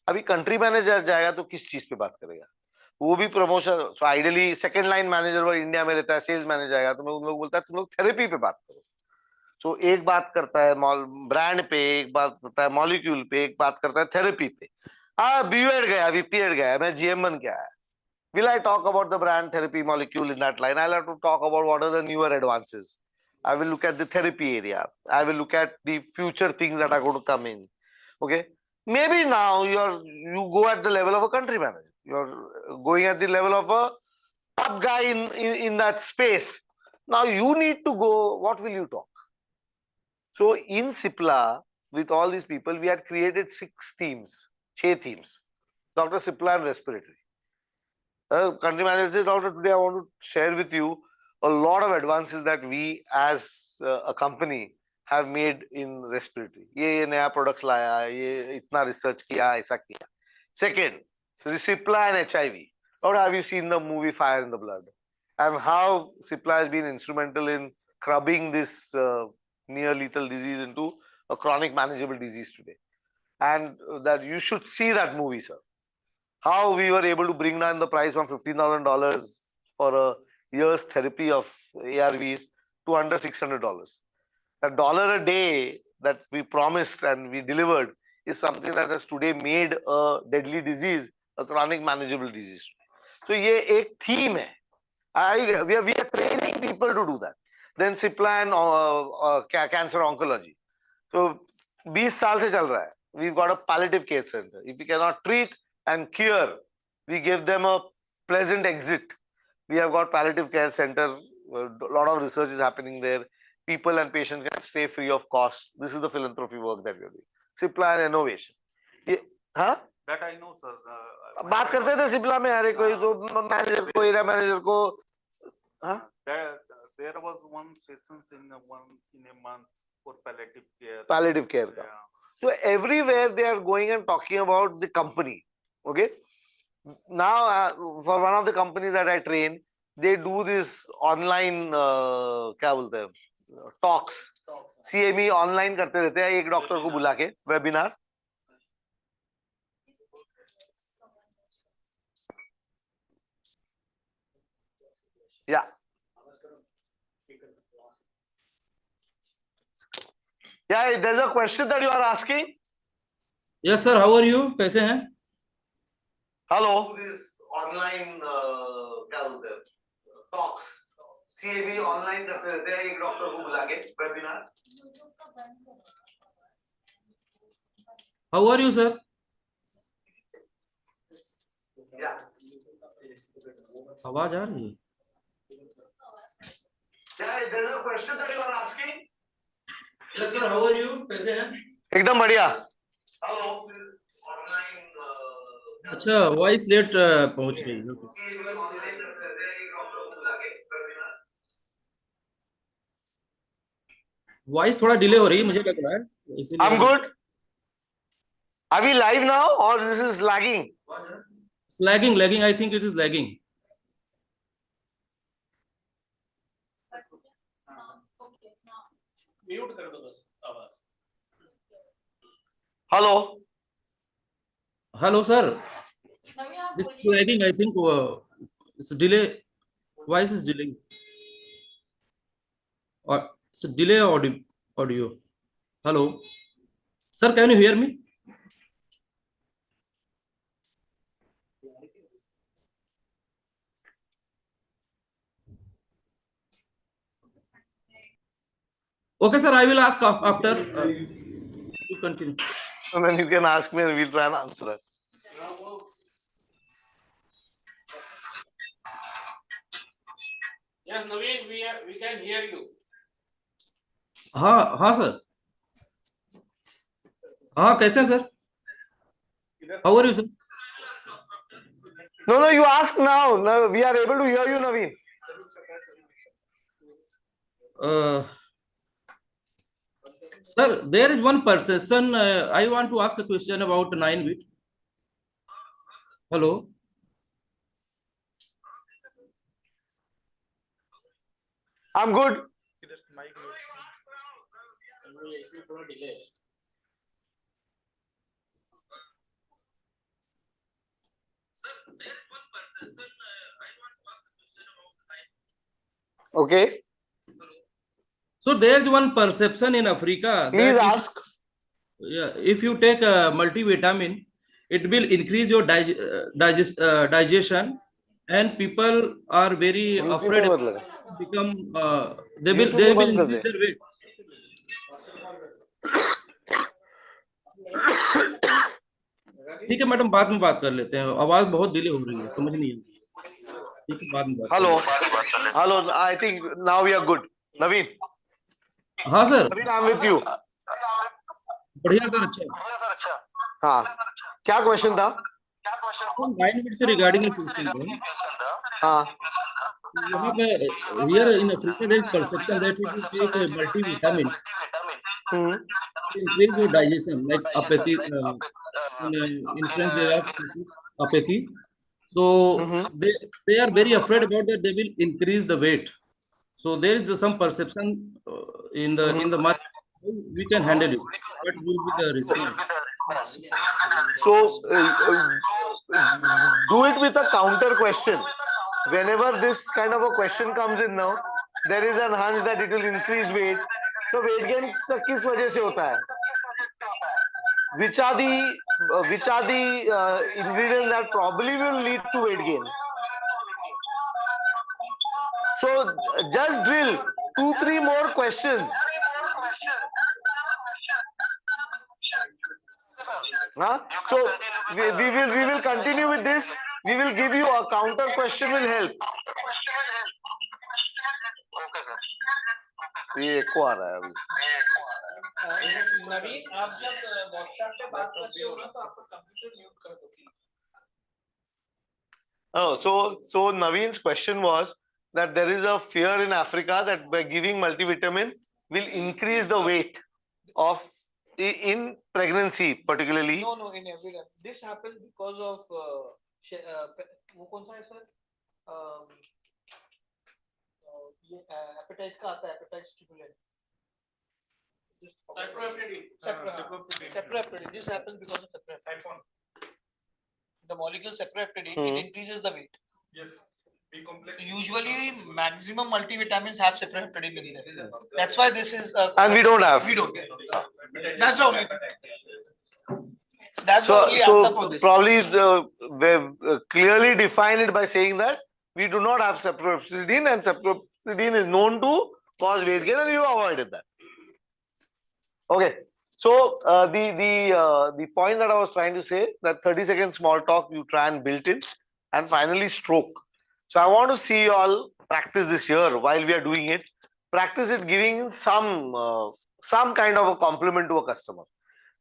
[SPEAKER 1] अभी country manager जाएगा तो किस चीज पे बात करेगा? वो भी promotion. So ideally second line manager वो इंडिया में रहता है, sales manager आएगा तो मैं उन लोग बोलता है तुम लोग थेरेपी पे बात करो. So एक बात करता है ब्रांड पे, एक बात करता है मॉलिक्यूल पे, एक बात करता है थेरेपी पे. बीएड गया, VP गया, मैं GM बन के आया. Will I talk about the brand therapy molecule in that line? I'll have to talk about what are the newer advances. I will look at the therapy area. I will look at the future things that are going to come in. Okay. Maybe now you go at the level of a country manager. You're going at the level of a top guy in that space. Now you need to go, what will you talk? So in Cipla, with all these people, we had created 6 themes, 6 themes. Dr. Cipla and respiratory. Country manager says, Doctor, today I want to share with you a lot of advances that we as a company have made in respiratory. ये नया products लाया, ये इतना research किया, ऐसा किया. Second, Cipla and HIV. Or have you seen the movie Fire in the Blood? And how Cipla has been instrumental in crubbing this near lethal disease into a chronic manageable disease today. And that you should see that movie, sir. How we were able to bring down the price from $15,000 for a year's therapy of ARVs to under $600. That $1 a day that we promised and we delivered is something that has today made a deadly disease a chronic manageable disease. So ये एक theme है. We are training people to do that. then Cipla and cancer oncology. So 20 साल से चल रहा है. We've got a palliative care center. If we cannot treat and cure, we give them a pleasant exit. We have got palliative care center. A lot of research is happening there. People and patients can stay free of cost. This is the philanthropy work that we are doing. Cipla and innovation. हाँ?
[SPEAKER 2] That I know, sir.
[SPEAKER 1] बात करते थे सिप्ला में हर कोई तो manager को area manager को हाँ
[SPEAKER 2] there was one sessions in a month for
[SPEAKER 1] palliative care का. So everywhere they are going and talking about the company. Okay, now for one of the companies that I train, they do this online क्या बोलते हैं talks. CME online करते रहते हैं एक doctor को बुला के webinar. Yeah. Yeah, there's a question that you are asking.
[SPEAKER 10] Yes, sir. How are you? कैसे हैं?
[SPEAKER 1] Hello. This online क्या बोलते हैं talks. CME online करते रहते हैं एक डॉक्टर को बुला के webinar.
[SPEAKER 10] How are you, sir?
[SPEAKER 1] Yeah.
[SPEAKER 10] आवाज आ रही है?
[SPEAKER 1] Yeah, there's a question that you are asking.
[SPEAKER 10] Yes, sir. How are you? कैसे हैं?
[SPEAKER 1] एकदम बढ़िया.
[SPEAKER 2] Hello.
[SPEAKER 10] अच्छा, वॉइस लेट पहुंच रही है. वॉइस थोड़ा डिले हो रही है मुझे लग रहा है.
[SPEAKER 1] I'm good. Are we live now or this is lagging?
[SPEAKER 10] Lagging. I think it is lagging.
[SPEAKER 4] Mute कर दो बस आवाज.
[SPEAKER 10] Hello, sir. This is lagging. I think it's a delay. Voice is delaying. Or it's a delay audio. Hello, sir. Can you hear me? Okay, sir. I will ask after. You continue.
[SPEAKER 1] And then you can ask me and we'll try and answer it.
[SPEAKER 4] Yes, Naveen, we can hear you.
[SPEAKER 10] हाँ sir. हाँ कैसे हैं sir? How are you, sir?
[SPEAKER 1] No, you ask now. No, we are able to hear you, Naveen.
[SPEAKER 10] Sir, there is one person. I want to ask a question about 9-bit. Hello.
[SPEAKER 1] I'm good. Okay.
[SPEAKER 10] So there's one perception in Africa.
[SPEAKER 1] Please ask.
[SPEAKER 10] If you take a multivitamin, it will increase your digestion, and people are very afraid to become. They will increase their weight. ठीक है madam, बाद में बात कर लेते हैं. आवाज बहुत डिले हो रही है, समझ नहीं है. ठीक है, बाद में बात.
[SPEAKER 1] Hello. I think now we are good. Naveen.
[SPEAKER 10] हाँ sir.
[SPEAKER 1] Naveen, I'm with you.
[SPEAKER 10] बढ़िया सर. अच्छा.
[SPEAKER 1] हाँ. क्या क्वेश्चन था?
[SPEAKER 10] 9-bit से रिगार्डिंग क्वेश्चन था.
[SPEAKER 1] हाँ.
[SPEAKER 10] यहाँ पे here in Africa there is perception that if you take a multivitamin, increase your digestion, like apathy. In French they are apathy. So they are very afraid about that they will increase the weight. So there is some perception in the market. We can handle it. What will be the response?
[SPEAKER 1] So do it with a counter question. Whenever this kind of a question comes in now, there is an hunch that it will increase weight. So weight gain किस वजह से होता है? Which are the ingredients that probably will lead to weight gain? So just drill. 2-3 more questions. Huh? So we will continue with this. We will give you a counter question will help. ये एको आ रहा है अभी.
[SPEAKER 5] नवीन आप जब WhatsApp पे बात करते हो ना तो आपको कंप्यूटर म्यूट कर दो please.
[SPEAKER 1] Oh, so Naveen's question was that there is a fear in Africa that by giving multivitamin will increase the weight of in pregnancy particularly.
[SPEAKER 5] No, in everyone. This happens because of वो कौन सा है sir? ये appetite का आता है, appetite stimulant. Cephalosporin. This happens because of cephalosporin. The molecule cephalosporin it increases the weight.
[SPEAKER 2] Yes.
[SPEAKER 5] Usually, maximum multivitamins have cephalosporin in them. That's why this is.
[SPEAKER 1] And we don't have.
[SPEAKER 5] We don't. That's the only. That's the only
[SPEAKER 1] so
[SPEAKER 5] answer for this.
[SPEAKER 1] Probably they've clearly defined it by saying that we do not have cephalosporin, and cephalosporin is known to cause weight gain, and you avoided that. Okay. So the point that I was trying to say that 30-second small talk you try and build in, and finally stroke. So I want to see you all practice this year while we are doing it. Practice it giving some kind of a compliment to a customer.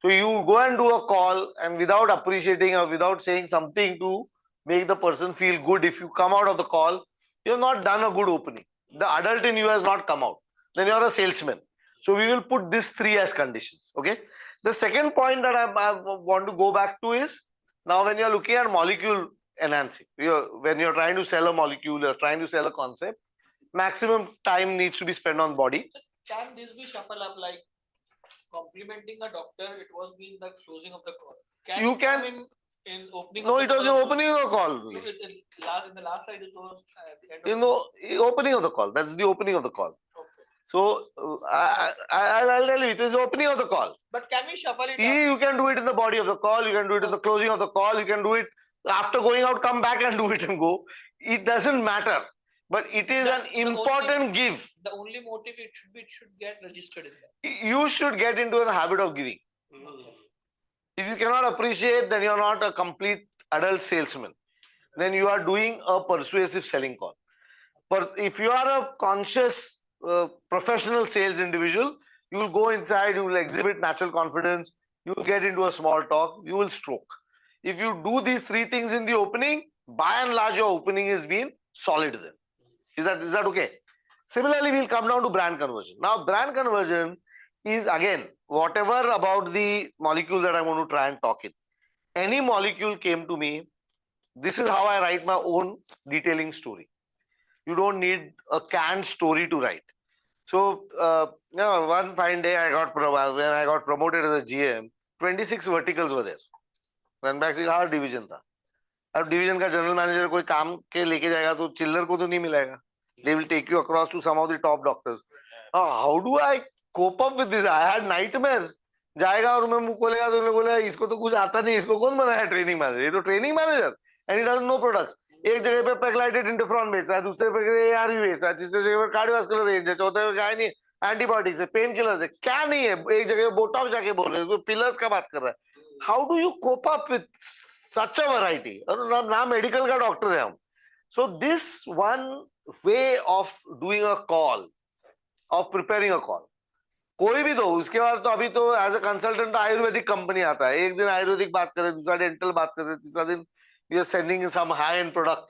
[SPEAKER 1] So you go and do a call, and without appreciating or without saying something to make the person feel good, if you come out of the call, you have not done a good opening. The adult in you has not come out. Then you are a salesman. So we will put these 3 as conditions. Okay. The second point that I want to go back to is now when you are looking at molecule enhancing, when you are trying to sell a molecule, you are trying to sell a concept, maximum time needs to be spent on body.
[SPEAKER 5] Can this be shuffled up like complimenting a doctor? It was being the closing of the call.
[SPEAKER 1] You can.
[SPEAKER 5] Come in opening.
[SPEAKER 1] No, it was in opening of the call.
[SPEAKER 5] No, in the last slide it was at the end.
[SPEAKER 1] You know, opening of the call. That's the opening of the call. So I'll tell you, it is the opening of the call.
[SPEAKER 5] But can we shuffle it?
[SPEAKER 1] You can do it in the body of the call. You can do it in the closing of the call. You can do it after going out. Come back and do it and go. It doesn't matter. But it is an important give.
[SPEAKER 5] The only motive it should get registered in there.
[SPEAKER 1] You should get into a habit of giving. If you cannot appreciate, then you are not a complete adult salesman. Then you are doing a persuasive selling call. But if you are a conscious professional sales individual, you will go inside, you will exhibit natural confidence, you will get into a small talk, you will stroke. If you do these 3 things in the opening, by and large your opening is being solid then. Is that okay? Similarly, we'll come down to brand conversion. Now, brand conversion is again, whatever about the molecule that I want to try and talk in. Any molecule came to me, this is how I write my own detailing story. You don't need a canned story to write. So, one fine day when I got promoted as a GM, 26 verticals were there. Run back our division था. अब division का general manager कोई काम के लेके जाएगा तो चिल्लर को तो नहीं मिलेगा. They will take you across to some of the top doctors. How do I cope up with this? I had nightmares. जाएगा और मैं मुँह खोलेगा तो उन्होंने बोला इसको तो कुछ आता नहीं, इसको कौन बनाया ट्रेनिंग मैनेजर? ये तो training manager and he doesn't know products. एक जगह पे पेगलाइटेड इंटरफ्रॉन बेच रहा है, दूसरे पे ARV बेच रहा है, तीसरे जगह पे कार्डियोवास्कुलर रेंज है, चौथे पे क्या नहीं एंटीबायोटिक्स है, पेन किलर्स है, क्या नहीं है, एक जगह बोटॉक्स जाके बोल रहे हैं, पिलर्स का बात कर रहा है. How do you cope up with such a variety? और ना मेडिकल का डॉक्टर है हम. So this one way of doing a call, of preparing a call, कोई भी दो. उसके बाद तो अभी तो as a consultant ayurvedic company आता है, एक दिन आयुर्वेदिक बात करे, दूसरा डेंटल बात करे, तीसरा दिन you are sending some high-end product,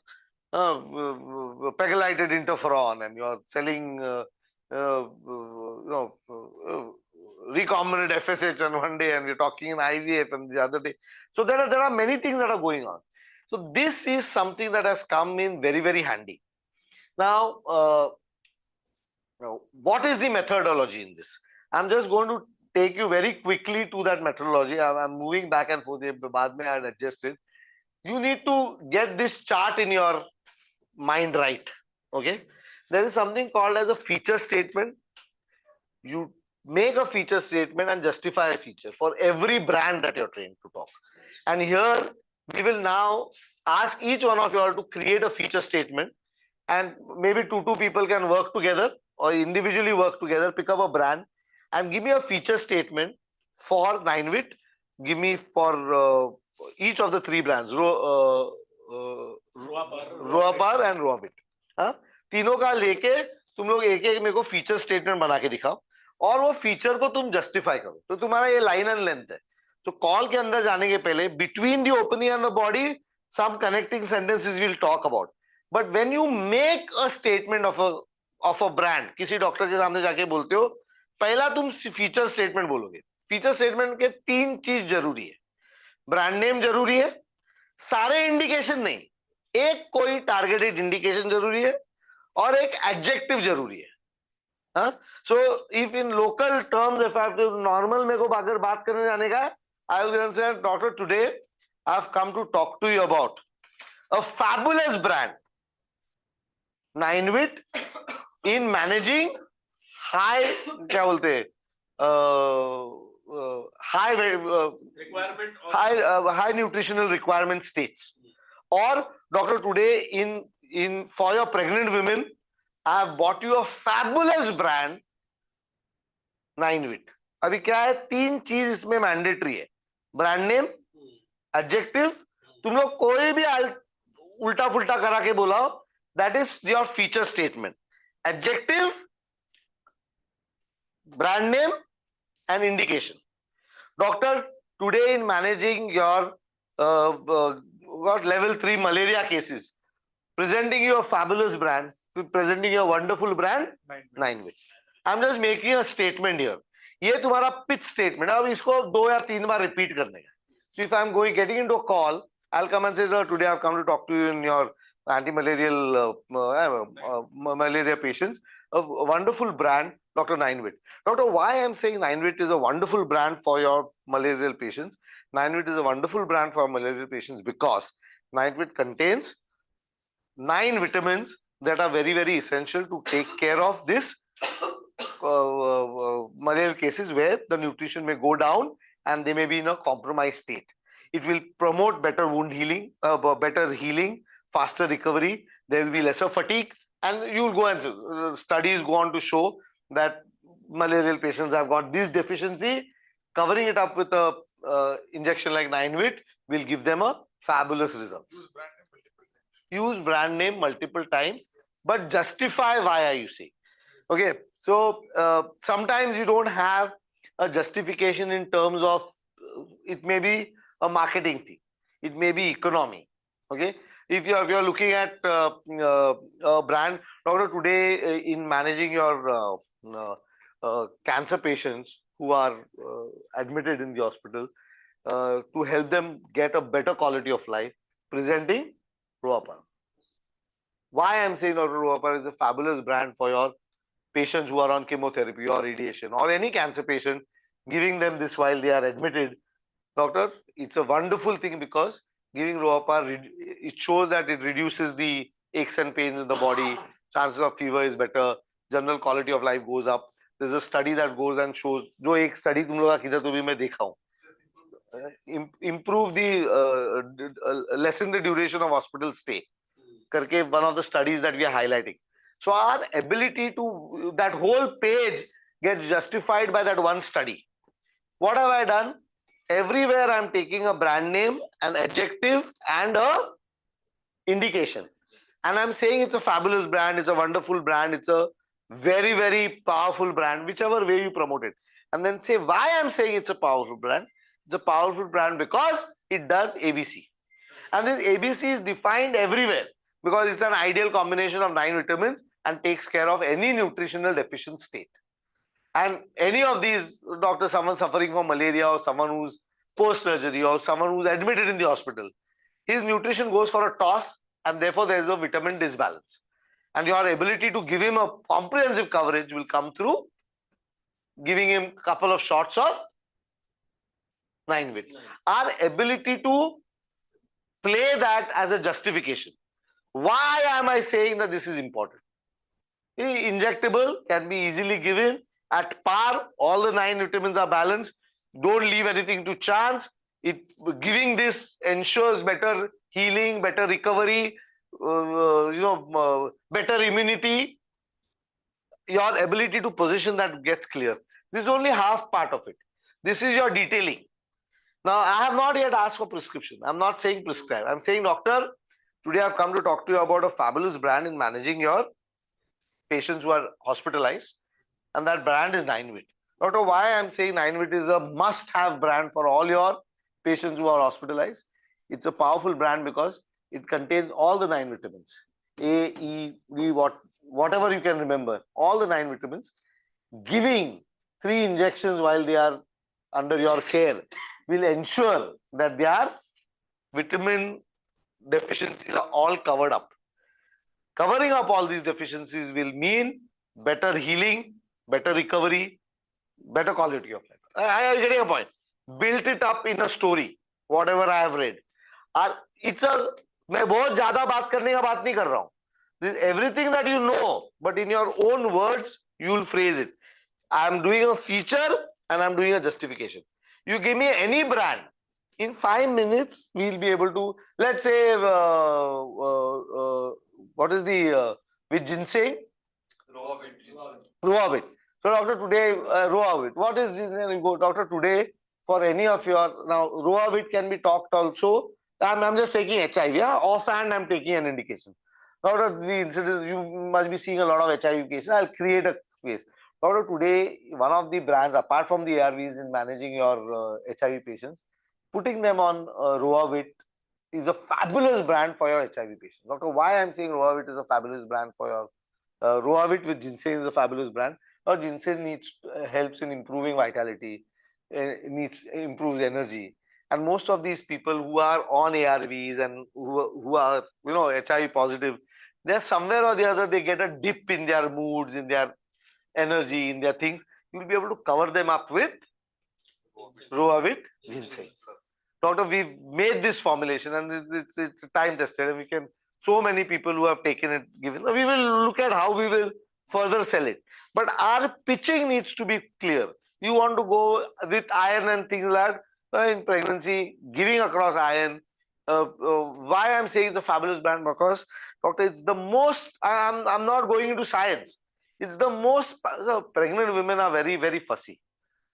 [SPEAKER 1] pegylated interferon, and you are selling, recombinant FSH on one day, and you're talking in IVF and the other day. So there are many things that are going on. So this is something that has come in very, very handy. Now, what is the methodology in this? I'm just going to take you very quickly to that methodology. I'm moving back and forth. Baad mein I had adjusted. You need to get this chart in your mind right. Okay. There is something called as a feature statement. You make a feature statement and justify a feature for every brand that you're trained to talk. And here we will now ask each one of you all to create a feature statement, and maybe two people can work together or individually work together, pick up a brand and give me a feature statement for 9-Wit. Give me for each of the three brands, Roapar and Roabit. हाँ, तीनों का लेके तुम लोग एक एक मेरे को फीचर स्टेटमेंट बना के दिखाओ और वो फीचर को तुम जस्टिफाई करो. तो तुम्हारा ये लाइन एंड लेंथ है. तो कॉल के अंदर जाने के पहले between the opening and the body some connecting sentences we'll talk about. But when you make a statement of a brand, किसी डॉक्टर के सामने जाके बोलते हो, पहला तुम फीचर स्टेटमेंट बोलोगे. फीचर स्टेटमेंट के 3 चीज जरूरी है. ब्रांड नेम जरूरी है, सारे इंडिकेशन नहीं, एक कोई टारगेटेड इंडिकेशन जरूरी है और एक एडजेक्टिव जरूरी है. So if in local terms, if I have to normal मेरे को अगर बात करने जाने का है, I will say doctor today I've come to talk to you about a fabulous brand, 9-Wit, in managing high, क्या बोलते हैं, high nutritional requirement states. Or doctor, today in for your pregnant women, I have bought you a fabulous brand, 9-Wit. अभी क्या है, 3 चीज इसमें mandatory है. Brand name, adjective, तुम लोग कोई भी उल्टा फुल्टा करा के बोलाओ, that is your feature statement. Adjective, brand name and indication. Doctor, today in managing your level 3 malaria cases, presenting you a fabulous brand, presenting you a wonderful brand, 9-Wit. I'm just making a statement here. ये तुम्हारा pitch statement है. अब इसको 2 या 3 बार repeat करने का. So if I'm getting into a call, I'll come and say, today I've come to talk to you in your anti-malarial malaria patients. A wonderful brand, Dr. 9-Wit. Doctor, why I'm saying 9-Wit is a wonderful brand for your malarial patients? 9-Wit is a wonderful brand for malarial patients because 9-Wit contains 9 vitamins that are very, very essential to take care of this malarial cases where the nutrition may go down and they may be in a compromised state. It will promote better wound healing, better healing, faster recovery. There will be lesser fatigue, and you will go and studies go on to show that malarial patients have got this deficiency. Covering it up with a injection like 9-Wit will give them a fabulous results. Use brand name multiple times, but justify why are you saying. Okay, so sometimes you don't have a justification in terms of it may be a marketing thing, it may be economy. Okay, if you're looking at a brand, doctor, today in managing your cancer patients who are admitted in the hospital, to help them get a better quality of life, presenting Roapar. Why I'm saying Dr. Roapar is a fabulous brand for your patients who are on chemotherapy or radiation or any cancer patient, giving them this while they are admitted. Doctor, it's a wonderful thing because giving Roapar, it shows that it reduces the aches and pains in the body, chances of fever is better, general quality of life goes up. There's a study that goes and shows, जो एक study तुम लोग का किधर तो भी मैं देखा हूँ, improve the lessen the duration of hospital stay करके one of the studies that we are highlighting. So our ability to, that whole page gets justified by that one study. What have I done? Everywhere I'm taking a brand name, an adjective and a indication, and I'm saying it's a fabulous brand, it's a wonderful brand, it's a very, very powerful brand, whichever way you promote it, and then say why I'm saying it's a powerful brand. It's a powerful brand because it does ABC, and this ABC is defined everywhere because it's an ideal combination of 9 vitamins and takes care of any nutritional deficient state. And any of these, doctor, someone suffering from malaria or someone who's post-surgery or someone who's admitted in the hospital, his nutrition goes for a toss and therefore there is a vitamin disbalance. And your ability to give him a comprehensive coverage will come through giving him a couple of shots of 9-Wit. Our ability to play that as a justification. Why am I saying that this is important? Injectable can be easily given at par. All the 9 vitamins are balanced. Don't leave anything to chance. Giving this ensures better healing, better recovery, better immunity. your ability to position that gets clear. This is only half part of it. This is your detailing. Now, I have not yet asked for prescription. I'm not saying prescribe. I'm saying, doctor, today I've come to talk to you about a fabulous brand in managing your patients who are hospitalized, and that brand is 9-Vit. Doctor, why I'm saying 9-Vit is a must-have brand for all your patients who are hospitalized? It's a powerful brand because it contains all the 9 vitamins. A, E, D, whatever you can remember, all the 9 vitamins. Giving 3 injections while they are under your care will ensure that their vitamin deficiencies are all covered up. Covering up all these deficiencies will mean better healing, better recovery, better quality of life. I am getting a point. Built it up in a story, whatever I have read. It's a, मैं बहुत ज़्यादा बात करने का बात नहीं कर रहा हूँ. Everything that you know, but in your own words, you will phrase it. I am doing a feature and I am doing a justification. You give me any brand, in 5 minutes, we'll be able to, let's say, what is the, with ginseng? Roavit. So, doctor, today, Roavit. What is ginseng? You go, doctor, today, for any of your, now, Roavit can be talked also. I'm just taking HIV, yeah? Offhand, I'm taking an indication. Doctor, the incident, you must be seeing a lot of HIV cases. I'll create a case. Doctor, today, one of the brands, apart from the ARVs in managing your HIV patients, putting them on Roavit is a fabulous brand for your HIV patients. Doctor, why I'm saying Roavit is a fabulous brand for your Roavit with ginseng is a fabulous brand. Or ginseng helps in improving vitality, improves energy. And most of these people who are on ARVs and who are HIV positive, they're somewhere or the other, they get a dip in their moods, in their energy, in their things. You'll be able to cover them up with Roavit ginseng. Doctor, we've made this formulation and it's time tested, and we can, so many people who have taken it, given, we will look at how we will further sell it. But our pitching needs to be clear. You want to go with iron and things like that, in pregnancy, giving across iron. Why I'm saying it's a fabulous brand? Because, doctor, it's the most, I'm not going into science. It's the most, pregnant women are very, very fussy.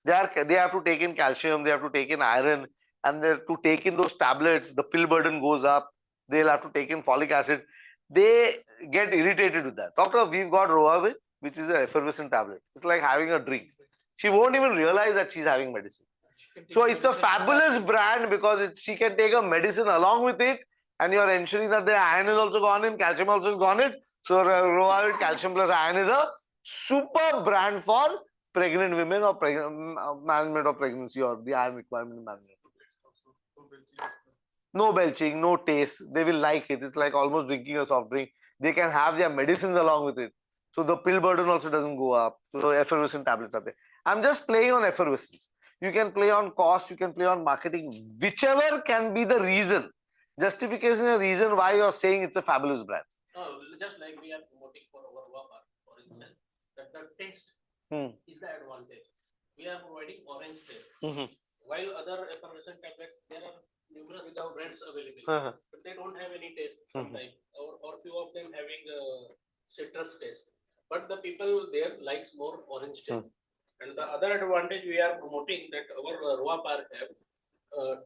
[SPEAKER 1] They have to take in calcium, they have to take in iron, and to take in those tablets, the pill burden goes up. They'll have to take in folic acid. They get irritated with that. Doctor, we've got Roavit, which is an effervescent tablet. It's like having a drink. She won't even realize that she's having medicine. So it's a fabulous brand because she can take a medicine along with it, and you're ensuring that the iron is also gone in, calcium also is gone in. So Roavit calcium plus iron is a super brand for pregnant women or management of pregnancy or the iron requirement management. No belching, no taste. They will like it. It's like almost drinking a soft drink. They can have their medicines along with it. So the pill burden also doesn't go up. So effervescent tablets are there. I'm just playing on effervescence. You can play on cost, you can play on marketing, whichever can be the reason. Justification is a reason why you're saying it's a fabulous brand.
[SPEAKER 4] Just like we are promoting for our worker, for instance, that the taste is the advantage. We are providing orange taste. While other effervescent tablets, there are numerous brands available, but they don't have any taste sometimes, or few of them having citrus taste. But the people there likes more orange taste. And the other advantage we are promoting that our Roa Par have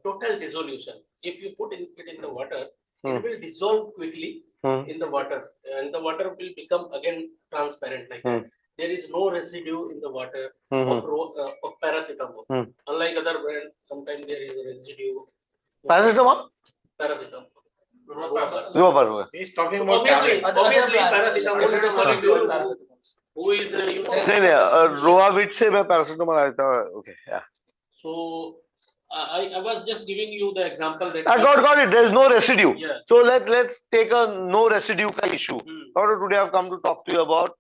[SPEAKER 4] total dissolution. If you put it in the water, it will dissolve quickly in the water, and the water will become again transparent like that. There is no residue in the water of paracetamol. Unlike other brands, sometimes there is a residue.
[SPEAKER 1] Paracetamol?
[SPEAKER 4] Paracetamol.
[SPEAKER 1] He's
[SPEAKER 4] talking about obviously paracetamol is a molecule who is
[SPEAKER 1] Roavit से मैं paracetamol आया था. Okay, yeah.
[SPEAKER 4] So I was just giving you the example that
[SPEAKER 1] I got it. There is no residue.
[SPEAKER 4] Yeah.
[SPEAKER 1] So let's take a no residue issue. Today I've come to talk to you about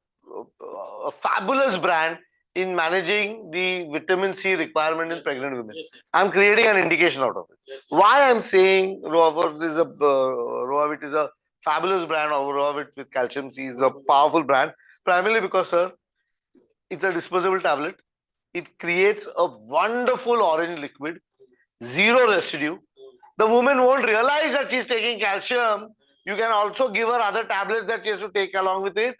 [SPEAKER 1] a fabulous brand in managing the vitamin C requirement in pregnant women. I'm creating an indication out of it. Why I'm saying Roavit is a fabulous brand, or Roavit with calcium C is a powerful brand, primarily because, sir, it's a disposable tablet. It creates a wonderful orange liquid, zero residue. The woman won't realize that she's taking calcium. You can also give her other tablets that she has to take along with it.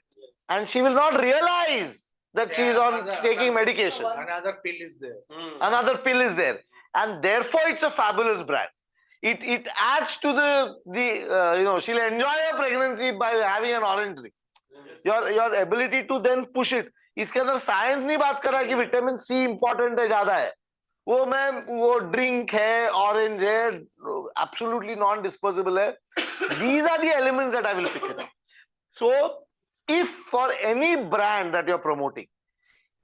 [SPEAKER 1] and she will not realize that she is on taking medication.
[SPEAKER 3] Another pill is there.
[SPEAKER 1] Another pill is there, and therefore it's a fabulous brand. It adds to the she'll enjoy her pregnancy by having an orange drink. Your ability to then push it. इसके अंदर science नहीं बात कर रहा कि vitamin C important है ज्यादा है. वो ड्रिंक है, ऑरेंज है, absolutely non-disposable है. These are the elements that I will pick it up. So, if for any brand that you're promoting,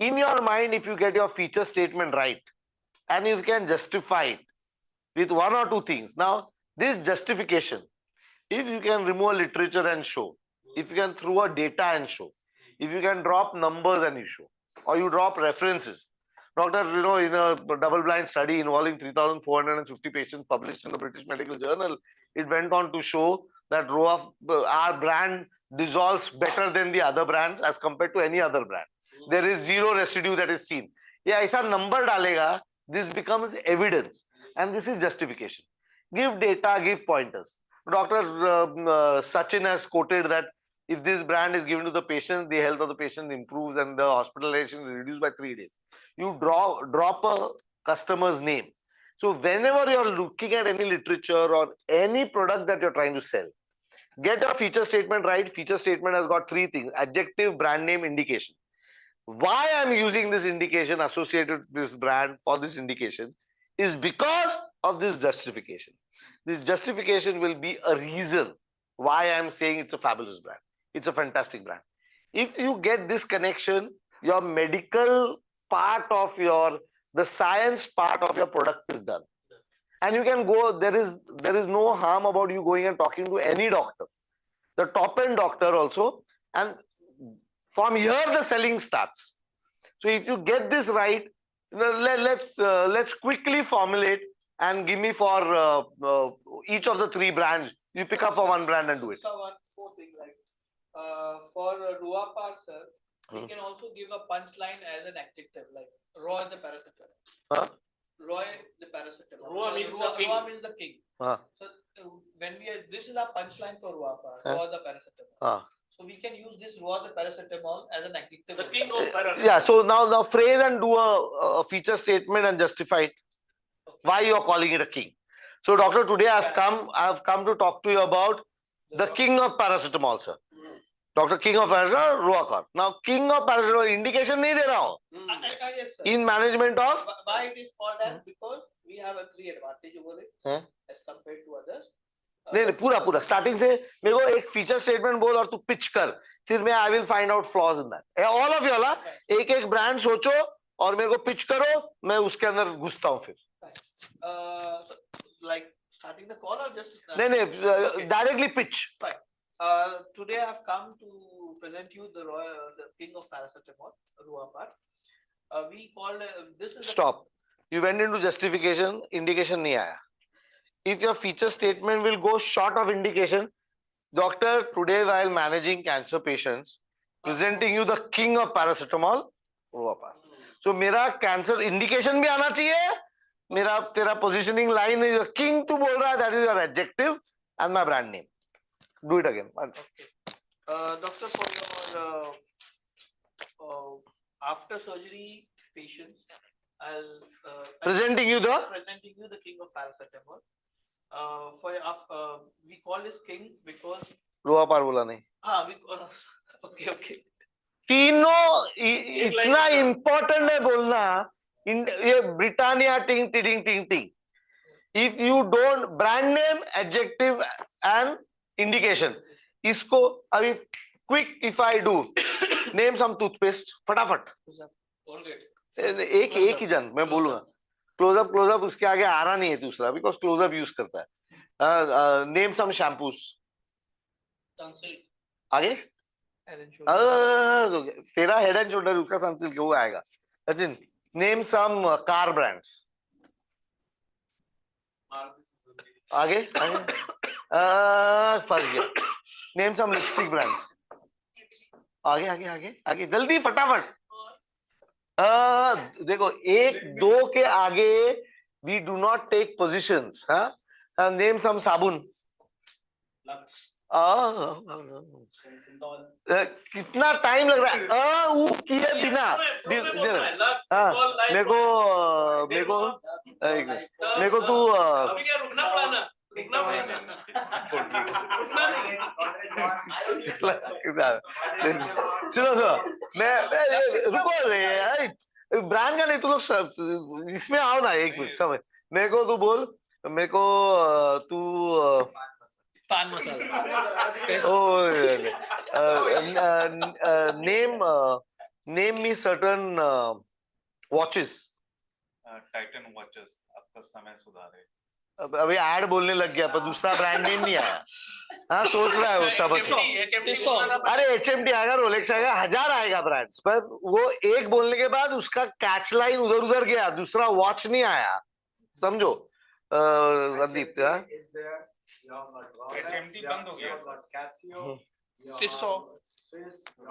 [SPEAKER 1] in your mind, if you get your feature statement right, and you can justify it with one or two things. Now, this justification, if you can remove literature and show, if you can throw a data and show, if you can drop numbers and you show, or you drop references. Doctor, in a double-blind study involving 3,450 patients published in the British Medical Journal, it went on to show that our brand dissolves better than the other brands as compared to any other brand. There is zero residue that is seen. Yeah, aisa number dalega, this becomes evidence, and this is justification. Give data, give pointers. Dr. Sachin has quoted that if this brand is given to the patient, the health of the patient improves and the hospitalization is reduced by 3 days. You drop a customer's name. So whenever you're looking at any literature or any product that you're trying to sell, get a feature statement right. Feature statement has got 3 things: adjective, brand name, indication. Why I'm using this indication associated with this brand for this indication is because of this justification. This justification will be a reason why I'm saying it's a fabulous brand. It's a fantastic brand. If you get this connection, your medical part of the science part of your product is done. And you can go, there is no harm about you going and talking to any doctor, the top end doctor also, and from here the selling starts. So if you get this right, let's quickly formulate and give me for each of the 3 brands. You pick up for one brand and do it.
[SPEAKER 5] So one more thing, like for Ruapar, sir, we can also give a punchline as an adjective, like Roy the paracetamol. Roy the paracetamol. Roy means the king. So when this is our punchline for Ruapar, Roy the paracetamol. So we can use this Roy the paracetamol as an adjective. The king of paracetamol.
[SPEAKER 1] Yeah. So now phrase and do a feature statement and justify it. Why you are calling it a king? So doctor, today I have come to talk to you about the king of paracetamol, sir. Dr. King of Paracetamol, Ruacor. Now, king of paracetamol indication nahi de raha hu.
[SPEAKER 5] Yes, sir.
[SPEAKER 1] In management of?
[SPEAKER 5] Why it is called as? Because we have a 3 advantage over it as compared to others.
[SPEAKER 1] नहीं पूरा starting से मेरे को एक feature statement बोल और तू pitch कर, फिर मैं I will find out flaws in that. All of you एक ब्रांड सोचो और मेरे को पिच करो, मैं उसके अंदर घुसता हूँ फिर.
[SPEAKER 5] Like starting the call or just?
[SPEAKER 1] नहीं directly pitch.
[SPEAKER 5] Today I have come to present you the king of paracetamol, Ruapar. We called this is.
[SPEAKER 1] Stop. You went into justification, indication nahi aaya. If your feature statement will go short of indication, doctor, today while managing cancer patients, presenting you the king of paracetamol, Ruapar. So मेरा cancer indication भी आना चाहिए. मेरा तेरा positioning line is king तू बोल रहा है, that is your adjective and my brand name. Do it again.
[SPEAKER 5] Okay. Doctor, for your after surgery patients,
[SPEAKER 1] presenting you the
[SPEAKER 5] king of paracetamol. We call this king because
[SPEAKER 1] Ruapar बोला नहीं.
[SPEAKER 5] Okay.
[SPEAKER 1] तीनों इतना important है बोलना. ये Britannia टिंग टिंग टिंग टिंग. If you don't brand name, adjective and indication, इसको अभी quick if I do name some toothpaste फटाफट. एक ही जन मैं बोलूंगा. क्लोजअप उसके आगे आ रहा नहीं है दूसरा, बिकॉज क्लोजअप यूज करता है. Name some shampoos. आगे तेरा हेड एंड शोल्डर उसका सनसिल्क वो आएगा. Sachin name some car brands. आगे फंस गया. Name some lipstick brands. आगे जल्दी फटाफट. देखो 1-2 के आगे we do not take positions. Name some साबुन. कितना टाइम लग रहा है किए बिना मेरे को तू सुनो मैं रुको रे ब्रांड का नहीं, तुम लोग इसमें आओ ना, एक मिनट समझ। मेरे को तू बोल, मेरे को तू
[SPEAKER 5] पान मसाला
[SPEAKER 1] नेम मी सर्टन वॉचेस।
[SPEAKER 2] टाइटन वॉचेस अब तो समय सुधारे।
[SPEAKER 1] अभी ऐड बोलने लग गया पर दूसरा ब्रांड नेम नहीं आया। हाँ सोच रहा है उसका अरे HMT आएगा, रोलेक्स आएगा, 1000 आएगा ब्रांड्स, पर वो एक बोलने के बाद उसका कैच लाइन उधर उधर गया, दूसरा वॉच नहीं आया, समझो रणदीप।
[SPEAKER 2] HMT बंद हो गया।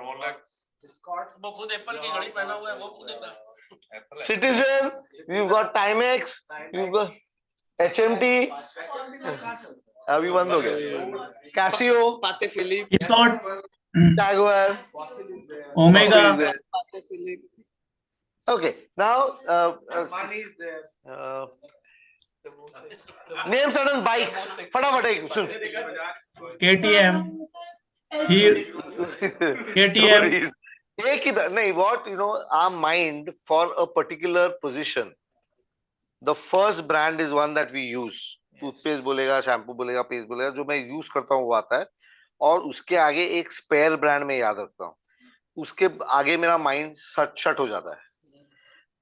[SPEAKER 2] रोलेक्स
[SPEAKER 4] वो खुद एप्पल की घड़ी पहना हुआ है, वो खुद
[SPEAKER 1] Citizen, you've got Timex, you've got HMT, अभी बंद हो गया। Casio,
[SPEAKER 5] पाते Philip,
[SPEAKER 1] Jaguar,
[SPEAKER 5] Omega.
[SPEAKER 1] Okay, now name certain bikes. फटाफट एक सुन।
[SPEAKER 5] KTM, KTM.
[SPEAKER 1] एक ही नहीं, what you know, our mind for a particular position, the first brand is one that we use. Toothpaste बोलेगा, शैम्पू बोलेगा, पेस्ट बोलेगा, जो मैं यूज करता हूँ वो आता है, और उसके आगे एक स्पेयर ब्रांड में याद रखता हूँ, उसके आगे मेरा माइंड शट हो जाता है।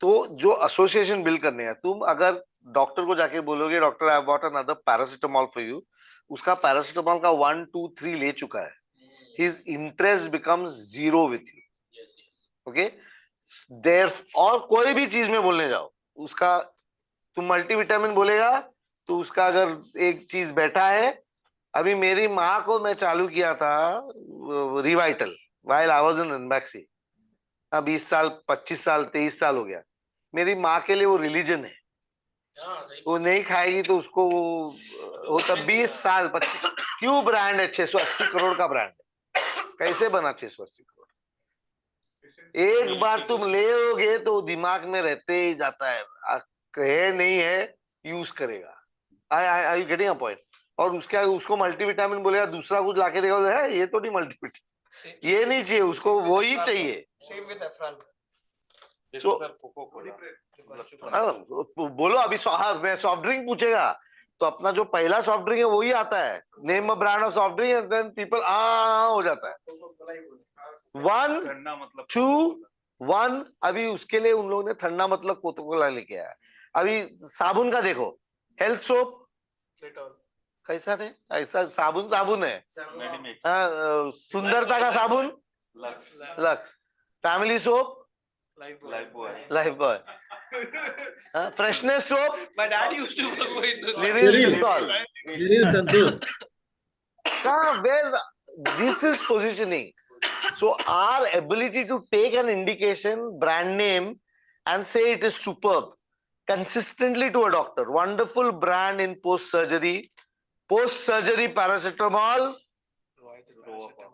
[SPEAKER 1] तो जो एसोसिएशन बिल्ड करने हैं, तुम अगर डॉक्टर को जाके बोलोगे doctor I bought another paracetamol for you, उसका पैरासिटामोल का 1 2 3 ले चुका है, his interest becomes zero with you. Okay, there और कोई भी चीज में बोलने जाओ, उसका तुम मल्टीविटामिन बोलेगा तो उसका अगर एक चीज बैठा है, अभी मेरी माँ को मैं चालू किया था Revital while I was in Ranbaxy, 20 साल 25 साल 23 साल हो गया, मेरी माँ के लिए वो रिलीजन है, वो नहीं खाएगी तो उसको वो तब 20 साल 25 क्यों ब्रांड है, 680 करोड़ का ब्रांड है, कैसे बना 680 करोड़? एक बार तुम लेओगे तो दिमाग में रहते ही जाता है, कहे नहीं है यूज करेगा। आई यू गेटिंग अ पॉइंट? और उसको मल्टीविटामिन बोलेगा, दूसरा कुछ लाके देगा, है ये तो नहीं मल्टीविटामिन, ये नहीं चाहिए उसको, वो ही चाहिए। बोलो अभी सॉफ्ट ड्रिंक पूछेगा तो अपना जो पहला सॉफ्ट ड्रिंक है वही आता है, name a brand of soft drink and then people हो जाता है 1 2 1। अभी उसके लिए उन लोगों ने ठंडा मतलब कोका-कोला लेके आया। अभी साबुन का देखो, हेल्थ सोप कैसा है, ऐसा साबुन है, सुंदरता का साबुन lux, family soap life boy, freshness soap
[SPEAKER 5] My dad used to work with this.
[SPEAKER 10] Liril Santoor.
[SPEAKER 1] Where this is positioning. So our ability to take an indication, brand name, and say it is superb consistently to a doctor. Wonderful brand in post-surgery paracetamol,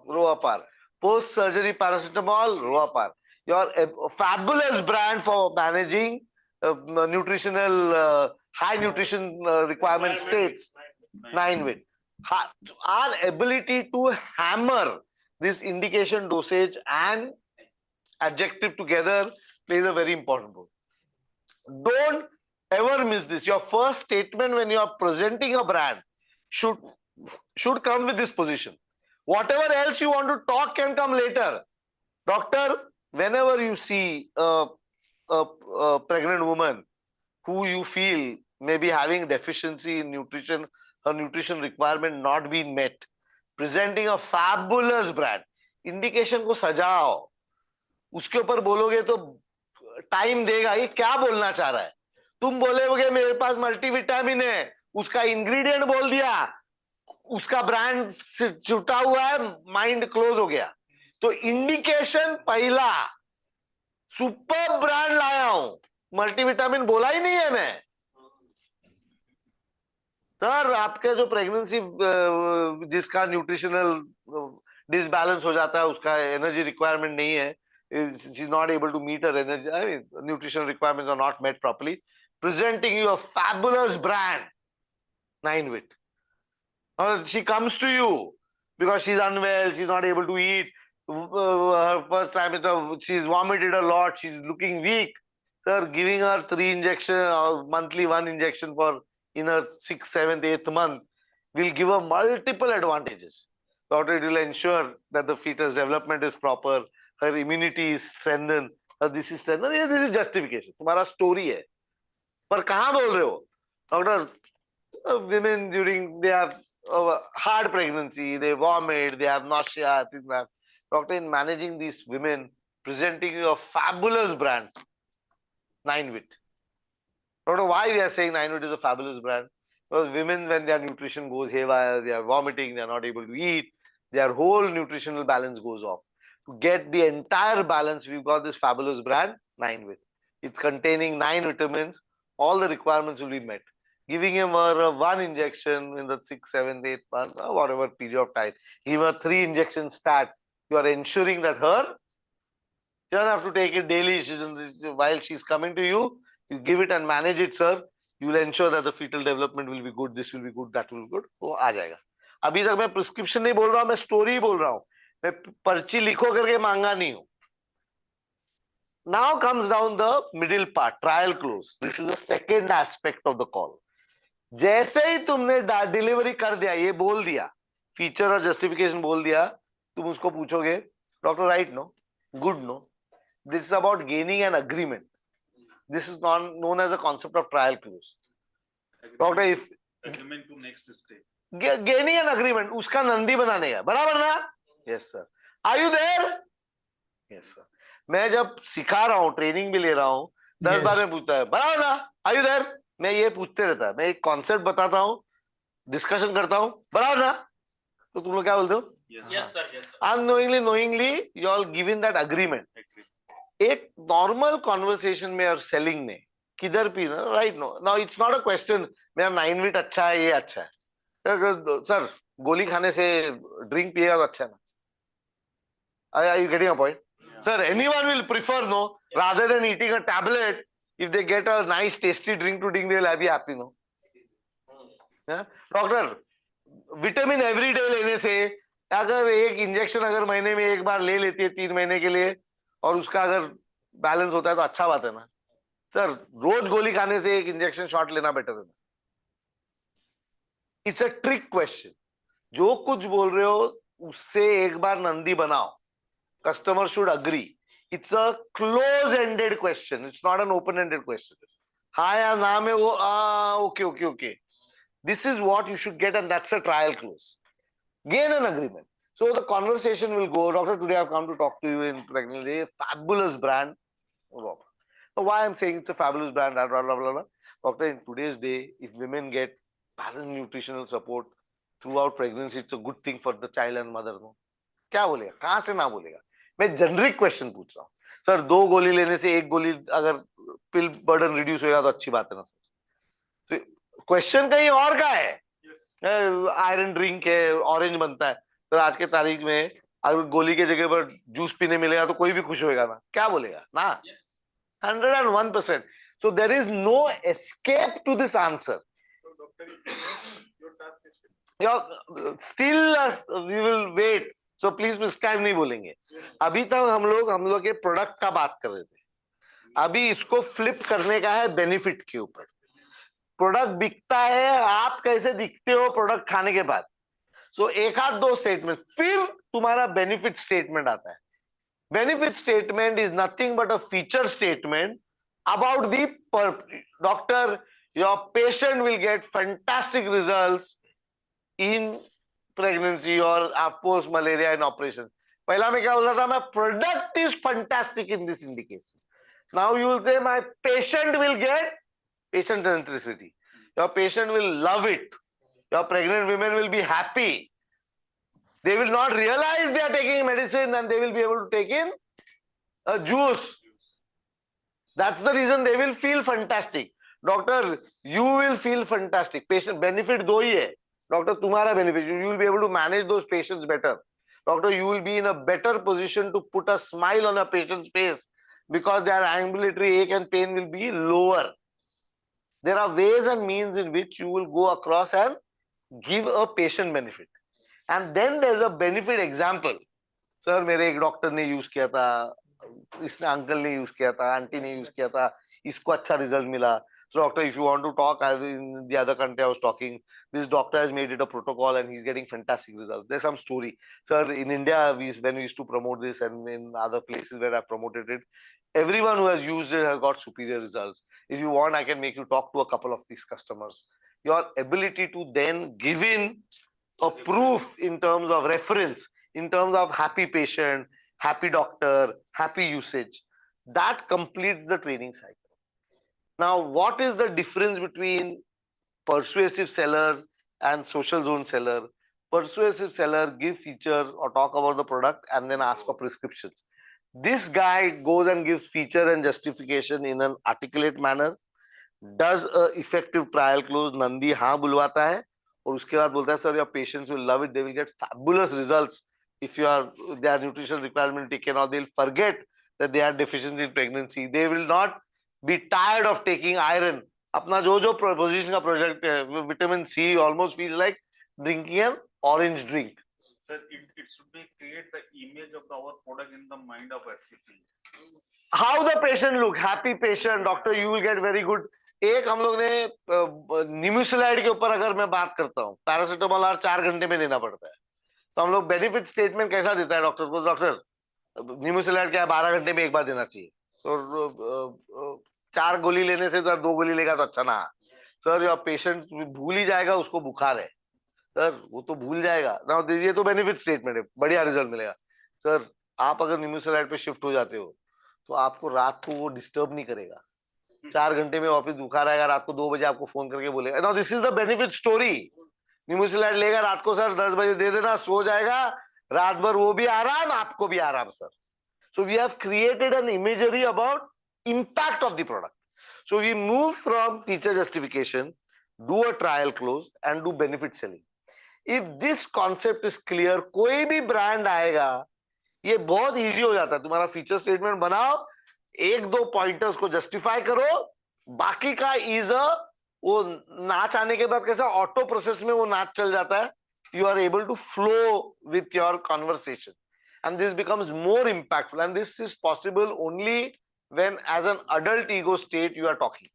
[SPEAKER 1] Roapar. Post-surgery paracetamol, Roapar. Your fabulous brand for managing nutritional high nutrition requirement states, 9-wit. Our ability to hammer this indication, dosage and adjective together plays a very important role. Don't ever miss this. Your first statement when you are presenting a brand should come with this position. Whatever else you want to talk can come later. Doctor, whenever you see a pregnant woman who you feel may be having deficiency in nutrition, her nutrition requirement not being met, presenting a fabulous brand, indication को सजाओ, उसके ऊपर बोलोगे तो time देगा, ये क्या बोलना चाह रहा है। तुम बोलोगे मेरे पास मल्टीविटामिन है, उसका इंग्रेडिएंट बोल दिया, उसका ब्रांड छुटा हुआ है, माइंड क्लोज हो गया। तो इंडिकेशन पहला, सुपर ब्रांड लाया हूं, मल्टीविटामिन बोला ही नहीं है मैं। सर आपके जो प्रेगनेंसी जिसका न्यूट्रिशनल डिसबैलेंस हो जाता है, उसका एनर्जी रिक्वायरमेंट नहीं है, she is not able to meet her energy, I mean nutritional requirements are not met properly, presenting you a fabulous brand 9-Wit, or she comes to you because she's unwell, she's not able to eat, her first time she's vomited a lot, she's looking weak. Sir, giving her 3 injection or monthly 1 injection for in her 6th, 7th, 8th month will give her multiple advantages. Doctor, it will ensure that the fetus development is proper, her immunity is strengthened, this is strengthened. Yeah, this is justification. तुम्हारा story है, पर कहाँ बोल रहे हो? Doctor, women during they have hard pregnancy, they vomit, they have nausea, things like that. Doctor, in managing these women, presenting you a fabulous brand, 9-Wit. I don't know why we are saying 9-Wit is a fabulous brand. Because women, when their nutrition goes haywire, they are vomiting, they are not able to eat, their whole nutritional balance goes off. To get the entire balance, we've got this fabulous brand, 9-Wit. It's containing 9 vitamins. All the requirements will be met. Giving him her 1 injection in the 6th, 7th, 8th month, or whatever period of time. Give her 3 injections stat. You are ensuring that you don't have to take it daily. While she's coming to you, you give it and manage it, sir. You will ensure that the fetal development will be good, this will be good, that will be good. वो आ जाएगा. अभी तक मैं prescription नहीं बोल रहा हूँ, मैं स्टोरी बोल रहा हूँ. मैं पर्ची लिखो करके मांगा नहीं हूँ. Now comes down the middle part, trial close. This is the second aspect of the call. जैसे ही तुमने डिलीवरी कर दिया, ये बोल दिया, फीचर और जस्टिफिकेशन बोल दिया, तुम उसको पूछोगे, doctor right no, good no. This is about gaining an agreement. This is known as a concept of trial close. Doctor, if
[SPEAKER 2] agreement to next stage.
[SPEAKER 1] Gaining an agreement, उसका नंदी बनाने का, बराबर ना? Yes sir. Are you there? Yes sir. मैं जब सिखा रहा हूँ, ट्रेनिंग भी ले रहा हूँ, 10 बार में पूछता है, बराबर ना? Are you there? मैं ये पूछते रहता है, मैं एक कॉन्सेप्ट बताता हूँ, डिस्कशन करता हूँ, बराबर ना? तो तुम लोग क्या बोलते हो?
[SPEAKER 4] Yes sir, yes sir.
[SPEAKER 1] Knowingly, you all given that agreement. एक नॉर्मल कॉन्वर्सेशन में और सेलिंग में किधर भी ना, right no, now it's not a question मेरा 9-Wit अच्छा है, ये अच्छा है. सर गोली खाने से ड्रिंक पिएगा तो अच्छा है ना. Are you getting a point? Sir, anyone will prefer no, rather than eating a tablet, if they get a nice tasty drink to drink, they will be happy no. Doctor, vitamin everyday लेने से अगर एक injection अगर महीने में एक बार ले लेती है 3 महीने के लिए और उसका अगर बैलेंस होता है तो अच्छा बात है ना. सर रोज गोली खाने से एक इंजेक्शन शॉट लेना बेटर है. It's a trick question. जो कुछ बोल रहे हो उससे एक बार नंदी बनाओ. Customer should agree. It's a close ended question, it's not an open ended question. हाँ या ना में वो okay okay okay. This is what you should get, and that's a trial close. Gain an agreement. So the conversation will go, Doctor, today I've come to talk to you in pregnancy, fabulous brand. So why I'm saying it's a fabulous brand, blah, blah, blah, blah. Doctor, in today's day, if women get balanced nutritional support throughout pregnancy, it's a good thing for the child and mother. No? क्या बोलेगा? कहाँ से ना बोलेगा? मैं generic question पूछ रहा हूँ. सर 2 गोली लेने से 1 गोली अगर पिल बर्डन रिड्यूस होगा तो अच्छी बात है ना सर. तो क्वेश्चन कहीं और का है. आयरन ड्रिंक है, ऑरेंज बनता है, तो आज के तारीख में अगर गोली के जगह पर जूस पीने मिलेगा तो कोई भी खुश होएगा ना. क्या बोलेगा ना? 101%. So there is no escape to this answer. Still we will wait. So please prescribe नहीं बोलेंगे. अभी तक हम लोग के प्रोडक्ट का बात कर रहे थे. अभी इसको फ्लिप करने का है बेनिफिट के ऊपर. प्रोडक्ट बिकता है, आप कैसे दिखते हो प्रोडक्ट खाने के बाद. सो एक आध 2 स्टेटमेंट, फिर तुम्हारा बेनिफिट स्टेटमेंट आता है. Benefit statement is nothing but a feature statement about the doctor, your patient will get fantastic results in pregnancy और पोस्ट मलेरिया इन ऑपरेशन. पहला मैं क्या बोल रहा था, मैं product is fantastic in this indication. Now you will say my patient will get patient centricity. Your patient will love it. Your pregnant women will be happy. They will not realize they are taking medicine and they will be able to take in a juice. That's the reason they will feel fantastic. Doctor, you will feel fantastic. Patient benefit दो ही है. Doctor, तुम्हारा benefit. You will be able to manage those patients better. Doctor, you will be in a better position to put a smile on a patient's face because their ambulatory ache and pain will be lower. There are ways and means in which you will go across and give a patient benefit. And then there's a benefit example. Sir, मेरे एक doctor ने use किया था, इसने uncle ने use किया था, aunty ने यूज किया था, इसको अच्छा रिजल्ट मिला. So doctor, if you want to talk, in the other country I was talking, this doctor has made it a protocol and he's getting fantastic results. There's some story. Sir, in India, when we used to promote this and in other places where I promoted it, everyone who has used it has got superior results. If you want, I can make you talk to a couple of these customers. Your ability to then give in a proof in terms of reference, in terms of happy patient, happy doctor, happy usage, that completes the training cycle. Now, what is the difference between persuasive seller and social zone seller? Persuasive seller give feature or talk about the product and then ask for prescriptions. This guy goes and gives feature and justification in an articulate manner, does a effective trial close, Nandi हाँ बुलवाता है और उसके बाद बोलता है sir, your patients will love it, they will get fabulous results if their nutritional requirement taken, or they'll forget that they had deficiency in pregnancy. They will not be tired of taking iron. अपना जो position का project है, vitamin C almost feels like drinking an orange drink.
[SPEAKER 2] Sir, it should be create the image of our product in the mind of HCP.
[SPEAKER 1] How the patient look? Happy patient, doctor, you will get very good. एक हम लोग ने निम्यूसिलाइड के ऊपर अगर मैं बात करता हूँ, पैरासिटामोल और 4 घंटे में देना पड़ता है, तो हम लोग बेनिफिट स्टेटमेंट कैसा देता है डॉक्टर को? डॉक्टर, निम्यूसिलाइड क्या है, 12 घंटे में एक बार देना चाहिए, तो 4 गोली लेने से तो 2 गोली लेगा तो अच्छा ना. सर, योर पेशेंट भूल ही जाएगा उसको बुखार है. सर, वो तो भूल जाएगा ना. ये तो बेनिफिट स्टेटमेंट है, बढ़िया रिजल्ट मिलेगा. सर, आप अगर निम्यूसिलाइड पे शिफ्ट हो जाते हो तो आपको रात को वो डिस्टर्ब नहीं करेगा. 4 घंटे में वापस बुखार आएगा, रात को 2 बजे आपको फोन करके बोलेगा. Now this is the benefit story. Nimesulide लेगा, रात को सर 10 बजे दे देना, सो जाएगा, रात भर वो भी आराम, आपको भी आराम. Sir, so we have created an imagery about impact of the product. So we move from feature justification, do a trial close and do benefit selling. If this concept is clear, कोई भी brand आएगा, ये बहुत easy हो जाता है. तुम्हारा feature statement बनाओ, 1-2 पॉइंटर्स को जस्टिफाई करो, बाकी का इज वो नाच आने के बाद कैसा ऑटो प्रोसेस में वो नाच चल जाता है. You are able to flow with your conversation and this becomes more impactful, and this is possible only when as an adult ego state you are talking.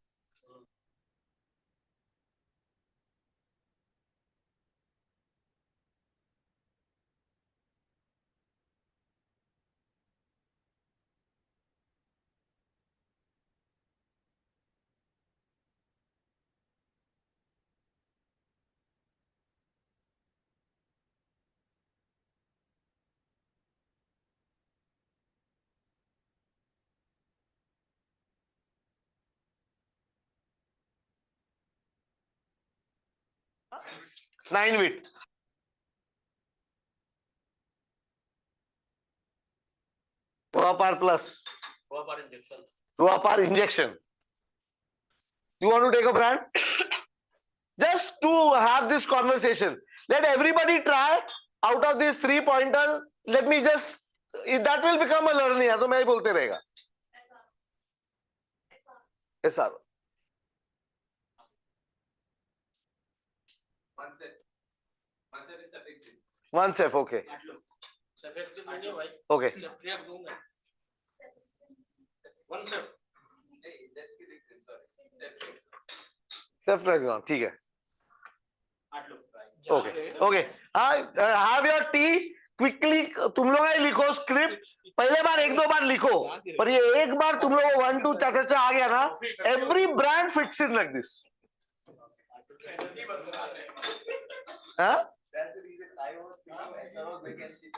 [SPEAKER 1] Nine bit. Roapar plus.
[SPEAKER 4] Roapar injection.
[SPEAKER 1] Roapar injection. You want to take a brand? Just to have this conversation. Let everybody try. Out of these 3 pointers, let me just, that will become a learning. तो मैं ही बोलते रहेगा. SR. One step, okay. Okay.
[SPEAKER 4] One step.
[SPEAKER 1] Self-regular, ठीक है. Okay, okay. Have your tea quickly. तुम लोग ही लिखो script. पहले बार 1-2 बार लिखो, पर ये एक बार तुम लोग 1 2 चा आ गया ना. Every brand fits in like this. Huh? That's the reason I was thinking SR was vacancy.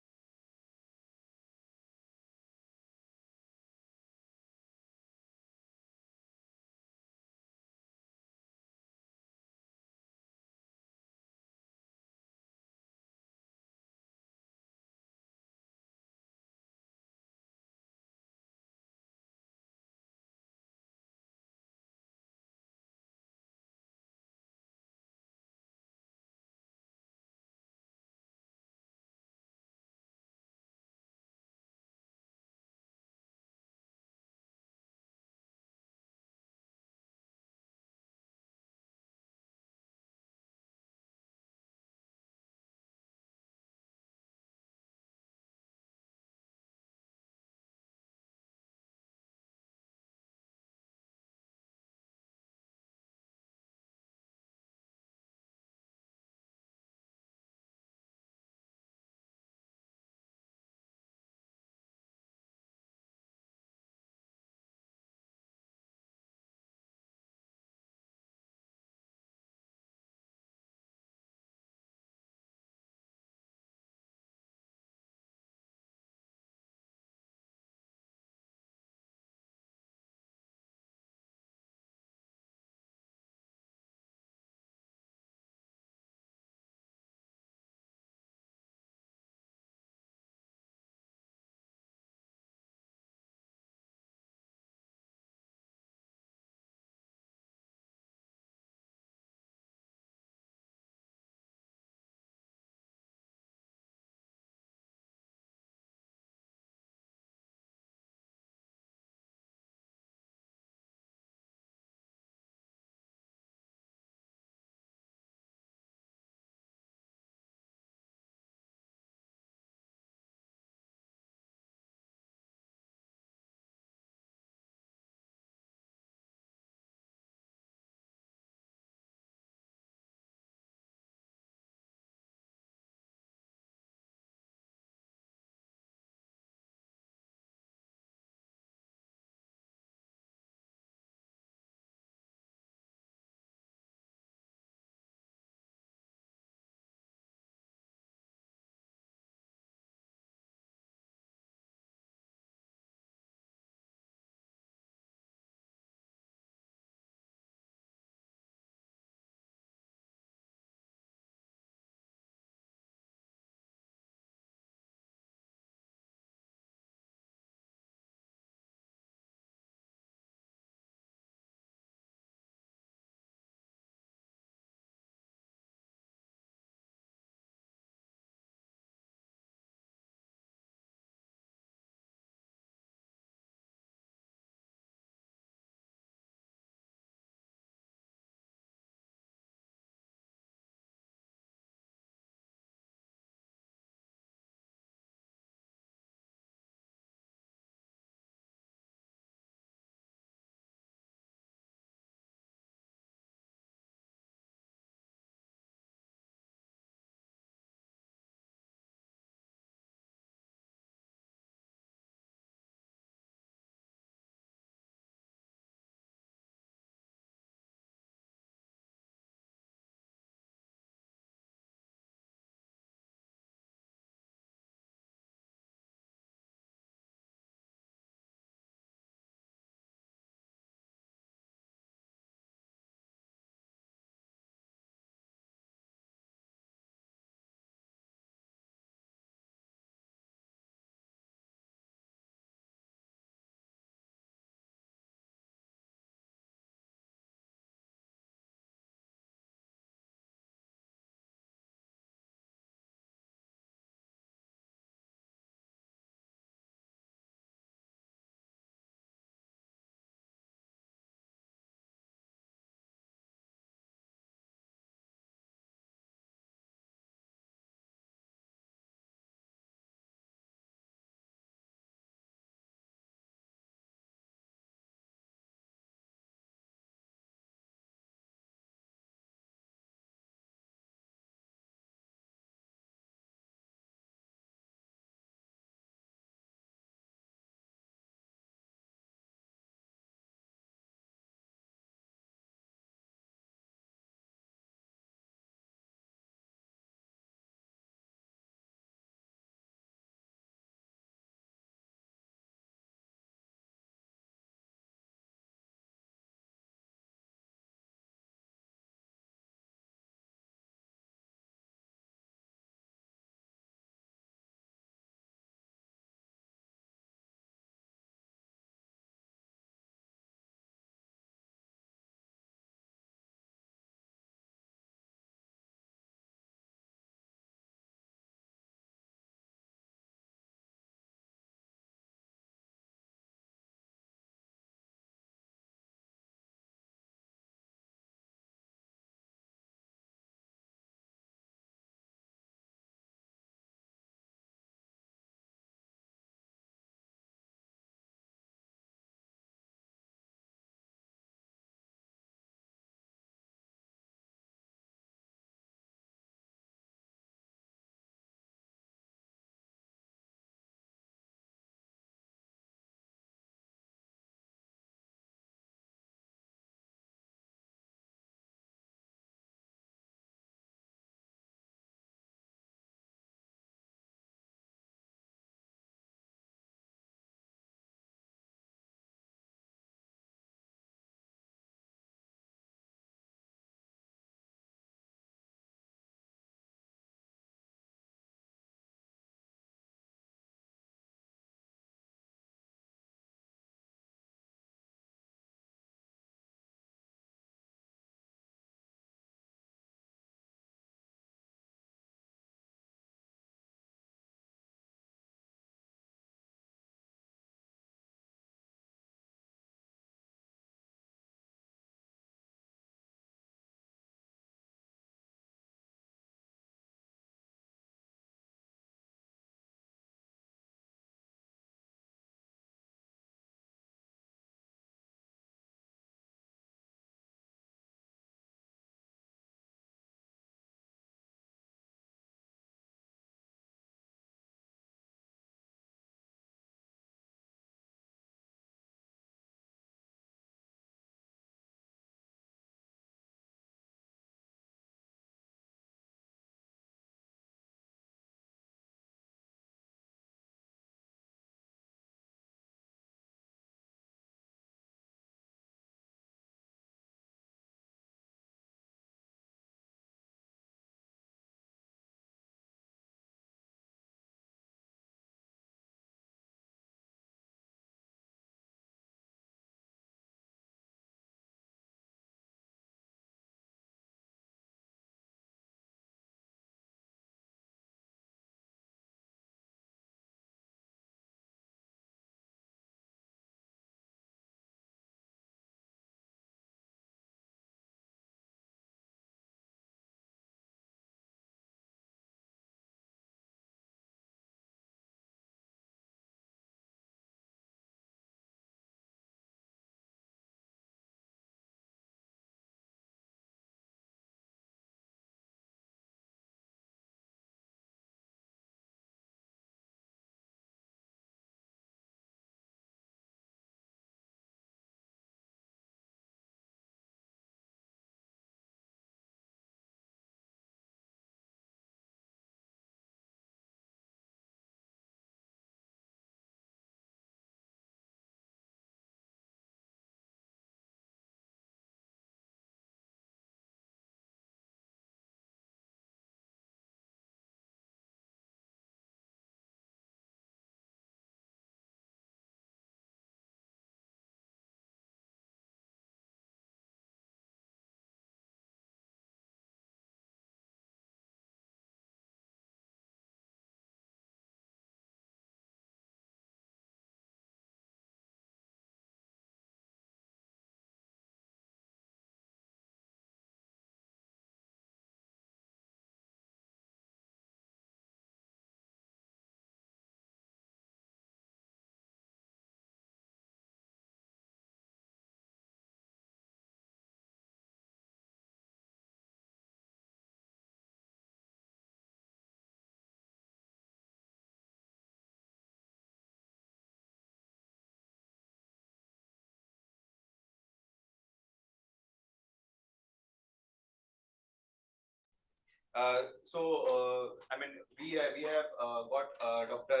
[SPEAKER 7] I mean, we have got Dr.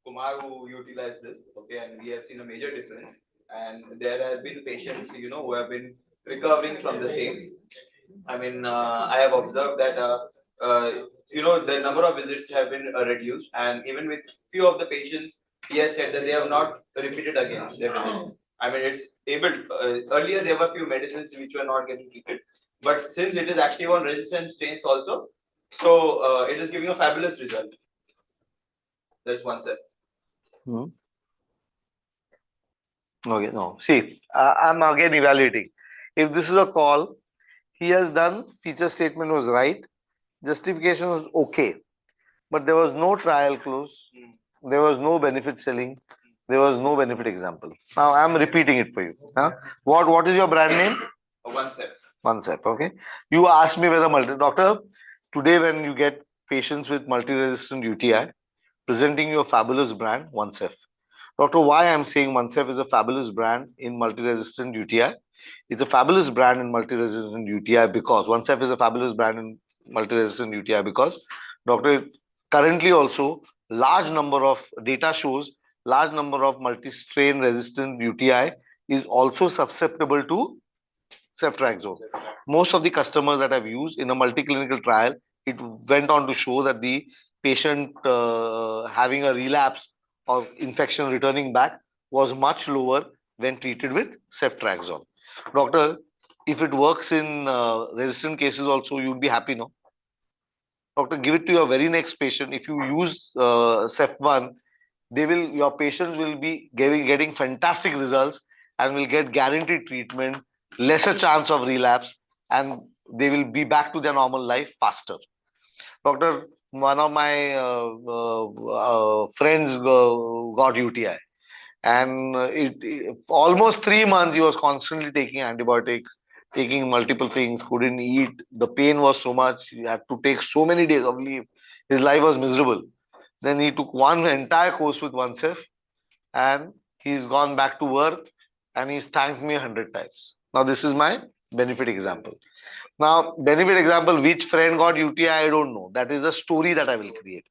[SPEAKER 7] Kumar who utilized this, okay, and we have seen a major difference. And there have been patients, who have been recovering from the same. I mean, I have observed that the number of visits have been reduced, and even with few of the patients, he has said that they have not repeated again their visits. I mean, it's able. Earlier, there were few medicines which were not getting treated, but since it is active on resistant strains also, so it is giving a fabulous result. That's one set.
[SPEAKER 1] Hmm. Okay, no. See, I'm again evaluating. If this is a call, he has done, feature statement was right, justification was okay, but there was no trial close, there was no benefit selling, there was no benefit example. Now I'm repeating it for you. Huh? What is your brand name?
[SPEAKER 7] One set.
[SPEAKER 1] OneCef, okay. You asked me whether doctor, today when you get patients with multi-resistant UTI, presenting your fabulous brand, OneCef. Doctor, why I'm saying OneCef is a fabulous brand in multi-resistant UTI? It's a fabulous brand in multi-resistant UTI because OneCef is a fabulous brand in multi-resistant UTI because, doctor, currently also large number of data shows large number of multi-strain resistant UTI is also susceptible to ceftriaxone. Most of the customers that I've used in a multi-clinical trial, it went on to show that the patient having a relapse or infection returning back was much lower when treated with ceftriaxone. Doctor, if it works in resistant cases also, you'd be happy, no? Doctor, give it to your very next patient. If you use Cef1, your patients will be getting fantastic results and will get guaranteed treatment, lesser chance of relapse, and they will be back to their normal life faster. Doctor, one of my friends got UTI, and almost 3 months he was constantly taking antibiotics, taking multiple things, couldn't eat. The pain was so much, he had to take so many days of leave. His life was miserable. Then he took one entire course with OneCef, and he's gone back to work, and he's thanked me 100 times. Now, this is my benefit example. Now, benefit example, which friend got UTI, I don't know. That is a story that I will create.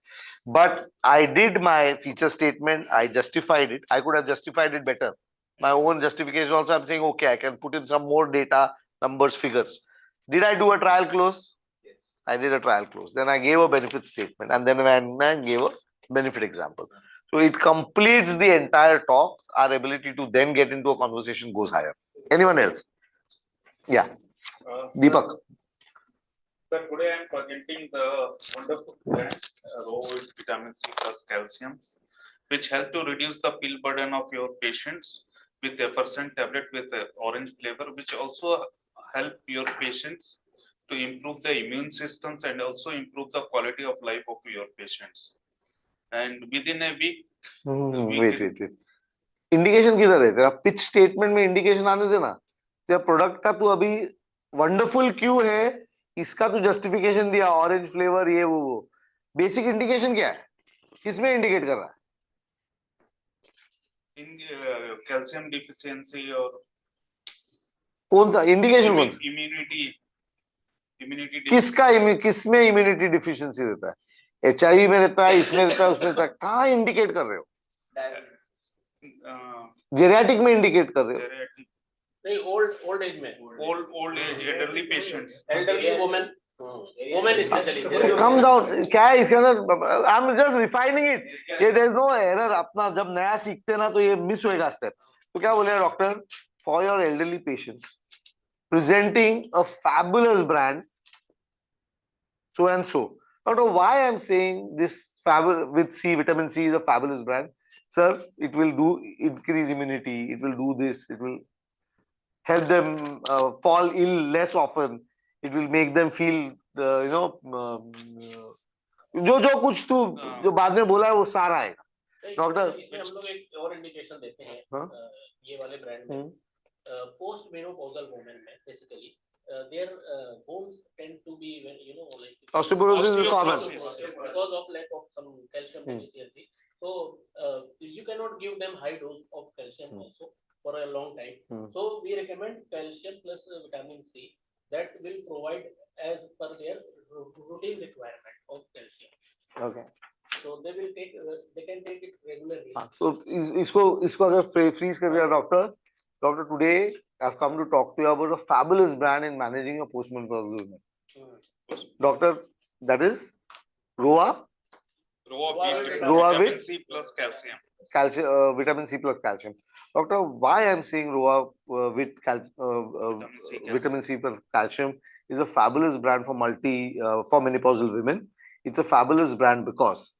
[SPEAKER 1] But I did my feature statement. I justified it. I could have justified it better. My own justification also, I'm saying, okay, I can put in some more data, numbers, figures. Did I do a trial close? Yes. I did a trial close. Then I gave a benefit statement. And then I gave a benefit example. So it completes the entire talk. Our ability to then get into a conversation goes higher. Anyone else? Yeah. Deepak.
[SPEAKER 2] Sir, today I am presenting the wonderful brand raw with vitamin C plus calcium, which help to reduce the pill burden of your patients with a % tablet with orange flavor, which also help your patients to improve the immune systems and also improve the quality of life of your patients. And within a week,
[SPEAKER 1] wait. Indication किधर है तेरा? Pitch statement में indication आने देना. तेरा product का तू अभी वंडरफुल क्यों है, इसका तू जस्टिफिकेशन दिया, ऑरेंज फ्लेवर ये वो. बेसिक इंडिकेशन क्या है? किसमें इंडिकेट कर रहा है?
[SPEAKER 2] in calcium deficiency or
[SPEAKER 1] कौन सा इंडिकेशन? कौन सा?
[SPEAKER 2] इम्यूनिटी
[SPEAKER 1] किसका किसमें इम्यूनिटी डिफिशियंसी रहता है? HIV में रहता है, इसमें रहता है, उसमें रहता है. कहाँ इंडिकेट कर रहे हो? जेरियाटिक में इंडिकेट कर रहे हो?
[SPEAKER 4] नहीं, ओल्ड एज में,
[SPEAKER 2] old age elderly patients,
[SPEAKER 4] elderly women specially.
[SPEAKER 1] Come down. क्या है इसके अंदर? I am just refining it. ये देयर इज नो एरर. अपना जब नया सीखते ना तो ये मिस होएगा स्टेप. तो क्या बोले doctor? For your elderly patients presenting a fabulous brand, so and so. Doctor, why I am saying this with C, vitamin C is a fabulous brand? Sir, it will do increase immunity. It will do this. It will help them fall ill less often. It will make them feel, जो कुछ तू जो बाद में बोला है वो सारा आएगा. डॉक्टर,
[SPEAKER 4] इसमें हम लोग एक और इंडिकेशन देते हैं ये वाले ब्रांड में. Post menopausal women में basically their bones tend to be, like
[SPEAKER 1] osteoporosis is common
[SPEAKER 4] because of lack of some calcium deficiency. So you cannot give them high dose of calcium also for a long time. So we recommend calcium plus vitamin C. that will provide as per their routine requirement of calcium.
[SPEAKER 1] Okay.
[SPEAKER 4] So they will take, they can take it regularly.
[SPEAKER 1] So इसको अगर freeze कर दिया doctor, today I've come to talk to you about a fabulous brand in managing your postmenopausal women. Doctor, that is Roa. Roa
[SPEAKER 2] vitamin
[SPEAKER 1] with
[SPEAKER 2] C plus calcium.
[SPEAKER 1] Vitamin C plus calcium. Doctor, why I'm saying Roa with vitamin C plus calcium is a fabulous brand for for menopausal women. It's a fabulous brand because,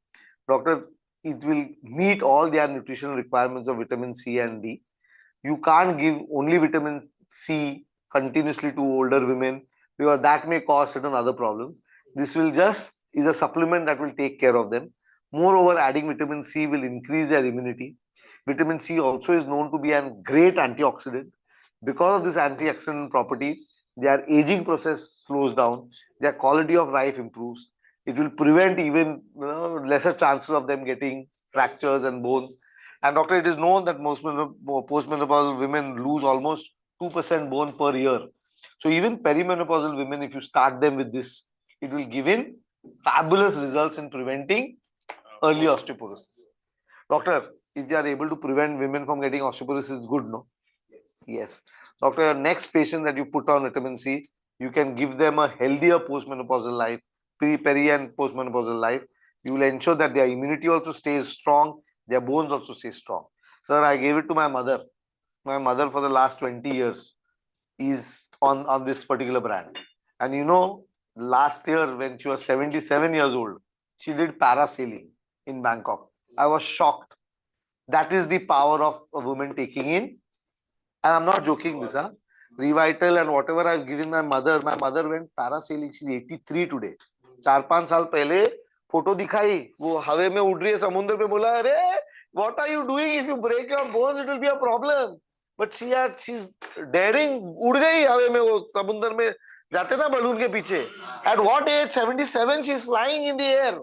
[SPEAKER 1] doctor, it will meet all their nutritional requirements of vitamin C and D. You can't give only vitamin C continuously to older women because that may cause certain other problems. This will just is a supplement that will take care of them. Moreover, adding vitamin C will increase their immunity. Vitamin C also is known to be a great antioxidant. Because of this antioxidant property, their aging process slows down, their quality of life improves. It will prevent even lesser chances of them getting fractures and bones. And doctor, it is known that most postmenopausal women lose almost 2% bone per year. So even perimenopausal women, if you start them with this, it will give in fabulous results in preventing early osteoporosis. Doctor, if you are able to prevent women from getting osteoporosis, it's good, no? Yes. Doctor, your next patient that you put on vitamin C, you can give them a healthier postmenopausal life, peri and postmenopausal life. You will ensure that their immunity also stays strong, their bones also stay strong. Sir, I gave it to my mother. My mother for the last 20 years is on this particular brand. And you know, last year when she was 77 years old, she did parasailing in Bangkok. I was shocked. That is the power of a woman taking in. And I'm not joking this, huh? Revital and whatever I've given my mother went parasailing. She's 83 today. 4-5 साल पहले photo दिखाई, वो हवे में उड़ रही है समुद्र पे, बोला अरे what are you doing? If you break your bones, it will be a problem. But she's daring, उड़ गई हवे में, वो समुद्र में जाते ना बलून के पीछे. At what age? 77, she's flying in the air.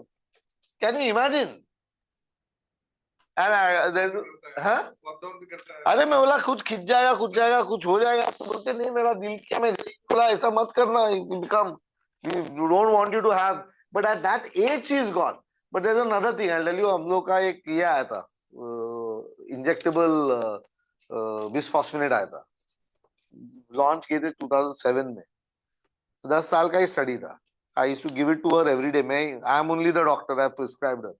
[SPEAKER 1] Can you imagine? अरे मैं बोला खुद खिंच जाएगा, कुछ हो जाएगा. तो बोलते नहीं, मेरा दिल क्या, मैं बोला ऐसा मत करना, you don't want you to have. But at that age she is gone. But there's another thing, I'll tell you. हम लोग का एक ये आया था, इंजेक्टेबल बिसफॉस्फोनेट आया था, लॉन्च किए थे 2007 में. 10 साल का ही स्टडी था. I used to give it to her every day. I am only the doctor, I have prescribed her.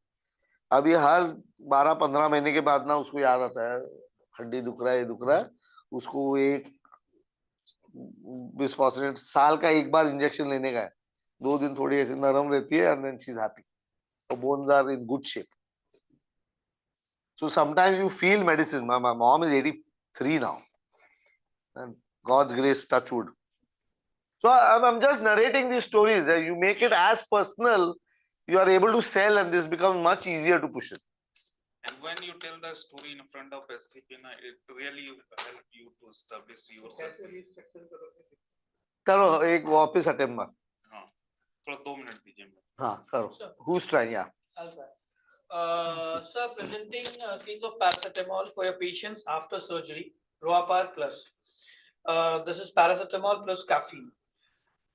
[SPEAKER 1] अभी हर 12-15 महीने के बाद ना उसको याद आता है, हड्डी दुख रहा है, ये दुख रहा है, उसको एक बिसफॉस्फोनेट साल का एक बार इंजेक्शन लेने का है. 2 दिन थोड़ी ऐसी नरम रहती है, and then she's happy. Her bones are in good shape. So sometimes you feel medicine. My mom is 83 now, and God's grace, touch wood. So I'm just narrating these stories. You make it as personal, you are able to sell, and this becomes much easier to push it.
[SPEAKER 2] And when you tell the story in front of SCP, it really help you to establish yourself.
[SPEAKER 1] करो एक वापस attempt मार.
[SPEAKER 2] हाँ, थोड़ा 2 minute दीजिए.
[SPEAKER 1] हाँ करो. Who's trying? Yeah.
[SPEAKER 5] Sir, presenting king of paracetamol for your patients after surgery, Roapar Plus. This is paracetamol plus caffeine.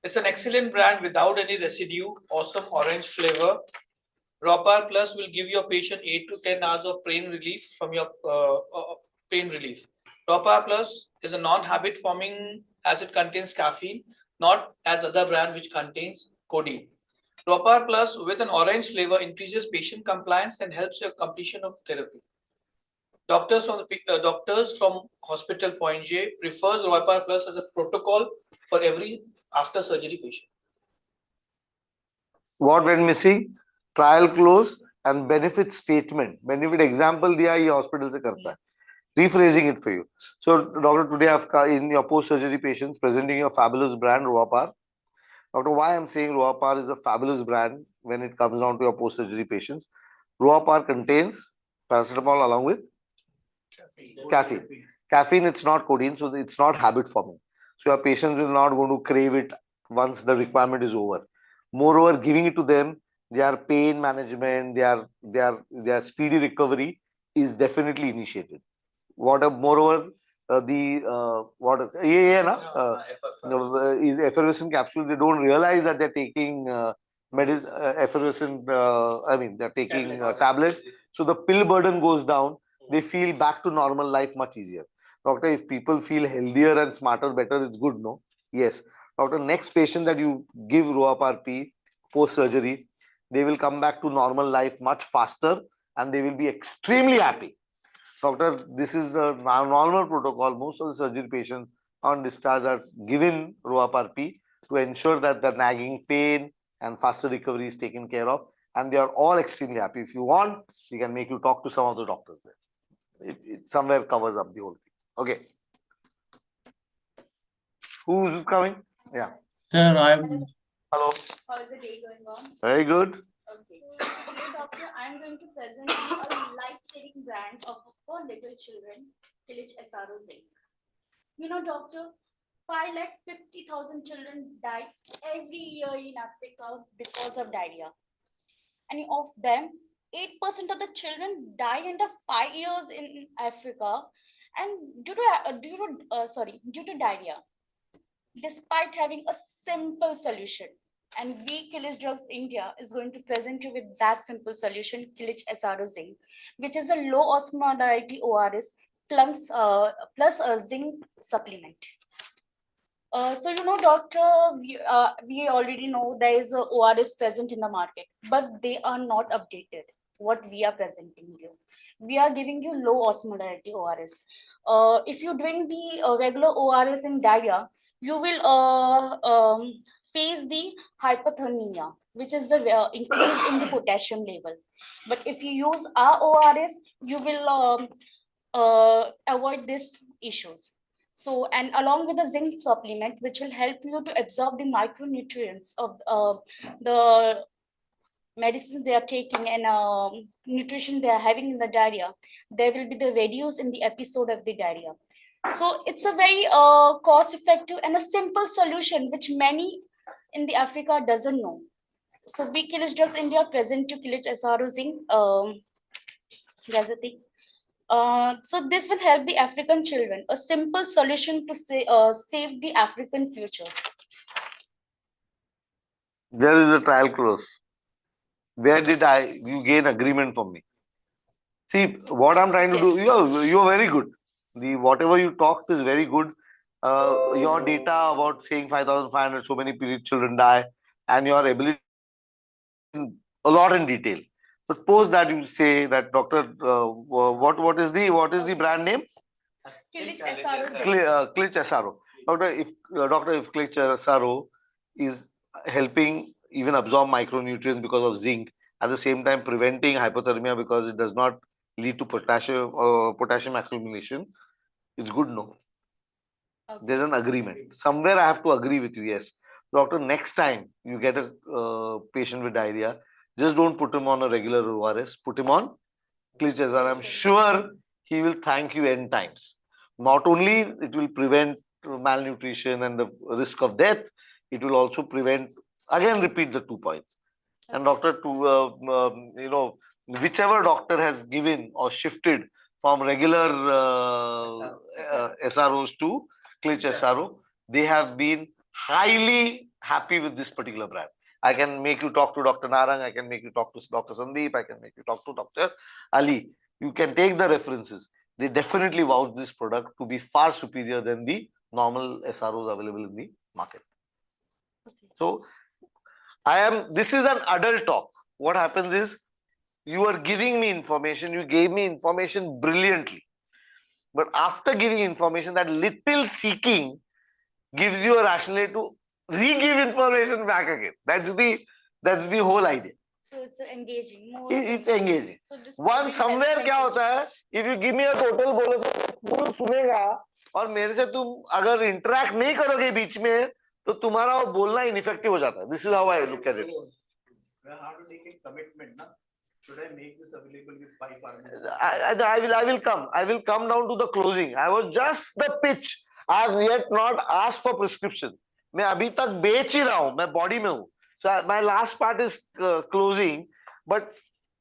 [SPEAKER 5] It's an excellent brand without any residue, awesome orange flavor. Roapar Plus will give your patient 8 to 10 hours of pain relief from your pain relief. Roapar Plus is a non-habit forming as it contains caffeine, not as other brand which contains codeine. Roapar Plus with an orange flavor increases patient compliance and helps your completion of therapy. Doctors from Hospital Point J prefers Roapar Plus as a protocol for every after surgery patient.
[SPEAKER 1] What went missing? Trial close and benefit statement. Benefit example दिया ये hospital से करता है. Rephrasing it for you. So doctor, today I've in your post-surgery patients presenting your fabulous brand Roapar. Doctor, why I'm saying Roapar is a fabulous brand when it comes down to your post-surgery patients. Roapar contains paracetamol along with caffeine. Caffeine, it's not codeine, so it's not habit forming. So your patients will not going to crave it once the requirement is over. Moreover, giving it to them, their pain management, their speedy recovery is definitely initiated. Moreover, what ये ना is effervescent capsule. They don't realize that they're taking effervescent. I mean, they're taking tablets. So the pill burden goes down. They feel back to normal life much easier. Doctor, if people feel healthier and smarter, better, it's good, no? Yes. Doctor, next patient that you give ROAP-RP post surgery, they will come back to normal life much faster and they will be extremely happy. Doctor, this is the normal protocol. Most of the surgery patients on discharge are given ROAP-RP to ensure that the nagging pain and faster recovery is taken care of, and they are all extremely happy. If you want, we can make you talk to some of the doctors there. It somewhere covers up the whole thing. Okay. Who's coming? Yeah.
[SPEAKER 9] Sir, I'm.
[SPEAKER 1] Hello.
[SPEAKER 6] How is the day going on?
[SPEAKER 1] Very good.
[SPEAKER 6] Okay. Today, doctor, I'm going to present you a life-saving brand of for little children, Kilitch SRO Zinc. You know, doctor, 550,000 children die every year in Africa because of diarrhea. And of them, 8% of the children die under 5 years in Africa, and due to diarrhea, despite having a simple solution. And we, Kilitch Drugs India, is going to present you with that simple solution, Kilitch SRO Zinc, which is a low osmolarity ORS plus a zinc supplement. So, you know, doctor, we already know there is a ORS present in the market, but they are not updated. What we are presenting you, we are giving you low osmolarity ORS. If you drink the regular ORS in diarrhea, you will face the hypothermia, which is the increase in the potassium level. But if you use our ORS, you will avoid these issues. So, and along with the zinc supplement, which will help you to absorb the micronutrients of the medicines they are taking and nutrition they are having in the diarrhea, there will be the reduce in the episode of the diarrhea. So it's a very cost-effective and a simple solution which many in the Africa doesn't know. So we Kilitch Drugs India present to Kilitch SRO Zinc. That's the thing. So this will help the African children, a simple solution to save the African future.
[SPEAKER 1] There is a trial close. Where did you gain agreement from me? See, what I'm trying to do, you're very good. Whatever you talked is very good. Your data about saying 5,500, so many children die, and your ability a lot in detail. Suppose that you say that, doctor, what is the brand name?
[SPEAKER 6] Kilitch SRO Zinc.
[SPEAKER 1] Kilitch SRO. Doctor, if Kilitch SRO is helping even absorb micronutrients because of zinc, at the same time preventing hypothermia because it does not lead to potassium accumulation, it's good, no? Okay. There's an agreement. Somewhere I have to agree with you, yes. Doctor, next time you get a patient with diarrhea, just don't put him on a regular ORS, put him on Kilitch SRO. I'm sure he will thank you n times. Not only it will prevent malnutrition and the risk of death, it will also prevent, again repeat the 2 points. And doctor, whichever doctor has given or shifted from regular SROs to Kilitch SRO, they have been highly happy with this particular brand. I can make you talk to Dr. Narang, I can make you talk to Dr. Sandeep, I can make you talk to Dr. Ali. You can take the references. They definitely vouch this product to be far superior than the normal SROs available in the market. Okay. So, this is an adult talk. What happens is, you are giving me information, you gave me information brilliantly. But after giving information, that little seeking gives you a rationale to re-give information back again. That's the whole idea.
[SPEAKER 6] So it's engaging.
[SPEAKER 1] It's engaging. So one somewhere क्या होता है? If you give me a total बोलो तो सुनेगा और मेरे से तुम अगर interact नहीं करोगे बीच में तो तुम्हारा बोलना ineffective हो जाता है. This is how I look at it.
[SPEAKER 3] How to take a commitment, na? Should I make this available with 5 pharmacies?
[SPEAKER 1] I will come down to the closing. I was just the pitch. I have yet not asked for prescription. मैं अभी तक बेच ही रहा हूँ. मैं body में हूँ. So my last part is closing, but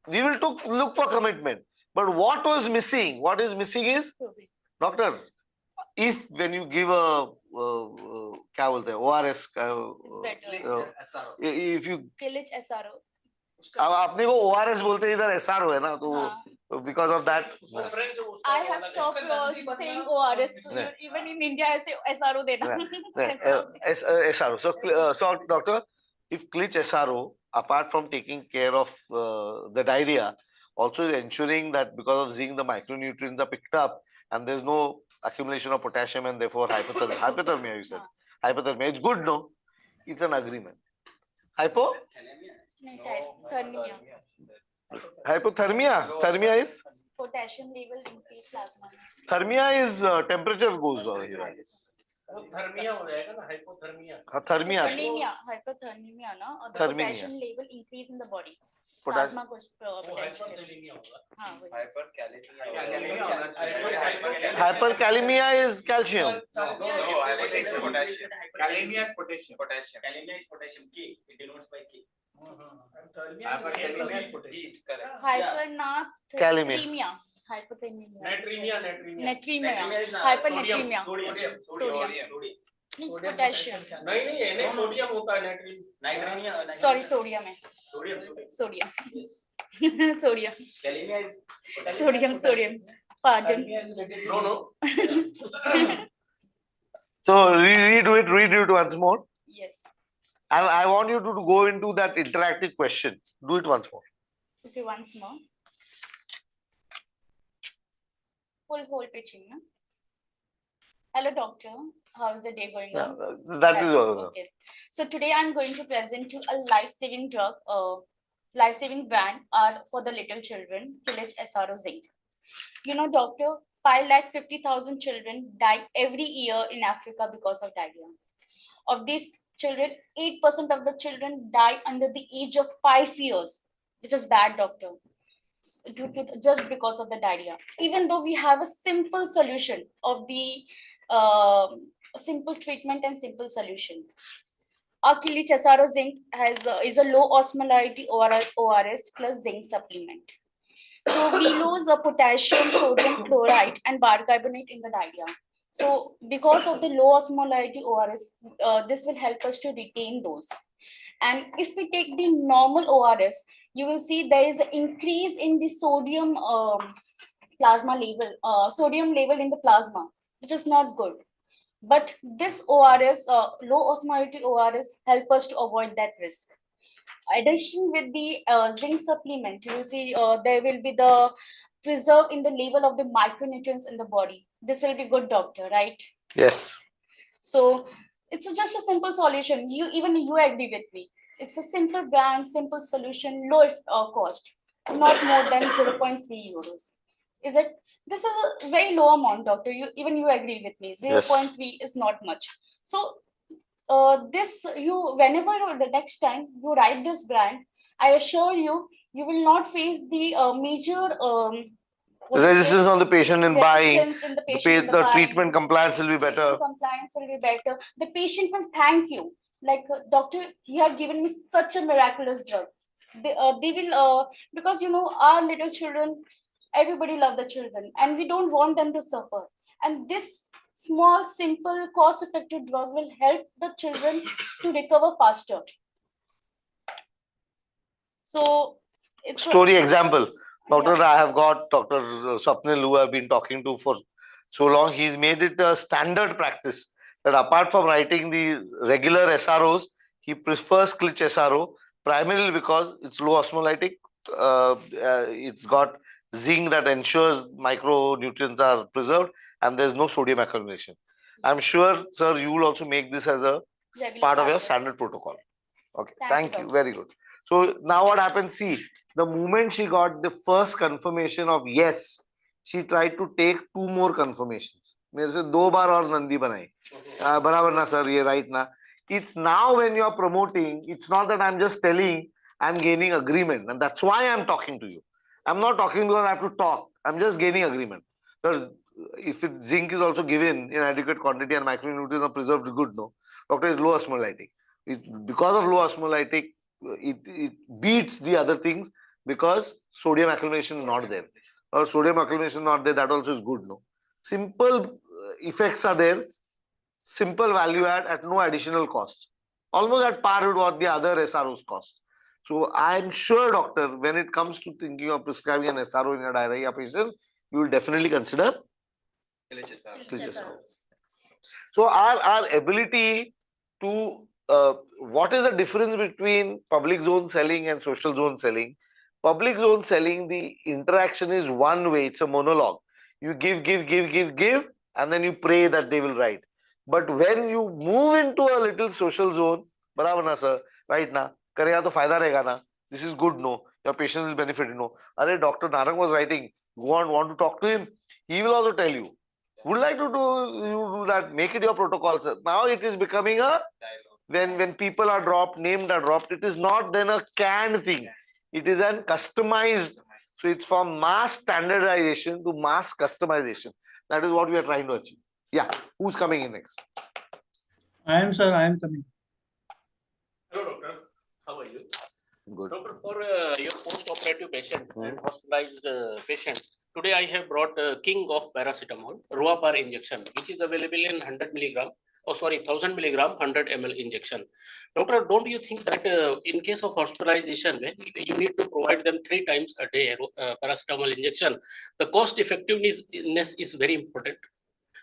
[SPEAKER 1] we will look for commitment. But what was missing? What is missing is, doctor, if when you give a क्या बोलते हैं ORS
[SPEAKER 6] It's better.
[SPEAKER 1] if you
[SPEAKER 6] Kilitch SRO.
[SPEAKER 1] अब अपने को ORS बोलते हैं इधर SRO है ना तो because of that
[SPEAKER 6] I have stopped saying ORS. Even in India, I say SRO देना.
[SPEAKER 1] SRO. So doctor, if Kilitch SRO, apart from taking care of the diarrhea, also is ensuring that because of zinc the micronutrients are picked up and there's no accumulation of potassium and therefore hypothermia you said. Hypothermia, it's good, no? It's an agreement. Hypothermia. Thermia is?
[SPEAKER 6] Potassium level increase plasma.
[SPEAKER 1] Thermia is temperature goes here.
[SPEAKER 4] Thermia हो जाएगा ना, hypothermia.
[SPEAKER 6] Hypothermia ना, और the potassium level increase in the body. Plasma को potential level.
[SPEAKER 1] Hyperkalemia is calcium.
[SPEAKER 7] No, hypertension potassium. Kalemia is potassium. Kalemia is potassium. K. It denotes by K. Hyperkalemia is potassium. Correct.
[SPEAKER 6] Hypernatremia. Hypothermia. Natremia. Hypernatremia. Sodium. Potassium.
[SPEAKER 4] नहीं sodium होता है नाइट्रीमिया.
[SPEAKER 6] Sorry, sodium है. Sodium. Sodium.
[SPEAKER 7] Kalemia is
[SPEAKER 6] Sodium. Pardon.
[SPEAKER 4] No.
[SPEAKER 1] So read it once more.
[SPEAKER 6] Yes.
[SPEAKER 1] And I want you to go into that interactive question. Do it once more.
[SPEAKER 6] Okay, once more. Full whole pitching. No? Hello, doctor. How is the day going on?
[SPEAKER 1] That is all.
[SPEAKER 6] Okay. So today I'm going to present you a life-saving drug, life-saving brand for the little children, Kilitch SRO Zinc. You know, doctor, 550,000 children die every year in Africa because of diarrhea. Of these children, 8% of the children die under the age of 5 years, which is bad, doctor, just because of the diarrhea. Even though we have a simple solution of the simple treatment and simple solution. Our Kilitch SRO Zinc is a low osmolarity ORS plus zinc supplement. So we lose a potassium, sodium chloride, and bicarbonate in the diarrhea. So because of the low osmolarity ORS, this will help us to retain those. And if we take the normal ORS, you will see there is an increase in the sodium plasma level, sodium level in the plasma, which is not good. But this ORS, low osmolarity ORS, help us to avoid that risk. Addition with the zinc supplement, you will see there will be the preserve in the level of the micronutrients in the body. This will be good, doctor, right?
[SPEAKER 1] Yes.
[SPEAKER 6] So it's just a simple solution. You agree with me. It's a simple brand, simple solution, low cost, not more than 0.3 euros. Is it? This is a very low amount, doctor. You agree with me. 0.3 is not much. So whenever the next time you write this brand, I assure you, you will not face the major
[SPEAKER 1] resistance on the patient in buying.
[SPEAKER 6] The
[SPEAKER 1] treatment compliance will be better.
[SPEAKER 6] Compliance will be better. The patient will thank you. Like, doctor, you have given me such a miraculous drug. They will, because our little children, everybody love the children, and we don't want them to suffer. And this small, simple, cost-effective drug will help the children to recover faster. So,
[SPEAKER 1] story example. Doctor, I have got Dr. Swapnil, who I've been talking to for so long. He's made it a standard practice that apart from writing the regular SROs, he prefers Kilitch SRO primarily because it's low osmolytic. It's got zinc that ensures micronutrients are preserved, and there's no sodium accumulation. I'm sure, sir, you will also make this as a part of your standard protocol. Okay, thank you. Very good. So now what happens? See, the moment she got the first confirmation of yes, she tried to take 2 more confirmations. मेरे से 2 बार और नंदी बनाई. बराबर ना sir, ये right ना. It's now when you are promoting, it's not that I'm just telling, I'm gaining agreement, and that's why I'm talking to you. I'm not talking because I have to talk. I'm just gaining agreement. So if zinc is also given in adequate quantity and micronutrients are preserved, good, no. Doctor, is low osmolytic. Because of low osmolytic, it beats the other things because sodium accumulation is not there. Or sodium accumulation is not there, that also is good, no. Simple effects are there. Simple value add at no additional cost. Almost at par with what the other SROs cost. So I'm sure, doctor, when it comes to thinking of prescribing an SRO in a diarrhea patient, you will definitely consider Kilitch SRO. So our ability to what is the difference between public zone selling and social zone selling? Public zone selling, the interaction is one way, it's a monologue. You give, and then you pray that they will write. But when you move into a little social zone, barabar na sir, right na, karega to fayda rahega na, this is good, no, your patient will benefit, no. Are Dr. Narang was writing, go on, want to talk to him, he will also tell you. Would like to do that, make it your protocol, sir. Now it is becoming a, when people are dropped, named are dropped, it is not then a canned thing. It is an customized. So it's from mass standardization to mass customization. That is what we are trying to achieve. Yeah. Who's coming in next?
[SPEAKER 9] I am, sir. I am coming.
[SPEAKER 4] Hello, doctor. How are you?
[SPEAKER 1] Good.
[SPEAKER 4] Doctor, for your post-operative patient and hospitalized patients, today I have brought King of Paracetamol, Ruapar injection, which is available in 100 milligram. Oh, sorry, 1000 milligram, 100 ml injection. Doctor, don't you think that in case of hospitalization, when you need to provide them 3 times a day paracetamol injection, the cost effectiveness is very important,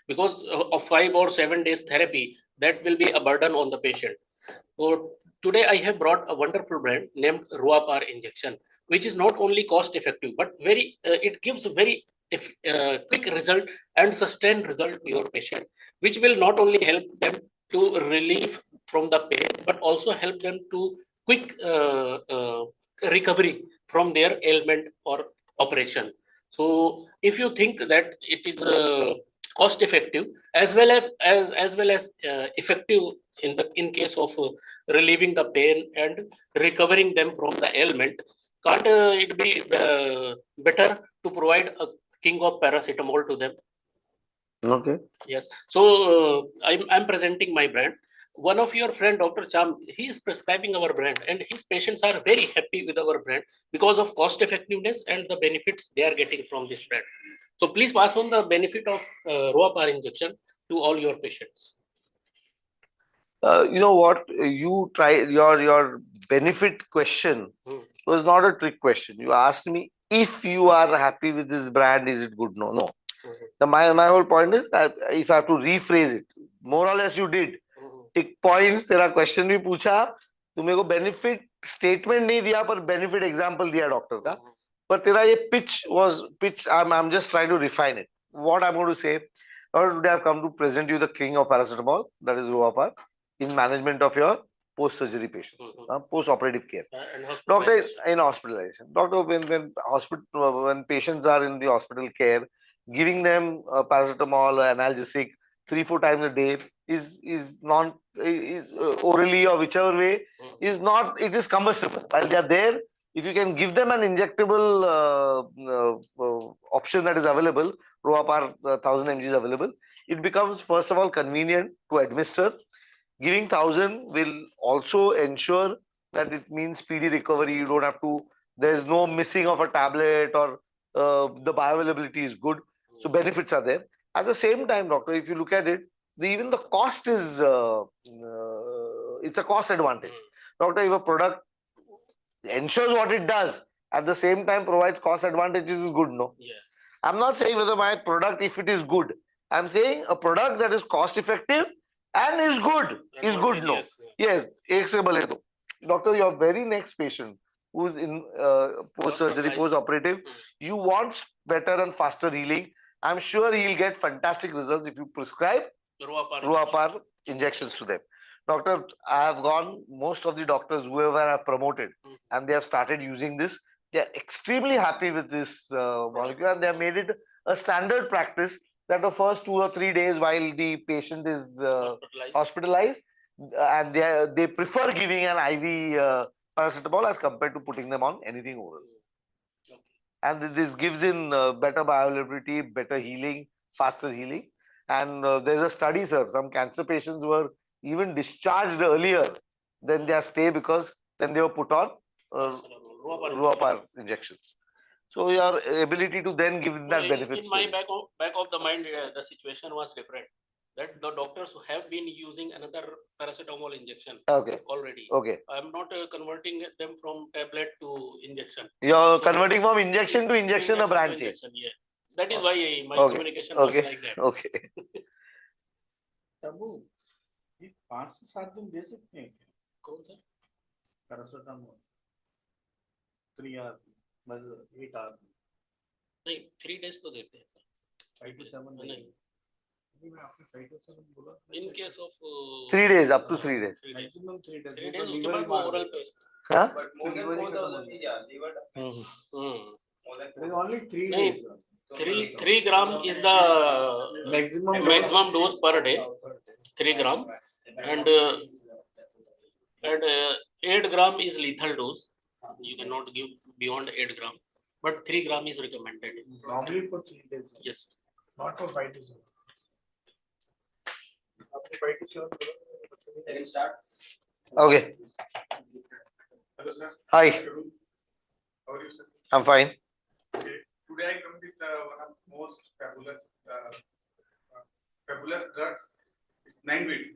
[SPEAKER 4] because of 5 or 7 days therapy, that will be a burden on the patient. So today I have brought a wonderful brand named Ruapar injection, which is not only cost effective, but very it gives a very quick result and sustained result to your patient, which will not only help them to relieve from the pain, but also help them to quick recovery from their ailment or operation. So if you think that it is cost effective as well as effective in case of relieving the pain and recovering them from the ailment, can't it be better to provide a king of paracetamol to them?
[SPEAKER 1] Okay.
[SPEAKER 4] Yes. So I'm presenting my brand. One of your friend, Dr. Cham, he is prescribing our brand, and his patients are very happy with our brand because of cost effectiveness and the benefits they are getting from this brand. So please pass on the benefit of Ruapar injection to all your patients.
[SPEAKER 1] You know what? You try your benefit question was not a trick question. You asked me if you are happy with this brand, is it good? No, no. My whole point is that if I have to rephrase it, more or less you did. Tick points, तेरा question भी पूछा, तुम्हें को benefit statement नहीं दिया पर benefit example दिया doctor का. पर तेरा ये pitch. I'm just trying to refine it. What I'm going to say. Today I've come to present you the king of paracetamol, that is Ruapar, in management of your post-surgery patients, post-operative care. Doctor, in hospitalization. Doctor, when patients are in the hospital care, giving them paracetamol or analgesic 3-4 times a day is orally or whichever way is not. It is cumbersome. While they are there, if you can give them an injectable option that is available, Ruapar 1000 mg is available. It becomes first of all convenient to administer. Giving 1000 will also ensure that it means speedy recovery. You don't have to. There is no missing of a tablet, or the bioavailability is good. So benefits are there. At the same time, doctor, if you look at it, even the cost is it's a cost advantage. Doctor, if a product ensures what it does, at the same time provides cost advantages, is good, no? Yeah. I'm not saying whether my product, if it is good. I'm saying a product that is cost effective and is good, no? Yes, ek se bale to. Doctor, your very next patient who's in post-surgery, post-operative, you want better and faster healing. I'm sure he'll get fantastic results if you prescribe Ruapar injections to them. Doctor, I have gone, most of the doctors, whoever I have promoted, and they have started using this, they are extremely happy with this molecule, and they have made it a standard practice that the first 2 or 3 days while the patient is hospitalized, and they prefer giving an IV paracetamol as compared to putting them on anything oral. And this gives in better bioavailability, better healing, faster healing. And there's a study, sir, some cancer patients were even discharged earlier than their stay because then they were put on Ruapar injections. So your ability to then give that benefit.
[SPEAKER 4] In my back of the mind, the situation was different. That the doctors have been using another paracetamol injection already.
[SPEAKER 1] Okay.
[SPEAKER 4] I'm not converting them from tablet to injection.
[SPEAKER 1] You're converting from injection to injection, a brand change.
[SPEAKER 4] Injection, yeah. That is why my communication was like that.
[SPEAKER 1] Okay.
[SPEAKER 19] Tabu ये 5 से 7 दिन दे सकते हैं क्या?
[SPEAKER 4] कौन सा?
[SPEAKER 19] Paracetamol 3 our मतलब 8 our
[SPEAKER 4] नहीं 3 days तो देते हैं सर
[SPEAKER 19] 5 to 7
[SPEAKER 4] नहीं
[SPEAKER 19] मैं आपने 5 to 7 बोला
[SPEAKER 4] in case of
[SPEAKER 1] 3 days, up to 3 days.
[SPEAKER 19] maximum 3 days
[SPEAKER 4] 3 days उसके बाद वो oral पे
[SPEAKER 1] हाँ?
[SPEAKER 7] But more than 4,000 yeah, liver more than
[SPEAKER 19] There is only 3
[SPEAKER 4] नहीं
[SPEAKER 19] days.
[SPEAKER 4] 3 gram is the maximum dose per day. 3 gram and 8 gram is lethal dose. You cannot give beyond 8 gram, but 3 gram is recommended.
[SPEAKER 19] Normally for 3 days.
[SPEAKER 4] Yes.
[SPEAKER 19] Not for 5 to 7. After 5 to 7,
[SPEAKER 7] they can start.
[SPEAKER 1] Okay.
[SPEAKER 19] Hello sir.
[SPEAKER 1] Hi.
[SPEAKER 19] How are you sir?
[SPEAKER 1] I'm fine.
[SPEAKER 19] Okay. Today I come with one of the most fabulous drugs. It's 9-week.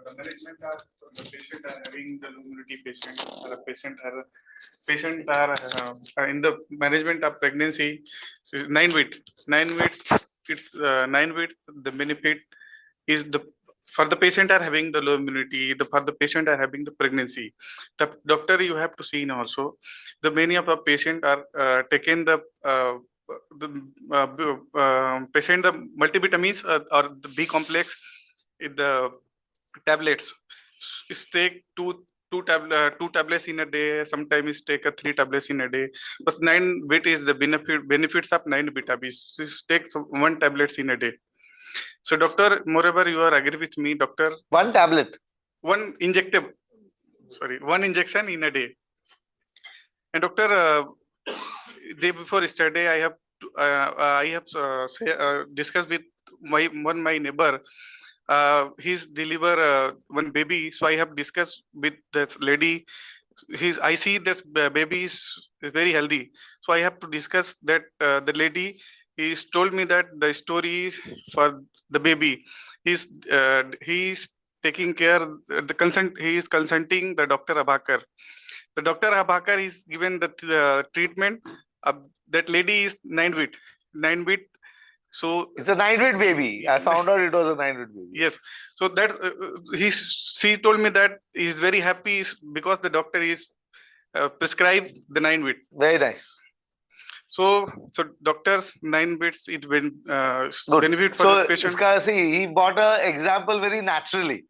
[SPEAKER 19] The management are the patient are having the immunity patient. The patient are in the management of pregnancy. So 9-week. 9 weeks. It's 9 weeks. The benefit is the for the patient are having the low immunity. For the patient are having the pregnancy. The doctor you have to see in also. The many of the patient are taken the patient the multivitamins or the B complex in the tablets. It's take two tablets in a day. Sometimes take 3 tablets in a day. But 9-bit is the benefits of 9-beta. Take 1 tablets in a day. So doctor, moreover, you are agree with me, doctor.
[SPEAKER 1] 1 tablet.
[SPEAKER 19] 1 injective. Sorry, 1 injection in a day. And doctor, day before yesterday, I have discussed with my neighbor. He's deliver 1 baby, so I have discussed with that lady. I see this baby is very healthy, so I have to discuss that the lady. He's told me that the story for the baby. He's taking care. He is consulting the Dr. Abhakar. The Dr. Abhakar is given the treatment. That lady is 9-week. 9-week. So
[SPEAKER 1] it's a 9-week baby. I found out it was a 9-week baby.
[SPEAKER 19] Yes. So that she told me that he's very happy because the doctor is prescribed the 9-week.
[SPEAKER 1] Very nice.
[SPEAKER 19] So doctors 9 bits it benefit for the patient.
[SPEAKER 1] See, he bought an example very naturally.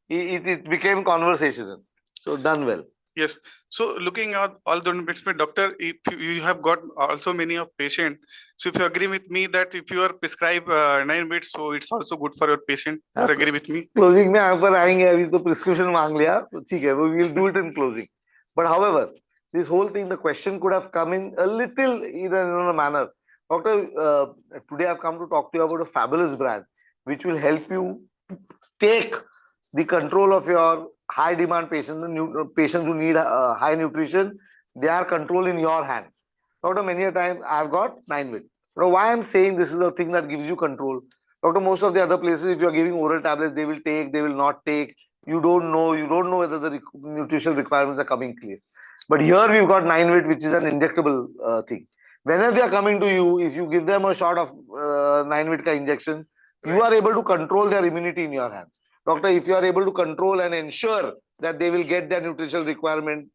[SPEAKER 1] It became conversational. So done well.
[SPEAKER 19] Yes. So looking at all the bits, doctor, if you have got also many of patient. So if you agree with me that if you are prescribed 9 bits, so it's also good for your patient. You agree with me?
[SPEAKER 1] Closing में यहाँ पर आएंगे अभी तो prescription मांग लिया तो ठीक है we will do it in closing. But however, this whole thing, the question could have come in a little in a manner. Doctor, today I've come to talk to you about a fabulous brand which will help you take the control of your high demand patients, the patients who need high nutrition. They are controlled in your hands. Doctor, many a time I've got 9-week. Why I'm saying this is a thing that gives you control. Doctor, most of the other places, if you're giving oral tablets, they will take, they will not take. You don't know whether the nutritional requirements are coming place. But here we've got 9-week, which is an injectable thing. Whenever they are coming to you, if you give them a shot of 9-week injection, you are able to control their immunity in your hand. Doctor, if you are able to control and ensure that they will get their nutritional requirement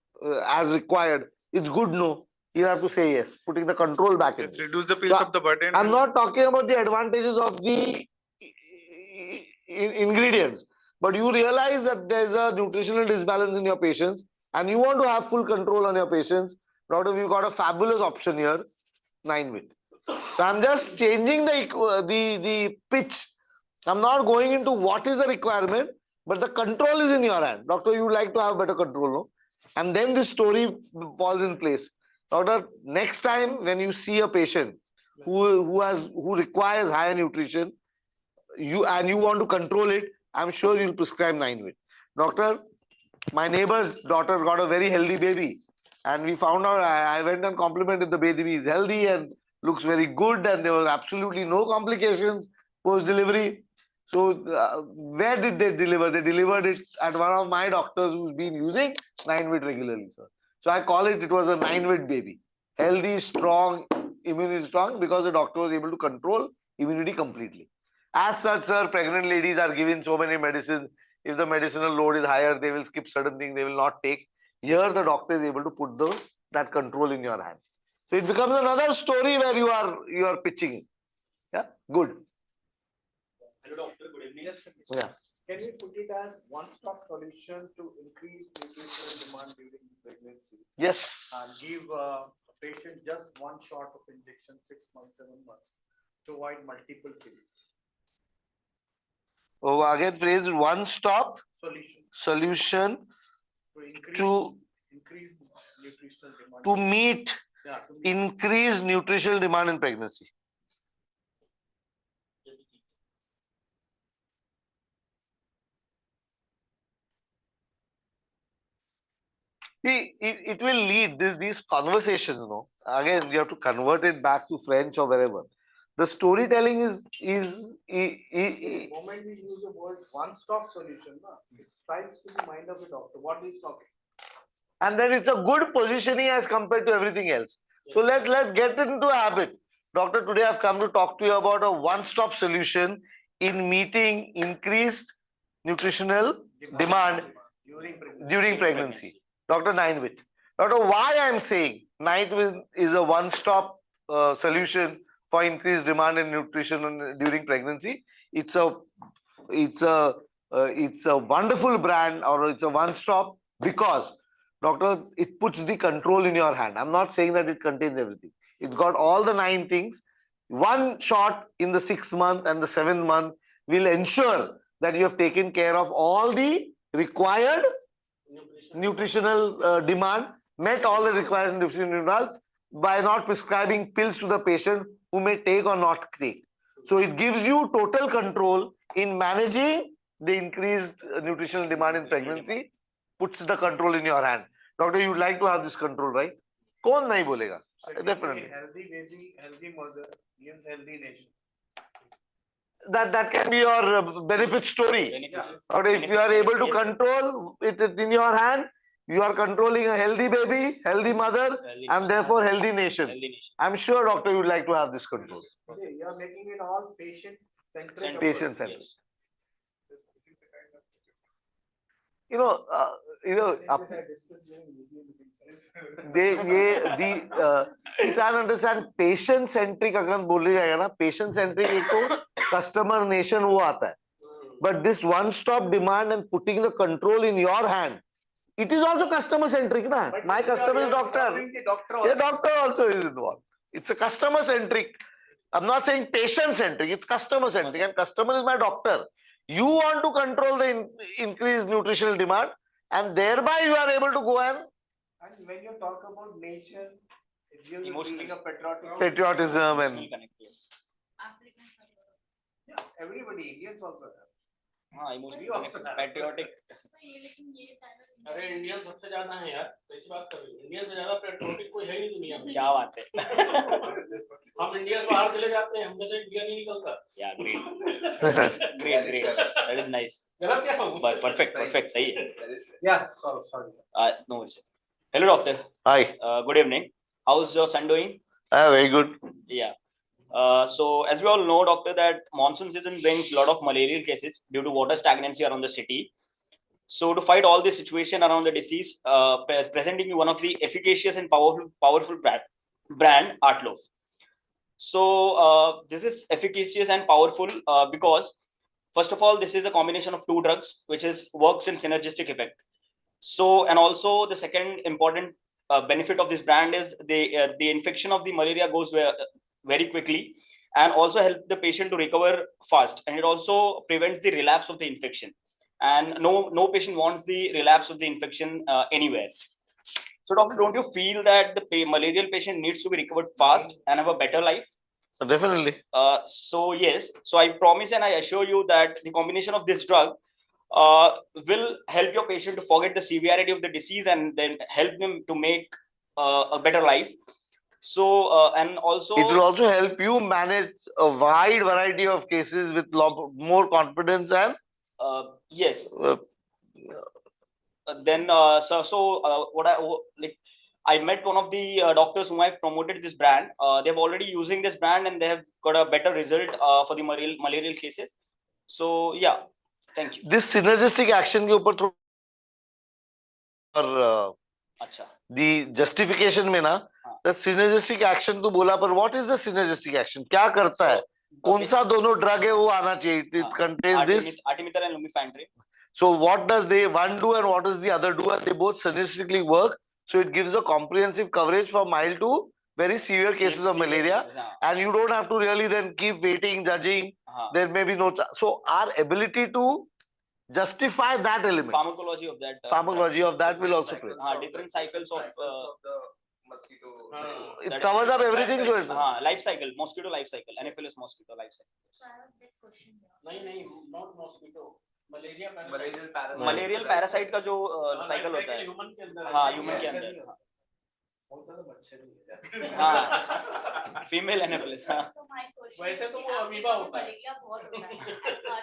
[SPEAKER 1] as required, it's good, no? You have to say yes, putting the control back in.
[SPEAKER 19] Reduce the pills of the burden.
[SPEAKER 1] I'm not talking about the advantages of the ingredients, but you realize that there's a nutritional disbalance in your patients and you want to have full control on your patients. Doctor, we've got a fabulous option here, 9-week. So I'm just changing the pitch. I'm not going into what is the requirement, but the control is in your hand. Doctor, you would like to have better control, no? And then this story falls in place. Doctor, next time when you see a patient who requires higher nutrition, you want to control it, I'm sure you'll prescribe 9-week. Doctor, my neighbor's daughter got a very healthy baby. And we found out, I went and complimented the baby is healthy and looks very good, and there were absolutely no complications post-delivery. So where did they deliver? They delivered it at one of my doctors who's been using 9-wit regularly, sir. So I call it was a 9-wit baby. Healthy, strong, immunity strong, because the doctor was able to control immunity completely. As such, sir, pregnant ladies are given so many medicines. If the medicinal load is higher, they will skip certain things, they will not take. Here, the doctor is able to put that control in your hand. So it becomes another story where you are pitching. Yeah, good.
[SPEAKER 3] Hello, doctor. Good evening.
[SPEAKER 1] Yeah.
[SPEAKER 3] Can we put it as one-stop solution to increase nutritional demand during pregnancy?
[SPEAKER 1] Yes.
[SPEAKER 3] And give a patient just one shot of injection 6 months, 7 months to avoid multiple pills.
[SPEAKER 1] Oh, again, phrase one-stop solution to
[SPEAKER 3] increase nutritional demand.
[SPEAKER 1] To meet increased nutritional demand in pregnancy. See, it will lead these conversations, Again, you have to convert it back to French or wherever. The storytelling
[SPEAKER 3] The moment we use the word one-stop solution, it strikes to the mind of the doctor. What is talking?
[SPEAKER 1] And then it's a good positioning as compared to everything else. So let's get into a habit. Doctor, today I've come to talk to you about a one-stop solution in meeting increased nutritional demand during pregnancy. Dr. 9-wit. Doctor, why I'm saying 9-wit is a one-stop solution for increased demand in nutrition during pregnancy. It's a wonderful brand, or it's a one-stop because, doctor, it puts the control in your hand. I'm not saying that it contains everything. It's got all the 9 things. One shot in the 6th month and the 7th month will ensure that you have taken care of all the required nutritional demand, met all the required nutritional demand by not prescribing pills to the patient who may take or not take. So it gives you total control in managing the increased nutritional demand in pregnancy, puts the control in your hand. Doctor, you would like to have this control, right? Kaun nahi bolega? Definitely.
[SPEAKER 3] Healthy baby, healthy mother, means healthy nation.
[SPEAKER 1] That can be your benefit story. Or if you are able to control it in your hand, you are controlling a healthy baby, healthy mother, and therefore healthy nation. I'm sure, doctor, you would like to have this control.
[SPEAKER 3] Okay, you are making it all patient-centric.
[SPEAKER 1] Patient-centric. You can understand patient centric अगर बोले जाएगा ना, patient centric एक तो customer nation वो आता है, but this one stop demand and putting the control in your hand, it is also customer centric ना. My customer is doctor. The doctor also is involved. It's a customer centric. I'm not saying patient centric, it's customer centric, and customer is my doctor. You want to control the increased nutritional demand, and thereby you are able to go and
[SPEAKER 3] when you talk about nation, it gives
[SPEAKER 8] Emotional.
[SPEAKER 3] a
[SPEAKER 1] patriotism and
[SPEAKER 3] everybody, Indians also have.
[SPEAKER 8] Emotionally patriotic.
[SPEAKER 4] अरे Indian सबसे ज्यादा है यार, कैसी बात कर रहे हो? इंडियन से ज्यादा पेट्रोटिक कोई है ही नहीं दुनिया में।
[SPEAKER 8] क्या बात है?
[SPEAKER 4] हम इंडिया से बाहर चले जाते हैं, हमसे इंडिया नहीं निकलता।
[SPEAKER 8] Yeah, great. That is nice.
[SPEAKER 4] गलत क्या हूँ?
[SPEAKER 8] Perfect, सही है।
[SPEAKER 3] Yeah, sorry.
[SPEAKER 8] No worries. Hello, doctor.
[SPEAKER 1] Hi.
[SPEAKER 8] Good evening. How's your son doing?
[SPEAKER 1] Very good.
[SPEAKER 8] Yeah. So as we all know, doctor, that monsoon season brings a lot of malarial cases due to water stagnancy around the city. So to fight all this situation around the disease, presenting you one of the efficacious and powerful brand Artloaf. So this is efficacious and powerful because first of all, this is a combination of 2 drugs which works in synergistic effect. So, and also the second important benefit of this brand is the infection of the malaria goes very quickly, and also help the patient to recover fast, and it also prevents the relapse of the infection. And no patient wants the relapse of the infection anywhere. So, doctor, don't you feel that the malarial patient needs to be recovered fast and have a better life?
[SPEAKER 1] Definitely.
[SPEAKER 8] So yes, so I promise and I assure you that the combination of this drug will help your patient to forget the severity of the disease and then help them to make a better life. So and also
[SPEAKER 1] it will also help you manage a wide variety of cases with more confidence and
[SPEAKER 8] yes. Then what I met one of the doctors whom I promoted this brand. They're already using this brand and they have got a better result for the malarial cases. So yeah, thank you.
[SPEAKER 1] This synergistic action के ऊपर और the justification में ना the synergistic action तो बोला पर what is the synergistic action? क्या करता है? कौन सा दोनों drug है वो आना चाहिए? It contains this
[SPEAKER 8] artemether and lumefantrine.
[SPEAKER 1] So what does one do and what does the other do? And they both synergistically work. So it gives a comprehensive coverage for mild to very severe cases of malaria. And you don't have to really then keep waiting, judging. There may be no. So our ability to justify that element.
[SPEAKER 8] Pharmacology of that.
[SPEAKER 1] Will also play.
[SPEAKER 8] Different cycles of
[SPEAKER 2] the mosquito.
[SPEAKER 1] It covers up everything. So
[SPEAKER 8] life cycle, mosquito life cycle, Anopheles mosquito life cycle.
[SPEAKER 4] So I have a big question here. नहीं, not mosquito.
[SPEAKER 8] Malarial parasite का जो cycle होता है हाँ human के अंदर हाँ female Anopheles हाँ
[SPEAKER 4] वैसे तो वो अमीबा होता है मलेरिया बहुत होता है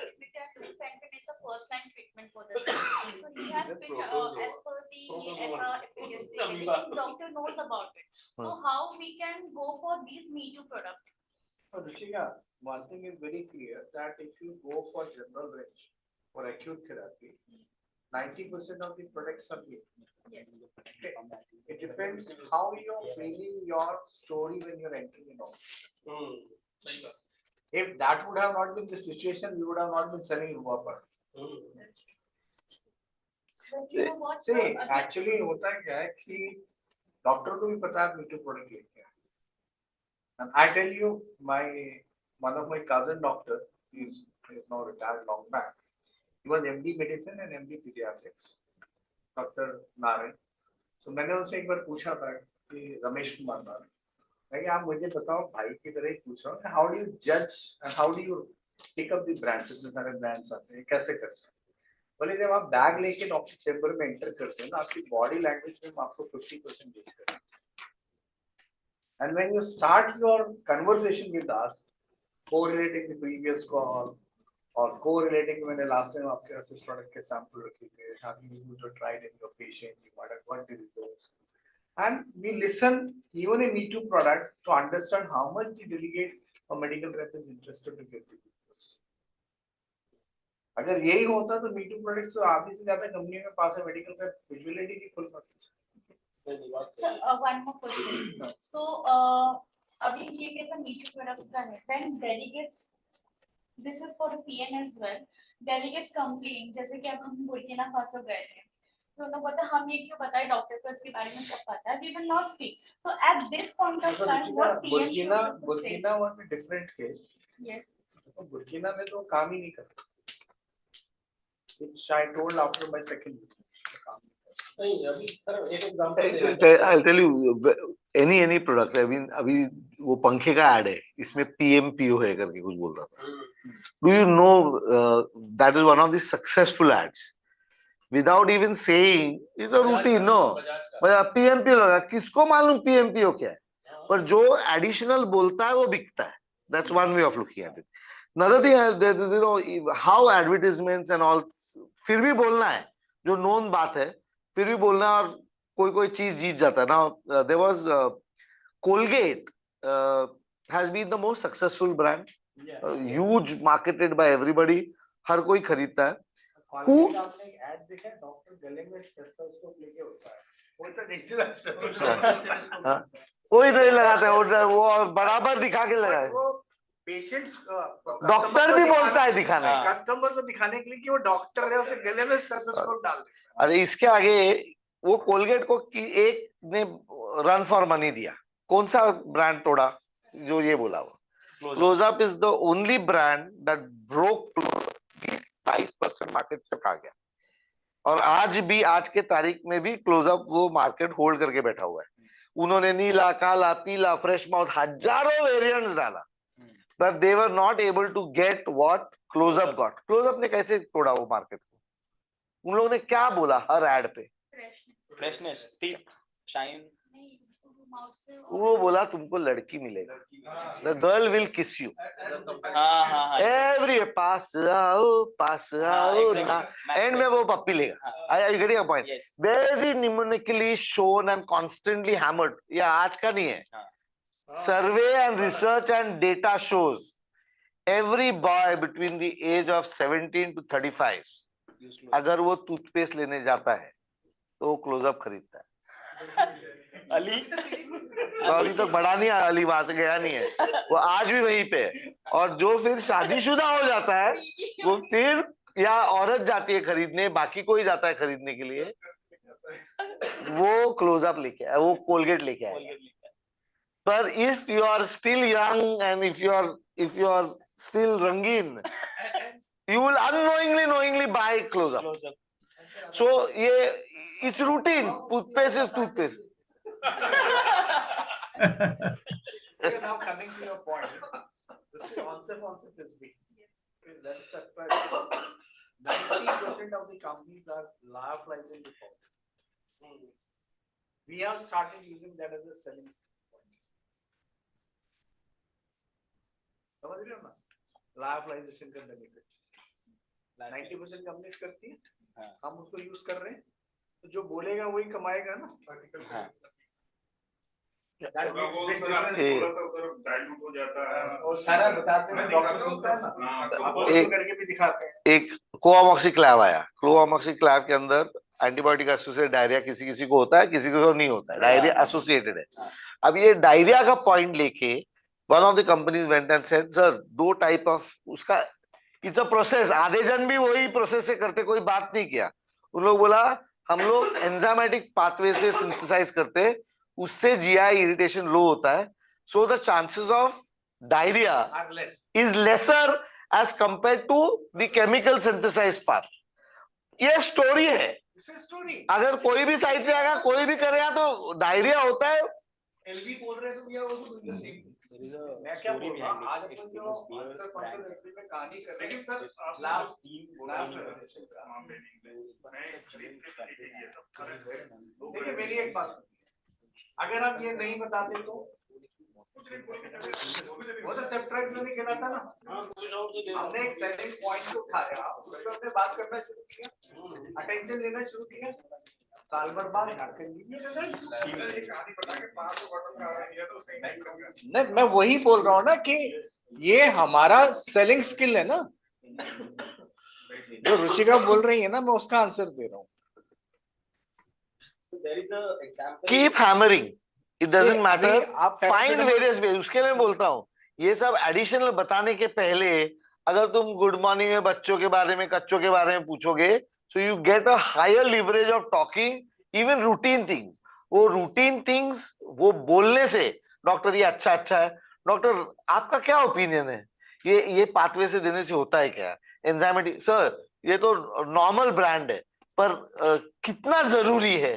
[SPEAKER 4] Artemether is a first line treatment for this so he has pitched as per the ऐसा epidemic doctor knows about it so how we can go for these me too product
[SPEAKER 3] Rishika, one thing is very clear that if you go for general range for acute therapy, 90% of the products are made.
[SPEAKER 6] Yes.
[SPEAKER 3] Okay. It depends how you're feeling your story when you're entering in office. If that would have not been the situation, we would have not been selling Rubaper. See, actually होता क्या है कि doctor को भी पता है मीठू product लेके आए. And I tell you, one of my cousin doctor is now retired long back. He was MD medicine and MD pediatrics, Dr. Narayan. So मैंने उनसे एक बार पूछा था कि रमेश कुमार नारायण, आप मुझे बताओ भाई की तरह ही पूछ रहा हूँ, how do you judge and how do you pick up the brands? इतने सारे brands आते हैं, कैसे करते हैं? बोले जब आप बैग लेके डॉक्टर चेम्बर में एंटर करते हैं ना, आपकी बॉडी लैंग्वेज में आपको 50% देख करते हैं. And when you start your conversation with us, correlating the previous call or correlating when the last time आपके assist product के sample रखे थे, have you used or tried in your patient, you might have got the results. And we listen even a Me Too product to understand how much the delegate or medical rep is interested to get the business. अगर यही होता तो Me Too products तो आधी से ज्यादा कंपनियों के पास है medical rep visibility नहीं खुल पाती.
[SPEAKER 6] So one more question. So अभी ये कैसा Me Too products का है, then delegates, this is for the CM as well. Delegates complain जैसे कि अब हम बुर्किना फासो गए थे, तो उन्होंने बोला हम ये क्यों बताएं, डॉक्टर को इसके बारे में सब पता है, we will not speak. So at this point of time, what CM should say?
[SPEAKER 3] Burkina was a different case.
[SPEAKER 6] Yes.
[SPEAKER 3] Burkina में तो काम ही नहीं करता. Which I told after my second meeting.
[SPEAKER 1] I'll tell you any product. I mean अभी वो पंखे का ad है, इसमें PMPO है करके कुछ बोल रहा था. Do you know that is one of the successful ads? Without even saying, it's a routine. No, PMPO लगा, किसको मालूम PMPO क्या है? पर जो additional बोलता है वो बिकता है. That's one way of looking at it. Another thing, you know, how advertisements and all, फिर भी बोलना है, जो known बात है, फिर भी बोलना और कोई चीज जीत जाता है. Now there was Colgate has been the most successful brand, huge, marketed by everybody, हर कोई खरीदता है. Who?
[SPEAKER 3] ad देखा डॉक्टर गले में स्टेथोस्कोप लेके होता है, वो तो नेचुरल
[SPEAKER 1] स्टेथोस्कोप कोई नहीं लगाता है, वो बराबर दिखा के लगाए.
[SPEAKER 3] पेशेंट्स
[SPEAKER 1] डॉक्टर भी बोलता है दिखाने,
[SPEAKER 3] कस्टमर को दिखाने के लिए कि वो डॉक्टर है, उसे गले में स्टेथोस्कोप डाल देता है.
[SPEAKER 1] अरे इसके आगे वो कोलगेट को एक ने रन फॉर मनी दिया. कौन सा ब्रांड तोड़ा? जो ये बोला वो Closeup is the only brand that broke 5% market तक आ गया. और आज भी, आज के तारीख में भी क्लोजअप वो मार्केट होल्ड करके बैठा हुआ है. उन्होंने नीला, काला, पीला, फ्रेश माउथ, हजारों वेरिएंट्स डाला, but they were not able to get what Closeup got. Closeup ने कैसे तोड़ा वो मार्केट को? उन लोगों ने क्या बोला हर एड पे?
[SPEAKER 8] Freshness, teeth shine.
[SPEAKER 1] वो बोला तुमको लड़की मिलेगा, the girl will kiss you, every पास आओ ना, एंड में वो पप्पी लेगा. I getting a point. Very mnemonically shown and constantly hammered. ये आज का नहीं है. Survey and research and data shows every boy between the age of 17 to 35, अगर वो टूथपेस्ट लेने जाता है तो वो क्लोजअप खरीदता है.
[SPEAKER 8] अली
[SPEAKER 1] तो अभी तक बड़ा नहीं है, अली वहां से गया नहीं है, वो आज भी वहीं पे है. और जो फिर शादीशुदा हो जाता है वो फिर या औरत जाती है खरीदने, बाकी कोई जाता है खरीदने के लिए, वो क्लोजअप लेके आया, वो कोलगेट लेके आया. पर if you are still young and if you are still rangin, you will knowingly buy close-up. So it's routine. Toothpaste is toothpaste.
[SPEAKER 3] Now coming to your point, this concept is big. That's a fact. 90% of the companies are lyophilizing the powder. We have started using that as a selling point. समझ रहे हो ना? Lyophilization का benefit 90% companies करती है, हम उसको use कर रहे हैं, तो जो बोलेगा वही कमाएगा ना. और सारा बताते हैं, डॉक्टर सुनता है ना, करके भी दिखाते हैं.
[SPEAKER 1] एक क्लोआमॉक्सिक्लैव आया. क्लोआमॉक्सिक्लैव के अंदर एंटीबायोटिक एसोसिएटेड डायरिया किसी किसी को होता है, किसी को नहीं होता है. डायरिया एसोसिएटेड है. अब ये डायरिया का पॉइंट लेके one of the companies went and said, sir, दो टाइप ऑफ उसका इट्स अ प्रोसेस. आधे जन भी वही प्रोसेस से करते, कोई बात नहीं किया. उन लोग बोला हम लोग एंजाइमेटिक पाथवे से सिंथेसाइज करते, उससे जीआई इरिटेशन लो होता है, so the chances of diarrhoea is lesser as compare to the chemical synthesise path. ये स्टोरी है. अगर कोई भी साइड से आएगा, कोई भी करेगा तो डायरिया होता है.
[SPEAKER 3] एलवी बोल रहे तो भैया वो तो इंटरेस्टिंग. मैं क्या बोल रहा हूं, आज अपन जो आंसर में कहानी कर रहे हैं सर, लास्ट देखिए मेरी एक बात, अगर हम ये नहीं बताते तो वो तो सब्ट्रैक्ट में नहीं गिना था ना. हमने एक सेलिंग पॉइंट को उठाया, उसमें बात करना शुरू किया, अटेंशन लेना शुरू किया, साल भर बाद नहीं. मैं वही बोल रहा हूँ ना कि ये हमारा सेलिंग स्किल है ना, जो रुचिका बोल रही है ना, मैं उसका आंसर दे रहा हूँ.
[SPEAKER 1] Keep hammering, it doesn't matter, find various वे. उसके लिए बोलता हूँ ये सब एडिशनल बताने के पहले अगर तुम गुड मॉर्निंग में बच्चों के बारे में, कच्चों के बारे में पूछोगे, so you get a higher leverage of talking even routine things. वो रूटीन थिंग्स वो बोलने से डॉक्टर ये अच्छा है, डॉक्टर आपका क्या ओपिनियन है, ये पाथवे से देने से होता है क्या, एंजाइमेटिक सर ये तो नॉर्मल ब्रांड है, पर कितना जरूरी है.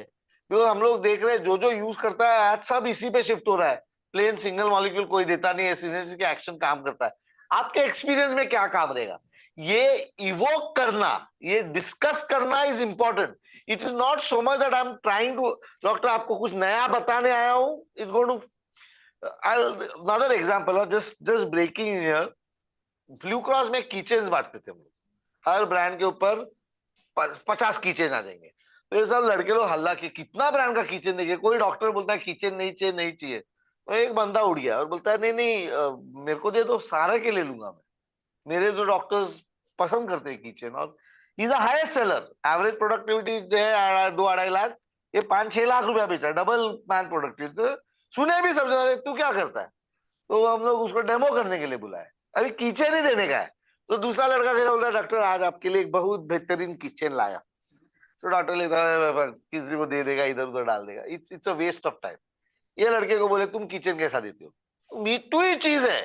[SPEAKER 1] क्योंकि हम लोग देख रहे हैं जो यूज करता है आज सब इसी पे शिफ्ट हो रहा है. प्लेन सिंगल मॉलिक्यूल कोई देता नहीं है, सिनेर्जी के एक्शन काम करता है. आपके एक्सपीरियंस में क्या काम रहेगा? ये इवोक करना, ये डिस्कस करना is important. It is not so much that I am trying to, doctor आपको कुछ नया बताने आया हूं. It's going to another example, just breaking in here. Blue Cross में कीचेन्स बांटते थे हम लोग, हर ब्रांड के ऊपर 50 कीचेन आ जाएंगे. तो ये सब लड़के लोग हल्ला किए, कितना ब्रांड का कीचेन देखिए. कोई डॉक्टर बोलता है कीचेन नहीं चाहिए. तो एक बंदा उड़ गया और बोलता है नहीं मेरे को दे दो, सारे के ले लूंगा मैं. मेरे जो डॉक्टर्स पसंद करते हैं कीचेन, और is a highest seller. Average productivity जो है 2-2.5 लाख, ये 5-6 लाख रुपया बेचा, डबल मैन प्रोडक्टिविटी. सुने भी सब जगह, तू क्या करता है? तो हम लोग उसको डेमो करने के लिए बुलाए. अभी कीचेन ही देने का है. तो दूसरा लड़का क्या बोलता है, डॉक्टर आज आपके लिए एक बहुत बेहतरीन किचन लाया. तो डॉक्टर लेता है किसी को दे देगा, इधर उधर डाल देगा. It's a waste of time. ये लड़के को बोले तुम किचन कैसा देते हो? मीठू ही चीज है,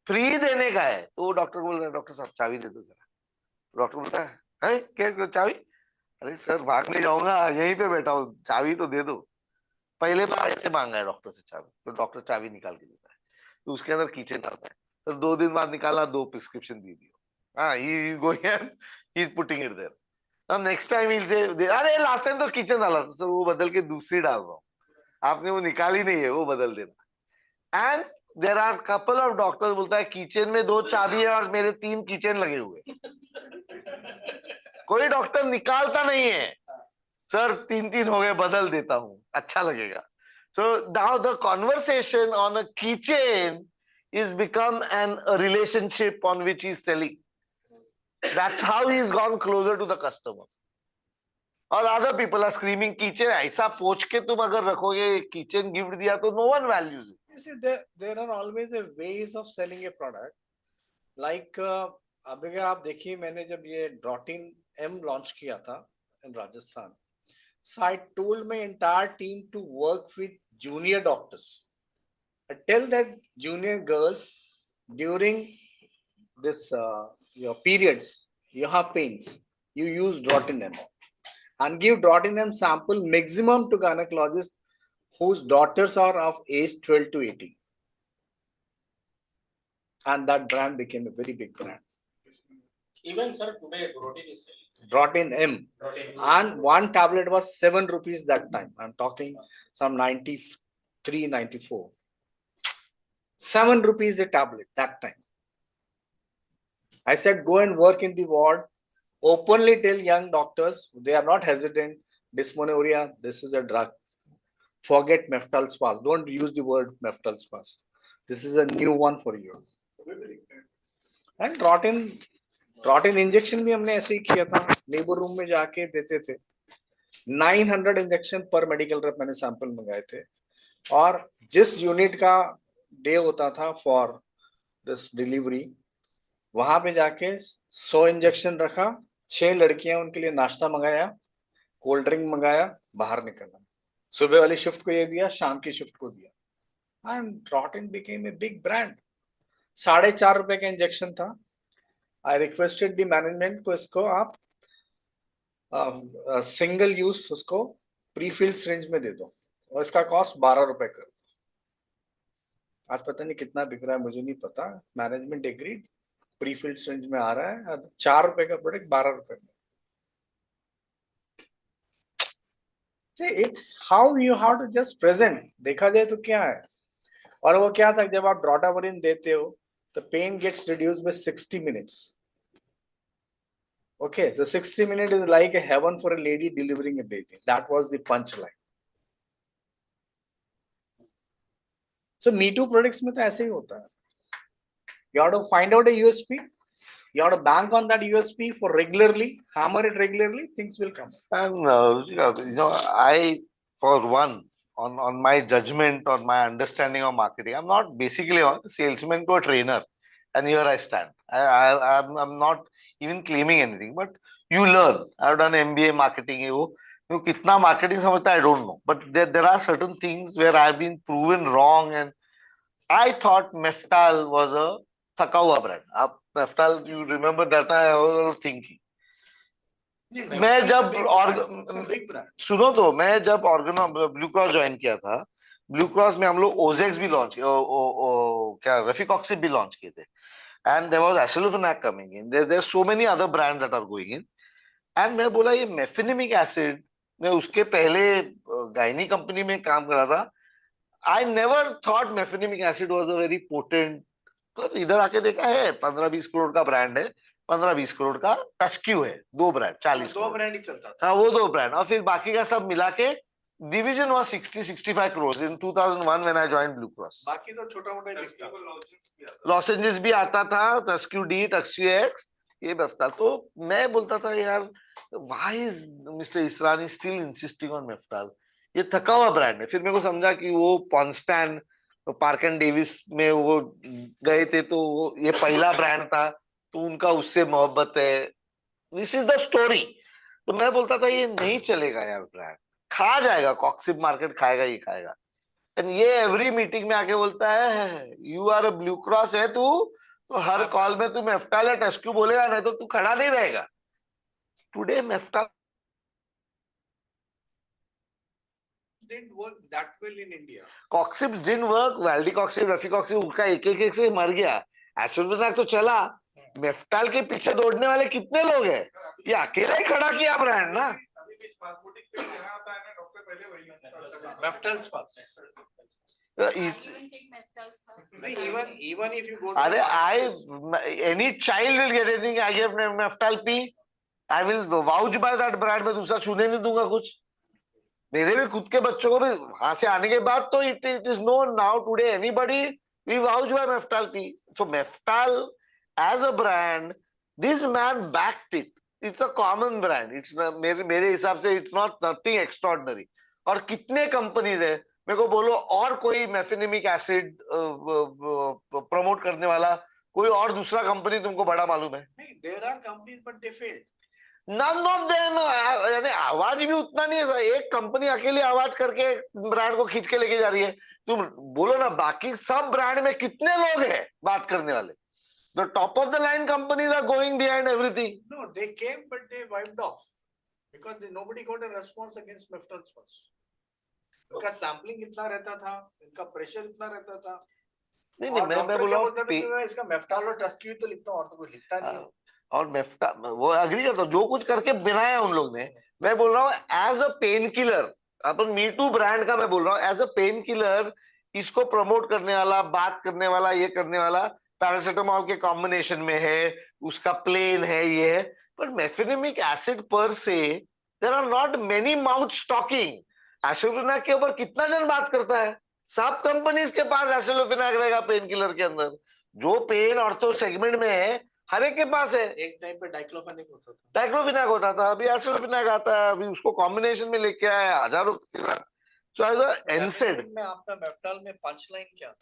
[SPEAKER 1] फ्री देने का है. तो डॉक्टर बोल रहा है डॉक्टर साहब चाबी दे दो जरा. डॉक्टर बोलता है क्या चाबी? अरे सर भाग नहीं जाऊंगा, यहीं पे बैठा हूँ, चाबी तो दे दो. पहले बार ऐसे मांगा है डॉक्टर से चाबी, तो डॉक्टर चाबी निकाल के देता है, तो उसके अंदर कीचेन डालता है. तो 2 दिन बाद निकाला, 2 प्रिस्क्रिप्शन दे दियो. हाँ, he is going and he is putting it there. Now next time he'll say, अरे लास्ट टाइम तो किचन डाला था सर, वो बदल के दूसरी डाल रहा हूँ. आपने वो निकाली नहीं है, वो बदल देना। And there are couple of doctors बोलता है किचन में 2 चाबी है और मेरे 3 किचन लगे हुए। कोई डॉक्टर निकालता नहीं है, सर 3 हो गए, बदल देता हूं, अच्छा लगेगा। So now the conversation on a keychain is become a relationship on which he's selling. That's how he's gone closer to the customer. और other people are screaming keychain, ऐसा पोंछ के तुम अगर रखोगे, keychain gift दिया तो no one values it.
[SPEAKER 18] You see, there are always a ways of selling a product. Like अब अगर आप देखिए, मैंने जब ये Drotin M launch किया था in Rajasthan, so I told my entire team to work with junior doctors. I tell that junior girls during this your periods, you have pains, you use Drotin M and give Drotin M sample maximum to gynecologists whose daughters are of age 12 to 18. And that brand became a very big brand.
[SPEAKER 4] Even sir, today Drotin is selling.
[SPEAKER 18] Drotin M. And one tablet was 7 rupees that time. I'm talking some 93, 94. 7 rupees a tablet that time. I said, go and work in the ward. Openly tell young doctors, they are not hesitant. Dysmenorrhea, this is a drug. Forget Meftal spas. Don't use the word Meftal spas. This is a new one for you. And Drotin injection भी हमने ऐसे ही किया था, labour room में जाके देते थे। 900 injection पर मेडिकल रेप मैंने सैंपल मंगाए थे, और जिस यूनिट का डे होता था फॉर दिस डिलीवरी, वहां पे जाके 100 इंजेक्शन रखा, 6 लड़कियां, उनके लिए नाश्ता मंगाया, कोल्ड ड्रिंक मंगाया, बाहर निकलना। सुबह वाली शिफ्ट को ये दिया, शाम की शिफ्ट को दिया। And Drotin became a big brand. 4.5 रुपए का इंजेक्शन था। आई रिक्वेस्टेड द मैनेजमेंट को, इसको आप सिंगल यूज उसको प्रीफिल्ड सिरिंज में दे दो और इसका कॉस्ट 12 रुपए कर दो। आज पता नहीं कितना बिक रहा है, मुझे नहीं पता। मैनेजमेंट एग्रीड, प्रीफिल्ड सिरिंज में आ रहा है। 4 रुपए का प्रोडक्ट 12 रुपए में। It's how you have to just present. देखा जाए तो क्या है, और वो क्या था, जब आप ड्रोटावरिन देते हो the pain gets reduced by 60 minutes. Okay, so 60 minutes is like a heaven for a lady delivering a baby. That was the punchline. So Me Too products में तो ऐसे ही होता है. You have to find out a USP. You have to bank on that USP for regularly, hammer it regularly, things will come.
[SPEAKER 1] And I, for one, on my judgment, on my understanding of marketing, I'm not basically a salesman to a trainer, and here I stand. I'm not even claiming anything, but you learn. I've done MBA marketing. You kitna marketing samajhta, I don't know, but there are certain things where I've been proven wrong, and I thought Meftal was a thaka hua brand. Meftal, you remember that? I was thinking. मैं जब सुनो तो मैं जब blue cross join किया था, blue Cross में हम लोग ओजेक्स भी लॉन्च क्या रेफिकॉक्सिब भी लॉन्च किए थे, and there was aceclofenac coming in, there so many other brands that are going in, and मैं बोला ये मेफिनेमिक एसिड, मैं उसके पहले गायनी कंपनी में काम कर रहा था, I never thought mefenamic acid was a very potent. तो इधर आके देखा है 15-20 करोड़ का ब्रांड है, 15-20 करोड़ का टस्क्यू है, 2 ब्रांड 40
[SPEAKER 18] दो ब्रांड ही चलता था।
[SPEAKER 1] हाँ, वो 2 ब्रांड, और फिर बाकी का सब मिला के division was 60-65 crore in 2001 when I joined blue cross.
[SPEAKER 18] बाकी तो छोटा मोटा ही दिखता,
[SPEAKER 1] लॉसेंजेस भी आता था, टस्क्यू डी, टस्क्यू एक्स, ये मेफ्टाल। तो मैं बोलता था यार, why is mister Israni still insisting on Meftal, ये थका हुआ ब्रांड है। फिर मेरे को समझा कि वो पॉन्स्टैन पार्क एंड डेविस में वो गए थे, तो वो ये पहला ब्रांड था, तो उनका उससे मोहब्बत है, दिस इज द स्टोरी। तो मैं बोलता था ये नहीं चलेगा यार, ब्रांड खा जाएगा, कॉक्सिब मार्केट खाएगा ही खाएगा। एंड ये एवरी मीटिंग में आके बोलता है you are a Blue Cross है तू, तो हर कॉल में तू मेफ्टाल या टस्क्यू बोलेगा, नहीं तो तू खड़ा नहीं रहेगा। Today Meftal
[SPEAKER 18] didn't work that well in India.
[SPEAKER 1] Coxib didn't work, वैल्डिकॉक्सिब, रेफिकॉक्सिब, उसका एक से मर गया। एसिलोफेनाक तो चला, मेफ्टाल के पीछे दौड़ने वाले कितने लोग हैं, ये अकेला ही खड़ा किया ब्रांड ना।
[SPEAKER 19] स्पास्मोटिक पेन जहाँ आता है ना डॉक्टर पहले वही
[SPEAKER 18] Meftals first. Even if you go to
[SPEAKER 1] any child will get anything. I give Meftal P. I will vouch by that brand. मैं दूसरा छूने नहीं दूंगा कुछ. मेरे भी खुद के बच्चों को भी वहां से आने के बाद तो it is known now today. Anybody we vouch by Meftal P. So Meftal as a brand, this man backed it. It's a common brand. It's मेरे हिसाब से it's not nothing extraordinary. और कितने कंपनीज है मेरे को बोलो और कोई मेफिनिमिक एसिड प्रमोट करने वाला कोई और दूसरा कंपनी तुमको बड़ा मालूम है?
[SPEAKER 18] नहीं, there are companies but they failed.
[SPEAKER 1] None of them. यानी आवाज भी उतना नहीं है. एक कंपनी अकेली आवाज करके ब्रांड को खींच के लेके जा रही है. तुम बोलो ना बाकी सब ब्रांड में कितने लोग हैं बात करने वाले? The top of the line companies are going behind everything.
[SPEAKER 18] No, they came but they wiped off because nobody got a response against Meftals first. इनका सैम्पलिंग इतना रहता था, इनका प्रेशर इतना रहता था.
[SPEAKER 1] नहीं मैं बोल रहा हूँ
[SPEAKER 18] इसका मेफ्टाल और टस्क्यू तो लिखता हूँ और तो कोई लिखता नहीं.
[SPEAKER 1] और मेफ्टा वो अग्री करता हूँ जो कुछ करके बनाया उन लोग ने. मैं बोल रहा हूँ एज अ पेन किलर अपन मी टू ब्रांड का मैं बोल रहा हूँ एज अ पेन किलर इसको प्रमोट करने वाला बात करने वाला ये करने वाला पैरासिटामोल के कॉम्बिनेशन में है उसका प्लेन है ये है. बट मेफिनिमिक एसिड पर से there are not many mouths talking. Aceclofenac के ऊपर कितना जन बात करता है? सब कंपनीज के पास एसिलोफेनाक रहेगा पेन किलर के अंदर. जो पेन ऑर्थो सेगमेंट में है हर एक के पास है.
[SPEAKER 18] एक टाइम पे डाइक्लोफेनाक होता था.
[SPEAKER 1] डाइक्लोफेनाक होता था, अभी एसिलोफेनाक आता है. अभी उसको कॉम्बिनेशन में लेके आया हजारों के साथ. सो एज अ एनसेड
[SPEAKER 18] में आपका मेफ्टाल में पंच लाइन क्या था?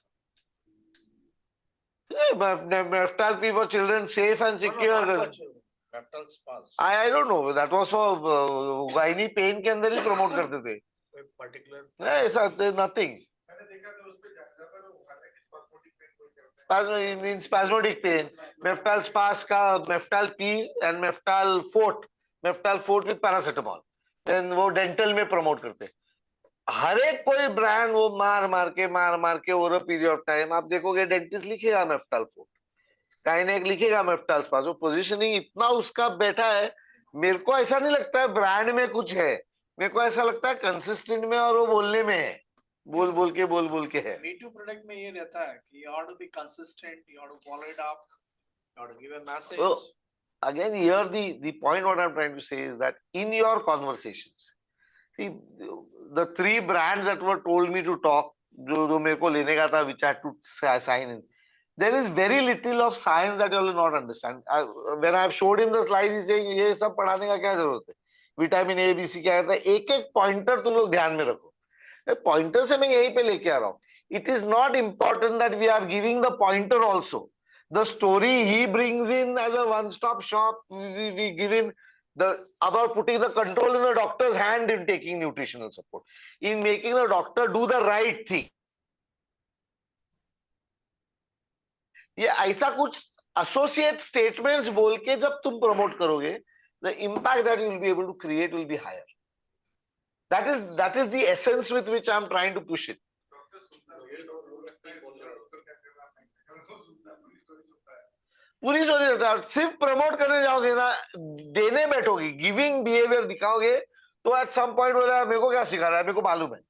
[SPEAKER 1] Meftal P for children safe and secure. I don't know. That was for gynae pain के अंदर ही प्रमोट करते थे. नहीं ऐसा nothing. In spasmodic pain, Meftal Spas का Meftal P and Meftal Fort with paracetamol. Then वो डेंटल में promote करते. हर एक कोई ब्रांड वो मार के over a period of time आप देखोगे डेंटिस्ट लिखेगा Meftal Fort. काइनेक लिखेगा मेफ्टाल पास. वो पोजीशनिंग इतना उसका बैठा है. मेरे को ऐसा नहीं लगता है ब्रांड में कुछ है. मेरे को ऐसा लगता है कंसिस्टेंट में और वो बोलने में है. बोल के है.
[SPEAKER 18] Me too प्रोडक्ट में ये रहता है कि you have to be consistent, you have to follow it up, you have to give a message.
[SPEAKER 1] So, again here the point what I'm trying to say is that in your conversations, see the three brands that were told me to talk जो मेरे को लेने का था which I had to sign in. There is very little of science that you will not understand. When I have showed him the slides, he saying ये सब पढ़ाने का क्या जरूरत है? विटामिन ए बी सी क्या करता है? एक पॉइंटर तुम लोग ध्यान में रखो. पॉइंटर से मैं यहीं पे लेके आ रहा हूँ. It is not important that we are giving the pointer also. The story he brings in as a one-stop shop, we give in the about putting the control in the doctor's hand in taking nutritional support, in making the doctor do the right thing. ये ऐसा कुछ associate statements बोल के जब तुम promote करोगे the impact that you will be able to create will be higher. That is the essence with which I am trying to push it. पूरी story रहता है. सिर्फ प्रमोट करने जाओगे ना देने बैठोगे गिविंग बिहेवियर दिखाओगे तो एट सम पॉइंट बोला मेरे को क्या सिखा रहा है मेरे को मालूम है.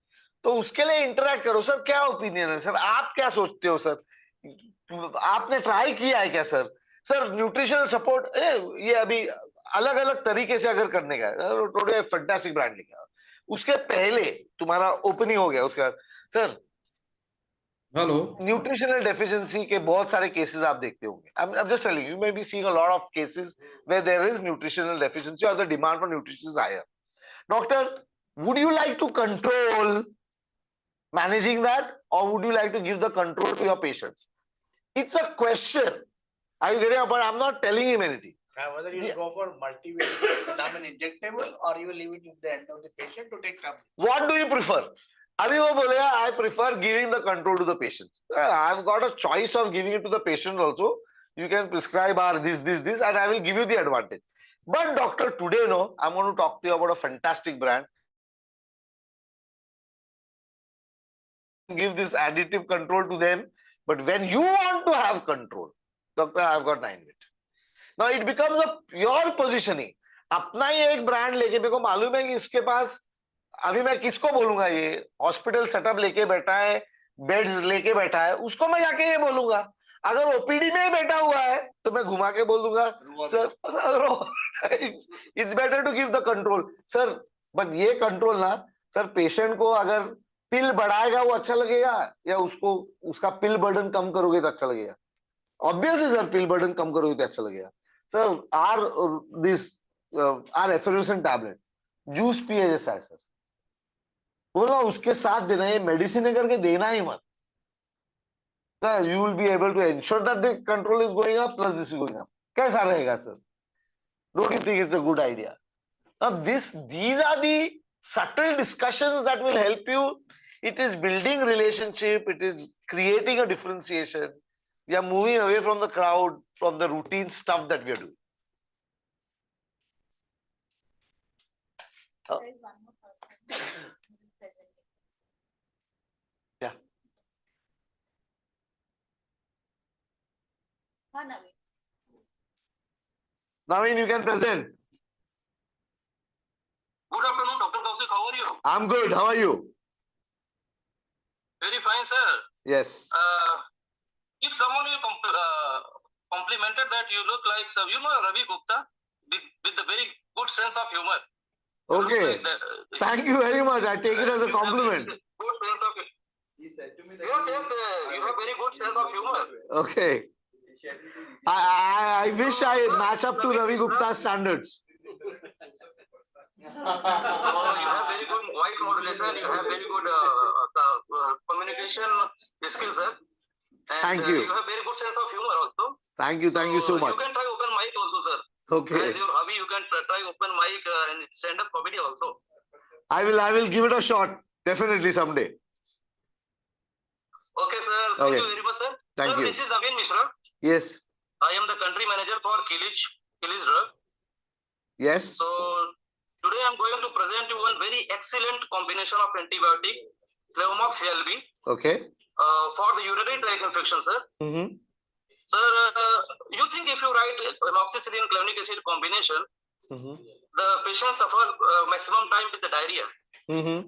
[SPEAKER 1] तो उसके लिए इंटरेक्ट करो. सर क्या ओपिनियन है? सर आप क्या सोचते हो? सर आपने ट्राई किया है क्या? सर न्यूट्रिशनल सपोर्ट ये अभी अलग अलग तरीके से अगर करने का है टोटली फैंटास्टिक ब्रांड लिखा. उसके पहले तुम्हारा ओपनिंग हो गया उसके बाद सर
[SPEAKER 10] हेलो
[SPEAKER 1] न्यूट्रिशनल डेफिशिएंसी के बहुत सारे केसेस आप देखते होंगे. I'm just telling you, you may be seeing a lot of cases where there is nutritional deficiency or the demand for nutrition is higher. Doctor, would you like to control managing that or would you like to give the control to your patients? It's a question. Are you getting it? But I'm not telling him anything.
[SPEAKER 18] Whether you go for multivitamin injectable or you leave it at the end of the patient to take tablets.
[SPEAKER 1] What do you prefer? अभी वो बोलेगा I prefer giving the control to the patient. I've got a choice of giving it to the patient also. You can prescribe this and I will give you the advantage. But doctor, today no, I'm going to talk to you about a fantastic brand. Give this additive control to them. But when you want to have control, doctor, I've got 9 minutes. Now it becomes a pure positioning. अपना ही एक brand लेके, मेरे को मालूम है कि इसके पास, अभी मैं किसको बोलूंगा, ये हॉस्पिटल सेटअप लेके बैठा है, बेड्स लेके बैठा है, उसको मैं जाके ये बोलूंगा। अगर ओपीडी में ही बैठा हुआ है तो मैं घुमा के बोल दूंगा sir it's better to give the control sir. But ये कंट्रोल ना सर, पेशेंट को अगर पिल बढ़ाएगा वो अच्छा लगेगा, या उसको उसका पिल बर्डन कम करोगे तो अच्छा लगेगा? ऑब्वियसली सर, पिल बर्डन कम करोगे तो अच्छा लगेगा सर। आर एफेरुसेंट टैबलेट जूस पिए जैसा है सर, बोलो उसके साथ देना, ये मेडिसिन है करके देना ही मत sir. You will be able to ensure that the control is going up plus this is going up. कैसा रहेगा sir? Don't you think it's a good idea? Now these are the subtle discussions that will help you. It is building relationship. It is creating a differentiation. We are moving away from the crowd, from the routine stuff that we are doing.
[SPEAKER 6] There is one more person present.
[SPEAKER 1] Yeah.
[SPEAKER 6] Naveen.
[SPEAKER 1] Naveen, you can present.
[SPEAKER 20] Good afternoon, Dr. Kaushik. How are you?
[SPEAKER 1] I'm good. How are you?
[SPEAKER 20] Very fine, sir.
[SPEAKER 1] Yes.
[SPEAKER 20] If someone will complimented that you look like, sir, you know Ravi Gupta with a very good sense of humor.
[SPEAKER 1] Okay. Thank you very much. I take it as a compliment.
[SPEAKER 20] Good sense of humor. He said to me that yes, you have very good sense of humor.
[SPEAKER 1] Okay. I wish I match up to Ravi Gupta's standards.
[SPEAKER 20] You have very good voice modulation. You have very good communication skills, sir. And,
[SPEAKER 1] Thank you.
[SPEAKER 20] You have very good sense of humor also.
[SPEAKER 1] Thank you so much.
[SPEAKER 20] You can try open mic also, sir.
[SPEAKER 1] Okay.
[SPEAKER 20] As your hobby, you can try open mic and stand-up comedy also.
[SPEAKER 1] I will give it a shot definitely someday.
[SPEAKER 20] Okay, sir. Thank you very much, sir.
[SPEAKER 1] Thank
[SPEAKER 20] sir,
[SPEAKER 1] you.
[SPEAKER 20] This is Naveen Mishra.
[SPEAKER 1] Yes.
[SPEAKER 20] I am the country manager for Kilitch Drug.
[SPEAKER 1] Yes.
[SPEAKER 20] So today I'm going to present you one very excellent combination of antibiotic, Cleomox LB,
[SPEAKER 1] Okay.
[SPEAKER 20] for the urinary tract infection, sir.
[SPEAKER 1] Mm-hmm.
[SPEAKER 20] Sir, you think if you write amoxicillin clonic acid combination,
[SPEAKER 1] Mm-hmm.
[SPEAKER 20] the patient suffer maximum time with the diarrhea.
[SPEAKER 1] Mm-hmm.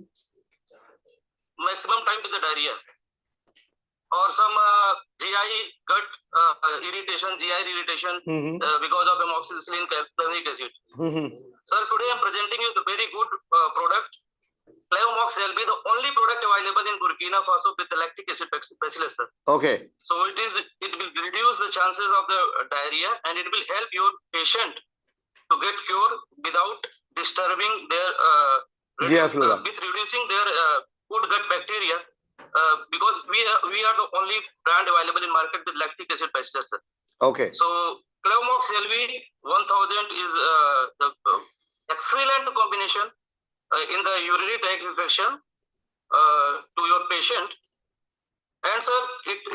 [SPEAKER 20] Maximum time with the diarrhea. Or some GI gut irritation,
[SPEAKER 1] Mm-hmm.
[SPEAKER 20] because of amoxicillin clonic acid.
[SPEAKER 1] Mm-hmm.
[SPEAKER 20] Sir, today I'm presenting you the very good product, Cleomox LB, the only product available in Burkina Faso with the lactic acid bacillus, sir.
[SPEAKER 1] Okay.
[SPEAKER 20] So it will reduce the chances of the diarrhea, and it will help your patient to get cure without disturbing their
[SPEAKER 1] GI flora.
[SPEAKER 20] with reducing their good gut bacteria, because we are the only brand available in market with lactic acid bacillus, sir.
[SPEAKER 1] Okay.
[SPEAKER 20] So Cleomox LV 1000 is the excellent combination in the urinary tract infection to your patient. And sir,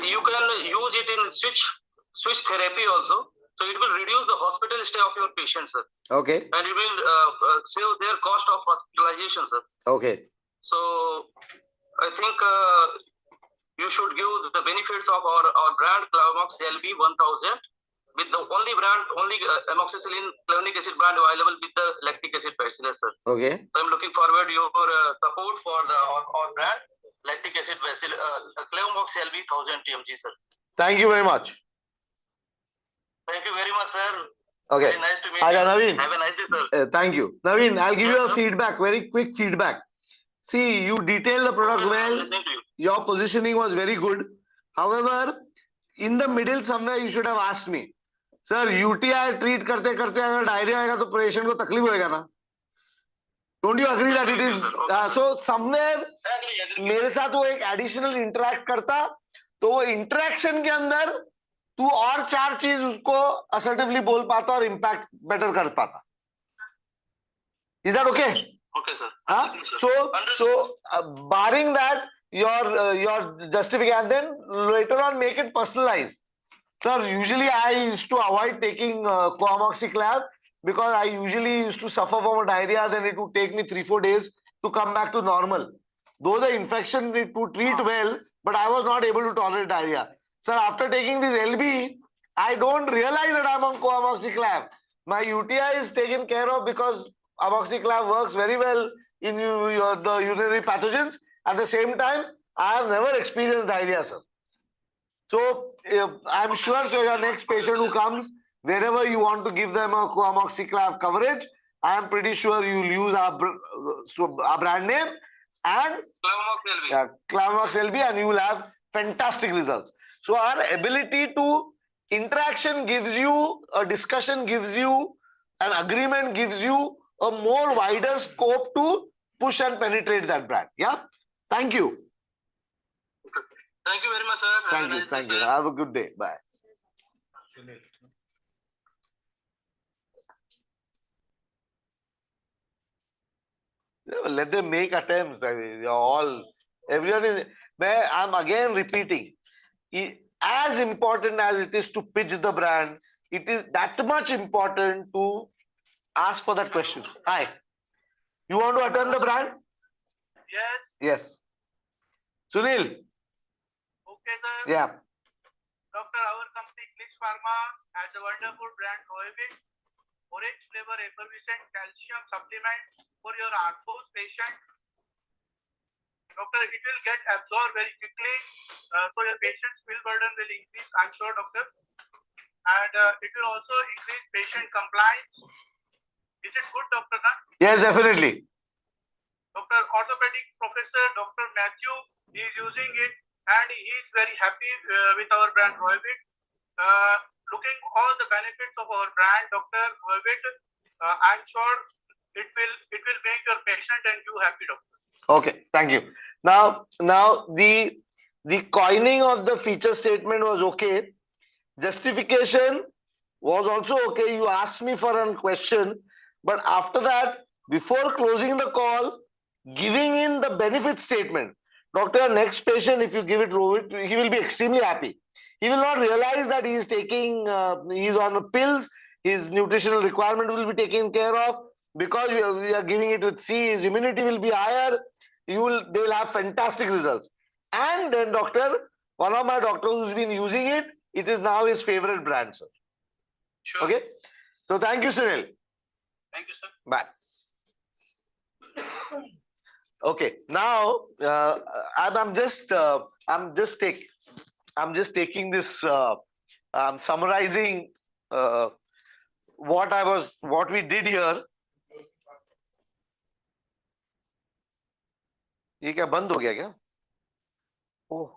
[SPEAKER 20] you can use it in switch therapy also. So it will reduce the hospital stay of your patient, sir.
[SPEAKER 1] Okay.
[SPEAKER 20] And it will save their cost of hospitalization, sir.
[SPEAKER 1] Okay.
[SPEAKER 20] So I think you should give the benefits of our brand Cleomox LB 1000 with the only amoxicillin clonic acid brand available with the lactic acid bacillus, sir.
[SPEAKER 1] Okay.
[SPEAKER 20] So I'm looking forward your support for our brand lactic acid bacillus Cleomox LB 1000 TMG, sir.
[SPEAKER 1] Thank you very much.
[SPEAKER 20] Thank you very much, sir.
[SPEAKER 1] Okay.
[SPEAKER 20] Very nice to meet
[SPEAKER 1] Aja,
[SPEAKER 20] you.
[SPEAKER 1] Naveen.
[SPEAKER 20] Have a nice day, sir.
[SPEAKER 1] Thank you. Naveen, I'll give you a feedback, very quick feedback. See, you detailed the product well. Your positioning was very good. However, in the middle somewhere you should have asked me, sir, UTI treat करते करते अगर diarrhoea आएगा तो patient को तकलीफ होएगा ना? Don't you agree that it is? So somewhere मेरे साथ वो एक additional interact करता, तो वो interaction के अंदर तू और चार चीज उसको assertively बोल पाता और impact better कर पाता. Is that okay?
[SPEAKER 20] Okay, sir.
[SPEAKER 1] So barring that, your justification, then later on make it personalized. Sir, usually I used to avoid taking coamoxiclav because I usually used to suffer from a diarrhea. Then it would take me 3-4 days to come back to normal. Though the infection it would treat well, but I was not able to tolerate diarrhea. Sir, after taking this LB, I don't realize that I'm on coamoxiclav. My UTI is taken care of because amoxiclav works very well in the urinary pathogens. At the same time, I have never experienced diarrhea, sir. So I'm sure, so your next patient who comes, wherever you want to give them a amoxiclav coverage, I am pretty sure you'll use our brand name and Clavamox LB, and you will have fantastic results. So our ability to interaction gives you, a discussion gives you, an agreement gives you a more wider scope to push and penetrate that brand. Yeah. Thank you.
[SPEAKER 20] Thank you very much, sir.
[SPEAKER 1] Thank you. Thank you. Have a good day. Bye. Let them make attempts. I mean, everyone is. I'm again repeating. As important as it is to pitch the brand, it is that much important to ask for that question. Hi. You want to attempt the brand?
[SPEAKER 21] Yes.
[SPEAKER 1] Yes. Sunil.
[SPEAKER 21] Okay, sir.
[SPEAKER 1] Yeah.
[SPEAKER 21] Doctor, our company Kilitch Pharma has a wonderful brand Roivik, orange flavor effervescent calcium supplement for your arthros patient. Doctor, it will get absorbed very quickly, so your patient's pill burden will increase, I'm sure, doctor. And it will also increase patient compliance. Is it good, Doctor?
[SPEAKER 1] Yes, definitely.
[SPEAKER 21] Doctor, orthopedic professor, Dr. Matthew, he is using it and he is very happy with our brand Roivik. Looking all the benefits of our brand, Dr. Roivik, I'm sure it will make your patient and you happy, doctor.
[SPEAKER 1] Okay, thank you. Now the coining of the feature statement was okay. Justification was also okay. You asked me for a question, but after that, before closing the call, giving in the benefit statement. Doctor, next patient, if you give it Roivik, he will be extremely happy. He will not realize that he is taking, he is on pills. His nutritional requirement will be taken care of because we are giving it with C. His immunity will be higher. They'll have fantastic results. And then, doctor, one of my doctors who's been using it, it is now his favorite brand, sir.
[SPEAKER 21] Sure.
[SPEAKER 1] Okay. So thank you, Sunil.
[SPEAKER 21] Thank you, sir.
[SPEAKER 1] Bye. Okay. Now I'm just taking this. I'm summarizing what we did here. ये क्या बंद हो गया क्या? Oh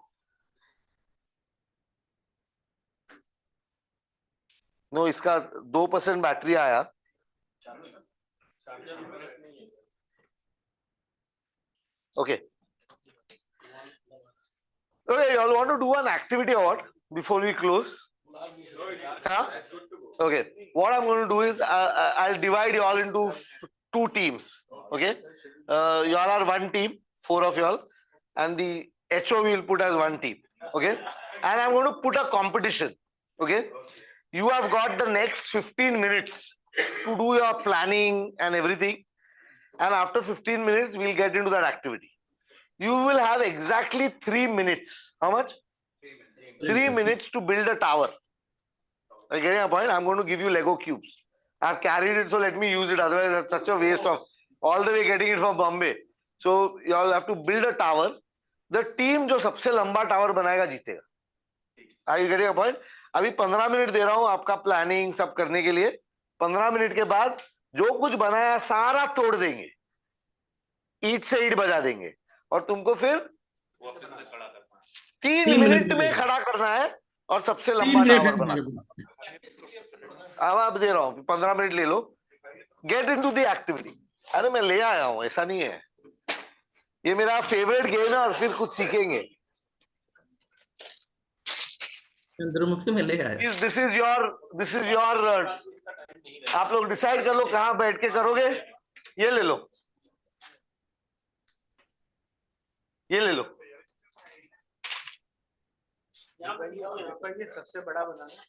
[SPEAKER 1] no, इसका 2% battery आया. Okay. Okay, you all want to do an activity or what before we close? Huh? Okay. What I'm going to do is I'll divide you all into 2 teams. Okay. You all are one team, 4 of you all, and the HO will put as one team. Okay. And I'm going to put a competition. Okay. You have got the next 15 minutes to do your planning and everything. And after 15 minutes, we'll get into that activity. You will have exactly 3 minutes. How much? 3 minutes to build a tower. Are you getting a point? I'm going to give you Lego cubes. I've carried it, so let me use it. Otherwise, that's such a waste of all the way getting it from Bombay. So you all have to build a tower. The team जो सबसे लंबा tower बनाएगा जीतेगा. Are you getting a point? अभी 15 minute दे रहा हूं आपका planning सब करने के लिए. 15 मिनट के बाद जो कुछ बनाया सारा तोड़ देंगे, ईंट से ईंट बजा देंगे और तुमको फिर 3 मिनट में खड़ा करना है और सबसे लंबा टावर बनाना. अब आप दे रहा हूं 15 मिनट ले लो. Get into the activity. अरे मैं ले आया हूं, ऐसा नहीं है. ये मेरा फेवरेट गेम है और फिर कुछ सीखेंगे.
[SPEAKER 10] चंद्रमुखी में ले आया.
[SPEAKER 1] दिस इज योर आप लोग डिसाइड कर लो कहां बैठ के करोगे. ये ले लो, ये ले लो.
[SPEAKER 3] सबसे बड़ा बनाना.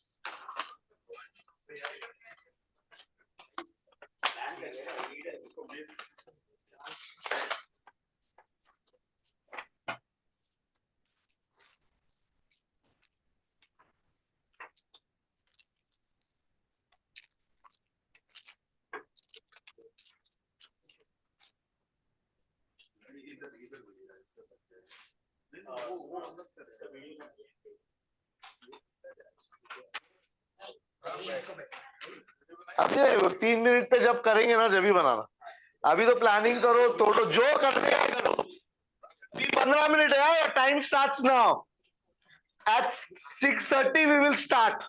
[SPEAKER 1] अभी 3 मिनट पे जब करेंगे ना जब भी बनाना, अभी तो प्लानिंग करो, तो जो करने का करो। 15 मिनट है, time starts now. At 6:30 we will start.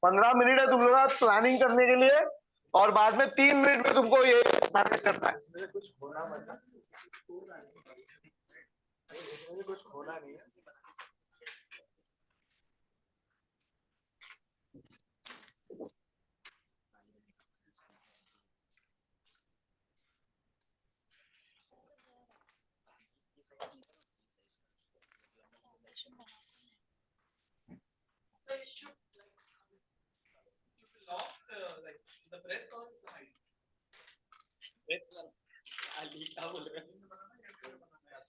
[SPEAKER 1] 15 minute है तुम लोग प्लानिंग करने के लिए, और बाद में 3 मिनट में तुमको ये मैनेज करना है।
[SPEAKER 3] कुछ होना नहीं है।
[SPEAKER 5] The breath or the height? Ali क्या बोल रहे हैं?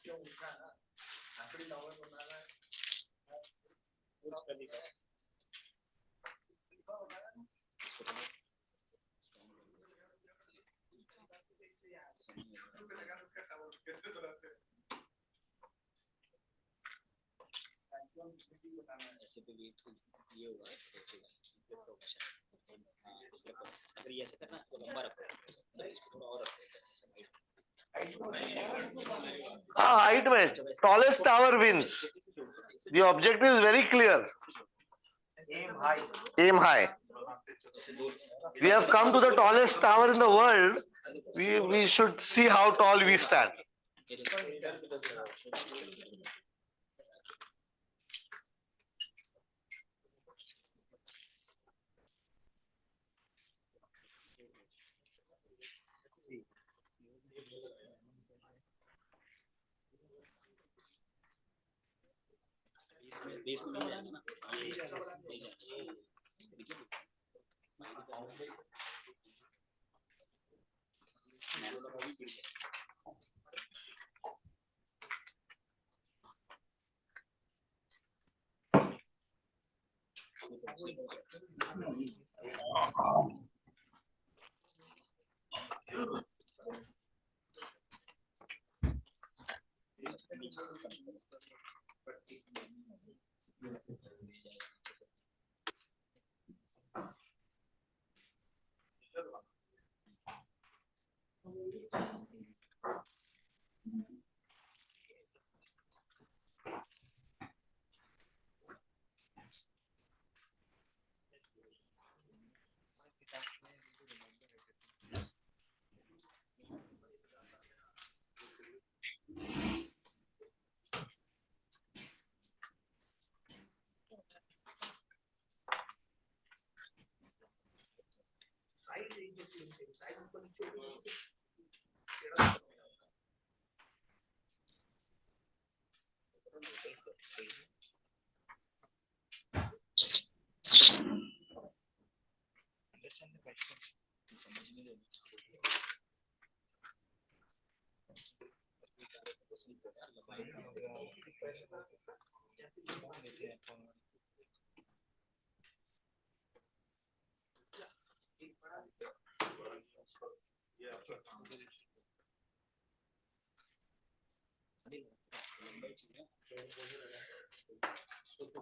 [SPEAKER 5] क्यों पूछा ना? आखिरी टावर बनाना है। कुछ कभी का।
[SPEAKER 8] ऐसे पे ये होगा अगर ये ऐसे करना तो लंबा रखो, इसको थोड़ा और रखो।
[SPEAKER 1] height में tallest tower wins. The objective is very clear.
[SPEAKER 3] Aim high.
[SPEAKER 1] Aim high. We have come to the tallest tower in the world. We should see how tall we stand.
[SPEAKER 8] Base में नहीं जाना ना, ये नहीं जाना, देखिए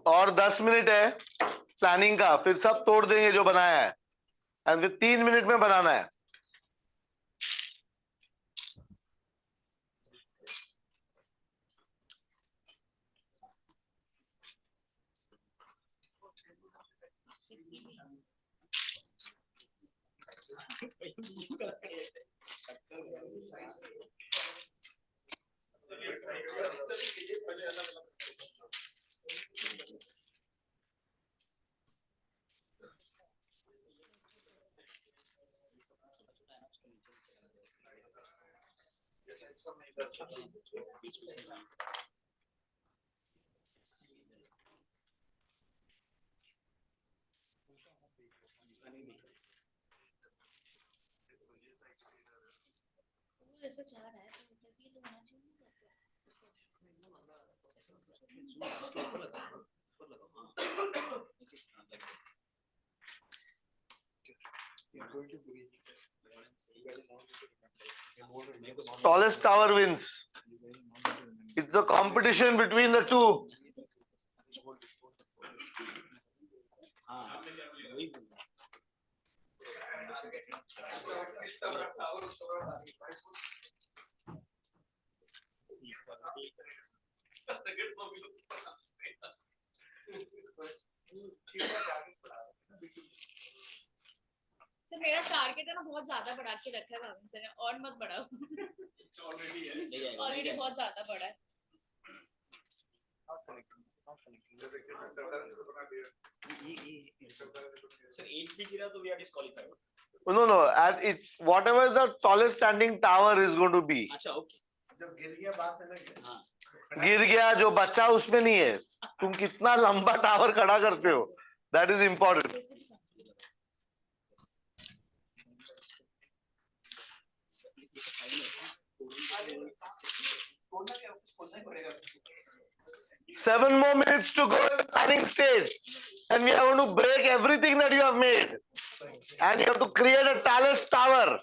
[SPEAKER 1] और 10 मिनट है प्लानिंग का, फिर सब तोड़ देंगे जो बनाया है, एंड फिर 3 मिनट में बनाना है।
[SPEAKER 6] ऐसा चाह रहा है तो मतलब ये तो होना चाहिए।
[SPEAKER 1] Tallest tower wins. It's the competition between the two.
[SPEAKER 6] Sir मेरा टारगेट है ना बहुत ज्यादा बढ़ा के रखा है भाभी सर ने और मत बढ़ाओ ऑलरेडी बहुत ज्यादा बढ़ा है
[SPEAKER 8] सर एक भी गिरा तो we are disqualified.
[SPEAKER 1] No, no. Whatever the tallest standing tower is going to be.
[SPEAKER 8] अच्छा ओके.
[SPEAKER 3] जब गिर गया बात अलग है.
[SPEAKER 1] गिर गया जो बच्चा उसमें नहीं है. तुम कितना लंबा टावर खड़ा करते हो. That is important. Seven more minutes to go in the planning stage, and we are going to break everything that you have made, and you have to create a tallest tower.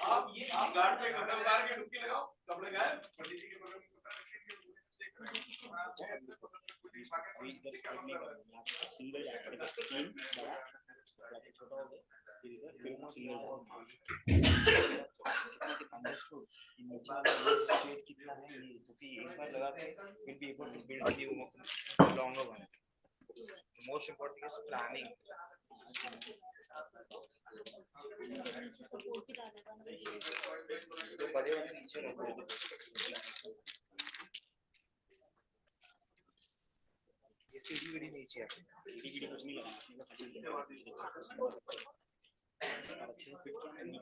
[SPEAKER 14] आप ये guard पे कपड़े उतार के डुबकी लगाओ कपड़े गायब
[SPEAKER 8] सिंगल तीन बड़ा छोटा हो गया फिर इधर फिर सिंगल अंडरस्टूड नीचे वाला स्टेट कितना है ये क्योंकि एक बार लगा के will be able to build new longer one most important is planning तो बड़े वाले नीचे रखो ये सीढ़ी वीडी नीचे है सीढ़ी वीडी कुछ नहीं लगाना अच्छे फिट करनी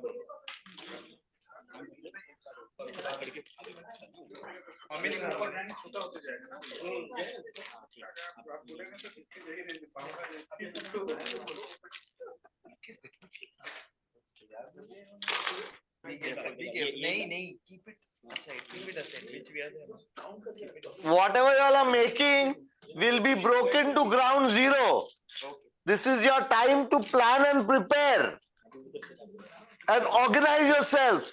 [SPEAKER 8] मम्मी ने ऊपर रहने छोटा होते जाएगा नहीं keep it aside keep it aside which we are there
[SPEAKER 1] Whatever you all are making will be broken to ground zero. This is your time to plan and prepare and organize yourselves.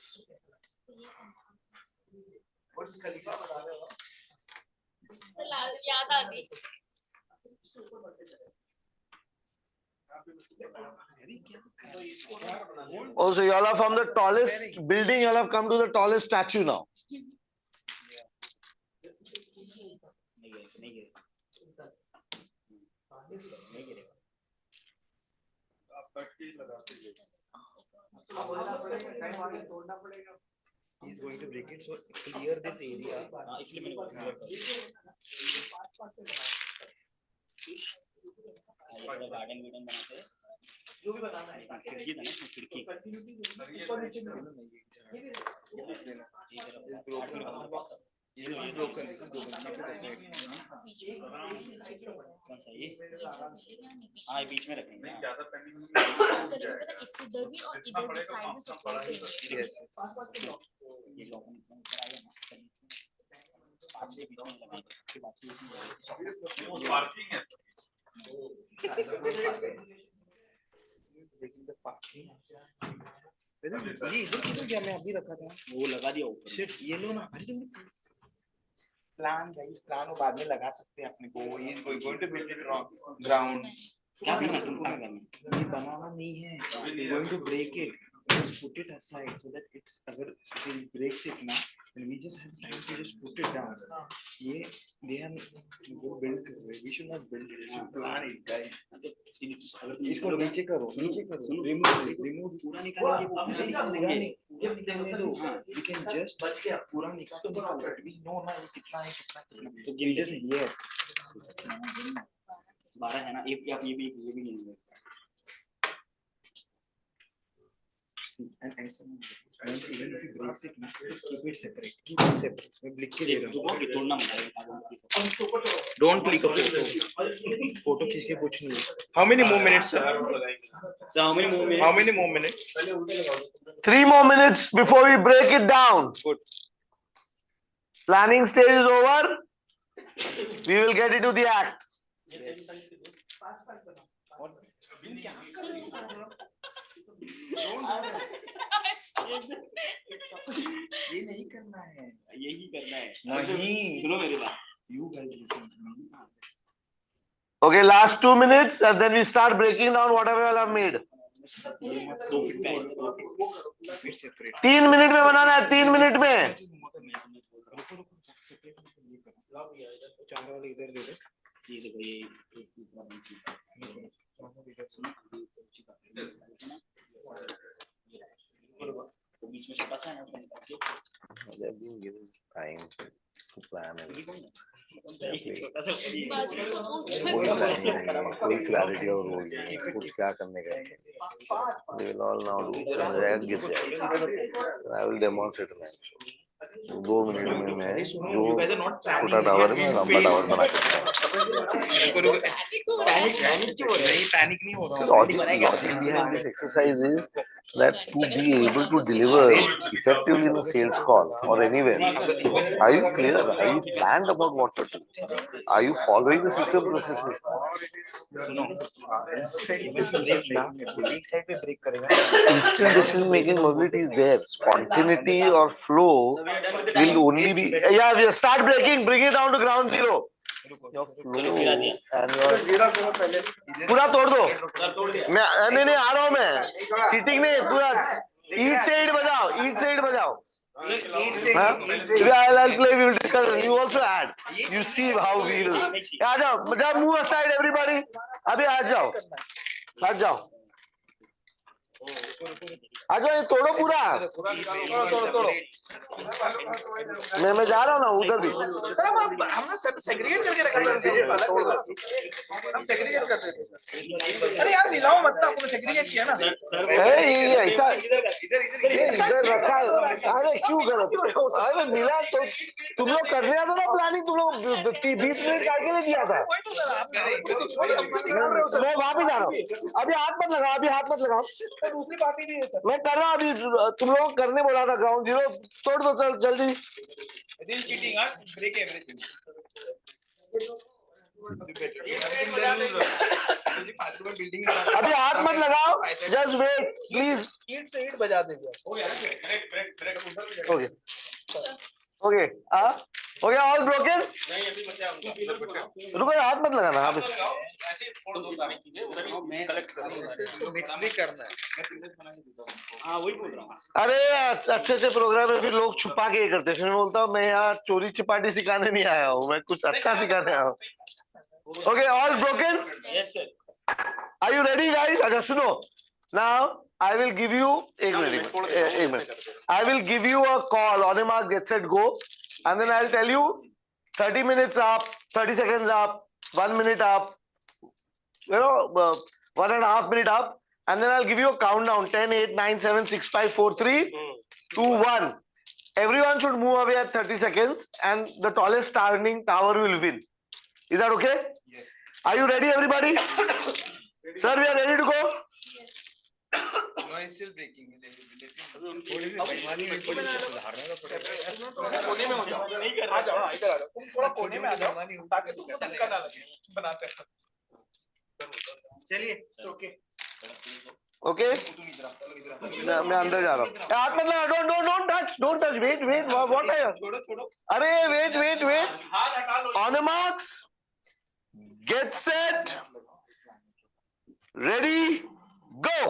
[SPEAKER 6] याद आ गई
[SPEAKER 1] Also, you all are from the tallest building, you all have come to the tallest statue now.
[SPEAKER 14] He is going to break it, so clear this area.
[SPEAKER 8] इसलिए मैंने बोला clear कर थोड़ा garden वीडन बनाते हैं जो भी बनाना है खिड़की था ना खिड़की
[SPEAKER 14] ये broken this is broken
[SPEAKER 8] कौन सा ये हाँ ये बीच में रखेंगे
[SPEAKER 14] ज्यादा पेंडिंग
[SPEAKER 6] इधर भी और इधर भी साइड में सपोर्ट देंगे
[SPEAKER 8] ये जो अपन ऊपर आएगा ना पांच के बीच में लगाएंगे उसके बाद उसमें
[SPEAKER 14] पार्किंग है ये इधर किधर गया मैं अभी रखा था
[SPEAKER 8] वो लगा दिया ऊपर
[SPEAKER 14] शिट ये लो ना अरे तुम प्लान गाइस प्लान वो बाद में लगा सकते हैं अपने को ही is going to build it ground
[SPEAKER 8] क्या करना है तुमको करना
[SPEAKER 14] ये बनाना नहीं है going to break it just put it aside so that it's अगर it breaks it ना
[SPEAKER 12] We just have time to just put it down. Yeah, they are build. We should not build it. We should plan it, guys. इसको नीचे करो, remove this. पूरा निकालने दो. We can just पूरा निकाल. We know ना कितना है कितना. तो we just yes.
[SPEAKER 8] 12 है ना, ये भी नहीं है.
[SPEAKER 12] And even if you break it, keep it separate. Keep it separate. मैं लिख के दे रहा हूँ.
[SPEAKER 8] तोड़ना मत.
[SPEAKER 12] Don't click a photo. Photo खींच के कुछ नहीं. How many more minutes, sir?
[SPEAKER 8] So how many more minutes?
[SPEAKER 12] How many more minutes?
[SPEAKER 1] 3 more minutes before we break it down.
[SPEAKER 12] Good.
[SPEAKER 1] Planning stage is over. We will get into the act.
[SPEAKER 12] ये नहीं करना है.
[SPEAKER 8] यही करना है.
[SPEAKER 12] नहीं.
[SPEAKER 8] सुनो मेरी बात.
[SPEAKER 12] You guys listen to me.
[SPEAKER 1] Okay, last 2 minutes and then we start breaking down whatever I have made. 3 minute में बनाना है. 3 मिनट में.
[SPEAKER 12] चांदा वाले इधर दे दो.
[SPEAKER 8] ये देखो ये बीच में छोटा सा है.
[SPEAKER 1] They've been given time to plan everything. कोई clarity और वो नहीं. कुछ क्या करने का है. They will all now do. गिर जाएगा. I will demonstrate now. 2 minute में मैं जो छोटा टावर है मैं लंबा टावर बना के logic behind this exercise is that to be able to deliver effectively in a sales call or anywhere, are you clear? Are you planned about what to do? Are you following the system processes? Instant decision making mobility is there. Spontaneity or flow will only be. Yeah, we start breaking. Bring it down to ground zero. Your flow and your पूरा तोड़ दो. मैं नहीं आ रहा हूँ मैं. Cheating नहीं. पूरा ईट साइड बजाओ. ईट साइड बजाओ. I'll play. We will discuss. You also add. You see how we do. आ जाओ. Move aside everybody. अभी आ जाओ. आ जाओ. आ जाओ. ये तोड़ो पूरा. तोड़ो. मैं जा रहा हूँ ना उधर भी.
[SPEAKER 3] हमने सेग्रीगेट करके रखा था. हम सेग्रीगेट कर रहे थे. अरे यार मिलाओ मत. आपने सेग्रीगेट किया ना.
[SPEAKER 1] ये ऐसा इधर रखा. अरे क्यों गलत. अरे मिला तो तुम लोग करने आता ना प्लानिंग. तुम लोग 20 मिनट काट के दिया था. मैं वहां पे जा रहा हूँ. अभी हाथ मत लगाओ. अभी हाथ मत लगाओ.
[SPEAKER 3] दूसरी पार्टी भी है सर.
[SPEAKER 1] मैं कर रहा हूँ अभी. तुम लोग करने बोला था. ग्राउंड जीरो तोड़ दो. चल जल्दी.
[SPEAKER 3] चीटिंग. Break everything.
[SPEAKER 1] अभी हाथ मत लगाओ. Just wait please.
[SPEAKER 3] ईट से ईट बजा देंगे.
[SPEAKER 1] Okay okay. हो गया. All broken. रुको. हाथ मत लगाना. हाँ
[SPEAKER 3] ऐसे छोड़ दो सारी चीजें. उधर ही मैं कलेक्ट करूंगा. मिक्स भी करना है.
[SPEAKER 8] हाँ वही बोल रहा हूँ.
[SPEAKER 1] अरे अच्छे से प्रोग्राम में फिर लोग छुपा के करते हैं. फिर मैं बोलता हूँ मैं यहाँ चोरी चिपाटी सिखाने नहीं आया हूँ. मैं कुछ अच्छा सिखाने आया हूँ. Okay. All broken.
[SPEAKER 8] Yes sir.
[SPEAKER 1] Are you ready guys? अच्छा सुनो. Now I will give you एक minute. I will give you a call. On a mark, get set, go. And then I'll tell you 30 minutes up, 30 seconds up, 1 minute up, 1.5 minute up. And then I'll give you a countdown. 10, 8, 9, 7, 6, 5, 4, 3, 2, 1. Everyone should move away at 30 seconds. And the tallest standing tower will win. Is that okay? Yes. Are you ready, everybody? Sir, we are ready to go.
[SPEAKER 3] No, it's still breaking.
[SPEAKER 12] कोने में
[SPEAKER 3] हो जाओ. नहीं कर रहा. आ जाओ. इधर आ जाओ. तुम थोड़ा कोने में आ जाओ ताकि तुमको धक्का ना लगे. बनाते हैं. चलिए. ओके.
[SPEAKER 1] ओके. मैं अंदर जा रहा हूँ. हाथ मत लगा. Don't touch. Wait. What are you? अरे wait. On the marks. Get set. Ready. Go.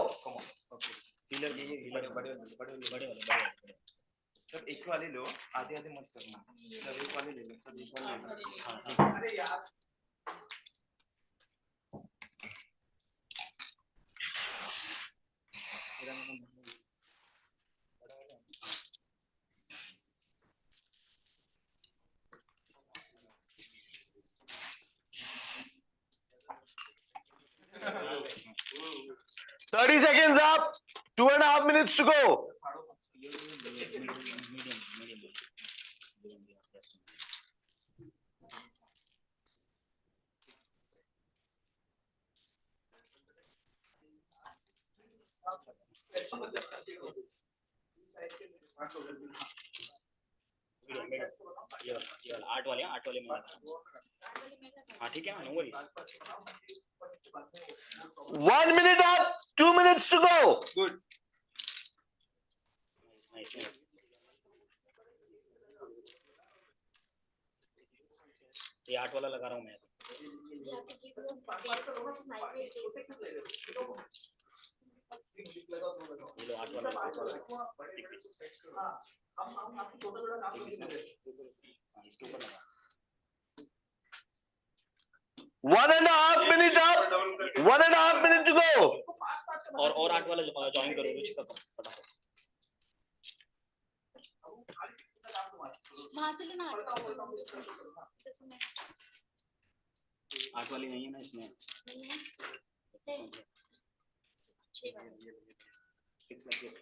[SPEAKER 12] Sir एक वाले लो, आधे आधे मत करना। सर एक वाले ले लो, सर एक वाले ले लो। हाँ, अरे यार।
[SPEAKER 1] Thirty seconds up. 2.5 minutes to go.
[SPEAKER 8] ये वाला 8 वाले में हाँ ठीक है no worries
[SPEAKER 1] 1 minute up. 2 minutes to go.
[SPEAKER 8] Good. Nice. ये 8 वाला लगा रहा हूँ मैं ये लो 8 वाला इसके ऊपर लगा
[SPEAKER 1] 1.5 minute up. 1.5 minute to go.
[SPEAKER 8] और 8 वाला ज्वाइन करो रुचि का फटाफट
[SPEAKER 6] वहां से लेना
[SPEAKER 8] 8 वाली नहीं है ना इसमें It's like this.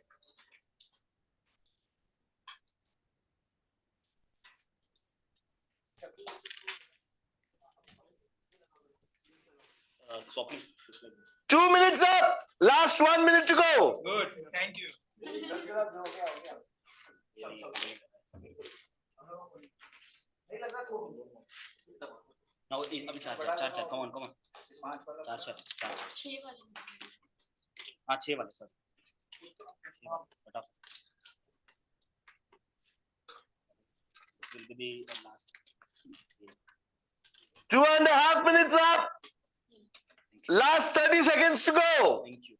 [SPEAKER 8] Soften. Just like this.
[SPEAKER 1] 2 minutes up. Last 1 minute to go.
[SPEAKER 8] Good. Thank you. Now, अभी चार come on. चार
[SPEAKER 6] 6 वाले
[SPEAKER 8] हाँ 6 वाले सर फटाफट this will be the last
[SPEAKER 1] 2.5 minutes up. Last 30 seconds to go.
[SPEAKER 8] Thank you.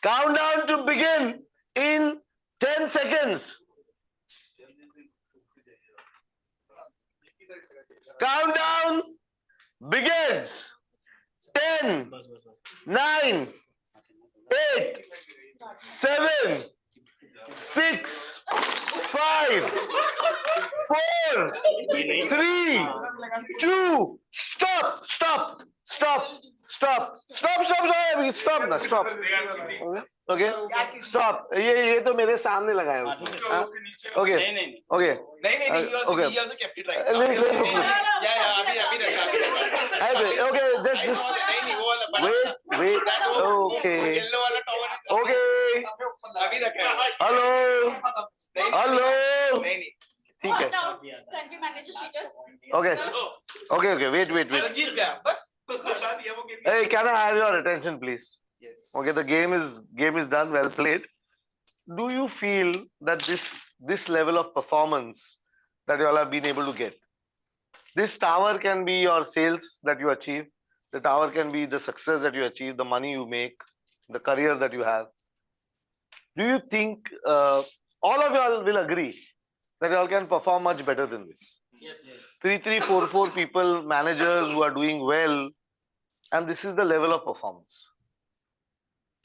[SPEAKER 1] Countdown to begin in 10 seconds. Countdown begins. 10, 9, 8, 7, 6, 5, 4, 3, 2. Stop. Okay. Stop. ये तो मेरे सामने लगाया उसने. Okay. Okay. Okay. Okay. Just. Wait. Okay. Hello. ठीक है.
[SPEAKER 6] country manager status.
[SPEAKER 1] Okay. Wait. Hey, can I have your attention, please?
[SPEAKER 12] Yes.
[SPEAKER 1] Okay, the game is done. Well played. Do you feel that this level of performance that you all have been able to get, this tower can be your sales that you achieve, the tower can be the success that you achieve, the money you make, the career that you have. Do you think all of you all will agree that you all can perform much better than this?
[SPEAKER 14] Yes.
[SPEAKER 1] 3, 4 people, managers who are doing well, and this is the level of performance.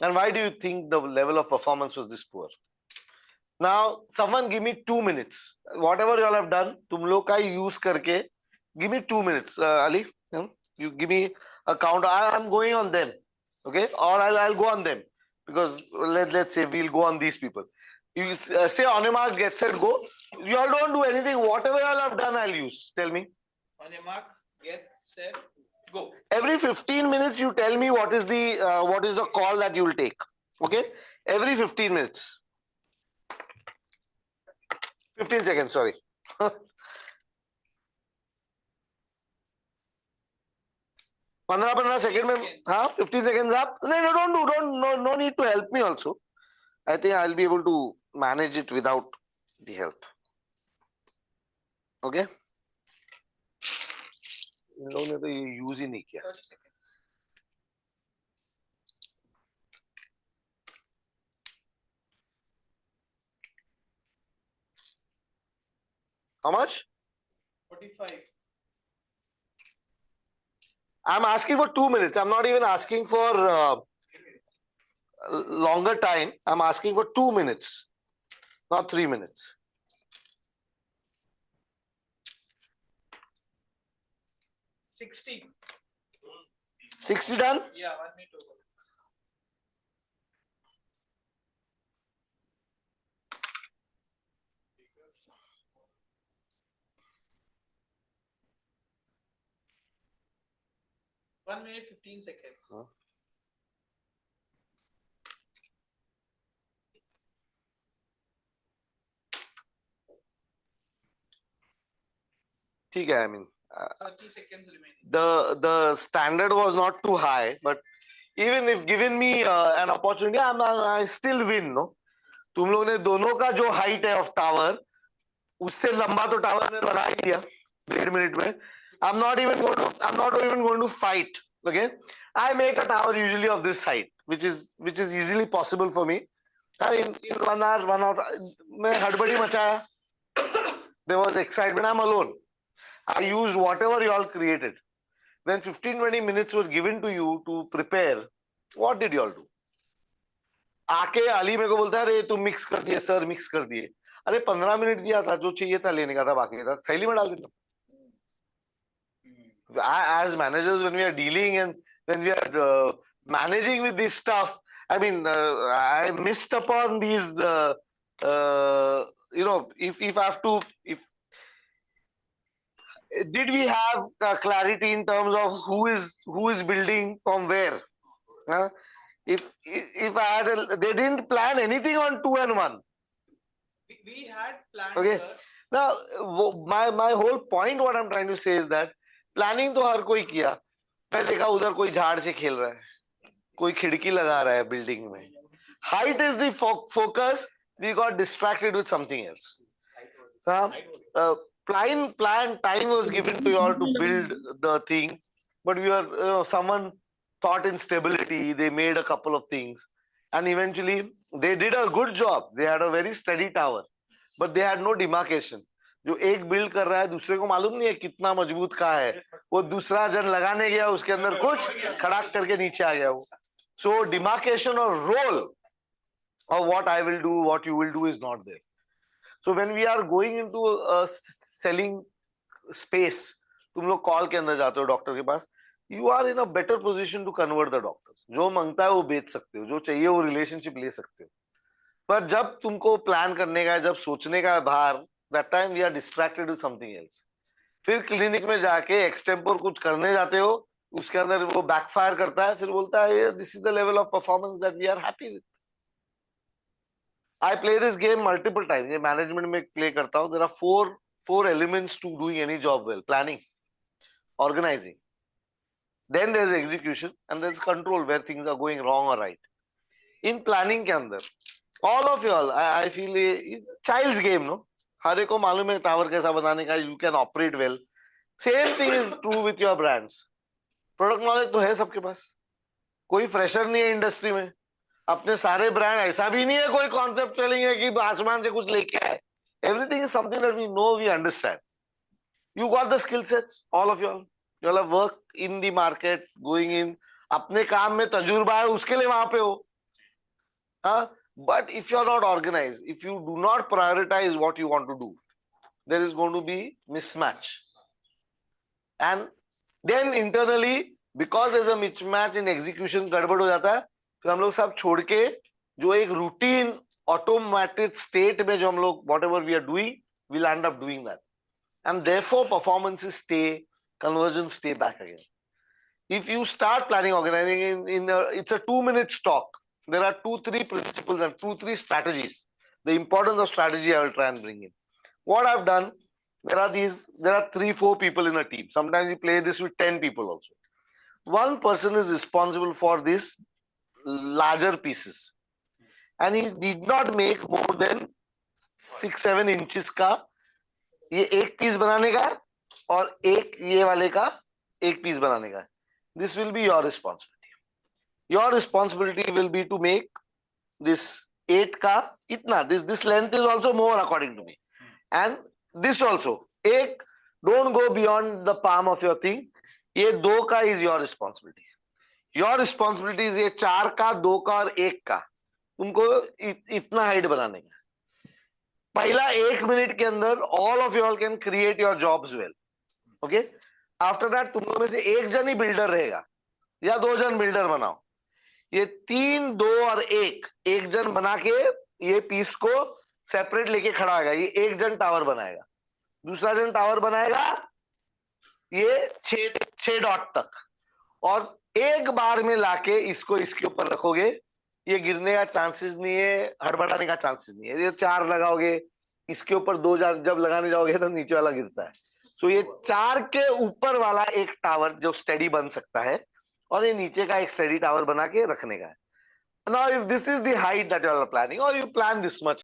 [SPEAKER 1] And why do you think the level of performance was this poor? Now, someone give me 2 minutes. Whatever you all have done, tum log ka use karke, give me 2 minutes. Ali, you give me a count. I'm going on them, okay? Or I'll go on them, because let's say we'll go on these people. You say on your mark, get set, go. You all don't do anything. Whatever you all have done, I'll use. Tell me.
[SPEAKER 5] On your mark, get set, go.
[SPEAKER 1] Every 15 minutes, you tell me what is the call that you will take. Okay? Every 15 minutes. 15 seconds, sorry. 15 seconds में, हाँ, 15 seconds up. No need to help me also. I think I'll be able to manage it without the help. Okay? इन लोगों ने तो ये use ही नहीं किया. How much?
[SPEAKER 5] 45.
[SPEAKER 1] I'm asking for 2 minutes. I'm not even asking for longer time. I'm asking for 2 minutes, not 3 minutes.
[SPEAKER 5] 60.
[SPEAKER 1] 60 done?
[SPEAKER 5] Yeah, 1 minute over. One minute, 15 seconds.
[SPEAKER 1] ठीक है, I mean,
[SPEAKER 5] 30 seconds remaining.
[SPEAKER 1] the standard was not too high, but even if given me an opportunity, I still win, no? तुम लोग ने दोनों का जो height है of tower उससे लंबा तो टावर ने बना ही दिया 1.5 मिनट में. I'm not even going to fight. Okay, I make a tower usually of this height, which is easily possible for me. In 1 hour, मैं हड़बड़ी मचाया. There was excitement. I'm alone. I used whatever you all created. When 15-20 minutes were given to you to prepare, what did you all do? आके अली मेरे को बोलता है अरे तुम मिक्स कर दिए सर, मिक्स कर दिए. अरे 15 मिनट दिया था, जो चाहिए था लेने का था, बाकी था थैली में डाल देता. As managers, when we are dealing and when we are managing with this stuff, I mean, I missed upon these. If I have to, did we have clarity in terms of who is building from where? If I had, they didn't plan anything on 2 and 1.
[SPEAKER 5] We had planned.
[SPEAKER 1] Okay. Now, my whole point, what I'm trying to say is that planning तो हर कोई किया. मैं देखा उधर कोई झाड़ से खेल रहा है, कोई खिड़की लगा रहा है बिल्डिंग में. Height is the focus. We got distracted with something else. Plan time was given to you all to build the thing, but we were someone thought in stability. They made a couple of things, and eventually they did a good job. They had a very steady tower, but they had no demarcation. जो एक build कर रहा है दूसरे को मालूम नहीं है कितना मजबूत कहाँ है. वो दूसरा जन लगाने गया, उसके अंदर कुछ खड़ाक करके नीचे आ गया वो. So demarcation or role of what I will do, what you will do is not there. So when we are going into a selling space, तुम लोग कॉल के अंदर जाते हो डॉक्टर के पास, you are in a better position to convert the doctor. जो मांगता है वो बेच सकते हो, जो चाहिए वो रिलेशनशिप ले सकते हो. पर जब तुमको प्लान करने का है, जब सोचने का है बाहर, that time we are distracted with something else. फिर क्लिनिक में जाके एक्सटेम्पोर कुछ करने जाते हो, उसके अंदर वो बैकफायर करता है, फिर बोलता है this is the level of performance that we are happy with. I play this game multiple times. ये मैनेजमेंट में प्ले करता हूँ. There are four elements to doing any job well: planning, organizing, then there's execution, and there's control where things are going wrong or right. In planning के अंदर, all of you all, I feel child's game, no? हर एक को मालूम है tower कैसा बनाने का. You can operate well. Same thing is true with your brands. Product knowledge तो है सबके पास. कोई फ्रेशर नहीं है इंडस्ट्री में. अपने सारे ब्रांड ऐसा भी नहीं है कोई कॉन्सेप्ट सेलिंग है कि आसमान से कुछ लेके आए. Everything is something that we know, we understand. You got the skill sets, all of you all. You all have worked in the market, going in. अपने काम में तजुर्बा है, उसके लिए वहां पे हो. But if you are not organized, if you do not prioritize what you want to do, there is going to be mismatch. And then internally, because there's a mismatch in execution, गड़बड़ हो जाता है. फिर हम लोग सब छोड़ के जो एक routine automatic state में जो हम लोग whatever we are doing, we'll end up doing that. And therefore performances stay, conversions stay back again. If you start planning, organizing it's a 2-minute talk. There are 2-3 principles and 2-3 strategies. The importance of strategy I will try and bring in. What I've done, there are 3-4 people in a team. Sometimes you play this with 10 people also. One person is responsible for these larger pieces, and he did not make more than 6-7 inches का ये एक piece बनाने का और एक ये वाले का एक पीस बनाने का. This will be your responsibility. Your responsibility will be to make this 8 ka itna. This length is also more according to me. And this also एक, don't go beyond the palm of your thing, ये 2 का is your responsibility. Your responsibility is ये 4 का, 2 का और 1 का तुमको इतना हाइट बनाने का। पहला 1 मिनट के अंदर all of you all can create your jobs well, okay. After that तुम लोगों में से 1 जन ही बिल्डर रहेगा या 2 जन बिल्डर बनाओ। ये 3, 2 और 1 जन बना के ये पीस को सेपरेट लेके खड़ा होगा। ये 1 जन टावर बनाएगा, दूसरा जन टावर बनाएगा ये 6 डॉट तक, और एक बार में लाके इसको इसके ऊपर रखोगे, ये गिरने का चांसेस नहीं है, हड़बड़ाने का चांसेस नहीं है। ये 4 लगाओगे, इसके ऊपर 2 जब लगाने जाओगे तो नीचे वाला गिरता है। सो ये 4 के ऊपर वाला एक टावर जो स्टडी बन सकता है, और ये नीचे का एक स्टडी टावर बना के रखने का है। Now if this is the height that you are planning, or you plan this much